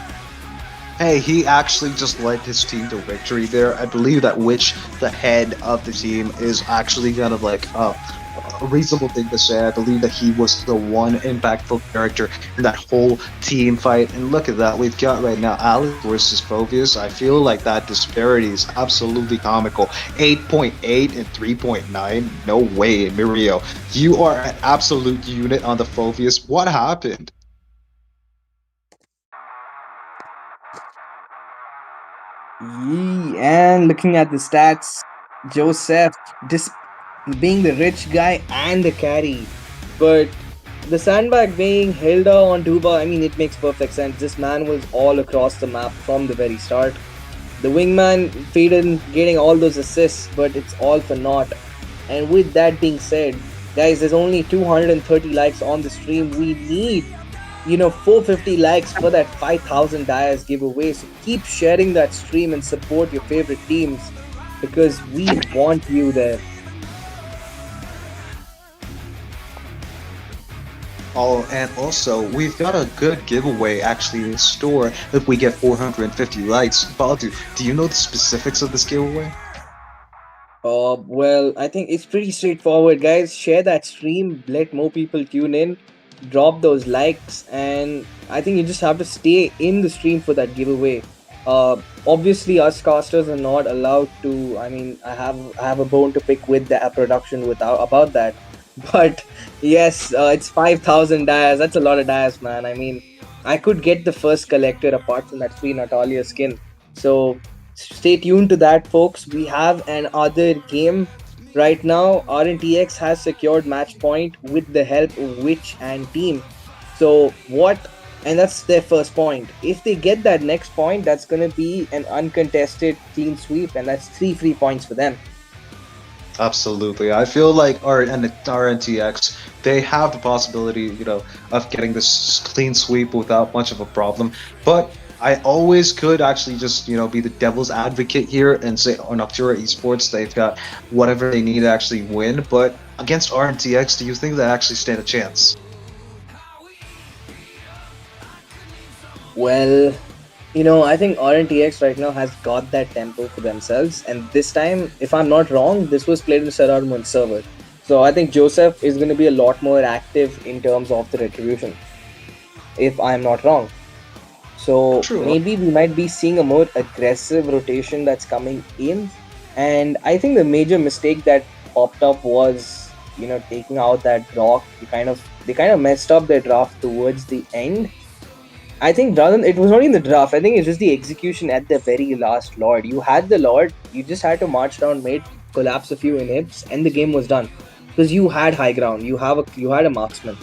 Hey, he actually just led his team to victory there. I believe that Witch, the head of the team, is actually kind of like a reasonable thing to say. I believe that he was the one impactful character in that whole team fight. And look at that, we've got right now Alex versus Phobius. I feel like that disparity is absolutely comical. 8.8 and 3.9. No way, Mirio. You are an absolute unit on the Phobius. What happened? And looking at the stats, Joseph being the rich guy and the carry, but the sandbag being Hilda on Duba, I mean, it makes perfect sense. This man was all across the map from the very start. The wingman, Faden, getting all those assists, but it's all for naught. And with that being said, guys, there's only 230 likes on the stream. We need 450 likes for that 5,000 Dias giveaway. So keep sharing that stream and support your favorite teams because we want you there. Oh, and also, we've got a good giveaway actually in store if we get 450 likes. Baldu, do you know the specifics of this giveaway? Well, I think it's pretty straightforward, guys. Share that stream, let more people tune in, drop those likes, and I think you just have to stay in the stream for that giveaway. Obviously, us casters are not allowed to. I mean, I have a bone to pick with the production about that. But yes, it's 5,000 Dias. That's a lot of Dias, man. I mean, I could get the first collector apart from that free Natalia skin. So stay tuned to that, folks. We have another game right now. Rntx has secured match point with the help of Witch and team. So what? And that's their first point. If they get that next point, that's gonna be an uncontested clean sweep, and that's 3 free points for them. Absolutely. I feel like RNTX, they have the possibility, of getting this clean sweep without much of a problem. But I always could actually just, be the devil's advocate here and say, Noctura Esports, they've got whatever they need to actually win. But against RNTX, do you think they actually stand a chance? Well, I think Rntx right now has got that tempo for themselves, and this time, if I'm not wrong, this was played in Sararmun server. So I think Joseph is going to be a lot more active in terms of the retribution, if I'm not wrong. So True. maybe we might be seeing a more aggressive rotation that's coming in, and I think the major mistake that popped up was, taking out that rock. They kind of messed up their draft towards the end. I think it was not in the draft. I think it's just the execution at the very last Lord. You had the Lord, you just had to march down mid, collapse a few inhibs, and the game was done. Because you had high ground, you had a marksman,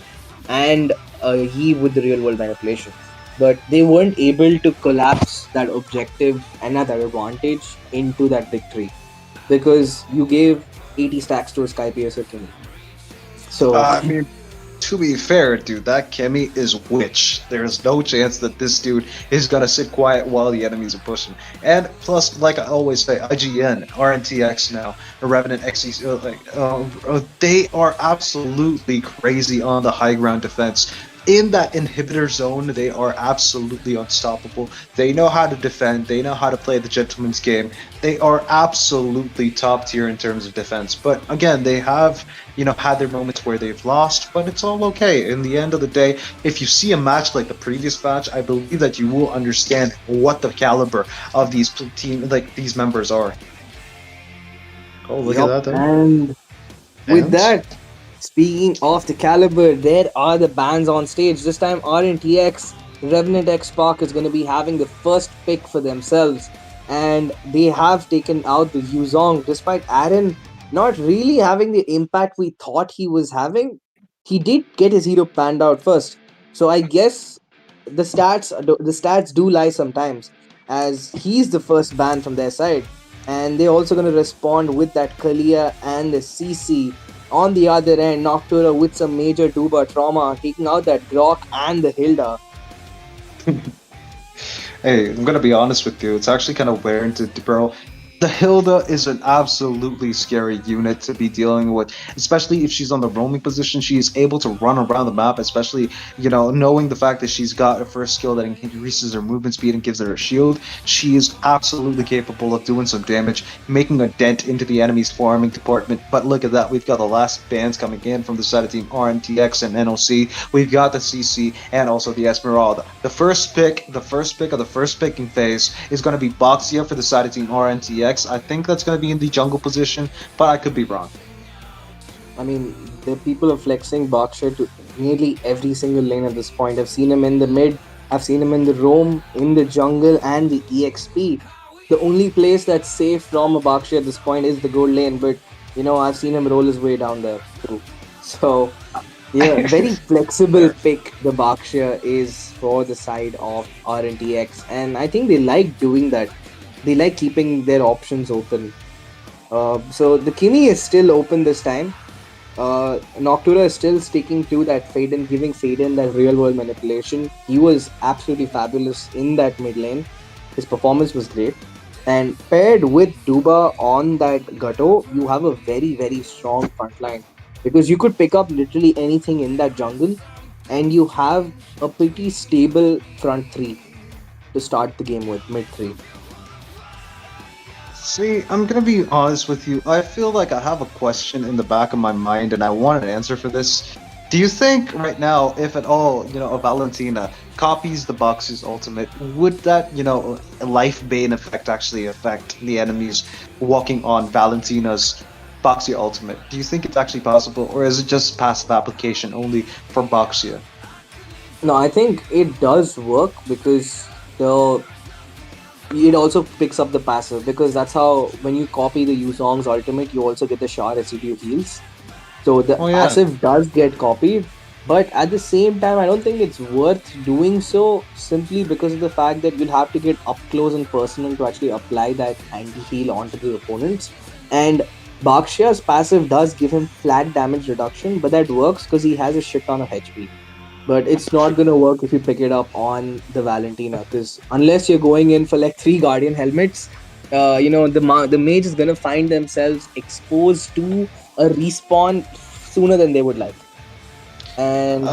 and he with the real world manipulation. But they weren't able to collapse that objective and that advantage into that victory because you gave 80 stacks to a Sky Piercer King. So I mean, to be fair, dude, that Kemi is Witch. There's no chance that this dude is gonna sit quiet while the enemies are pushing. And plus, like I always say, IGN, RNTX now, Revenant XE, they are absolutely crazy on the high ground defense. In that inhibitor zone, they are absolutely unstoppable. They know how to defend. They know how to play the gentleman's game. They are absolutely top tier in terms of defense. But again, they have, had their moments where they've lost, but it's all okay. In the end of the day, if you see a match like the previous match, I believe that you will understand what the caliber of these members are. Oh, look at Yup, that, though. and with Hands. that, speaking of the caliber, there are the bands on stage. This time, Rntx, Rntx Park is going to be having the first pick for themselves, and they have taken out the Yuzong. Despite Aaron not really having the impact we thought he was having, he did get his hero panned out first. So I guess the stats do lie sometimes, as he's the first ban from their side, and they're also going to respond with that Kalia and the CC. On the other end, Noctura with some major Duba trauma, taking out that Grok and the Hilda. Hey, I'm gonna be honest with you. It's actually kind of wearing to bro. The Hilda is an absolutely scary unit to be dealing with, especially if she's on the roaming position. She is able to run around the map, especially, knowing the fact that she's got a first skill that increases her movement speed and gives her a shield. She is absolutely capable of doing some damage, making a dent into the enemy's farming department. But look at that, we've got the last bans coming in from the side of Team Rntx and NOC. We've got the CC and also the Esmeralda. The first pick of the first picking phase is going to be Boxia for the side of Team Rntx. I think that's going to be in the jungle position, but I could be wrong. I mean, the people are flexing Berkshire to nearly every single lane at this point. I've seen him in the mid, I've seen him in the roam, in the jungle, and the EXP. The only place that's safe from a Berkshire at this point is the gold lane, but I've seen him roll his way down there too. So, yeah, very flexible pick the Berkshire is for the side of RNTX, and I think they like doing that. They like keeping their options open. So the Kimi is still open this time. Noctura is still sticking to that Faden, giving Faden that real world manipulation. He was absolutely fabulous in that mid lane. His performance was great. And paired with Duba on that Gato, you have a very, very strong front line. Because you could pick up literally anything in that jungle, and you have a pretty stable front three to start the game with, mid three. See, I'm gonna be honest with you. I feel like I have a question in the back of my mind, and I want an answer for this. Do you think right now, if at all, a Valentina copies the Boxer's ultimate, would that, a life bane effect actually affect the enemies walking on Valentina's Boxia ultimate? Do you think it's actually possible, or is it just passive application only for Boxia? No, I think it does work because the it also picks up the passive, because that's how when you copy the Yuzong's ultimate, you also get the Shah residue heals. So the Oh yeah. passive does get copied, but at the same time, I don't think it's worth doing so, simply because of the fact that you'll have to get up close and personal to actually apply that anti-heal onto the opponents. And Bakshia's passive does give him flat damage reduction, but that works because he has a shit ton of HP. But it's not gonna work if you pick it up on the Valentina, because unless you're going in for like 3 Guardian helmets, the mage is gonna find themselves exposed to a respawn sooner than they would like. And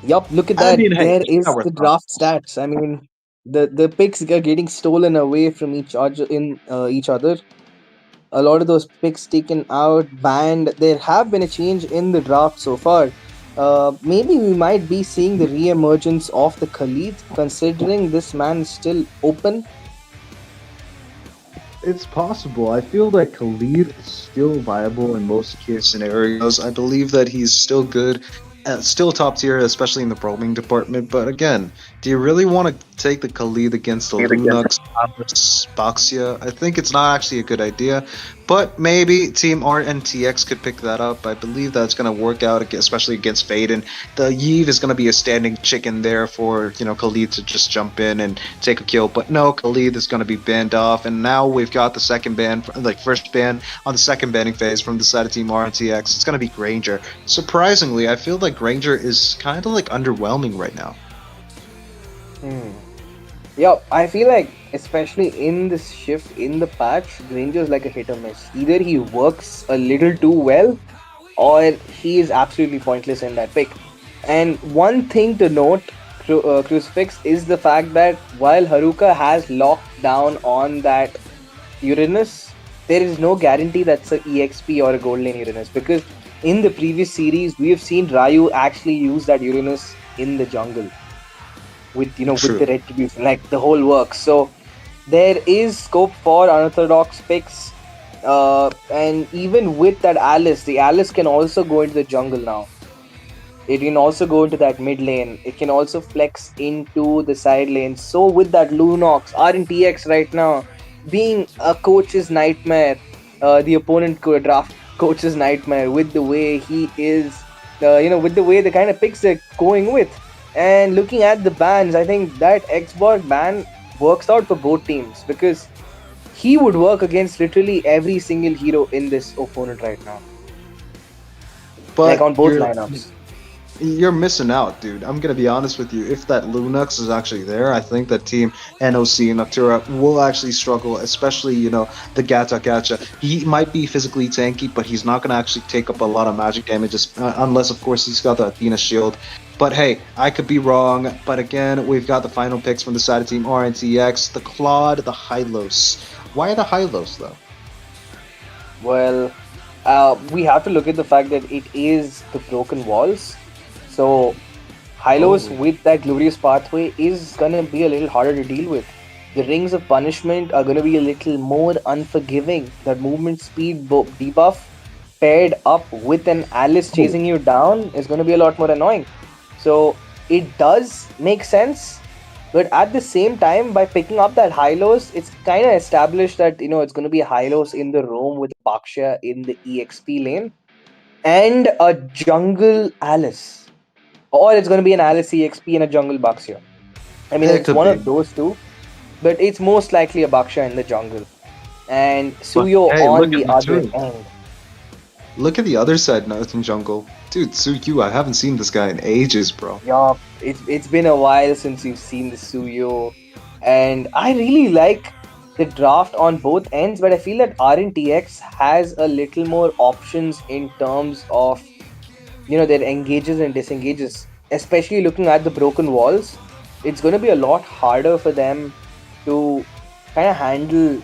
yup, look at I that. mean, hey, There it's is not worth the draft stats. I mean, the picks are getting stolen away from each other. A lot of those picks taken out, banned. There have been a change in the draft so far. Maybe we might be seeing the re-emergence of the Khalid, considering this man is still open. It's possible. I feel that Khalid is still viable in most case scenarios. I believe that he's still good, still top tier, especially in the roaming department. But again, do you really want to take the Khalid against the Lunux Boxia? I think it's not actually a good idea. But maybe Team RNTX could pick that up. I believe that's going to work out, especially against Faden. The Yeve is going to be a standing chicken there for Khalid to just jump in and take a kill. But no, Khalid is going to be banned off, and now we've got the second ban, like first ban on the second banning phase from the side of Team RNTX. It's going to be Granger. Surprisingly, I feel like Granger is kind of like underwhelming right now. Yeah, I feel like, especially in this shift in the patch, Granger is like a hit or miss. Either he works a little too well, or he is absolutely pointless in that pick. And one thing to note, Crucifix, is the fact that while Haruka has locked down on that Uranus, there is no guarantee that's a EXP or a gold lane Uranus, because in the previous series we have seen Ryu actually use that Uranus in the jungle with True. with the retribution, like the whole works. So there is scope for unorthodox picks. And even with that Alice, the Alice can also go into the jungle now. It can also go into that mid lane. It can also flex into the side lane. So with that Lunox, Rntx right now being a coach's nightmare, the opponent draft coach's nightmare with the way he is, with the way the kind of picks they're going with. And looking at the bans, I think that Xbox ban works out for both teams because he would work against literally every single hero in this opponent right now, like But on both lineups. you're missing out, dude. I'm gonna be honest with you. If that Lunux is actually there, I think that team NOC and Noctura will actually struggle, especially the Gata Gacha. He might be physically tanky, but he's not gonna actually take up a lot of magic damages unless, of course, he's got the Athena shield. But hey, I could be wrong. But again, we've got the final picks from the side of Team RNTX: the Claude, the Hylos. Why the Hylos though? Well, we have to look at the fact that it is the broken walls. So, Hylos with that glorious pathway is gonna be a little harder to deal with. The rings of punishment are gonna be a little more unforgiving. That movement speed debuff paired up with an Alice chasing you down is gonna be a lot more annoying. So, it does make sense. But at the same time, by picking up that Hylos, it's kind of established that it's going to be a Hylos in the roam with Baksha in the EXP lane and a jungle Alice, or it's going to be an Alice EXP and a jungle Baksha. I mean, It it's could one be. of those two, but it's most likely a Baksha in the jungle and But Suyo hey, on look at the the other two. end. Look at the other side, Northern Jungle. Dude, Suyu, I haven't seen this guy in ages, bro. Yup, it's been a while since you've seen the Suyo, and I really like the draft on both ends, but I feel that RNTX has a little more options in terms of their engages and disengages. Especially looking at the broken walls, it's going to be a lot harder for them to kind of handle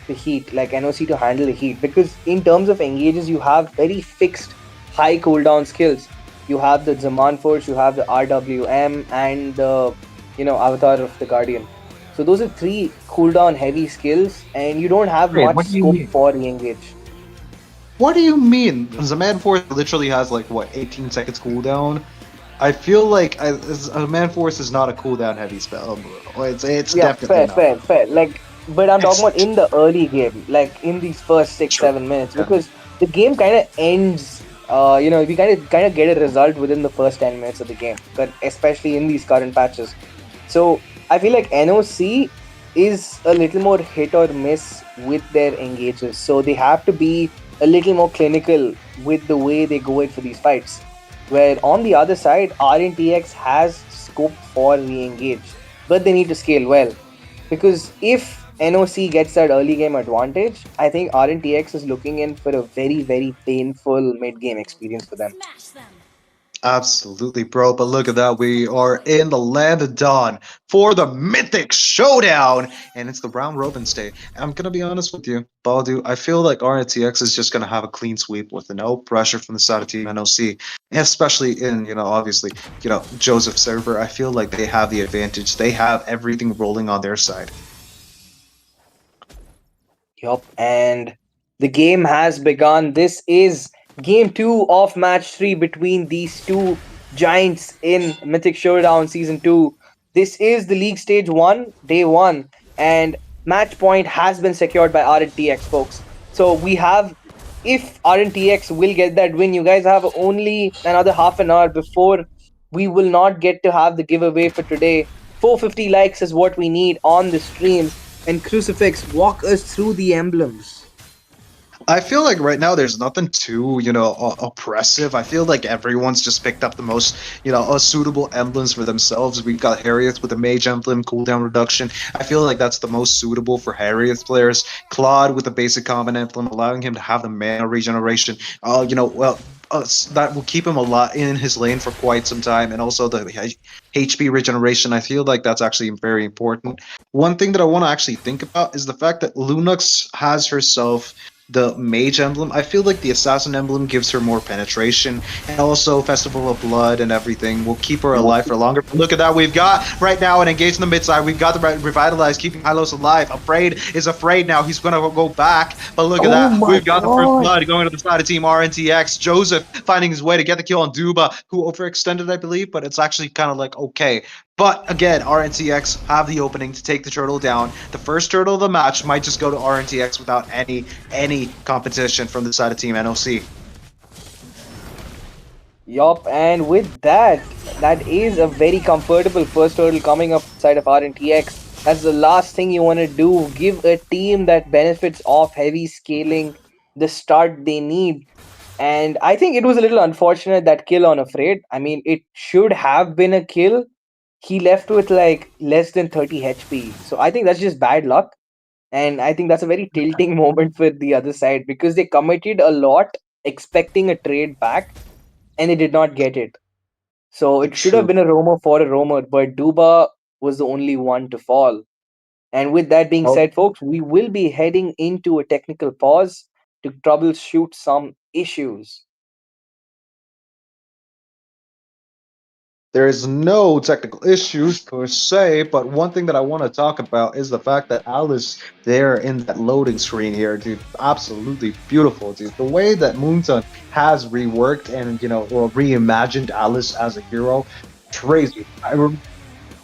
the heat, like NOC to handle the heat, because in terms of engages, you have very fixed high cooldown skills. You have the Zaman Force, you have the RWM, and the Avatar of the Guardian. So those are three cooldown heavy skills, and you don't have Wait, much what do you scope mean? for re-engage. What do you mean? The Man Force literally has like what 18 seconds cooldown. I feel like a Man Force is not a cooldown heavy spell, bro. It's Yeah, definitely not. fair. Like, but I'm talking It's about in the early game, like in these first six, true. 7 minutes, Yeah. because the game kind of ends. We kind of get a result within the first 10 minutes of the game, but especially in these current patches. So I feel like NOC is a little more hit or miss with their engages, so they have to be a little more clinical with the way they go in for these fights. Where on the other side, RNTX has scope for re-engage, but they need to scale well. Because if NOC gets that early game advantage, I think RNTX is looking in for a very, very painful mid game experience for them. Absolutely, bro. But look at that. We are in the land of dawn for the Mythic Showdown, and it's the round robin stage. I'm gonna be honest with you, Baldu. I feel like RNTX is just gonna have a clean sweep with no pressure from the side of Team NOC, especially in obviously Joseph server. I feel like they have the advantage. They have everything rolling on their side. Yup, and the game has begun. This is game 2 of match 3 between these two giants in Mythic Showdown Season 2. This is the League Stage 1, Day 1, and match point has been secured by RNTX, folks. So we have, if RNTX will get that win, you guys have only another half an hour before we will not get to have the giveaway for today. 450 likes is what we need on the stream. And Crucifix, walk us through the emblems. I feel like right now there's nothing too, oppressive. I feel like everyone's just picked up the most, suitable emblems for themselves. We've got Harriet with a mage emblem, cooldown reduction. I feel like that's the most suitable for Harriet players. Claude with a basic common emblem, allowing him to have the mana regeneration. That will keep him a lot in his lane for quite some time, and also the HP regeneration. I feel like that's actually very important. One thing that I want to actually think about is the fact that Lunux has herself the mage emblem. I feel like the assassin emblem gives her more penetration, and also Festival of Blood and everything will keep her alive for longer. But look at that, we've got right now an engage in the mid side. We've got the revitalize, keeping Hylos alive. Afraid is afraid now. He's gonna go back, but look at Oh that. my We've got the first god. blood going to the side of Team RNTX. Joseph finding his way to get the kill on Duba, who overextended, I believe, but it's actually kind of like okay. But again, RNTX have the opening to take the turtle down. The first turtle of the match might just go to RNTX without any competition from the side of Team NOC. Yup, and with that, that is a very comfortable first hurdle coming up side of RNTX. That's the last thing you want to do. Give a team that benefits off heavy scaling the start they need. And I think it was a little unfortunate that kill on Afraid. I mean, it should have been a kill. He left with like less than 30 HP. So I think that's just bad luck. And I think that's a very tilting moment for the other side because they committed a lot expecting a trade back and they did not get it. So it should have True. been a roamer for a roamer, but Duba was the only one to fall. And with that being Well, said, folks, we will be heading into a technical pause to troubleshoot some issues. there is no technical issues per se, but one thing that I want to talk about is the fact that Alice there in that loading screen here, dude, absolutely beautiful, dude. The way that Moonton has reworked and or reimagined Alice as a hero, crazy.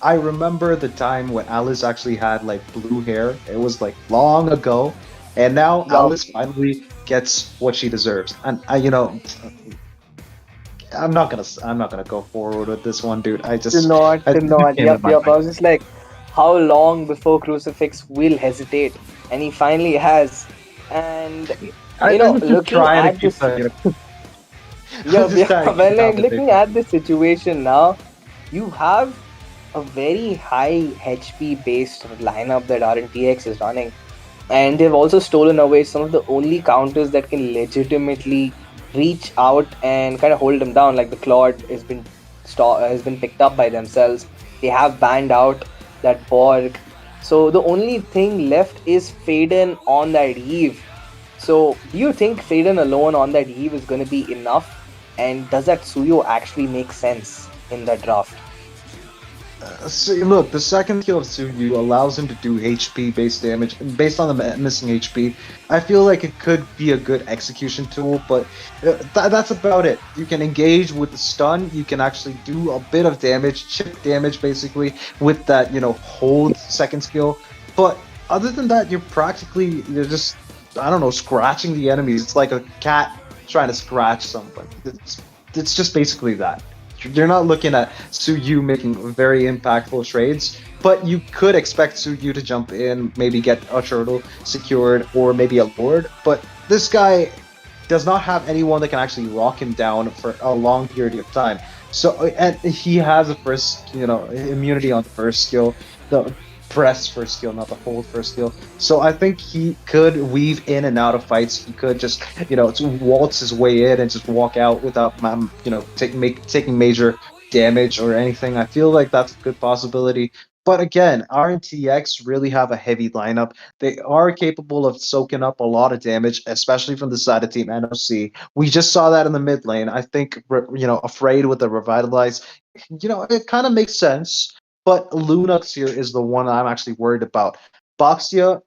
I remember the time when Alice actually had like blue hair. It was like long ago, and now Yup. Alice finally gets what she deserves. And I'm not gonna go forward with this one, dude. I To not. came in Yep, my yep. I mind. was just like, how long before Crucifix will hesitate? And he finally has. And, I'm just looking trying to at keep this. the I'm Yep, just yeah. trying to keep Well, the like, looking competition. at the situation now, you have a very high HP based lineup that RNTX is running. And they've also stolen away some of the only counters that can legitimately reach out and kind of hold them down. Like the Claude has been picked up by themselves. They have banned out that Borg. So the only thing left is Faden on that Eve. So do you think Faden alone on that Eve is going to be enough? And does that Suyo actually make sense in that draft? See, look, the second skill of Tsuyu allows him to do HP based damage, and based on the missing HP, I feel like it could be a good execution tool, but that's about it. You can engage with the stun, you can actually do a bit of damage, chip damage basically, with that, hold second skill, but other than that, you're just, I don't know, scratching the enemies. It's like a cat trying to scratch someone. It's just basically that. You're not looking at Suyu making very impactful trades, but you could expect Suyu to jump in, maybe get a turtle secured, or maybe a lord. But this guy does not have anyone that can actually lock him down for a long period of time. So, and he has a first, immunity on the first skill, the press first skill, not the hold first skill. So I think he could weave in and out of fights. He could just, waltz his way in and just walk out without, taking major damage or anything. I feel like that's a good possibility. But again, RNTX really have a heavy lineup. They are capable of soaking up a lot of damage, especially from the side of Team NOC. We just saw that in the mid lane. I think, Afraid with the Revitalize, it kind of makes sense. But Lunux here is the one I'm actually worried about. Boxia,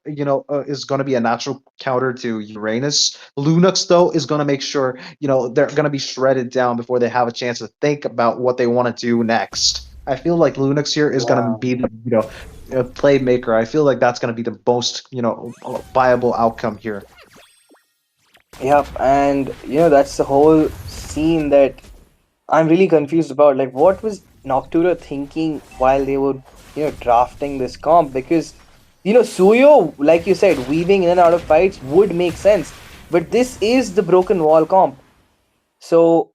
is going to be a natural counter to Uranus. Lunux, though, is going to make sure, they're going to be shredded down before they have a chance to think about what they want to do next. I feel like Lunux here is going to Yeah. be the, playmaker. I feel like that's going to be the most, viable outcome here. Yep, and that's the whole scene that I'm really confused about. Like, what was Noctura thinking while they were, drafting this comp? Because, Suyo, like you said, weaving in and out of fights would make sense. But this is the broken wall comp. So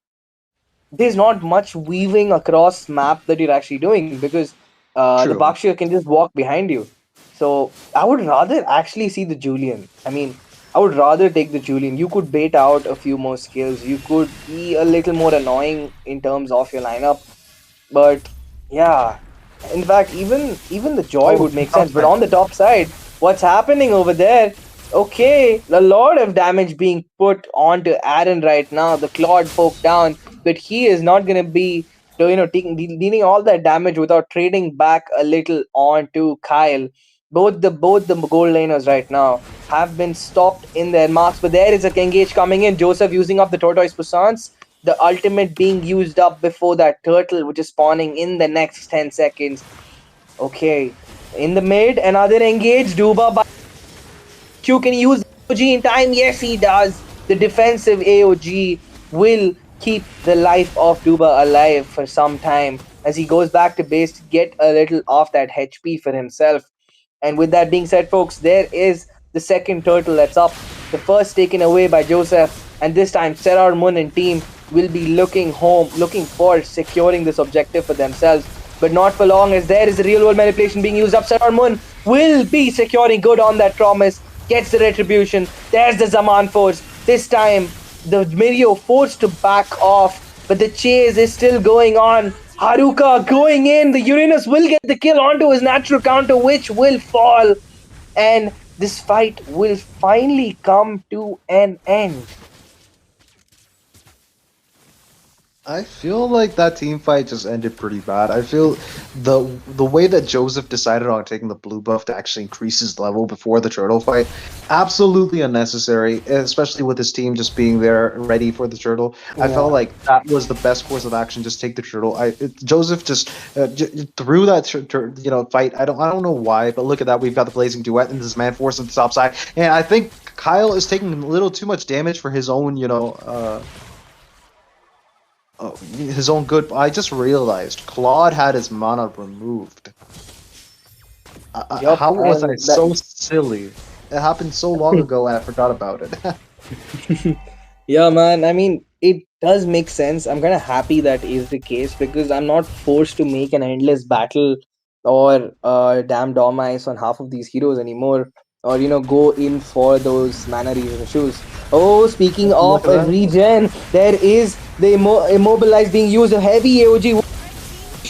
there's not much weaving across map that you're actually doing because the True. Bakshia can just walk behind you. So I would rather actually see the Julian. I mean, I would rather take the Julian. You could bait out a few more skills. You could be a little more annoying in terms of your lineup. But yeah, in fact, even the Joy Oh, would make sense. But on the top side, what's happening over there? Okay, a lot of damage being put onto Aaron right now. The Claude poke down, but he is not gonna be dealing all that damage without trading back a little onto Kyle. Both the gold laners right now have been stopped in their marks, but there is a engage coming in. Joseph using up the tortoise puissance, the ultimate being used up before that turtle, which is spawning in the next 10 seconds. Okay, in the mid, another engage. Duba you can use AOG in time. Yes, he does. The defensive AOG will keep the life of Duba alive for some time as he goes back to base to get a little off that HP for himself. And with that being said, folks, there is the second turtle that's up. The first taken away by Joseph, and this time Serar Moon and team will be looking for securing this objective for themselves. But not for long, as there is a real world manipulation being used up. Serar Moon will be securing good on that promise, gets the retribution. There's the Zaman force. This time, the Mirio forced to back off, but the chase is still going on. Haruka going in. The Uranus will get the kill onto his natural counter, which will fall. And this fight will finally come to an end. I feel like that team fight just ended pretty bad. I feel the way that Joseph decided on taking the blue buff to actually increase his level before the turtle fight, absolutely unnecessary, especially with his team just being there ready for the turtle. I felt like that was the best course of action. Just take the turtle. Joseph just threw that fight. I don't know why, but look at that. We've got the blazing duet and this man force on the top side, and I think Kyle is taking a little too much damage for his own his own good. I just realized Claude had his mana removed. Yup, How was and I so silly? It happened so long ago and I forgot about it. Yeah, man. I mean, it does make sense. I'm kind of happy that is the case because I'm not forced to make an endless battle or damn dom ice on half of these heroes anymore, or go in for those mana regen issues. Oh, speaking of Look at a that. regen, there is the immobilize being used, a heavy AOG.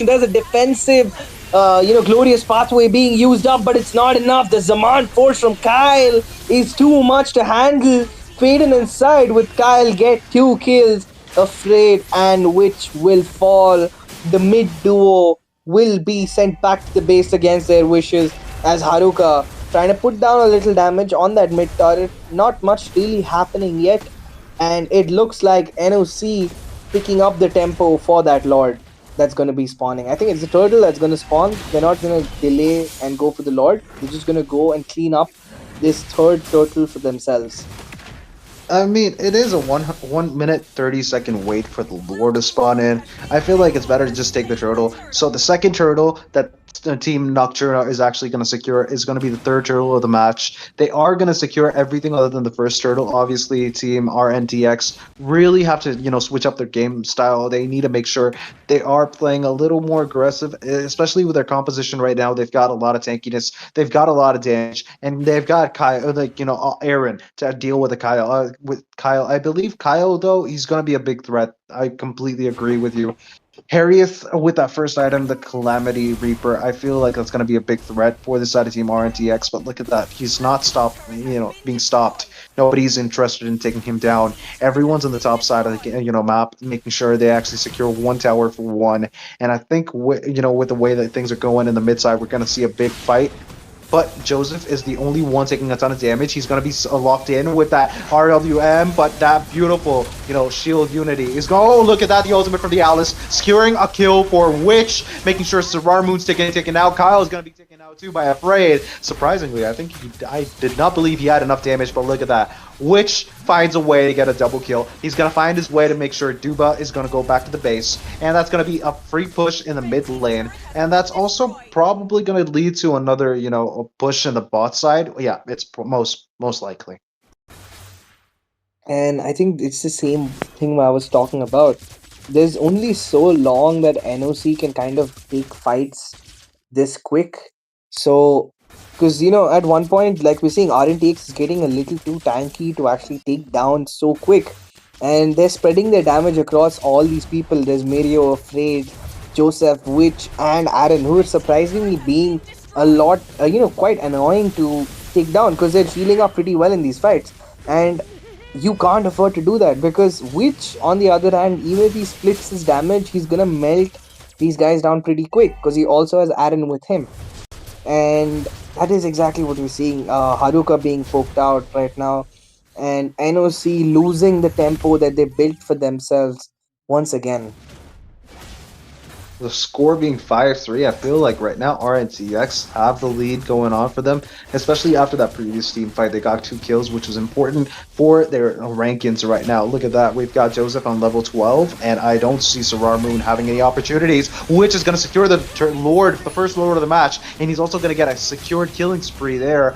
There's a defensive, glorious pathway being used up, but it's not enough. The Zaman force from Kyle is too much to handle. Faden inside with Kyle get 2 kills. Afraid and which will fall. The mid duo will be sent back to the base against their wishes as Haruka trying to put down a little damage on that mid turret. Not much really happening yet, and it looks like NOC picking up the tempo for that Lord that's going to be spawning. I think it's the turtle that's going to spawn. They're not going to delay and go for the Lord. They're just going to go and clean up this third turtle for themselves. I mean, it is a 1 minute 30 second wait for the lure to spawn in. I feel like it's better to just take the turtle. So the second turtle that the team Noctura is actually going to secure is going to be the third turtle of the match. They are going to secure everything other than the first turtle. Obviously, team Rntx really have to switch up their game style. They need to make sure they are playing a little more aggressive, especially with their composition right now. They've got a lot of tankiness. They've got a lot of damage, and they've got Kyle, Aaron to deal with the Kyle. With Kyle, I believe Kyle though he's going to be a big threat. I completely agree with you. Harrieth with that first item, the Calamity Reaper. I feel like that's going to be a big threat for the side of Team RNTX. But look at that, he's not stopped. Being stopped. Nobody's interested in taking him down. Everyone's on the top side of the map, making sure they actually secure one tower for one. And I think with the way that things are going in the mid side, we're going to see a big fight. But Joseph is the only one taking a ton of damage. He's going to be locked in with that RWM, but that beautiful, shield unity is going. Oh, look at that, the ultimate from the Alice, securing a kill for Witch, making sure Sarar Moon's taken out. Kyle is going to be taken out too by Afraid. Surprisingly, I did not believe he had enough damage, but look at that. Witch finds a way to get a double kill. He's going to find his way to make sure Duba is going to go back to the base, and that's going to be a free push in the mid lane, and that's also probably going to lead to another, a push in the bot side. Yeah, it's most likely. And I think it's the same thing I was talking about. There's only so long that NOC can kind of take fights this quick. So, because at one point, like we're seeing, RNTX is getting a little too tanky to actually take down so quick, and they're spreading their damage across all these people. There's Mario, Afraid, Joseph, Witch, and Aaron, who are surprisingly being a lot, quite annoying to take down because they're healing up pretty well in these fights. And you can't afford to do that because Witch, on the other hand, even if he splits his damage, he's gonna melt these guys down pretty quick because he also has Aaron with him. And that is exactly what we're seeing. Haruka being poked out right now, and NOC losing the tempo that they built for themselves once again. The score being 5-3, I feel like right now Rntx have the lead going on for them, especially after that previous team fight. They got 2 kills, which was important for their rankings right now. Look at that. We've got Joseph on level 12, and I don't see Sarar Moon having any opportunities, which is going to secure the first lord of the match, and he's also going to get a secured killing spree there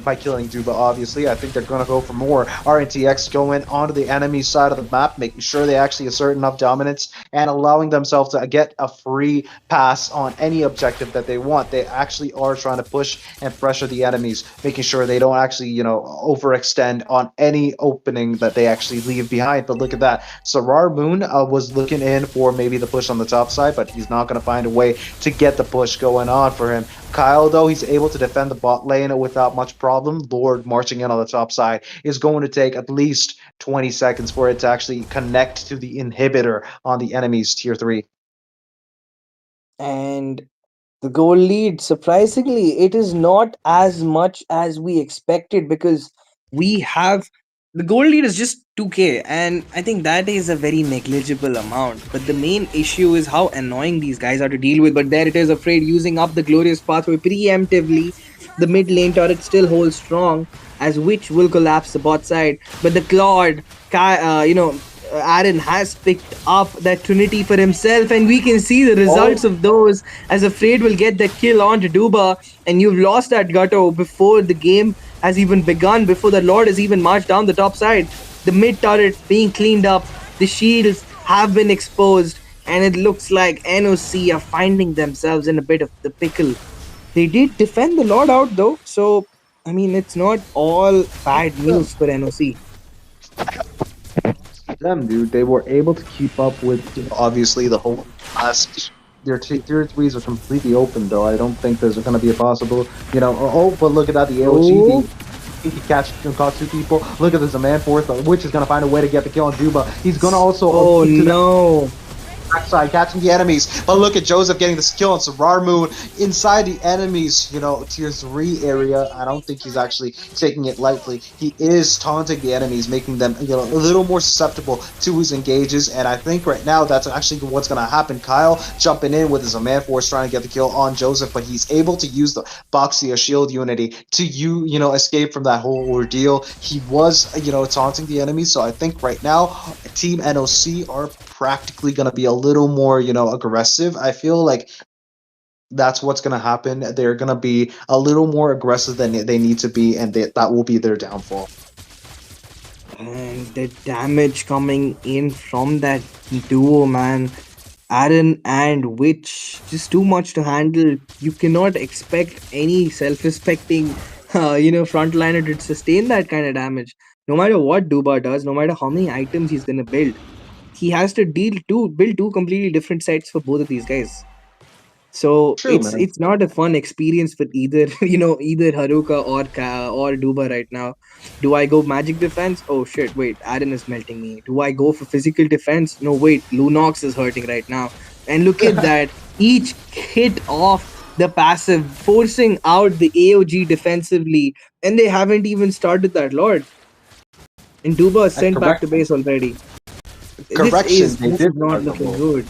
by killing Duba, obviously. I think they're going to go for more. Rntx going onto the enemy side of the map, making sure they actually assert enough dominance and allowing themselves to get a free pass on any objective that they want. They actually are trying to push and pressure the enemies, making sure they don't actually, overextend on any opening that they actually leave behind. But look at that. Sarar Moon was looking in for maybe the push on the top side, but he's not going to find a way to get the push going on for him. Kyle, though, he's able to defend the bot lane without much problem. Lord marching in on the top side is going to take at least 20 seconds for it to actually connect to the inhibitor on the enemy's tier 3. And the goal lead, surprisingly, it is not as much as we expected because we have the goal lead is just 2k, and I think that is a very negligible amount. But the main issue is how annoying these guys are to deal with. But there it is, afraid using up the glorious pathway preemptively. The mid lane turret still holds strong as Witch will collapse the bot side. But the Claude, Aaron has picked up that Trinity for himself, and we can see the results of those as Afraid will get the kill on to Duba, and you've lost that Gutto before the game has even begun, before the Lord has even marched down the top side. The mid turret being cleaned up, the shields have been exposed, and it looks like NOC are finding themselves in a bit of the pickle. They did defend the Lord out though, so I mean it's not all bad news for NOC. Them, dude, they were able to keep up with obviously the whole last. Their tier 3s are completely open, though. I don't think there's going to be a possible, but look at that, the AOG. He caught 2 people. Look at this, a man fourth, which is going to find a way to get the kill on Juba. He's going to also. Oh no! Backside, catching the enemies. But look at Joseph getting this kill on Sarar Moon inside the enemies, tier 3 area. I don't think he's actually taking it lightly. He is taunting the enemies, making them, a little more susceptible to his engages. And I think right now that's actually what's going to happen. Kyle jumping in with his man force trying to get the kill on Joseph, but he's able to use the Boxia shield unity to escape from that whole ordeal. He was, taunting the enemies. So I think right now Team NOC are practically going to be a little more, aggressive. I feel like that's what's going to happen. They're going to be a little more aggressive than they need to be, and that will be their downfall. And the damage coming in from that duo, man. Aaron and Witch, just too much to handle. You cannot expect any self-respecting, frontliner to sustain that kind of damage. No matter what Duba does, no matter how many items he's gonna build, he has to build two completely different sets for both of these guys. So True, man. it's not a fun experience for either either Haruka or Duba right now. Do I go magic defense? Oh shit, wait, Aaron is melting me. Do I go for physical defense? No, wait, Lunox is hurting right now. And look at that, each hit off the passive, forcing out the AOG defensively, and they haven't even started that Lord. And Duba is sent back to base already. This is not looking good.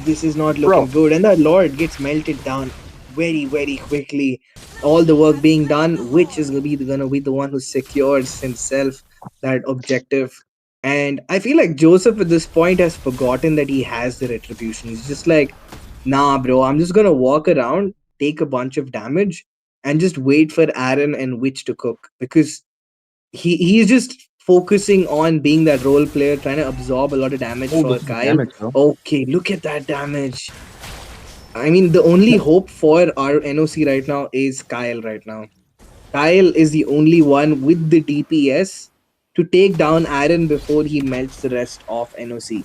This is not looking good, and that Lord gets melted down very, very quickly. All the work being done, which is gonna be the one who secures himself that objective. And I feel like Joseph at this point has forgotten that he has the retribution. He's just like, nah, bro, I'm just gonna walk around, take a bunch of damage, and just wait for Aaron and Witch to cook, because he's just focusing on being that role player, trying to absorb a lot of damage for Kyle. Okay, look at that damage. I mean, the only hope for our NOC right now is Kyle right now. Kyle is the only one with the DPS to take down Aaron before he melts the rest of NOC.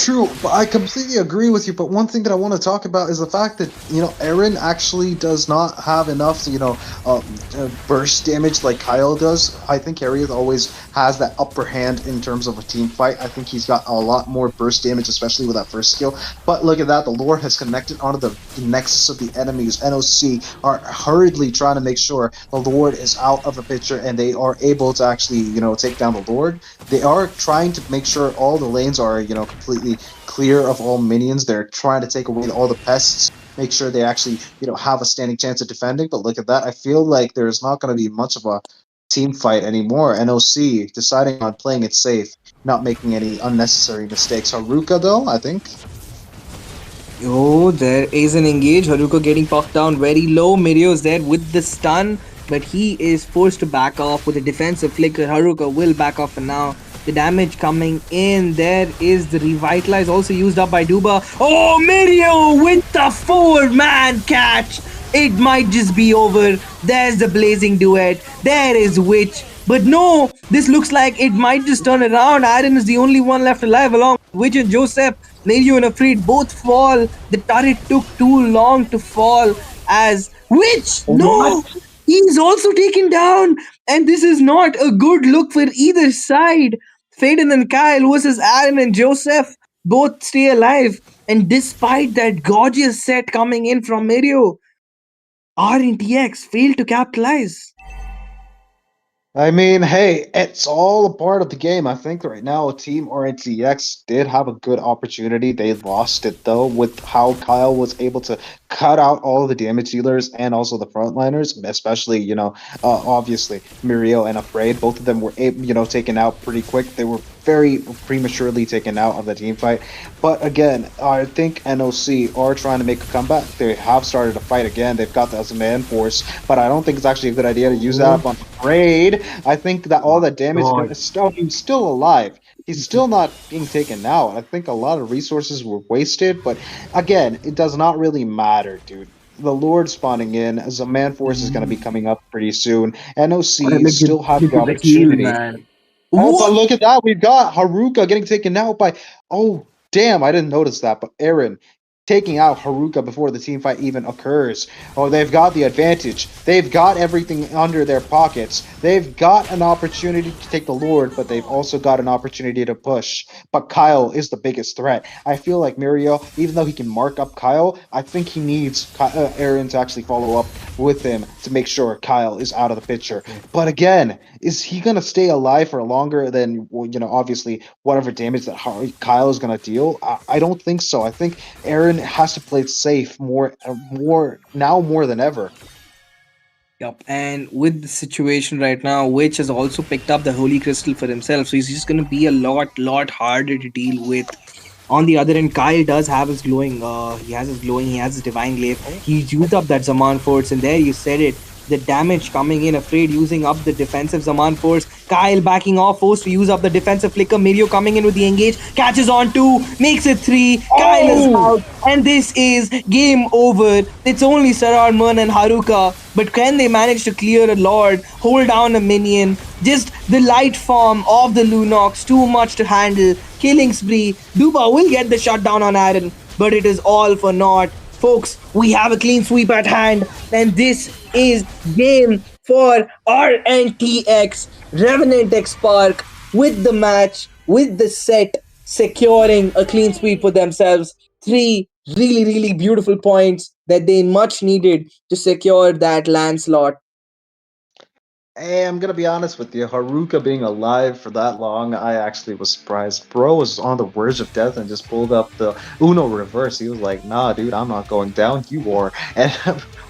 True, but I completely agree with you. But one thing that I want to talk about is the fact that Aaron actually does not have enough burst damage like Kyle does. I think Harry always has that upper hand in terms of a team fight. I think he's got a lot more burst damage, especially with that first skill. But look at that, the Lord has connected onto the nexus of the enemies. NOC are hurriedly trying to make sure the Lord is out of the picture, and they are able to actually take down the Lord. They are trying to make sure all the lanes are completely clear of all minions. They're trying to take away all the pests, make sure they actually have a standing chance of defending. But look at that, I feel like there's not going to be much of a team fight anymore. NOC deciding on playing it safe, not making any unnecessary mistakes. Haruka, though, I think. Oh, there is an engage. Haruka getting pucked down very low. Mirio's there with the stun, but he is forced to back off with a defensive flicker. Haruka will back off for now. The damage coming in. There is the revitalize also used up by Duba. Oh, Mirio with the 4-man catch. It might just be over. There's the blazing duet. There is Witch. But no, this looks like it might just turn around. Aaron is the only one left alive along with Witch and Joseph. Mario and Afraid both fall. The turret took too long to fall as Witch. No! He's also taken down. And this is not a good look for either side. Faden and Kyle versus Aaron and Joseph both stay alive. And despite that gorgeous set coming in from Mario, Rntx failed to capitalize. I mean, hey, it's all a part of the game. I think right now Team RNTX did have a good opportunity. They lost it though with how Kyle was able to cut out all the damage dealers and also the frontliners, especially obviously Mirio and Afraid. Both of them were taken out pretty quick. They were very prematurely taken out of the team fight. But again, I think NOC are trying to make a comeback. They have started to fight again. They've got the man force, but I don't think it's actually a good idea to use that up on Afraid. I think that all that damage is still, he's still alive. He's still not being taken out. I think a lot of resources were wasted, but again, it does not really matter, dude. The Lord spawning in as a man force is going to be coming up pretty soon. NOC still have the opportunity. Oh, but look at that. We've got Haruka getting taken out by... Oh, damn. I didn't notice that. But Aaron taking out Haruka before the team fight even occurs. Oh, they've got the advantage. They've got everything under their pockets. They've got an opportunity to take the Lord, but they've also got an opportunity to push. But Kyle is the biggest threat. I feel like Mirio, even though he can mark up Kyle, I think he needs Aaron to actually follow up with him to make sure Kyle is out of the picture. But again, is he going to stay alive for longer than, obviously, whatever damage that Kyle is going to deal? I don't think so. I think Aaron has to play it safe more than ever. Yep, and with the situation right now, Witch has also picked up the Holy Crystal for himself, so he's just going to be a lot harder to deal with. On the other end, Kyle does have his glowing. He has his divine glaive. He's used up that Zaman force, and there you said it. The damage coming in, Afraid using up the defensive Zaman force. Kyle backing off, forced to use up the defensive flicker. Mirio coming in with the engage, catches on 2, makes it 3. Kyle is out, and this is game over. It's only Sarar, Mun, and Haruka. But can they manage to clear a Lord, hold down a minion? Just the light form of the Lunox, too much to handle. Killing spree. Duba will get the shutdown on Aaron, but it is all for naught. Folks, we have a clean sweep at hand, and this is game for Rntx. Rntx Spark with the match, with the set, securing a clean sweep for themselves. 3 really beautiful points that they much needed to secure that LAN slot. Hey, I'm gonna be honest with you. Haruka being alive for that long, I actually was surprised. Bro was on the verge of death and just pulled up the Uno reverse. He was like, "Nah, dude, I'm not going down. You are." And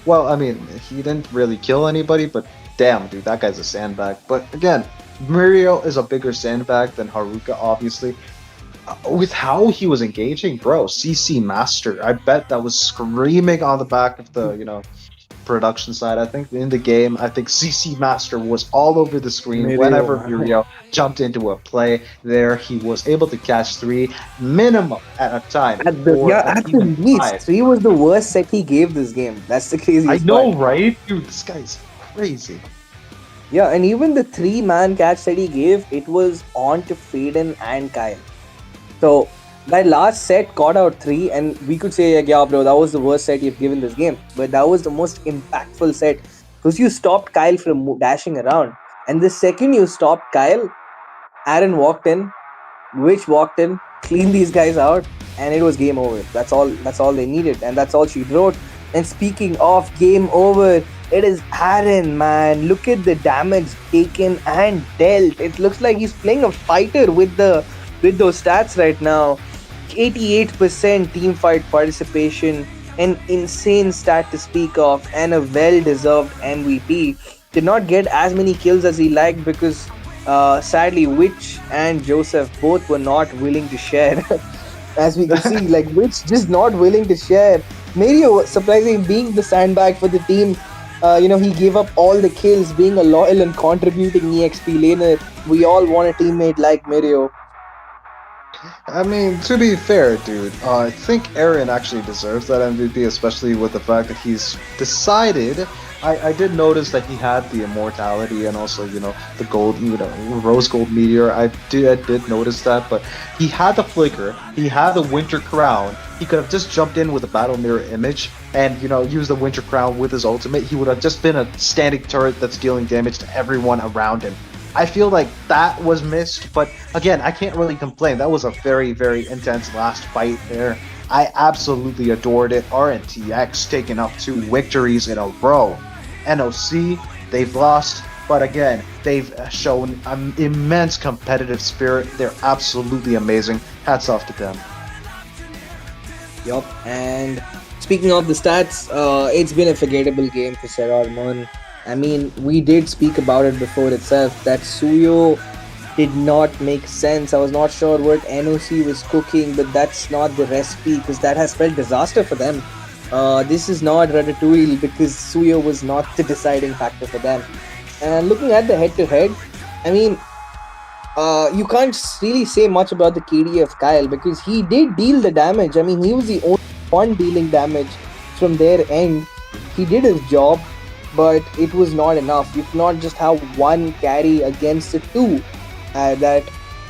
well, I mean, he didn't really kill anybody, but damn, dude, that guy's a sandbag. But again, Mirio is a bigger sandbag than Haruka, obviously. With how he was engaging, bro, CC Master, I bet that was screaming on the back of the, production side. I think in the game, I think CC Master was all over the screen whenever Mirio jumped into a play. There, he was able to catch 3 minimum at a time. At the least, 3 was the worst set he gave this game. That's the craziest I know, part. right? Dude, this guy's crazy. Yeah, and even the 3-man catch that he gave, it was on to Faden and Kyle. So That last set caught out 3, and we could say, like, yeah, bro, that was the worst set you've given this game. But that was the most impactful set because you stopped Kyle from dashing around. And the second you stopped Kyle, Aaron walked in, Witch walked in, cleaned these guys out, and it was game over. That's all. That's all they needed, and that's all she wrote. And speaking of game over, it is Aaron, man. Look at the damage taken and dealt. It looks like he's playing a fighter with those stats right now. 88% team fight participation, an insane stat to speak of, and a well-deserved MVP. Did not get as many kills as he liked because sadly, Witch and Joseph both were not willing to share. As we can see, like Witch just not willing to share. Mario, surprisingly, being the sandbag for the team, he gave up all the kills, being a loyal and contributing EXP laner. We all want a teammate like Mario. I mean, to be fair, dude, I think Aaron actually deserves that MVP, especially with the fact that he's decided. I did notice that he had the immortality and also, the gold, rose gold meteor. I did notice that, but he had the flicker, he had the winter crown. He could have just jumped in with a battle mirror image and, used the winter crown with his ultimate. He would have just been a standing turret that's dealing damage to everyone around him. I feel like that was missed, but again, I can't really complain. That was a very, very intense last fight there. I absolutely adored it. Rntx taking up 2 victories in a row. NOC, they've lost, but again, they've shown an immense competitive spirit. They're absolutely amazing. Hats off to them. Yup, and speaking of the stats, it's been a forgettable game for Serrar Mon. I mean, we did speak about it before itself, that Suyo did not make sense. I was not sure what NOC was cooking, but that's not the recipe because that has spelled disaster for them. This is not Ratatouille because Suyo was not the deciding factor for them. And looking at the head-to-head, I mean, you can't really say much about the KD of Kyle because he did deal the damage. I mean, he was the only one dealing damage from their end. He did his job, but it was not enough. You cannot just have one carry against the 2 that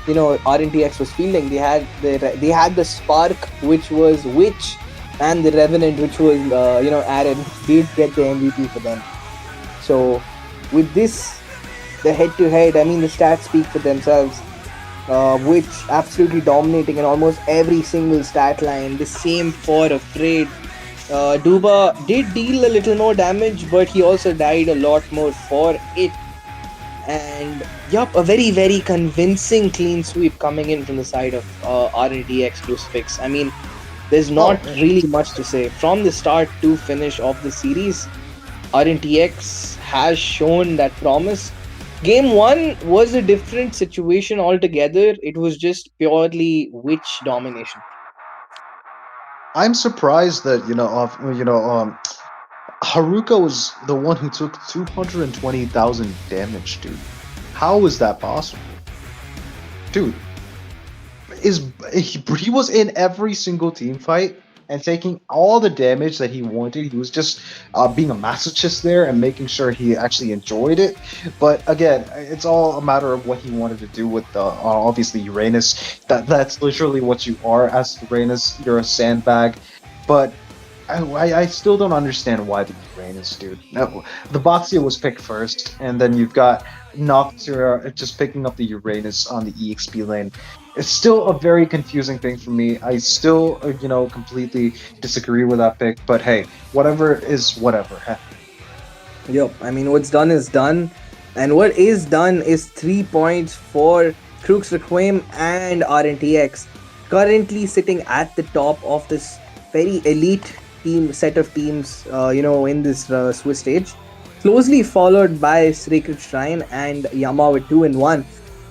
Rntx was fielding. They had the Spark, which was Witch, and the Revenant, which was Aaron. Did get the MVP for them. So with this, the head-to-head, I mean, the stats speak for themselves. Witch absolutely dominating in almost every single stat line. The same for Afraid. Duba did deal a little more damage, but he also died a lot more for it. And yup, a very, very convincing clean sweep coming in from the side of Rntx Crucifix. I mean, there's not really much to say. From the start to finish of the series, Rntx has shown that promise. Game 1 was a different situation altogether. It was just purely Witch domination. I'm surprised that Haruka was the one who took 220,000 damage, dude. How is that possible, dude? He was in every single team fight and taking all the damage that he wanted. He was just being a masochist there and making sure he actually enjoyed it. But again, it's all a matter of what he wanted to do with obviously Uranus. That's literally what you are as Uranus. You're a sandbag. But I still don't understand why the Uranus, dude. No, the Boxia was picked first, and then you've got Noctura just picking up the Uranus on the EXP lane. It's still a very confusing thing for me. I still, completely disagree with that pick. But hey, whatever is whatever. Yep, I mean, what's done is done. And what is done is 3 points for Crux, Requiem, and Rntx. Currently sitting at the top of this very elite set of teams, in this Swiss stage. Closely followed by Sacred Shrine and Yama with 2 and 1.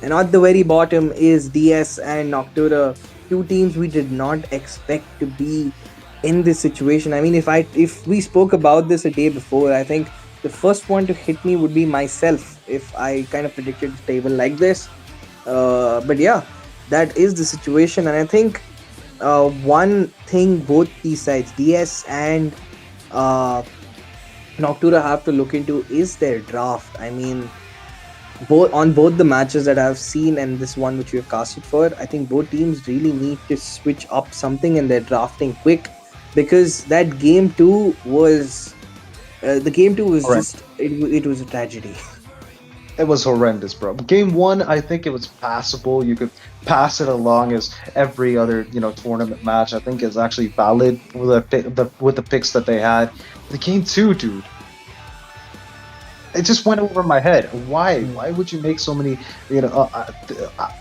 And at the very bottom is DS and Noctura, 2 teams we did not expect to be in this situation. I mean, if we spoke about this a day before, I think the first one to hit me would be myself if I kind of predicted the table like this. But yeah, that is the situation, and I think one thing both these sides, DS and Noctura, have to look into is their draft. I mean, both the matches that I've seen and this one which we've casted for, I think both teams really need to switch up something in their drafting quick, because that game two was Correct. just it was a tragedy. It was horrendous, bro. Game one, I think it was passable. You could pass it along as every other, tournament match. I think is actually valid with with the picks that they had. The game two, dude, it just went over my head. Why? Why would you make so many?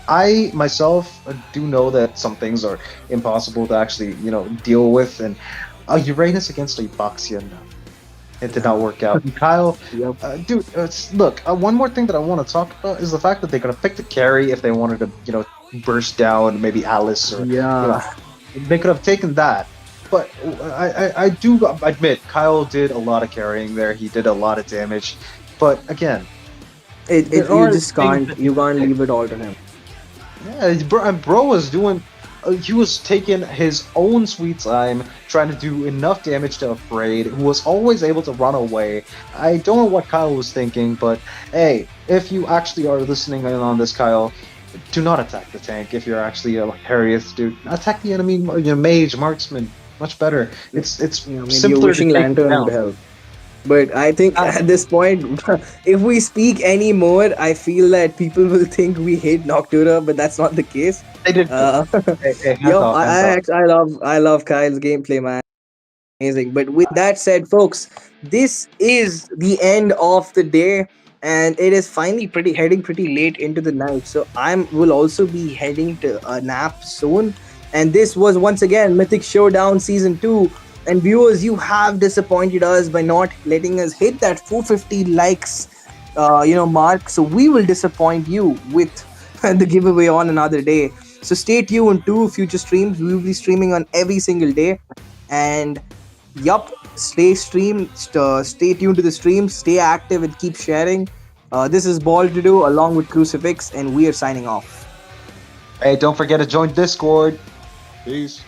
I myself do know that some things are impossible to actually, deal with, and Uranus against a Boxian. It did not work out. Kyle, Yep. dude, look. One more thing that I want to talk about is the fact that they could have picked the carry if they wanted to, burst down maybe Alice or Yeah. they could have taken that. But I do admit Kyle did a lot of carrying there. He did a lot of damage. But again, there You are just things can't leave it all to him. yeah, bro was doing. He was taking his own sweet time, trying to do enough damage to Afraid, who was always able to run away. I don't know what Kyle was thinking, but hey, if you actually are listening in on this, Kyle, do not attack the tank if you're actually a Harriet, dude. Attack the enemy, mage, marksman. Much better. It's Maybe a simpler to wishing take lantern down. would help. But I think at this point, if we speak any more, I feel that people will think we hate Noctura, but that's not the case. They did. Hey, hands Yo, off, hands off. I love Kyle's gameplay, man. Amazing. But with that said, folks, this is the end of the day, and it is finally heading pretty late into the night. So will also be heading to a nap soon. And this was once again Mythic Showdown Season 2. And viewers, you have disappointed us by not letting us hit that 450 likes, mark. So we will disappoint you with the giveaway on another day. So stay tuned to future streams. We will be streaming on every single day. And yup, stay tuned to the stream, stay active, and keep sharing. This is Ball to Do along with Crucifix, and we are signing off. Hey, don't forget to join Discord. Peace.